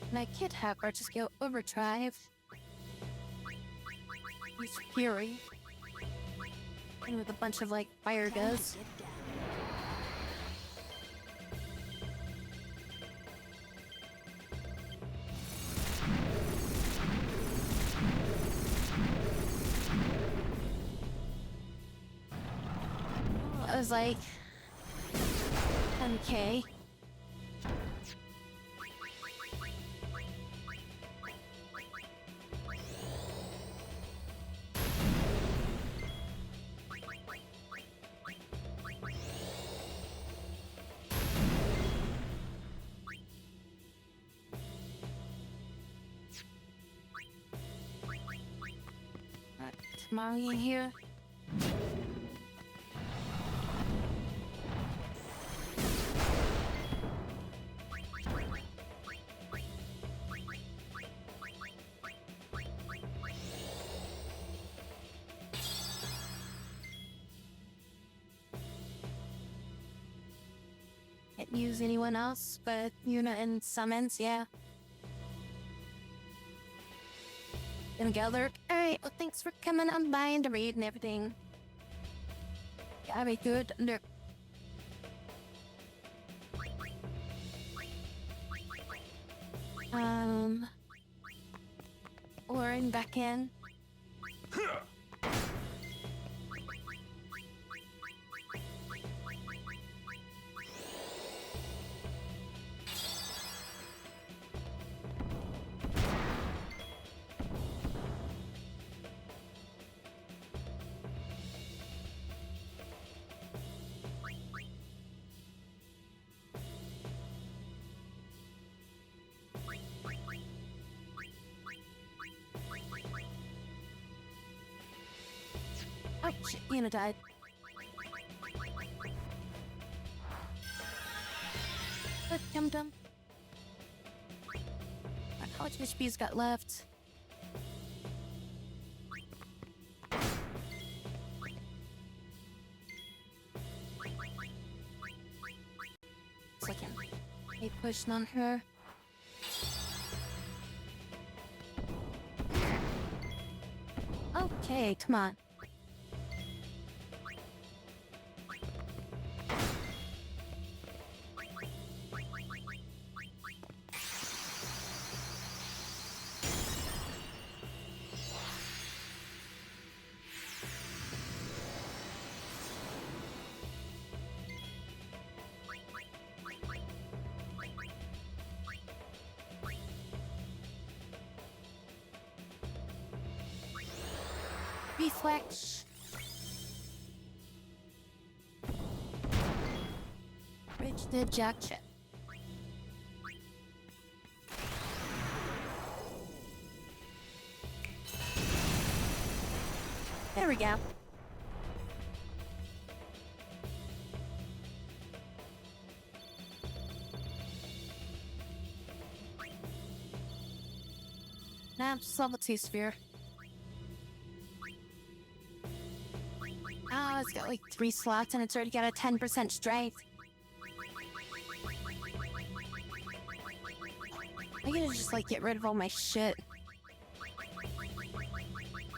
And I can't have her just go overdrive. Use Fury. And with a bunch of like fire guns. It was like 10k. Tamari in here. Can't use anyone else but Yuna and summons, yeah. And Geldert, alright, well thanks for coming on by and to read and everything. Gotta be good. Look. Lauren back in. Oh shit, Yuna died. Good, Dum-Dum. How much HP's got left? Second. They pushed on her. Okay, come on. Reflex. Bridge the jacket. There we go. Now, Subtlety Sphere. it's got like 3 slots and it's already got a 10% strength. I gotta just like get rid of all my shit.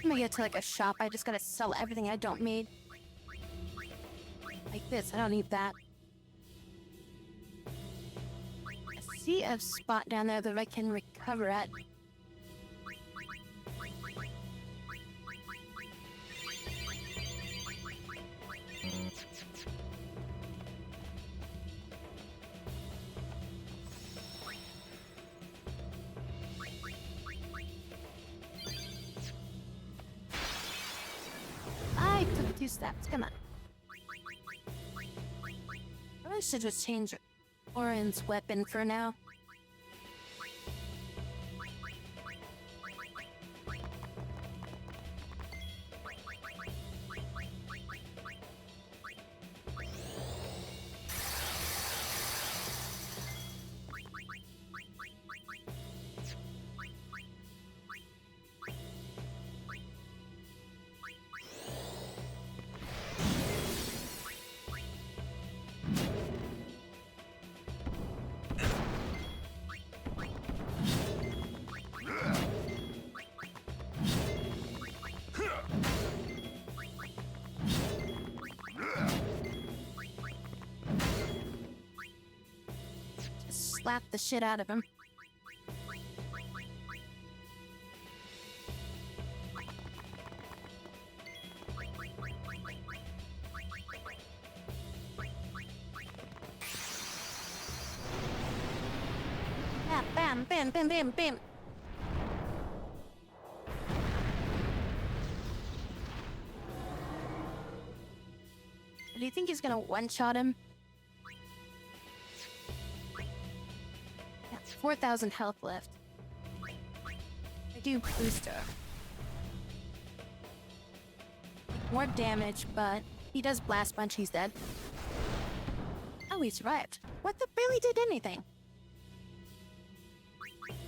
I'm gonna get to like a shop. I just gotta sell everything I don't need. Like this, I don't need that. I see a spot down there that I can recover at. I took 2 steps, come on. I should just change Orin's weapon for now. Slap the shit out of him. Bam, bam, bam, bam, bam. Do you think he's gonna one-shot him? 4,000 health left. I do booster. More damage, but he does blast punch, he's dead. Oh, he survived. What the barely did anything.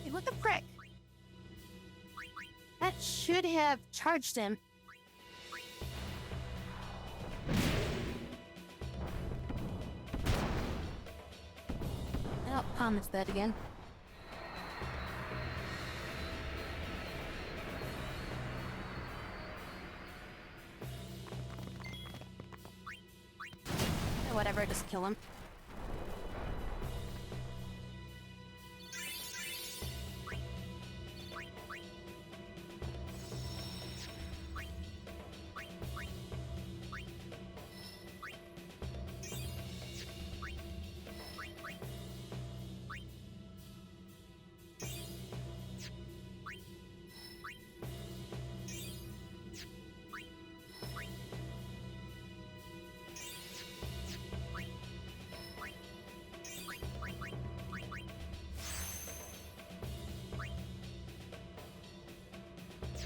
Hey, what the frick? That should have charged him. Oh, Palm is dead again. Whatever, just kill him.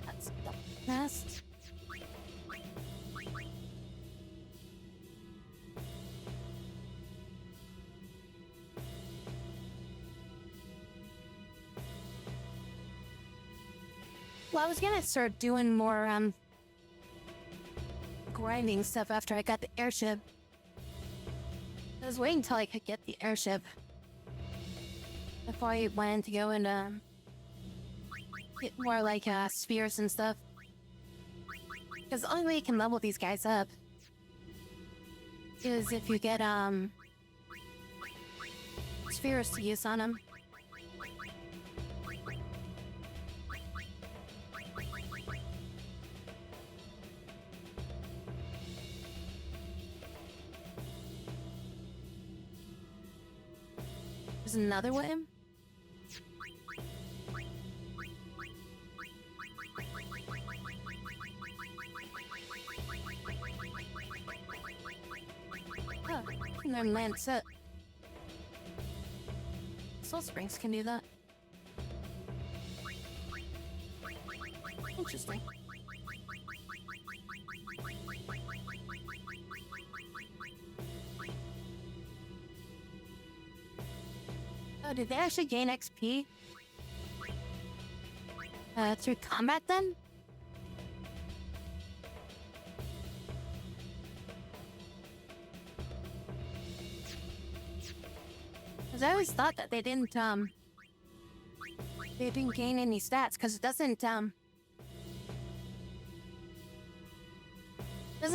That's the best. Well, I was gonna start doing more, grinding stuff after I got the airship. I was waiting until I could get the airship before I went to go and, get more, like, spheres and stuff. Because the only way you can level these guys up is if you get, spheres to use on them. There's another one. Oh, and then Lancet. Soul Springs can do that. Interesting. Oh, did they actually gain XP? Through combat then? 'Cause I always thought that they didn't gain any stats, because it doesn't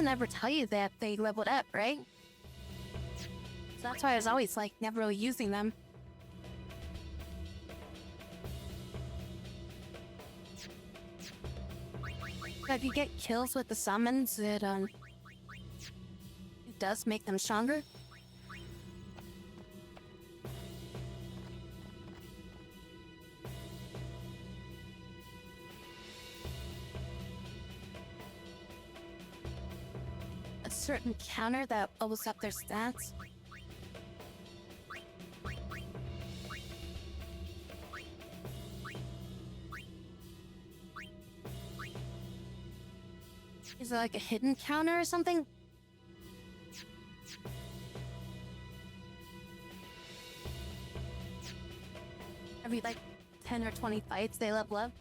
ever tell you that they leveled up, right? So that's why I was always like never really using them. But if you get kills with the summons, it does make them stronger. A certain counter that bubbles up their stats. Is it like a hidden counter or something? Every like 10 or 20 fights they level up.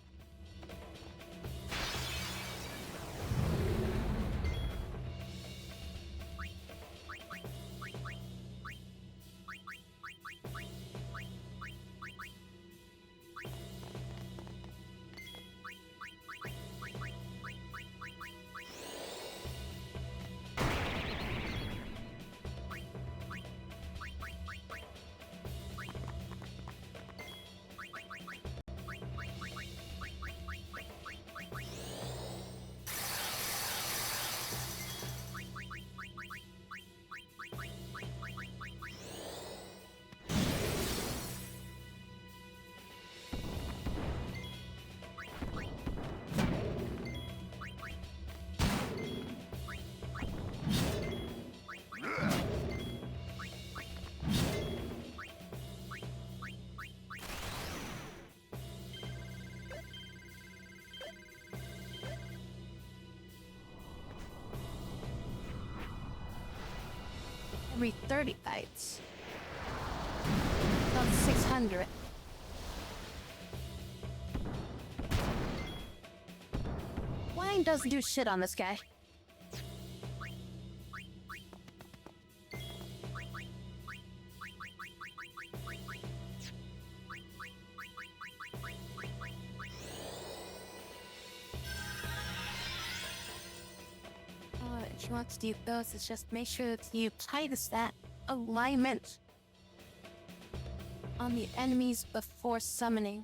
Every 30 fights. About 600. Wine doesn't do shit on this guy. If you want to do those, it's just make sure that you apply the stat alignment on the enemies before summoning.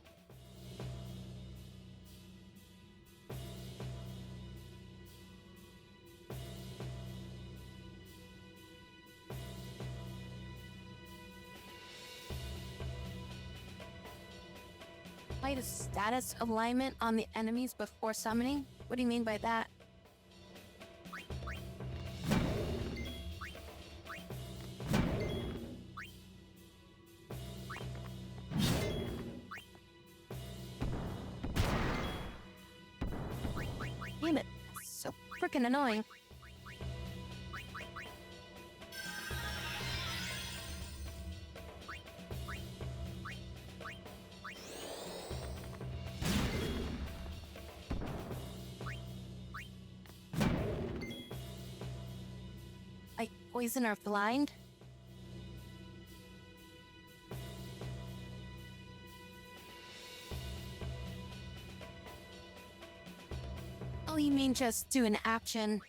Apply the status alignment on the enemies before summoning? What do you mean by that? Damn it, so freaking annoying. Like poison or blind? Oh, you mean just do an action?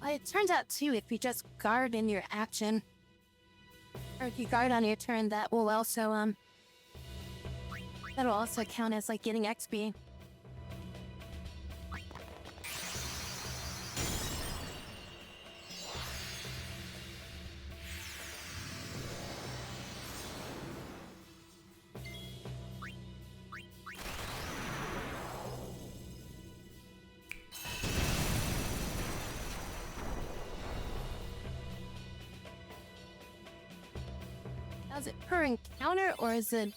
Well, it turns out too, if you just guard in your action, or if you guard on your turn, that will also that'll also count as like getting XP. Is it per encounter, or is it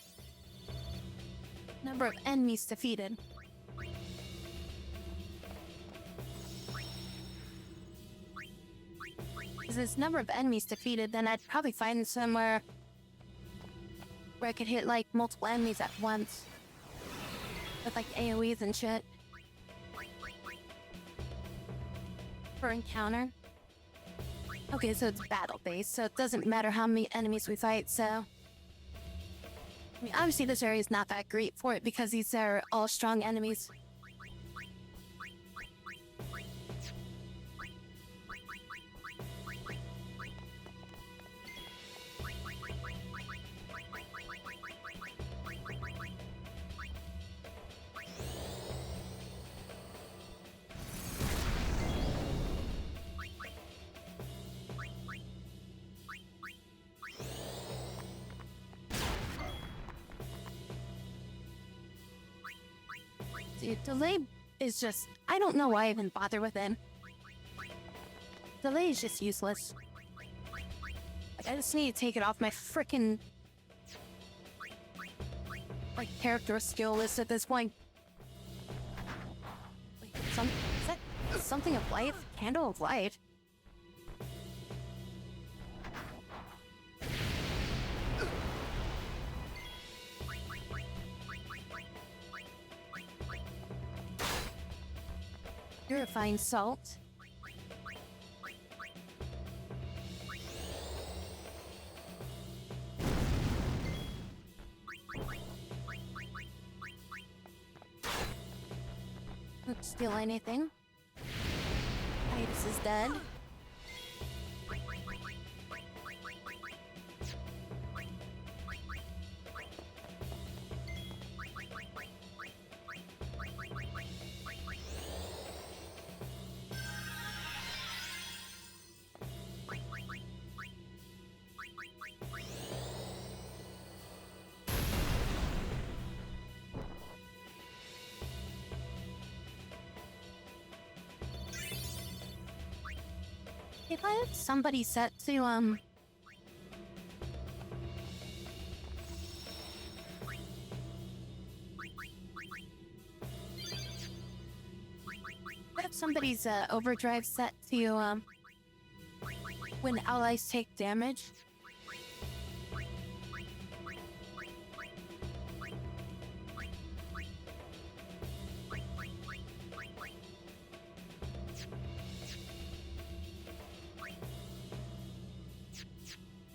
number of enemies defeated? If it's number of enemies defeated, then I'd probably find somewhere where I could hit like multiple enemies at once. with like AoEs and shit. For encounter. Okay, so it's battle-based, so it doesn't matter how many enemies we fight, so... I mean, obviously this area is not that great for it because these are all strong enemies. Dude, delay is just... I don't know why I even bother with him. Delay is just useless. Like, I just need to take it off my frickin' like, character skill list at this point. Wait, is that something of light? Candle of light? Purifying salt. Don't steal anything. Titus is dead. If I had somebody set to, I have somebody's, overdrive set to, when allies take damage.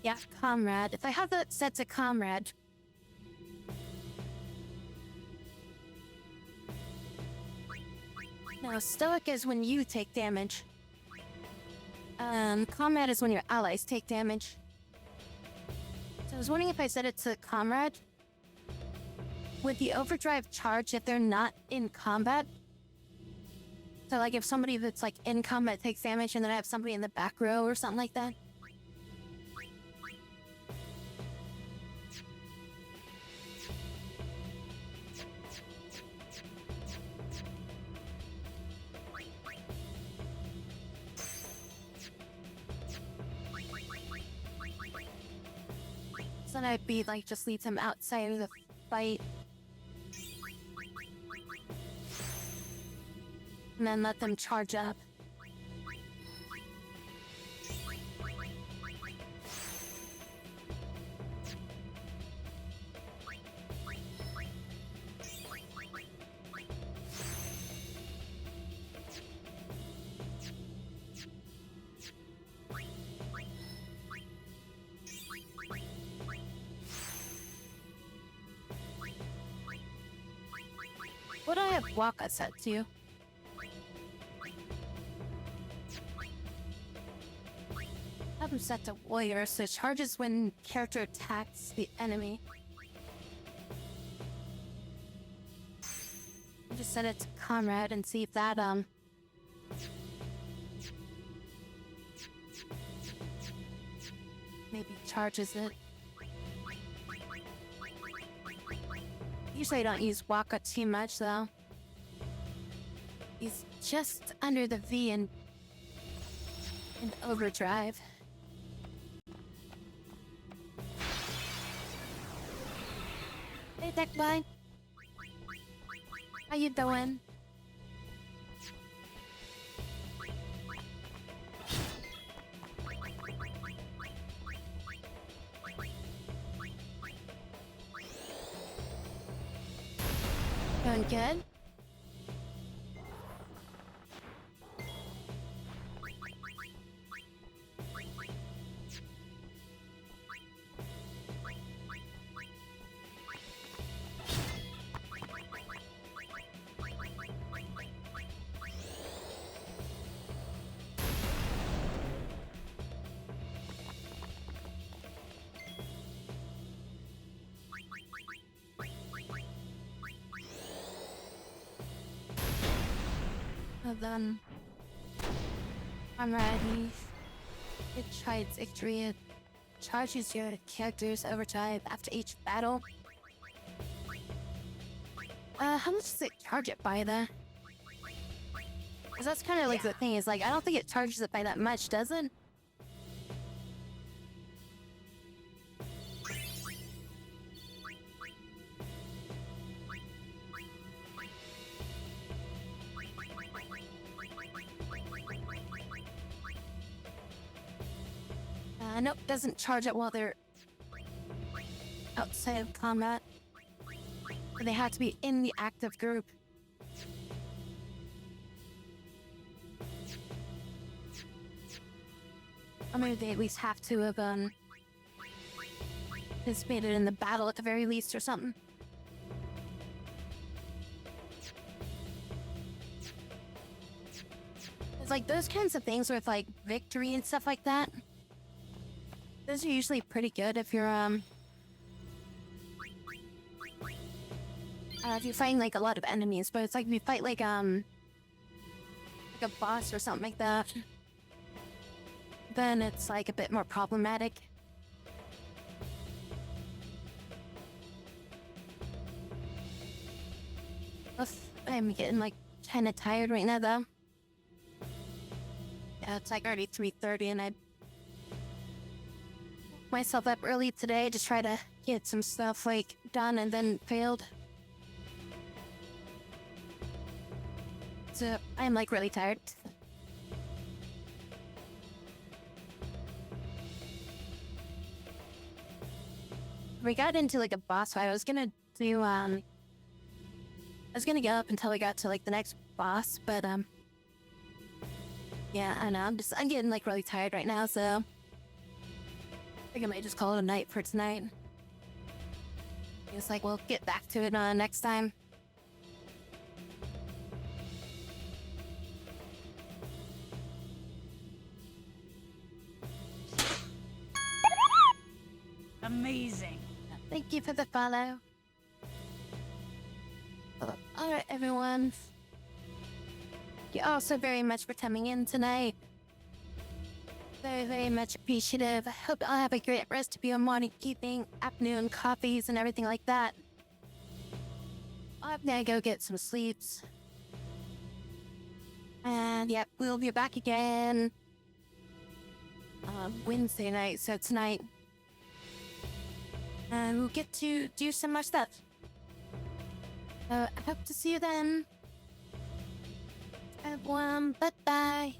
Yeah, Comrade. If I have that set to Comrade. No, Stoic is when you take damage. Comrade is when your allies take damage. So I was wondering if I set it to Comrade. Would the overdrive charge if they're not in combat? So like if somebody that's like in combat takes damage and then I have somebody in the back row or something like that? So then I'd be like, just leads him outside of the fight. And then let them charge up. What do I have Waka set to? Have him set to Warrior, so it charges when character attacks the enemy. I'll just set it to Comrade and see if that, maybe charges it. Usually I don't use Waka too much, though. He's just under the V in overdrive. Hey, Deckbine. How you doing? Go and good. Well done. I'm ready. It trides victory. It charges your characters overdrive after each battle. How much does it charge it by though? Because that's kind of like the thing is like I don't think it charges it by that much, does it? Nope, doesn't charge it while they're outside of combat. But they have to be in the active group. Or maybe they at least have to have participated in the battle at the very least or something. It's like those kinds of things with like victory and stuff like that. Those are usually pretty good if you're fighting like a lot of enemies, but it's like if you fight like a boss or something like that, then it's like a bit more problematic. I'm getting like kind of tired right now though. Yeah, it's like already 3:30 and I myself up early today to try to get some stuff like done and then failed. So I'm like really tired. We got into like a boss fight. I was gonna do I was gonna get up until we got to like the next boss, but yeah, I know I'm getting like really tired right now, so I think I might just call it a night for tonight. It's like, we'll get back to it next time. Amazing. Thank you for the follow. Alright, everyone. Thank you all so very much for coming in tonight. Very, very much appreciative. I hope I'll have a great rest of your morning, evening, afternoon, coffees, and everything like that. I'm gonna go get some sleeps. And yep, we'll be back again Wednesday night, so tonight. And we'll get to do some more stuff. I hope to see you then. Everyone, bye-bye.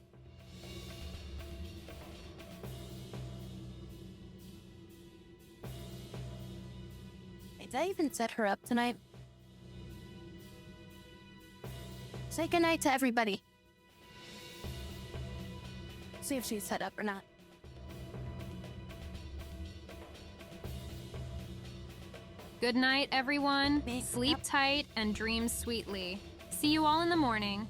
Did I even set her up tonight? Say goodnight to everybody. See if she's set up or not. Good night, everyone. Sleep tight and dream sweetly. See you all in the morning.